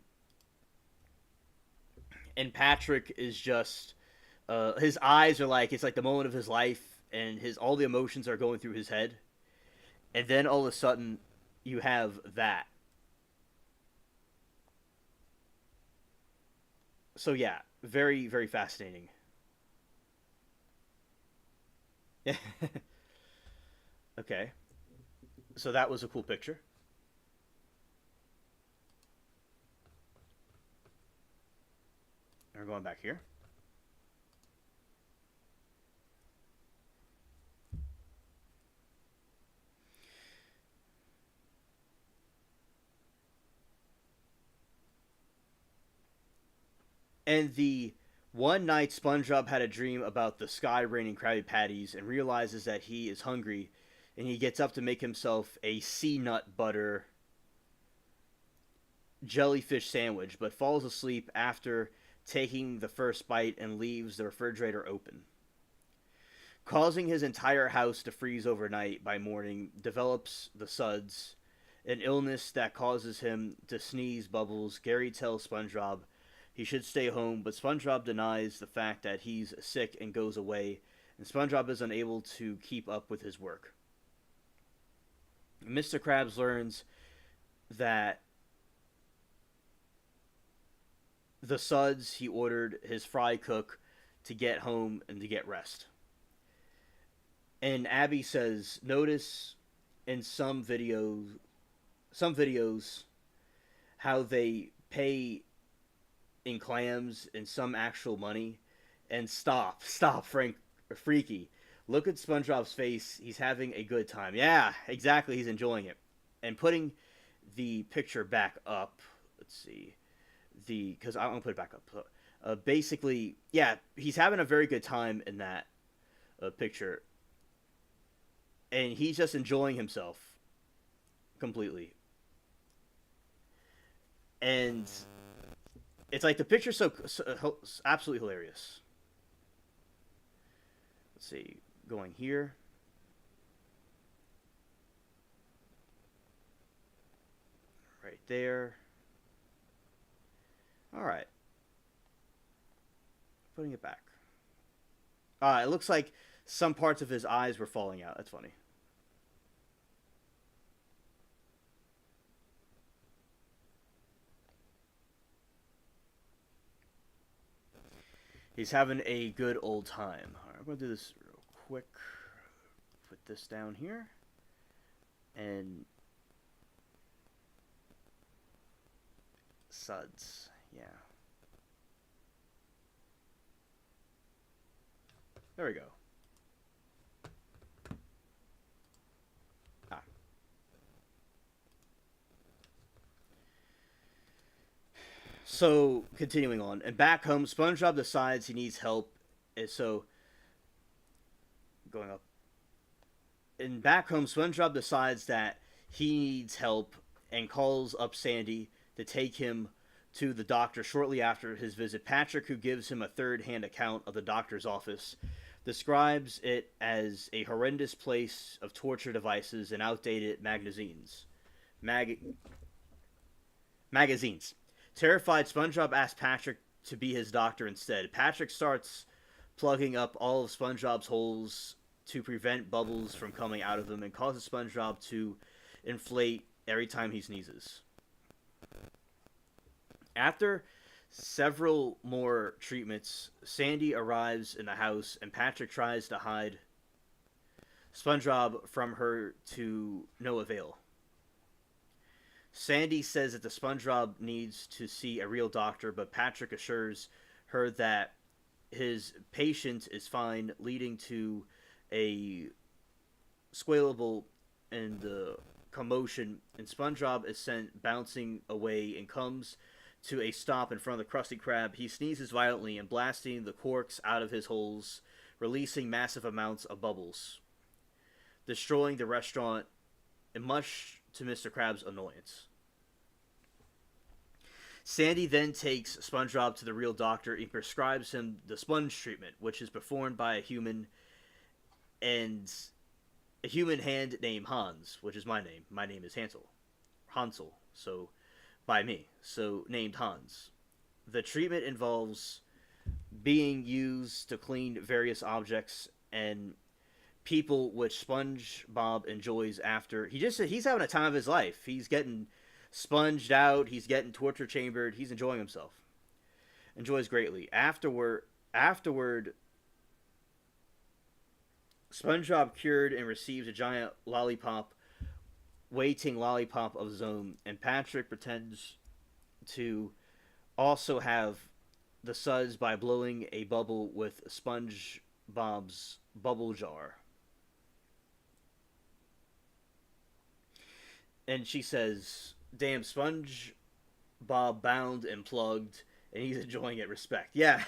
Patrick is just his eyes are like it's like the moment of his life, and all the emotions are going through his head, and then all of a sudden you have that. So yeah, very very fascinating. Okay, so that was a cool picture. We're going back here. And the one night SpongeBob had a dream about the sky raining Krabby Patties and realizes that he is hungry, and he gets up to make himself a sea nut butter jellyfish sandwich, but falls asleep after taking the first bite and leaves the refrigerator open. Causing his entire house to freeze overnight, by morning develops the suds, an illness that causes him to sneeze bubbles. Gary tells SpongeBob he should stay home, but SpongeBob denies the fact that he's sick and goes away, and SpongeBob is unable to keep up with his work. Mr. Krabs learns that the suds he ordered his fry cook to get home and to get rest. And Abby says, notice in some videos how they pay in clams and some actual money. And stop, Frank, Freaky. Look at SpongeBob's face. He's having a good time. Yeah, exactly. He's enjoying it. And putting the picture back up. Let's see. Because I'm going to put it back up. Basically, yeah, he's having a very good time in that picture. And he's just enjoying himself completely. And it's like the picture's so absolutely hilarious. Let's see. Going here. Right there. Alright. Putting it back. It looks like some parts of his eyes were falling out. That's funny. He's having a good old time. Alright, I'm going to do this real quick. Put this down here. And suds. Yeah. There we go. Ah. So, continuing on. And back home, SpongeBob decides he needs help. And so, going up. And back home, SpongeBob decides that he needs help and calls up Sandy to take him to the doctor shortly after his visit. Patrick, who gives him a third-hand account of the doctor's office, describes it as a horrendous place of torture devices and outdated magazines. Magazines. Terrified, SpongeBob asks Patrick to be his doctor instead. Patrick starts plugging up all of SpongeBob's holes to prevent bubbles from coming out of them and causes SpongeBob to inflate every time he sneezes. After several more treatments, Sandy arrives in the house and Patrick tries to hide SpongeBob from her to no avail. Sandy says that the SpongeBob needs to see a real doctor, but Patrick assures her that his patient is fine, leading to a squealable and commotion, and SpongeBob is sent bouncing away and comes to a stop in front of the Krusty Krab. He sneezes violently and blasting the corks out of his holes, releasing massive amounts of bubbles, destroying the restaurant, and much to Mr. Krabs' annoyance. Sandy then takes SpongeBob to the real doctor and prescribes him the sponge treatment, which is performed by a human hand named Hans, which is my name. My name is Hansel, so by me, so named Hans. The treatment involves being used to clean various objects and people, which SpongeBob enjoys after. He's having a time of his life. He's getting sponged out, he's getting torture chambered, he's enjoying himself. Enjoys greatly. Afterward, SpongeBob cured and receives a giant waiting lollipop of his own, and Patrick pretends to also have the suds by blowing a bubble with SpongeBob's bubble jar. And she says, "Damn, SpongeBob bound and plugged, and he's enjoying it. Respect." Yeah.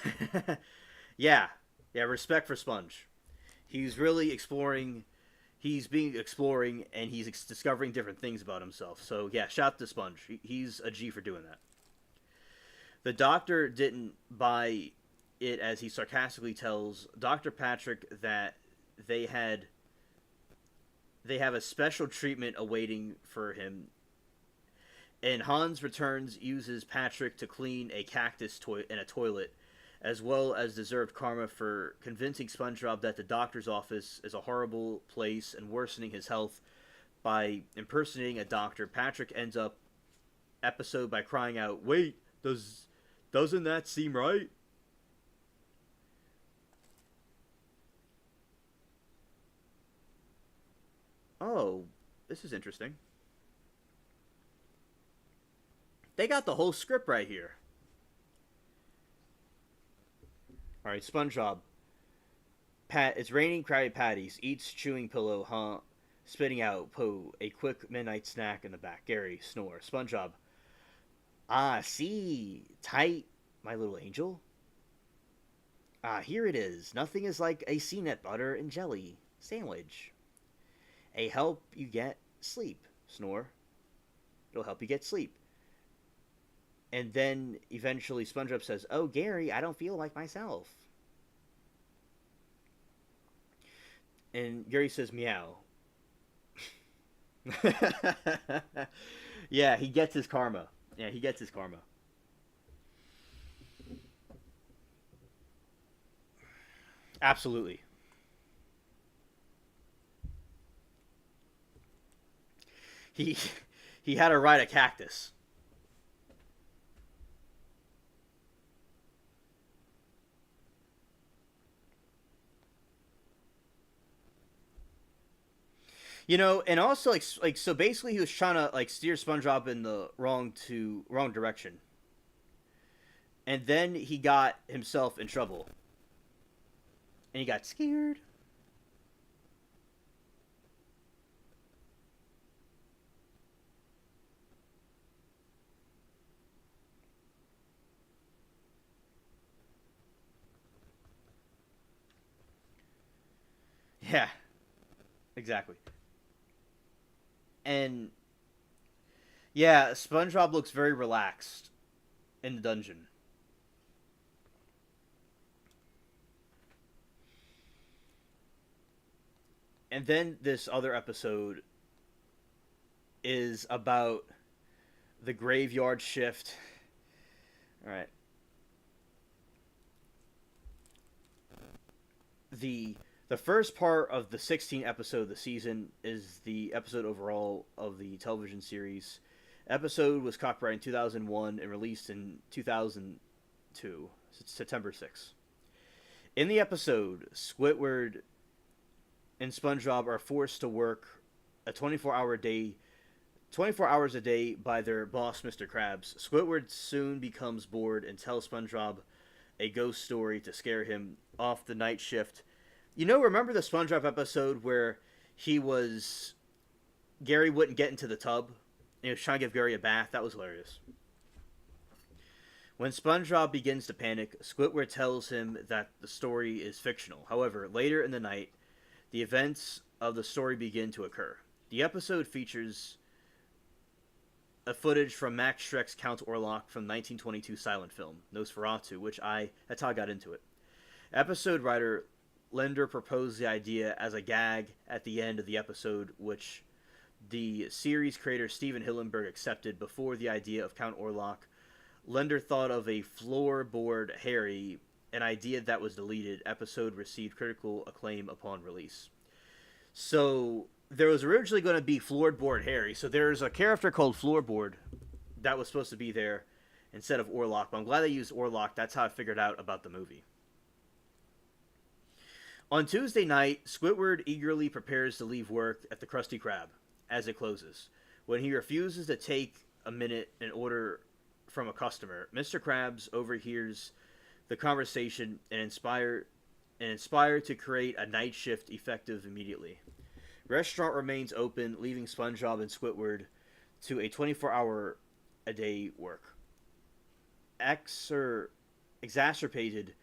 yeah. Respect for Sponge. He's really exploring. He's exploring, and he's discovering different things about himself. So, yeah, shout out to Sponge. He's a G for doing that. The doctor didn't buy it, as he sarcastically tells Dr. Patrick that they have a special treatment awaiting for him. And Hans returns, uses Patrick to clean a cactus in a toilet, as well as deserved karma for convincing SpongeBob that the doctor's office is a horrible place and worsening his health by impersonating a doctor. Patrick ends up episode by crying out, "Wait, doesn't that seem right?" Oh, this is interesting. They got the whole script right here. Alright, SpongeBob. It's raining Krabby Patties. Eats chewing pillow, huh? Spitting out, poo. A quick midnight snack in the back. Gary, snore. SpongeBob. Ah, see. Tight, my little angel. Ah, here it is. Nothing is like a peanut butter and jelly sandwich. A help you get sleep. Snore. It'll help you get sleep. And then eventually SpongeBob says, "Oh, Gary, I don't feel like myself." And Gary says, "Meow." Yeah, he gets his karma. Absolutely. He he had to ride a cactus. And also like so basically he was trying to like steer SpongeBob in the wrong direction. And then he got himself in trouble. And he got scared. Yeah, exactly. And yeah, SpongeBob looks very relaxed in the dungeon. And then this other episode is about the graveyard shift. All right. The the first part of the 16 episode of the season is the episode overall of the television series. Episode was copyrighted in 2001 and released in 2002, September 6th. In the episode, Squidward and SpongeBob are forced to work a 24 hours a day by their boss, Mr. Krabs. Squidward soon becomes bored and tells SpongeBob a ghost story to scare him off the night shift. Remember the SpongeBob episode where Gary wouldn't get into the tub? And he was trying to give Gary a bath? That was hilarious. When SpongeBob begins to panic, Squidward tells him that the story is fictional. However, later in the night, the events of the story begin to occur. The episode features a footage from Max Schreck's Count Orlok from the 1922 silent film, Nosferatu, that's how I got into it. Episode writer Linder proposed the idea as a gag at the end of the episode, which the series creator Steven Hillenburg accepted. Before the idea of Count Orlok, Linder thought of a floorboard Harry, an idea that was deleted. Episode received critical acclaim upon release. So there was originally going to be Floorboard Harry. So there's a character called Floorboard that was supposed to be there instead of Orlok. But I'm glad they used Orlok. That's how I figured out about the movie. On Tuesday night, Squidward eagerly prepares to leave work at the Krusty Krab as it closes. When he refuses to take a minute and order from a customer, Mr. Krabs overhears the conversation and inspired to create a night shift effective immediately. Restaurant remains open, leaving SpongeBob and Squidward to a 24-hour a day work. Exacerbated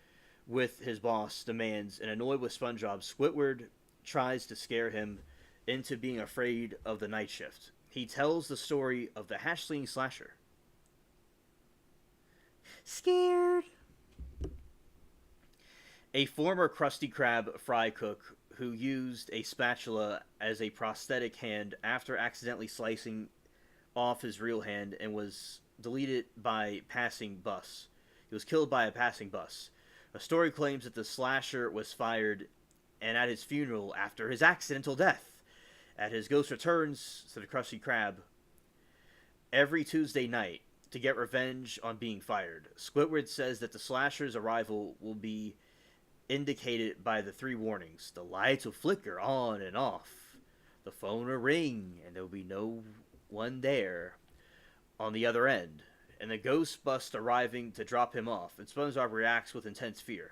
with his boss' demands and annoyed with SpongeBob, Squidward tries to scare him into being afraid of the night shift. He tells the story of the Hashling Slasher. Scared. A former Krusty Krab fry cook who used a spatula as a prosthetic hand after accidentally slicing off his real hand and was deleted by passing bus. He was killed by a passing bus. A story claims that the slasher was fired and at his funeral after his accidental death. At his ghost returns to the Krusty Krab every Tuesday night to get revenge on being fired. Squidward says that the slasher's arrival will be indicated by the 3 warnings. The lights will flicker on and off. The phone will ring and there will be no one there on the other end. And the ghost bus arriving to drop him off, and SpongeBob reacts with intense fear.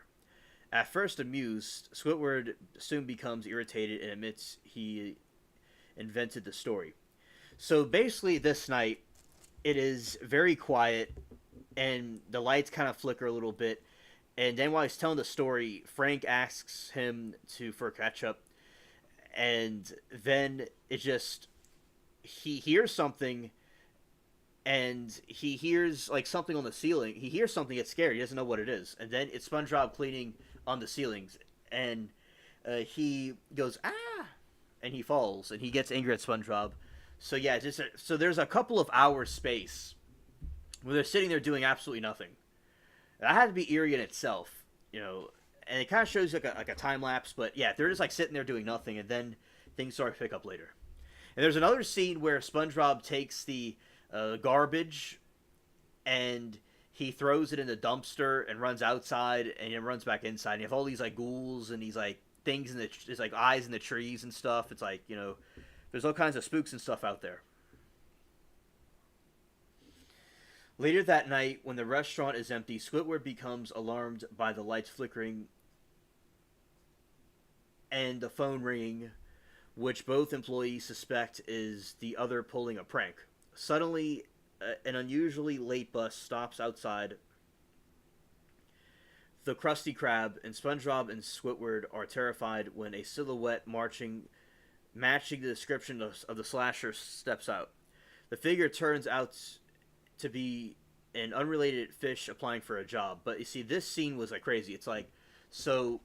At first amused, Squidward soon becomes irritated and admits he invented the story. So basically this night, it is very quiet, and the lights kind of flicker a little bit. And then while he's telling the story, Frank asks him for ketchup, and then he hears something, and he hears like something on the ceiling. He hears something, gets scared. He doesn't know what it is, and then it's SpongeBob cleaning on the ceilings, and he goes ah, and he falls, and he gets angry at SpongeBob. So yeah, so there's a couple of hours space where they're sitting there doing absolutely nothing. That had to be eerie in itself, and it kind of shows like a time lapse. But yeah, they're just like sitting there doing nothing, and then things start to pick up later. And there's another scene where SpongeBob takes the garbage and he throws it in the dumpster and runs outside, and then runs back inside. And you have all these like ghouls and these like things there's like eyes in the trees and stuff. It's like there's all kinds of spooks and stuff out there. Later that night, when the restaurant is empty, Squidward becomes alarmed by the lights flickering and the phone ringing, which both employees suspect is the other pulling a prank. Suddenly, an unusually late bus stops outside the Krusty Krab, and SpongeBob and Squidward are terrified when a silhouette matching the description of the slasher steps out. The figure turns out to be an unrelated fish applying for a job. But you see, this scene was like crazy. It's like, so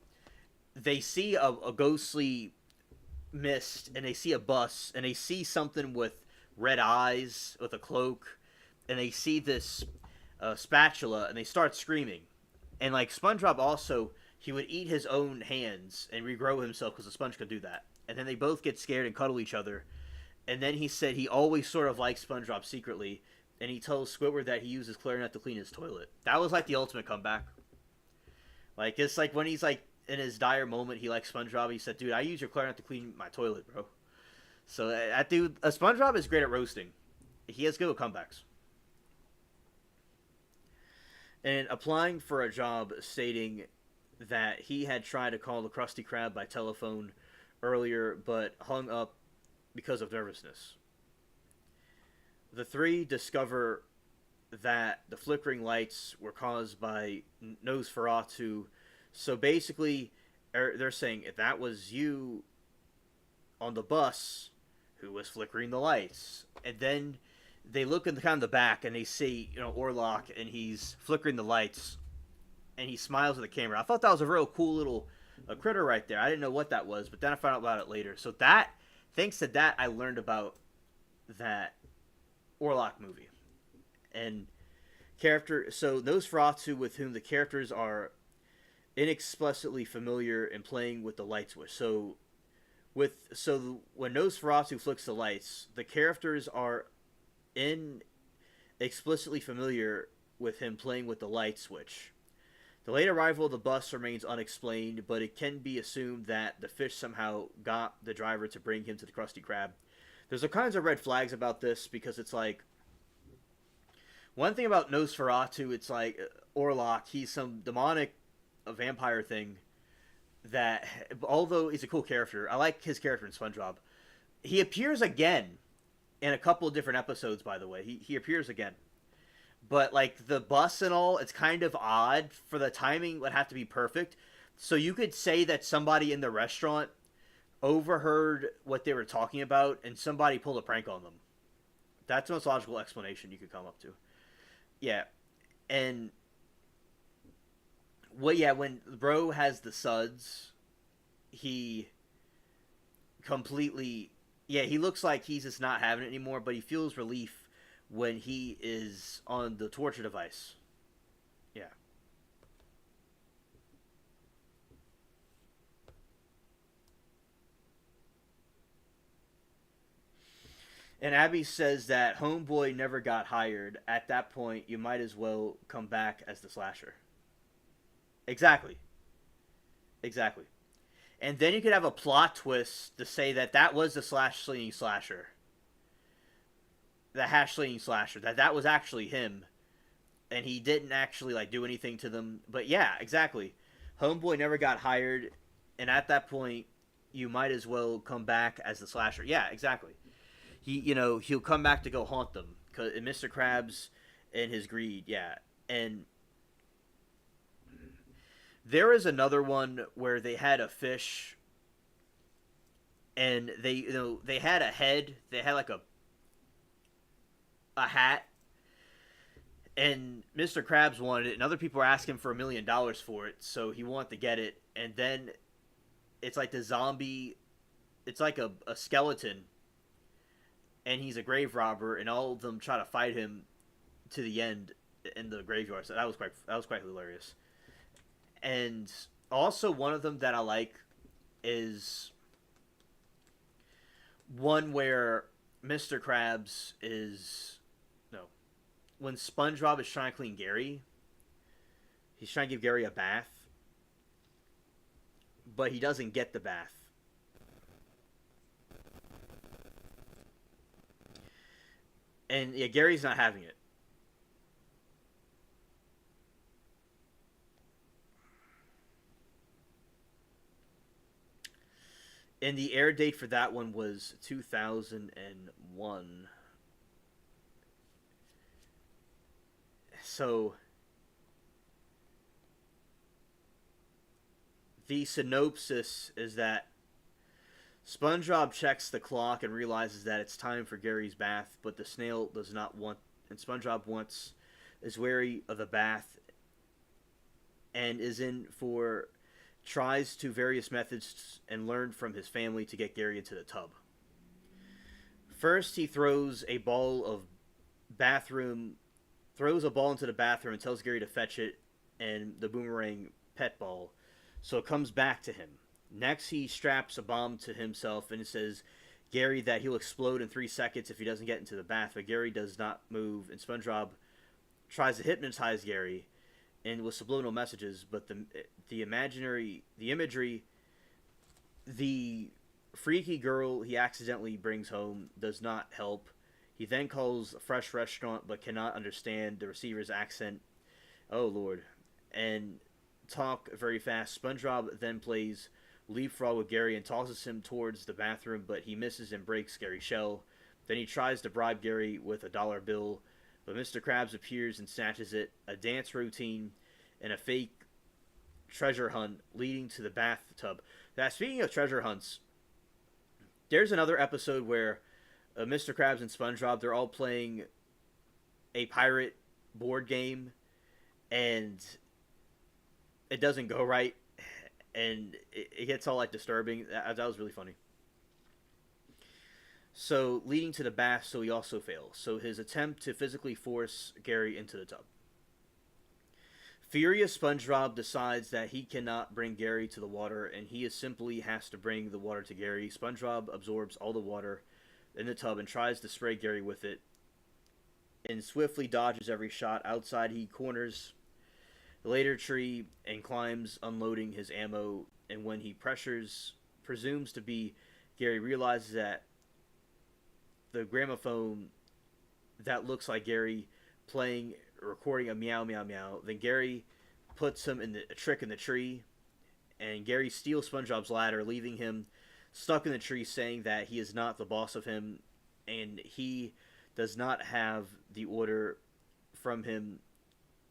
they see a ghostly mist, and they see a bus, and they see something with red eyes with a cloak, and they see this spatula, and they start screaming. And like SpongeBob also, he would eat his own hands and regrow himself because the sponge could do that. And then they both get scared and cuddle each other. And then he said he always sort of liked SpongeBob secretly, and he tells Squidward that he uses clarinet to clean his toilet. That was like the ultimate comeback. Like, it's like when he's like in his dire moment, he likes SpongeBob. He said, "Dude, I use your clarinet to clean my toilet, bro." So that dude, SpongeBob is great at roasting. He has good comebacks. And applying for a job, stating that he had tried to call the Krusty Krab by telephone earlier, but hung up because of nervousness. The three discover that the flickering lights were caused by Nosferatu. So basically, they're saying, if that was you on the bus who was flickering the lights. And then they look in the kind of the back, and they see, Orlok, and he's flickering the lights, and he smiles at the camera. I thought that was a real cool little critter right there. I didn't know what that was, but then I found out about it later. So thanks to that, I learned about that Orlok movie. And so Nosferatu, with whom the characters are inexplicably familiar in playing with the light switch. So when Nosferatu flicks the lights, the characters are explicitly familiar with him playing with the light switch. The late arrival of the bus remains unexplained, but it can be assumed that the fish somehow got the driver to bring him to the Krusty Krab. There's all kinds of red flags about this, because it's like, one thing about Nosferatu, it's like Orlok, he's some demonic vampire thing that, although he's a cool character, I like his character in SpongeBob. He appears again in a couple of different episodes, by the way. He appears again. But, like, the bus and all, it's kind of odd. For the timing, would have to be perfect. So you could say that somebody in the restaurant overheard what they were talking about, and somebody pulled a prank on them. That's the most logical explanation you could come up to. Yeah. And, when Bro has the suds, he completely... Yeah, he looks like he's just not having it anymore, but he feels relief when he is on the torture device. Yeah. And Abby says that Homeboy never got hired. At that point, you might as well come back as the slasher. Exactly. Exactly. And then you could have a plot twist to say that was the slinging slasher. The hash slinging slasher. That was actually him. And he didn't actually, like, do anything to them. But yeah, exactly. Homeboy never got hired. And at that point, you might as well come back as the slasher. Yeah, exactly. He'll come back to go haunt them. And Mr. Krabs and his greed, yeah. And there is another one where they had a fish, and they had a head. They had like a hat, and Mr. Krabs wanted it, and other people were asking for $1 million for it, so he wanted to get it. And then it's like the zombie, it's like a skeleton, and he's a grave robber, and all of them try to fight him to the end in the graveyard. So that was quite hilarious. And also, one of them that I like is one where Mr. Krabs when SpongeBob is trying to clean Gary, he's trying to give Gary a bath, but he doesn't get the bath. And yeah, Gary's not having it. And the air date for that one was 2001. So the synopsis is that SpongeBob checks the clock and realizes that it's time for Gary's bath, but the snail does not want, and SpongeBob is wary of the bath and is in for tries to various methods and learn from his family to get Gary into the tub. First, he throws a ball into the bathroom and tells Gary to fetch it and the boomerang pet ball, so it comes back to him. Next, he straps a bomb to himself and says Gary that he'll explode in 3 seconds if he doesn't get into the bath, but Gary does not move, and SpongeBob tries to hypnotize Gary and with subliminal messages, but the imagery, the freaky girl he accidentally brings home does not help. He then calls a fresh restaurant but cannot understand the receiver's accent. Oh, Lord. And talk very fast. SpongeBob then plays leapfrog with Gary and tosses him towards the bathroom, but he misses and breaks Gary's shell. Then he tries to bribe Gary with a dollar bill, but Mr. Krabs appears and snatches it. A dance routine and a fake treasure hunt leading to the bathtub. Now, speaking of treasure hunts, there's another episode where Mr. Krabs and SpongeBob, they're all playing a pirate board game, and it doesn't go right, and it gets all like disturbing. That was really funny. So, leading to the bath, so he also fails. So, his attempt to physically force Gary into the tub. Furious SpongeBob decides that he cannot bring Gary to the water, and he simply has to bring the water to Gary. SpongeBob absorbs all the water in the tub and tries to spray Gary with it, and swiftly dodges every shot. Outside, he corners the later tree and climbs, unloading his ammo, and when he presumes to be Gary, realizes that the gramophone that looks like Gary recording a meow meow meow. Then Gary puts him in a trick in the tree, and Gary steals SpongeBob's ladder, leaving him stuck in the tree, saying that he is not the boss of him, and he does not have the order from him,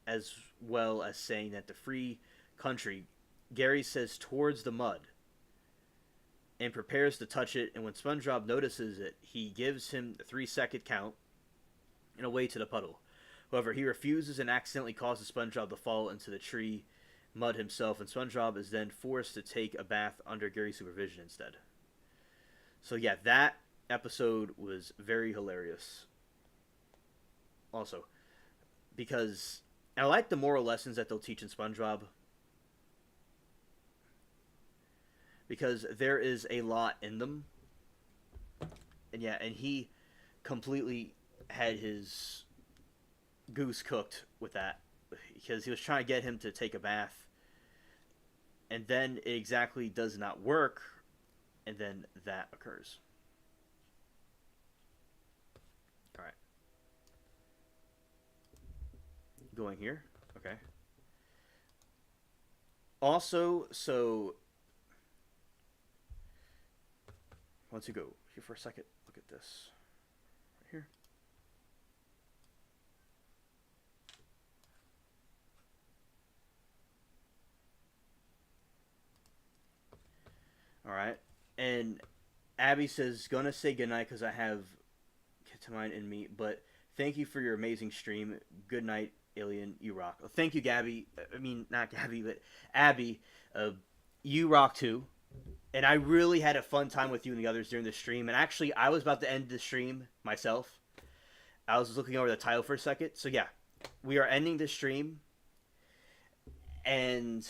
as well as saying that the free country. Gary says towards the mud and prepares to touch it, and when SpongeBob notices it, he gives him the 3-second count and away to the puddle. However, he refuses and accidentally causes SpongeBob to fall into the tree mud himself, and SpongeBob is then forced to take a bath under Gary's supervision instead. So yeah, that episode was very hilarious. Also, because I like the moral lessons that they'll teach in SpongeBob, because there is a lot in them. And yeah, and he completely had his goose cooked with that, because he was trying to get him to take a bath, and then it exactly does not work, and then that occurs. Alright. Going here. Okay. Also, so once you go here for a second, look at this right here. All right, and Abby says, "Gonna say goodnight because I have ketamine in me, but thank you for your amazing stream. Good night, Alien. You rock." Well, thank you, Gabby. I mean, not Gabby, but Abby. You rock too. And I really had a fun time with you and the others during the stream. And actually, I was about to end the stream myself. I was looking over the title for a second. So yeah, we are ending the stream. And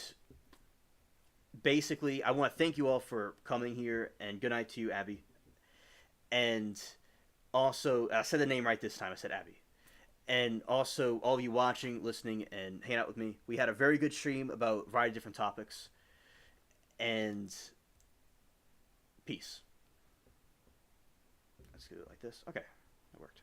basically, I want to thank you all for coming here. And good night to you, Abby. And also, I said the name right this time. I said Abby. And also, all of you watching, listening, and hanging out with me. We had a very good stream about a variety of different topics. And peace. Let's do it like this. Okay, that worked.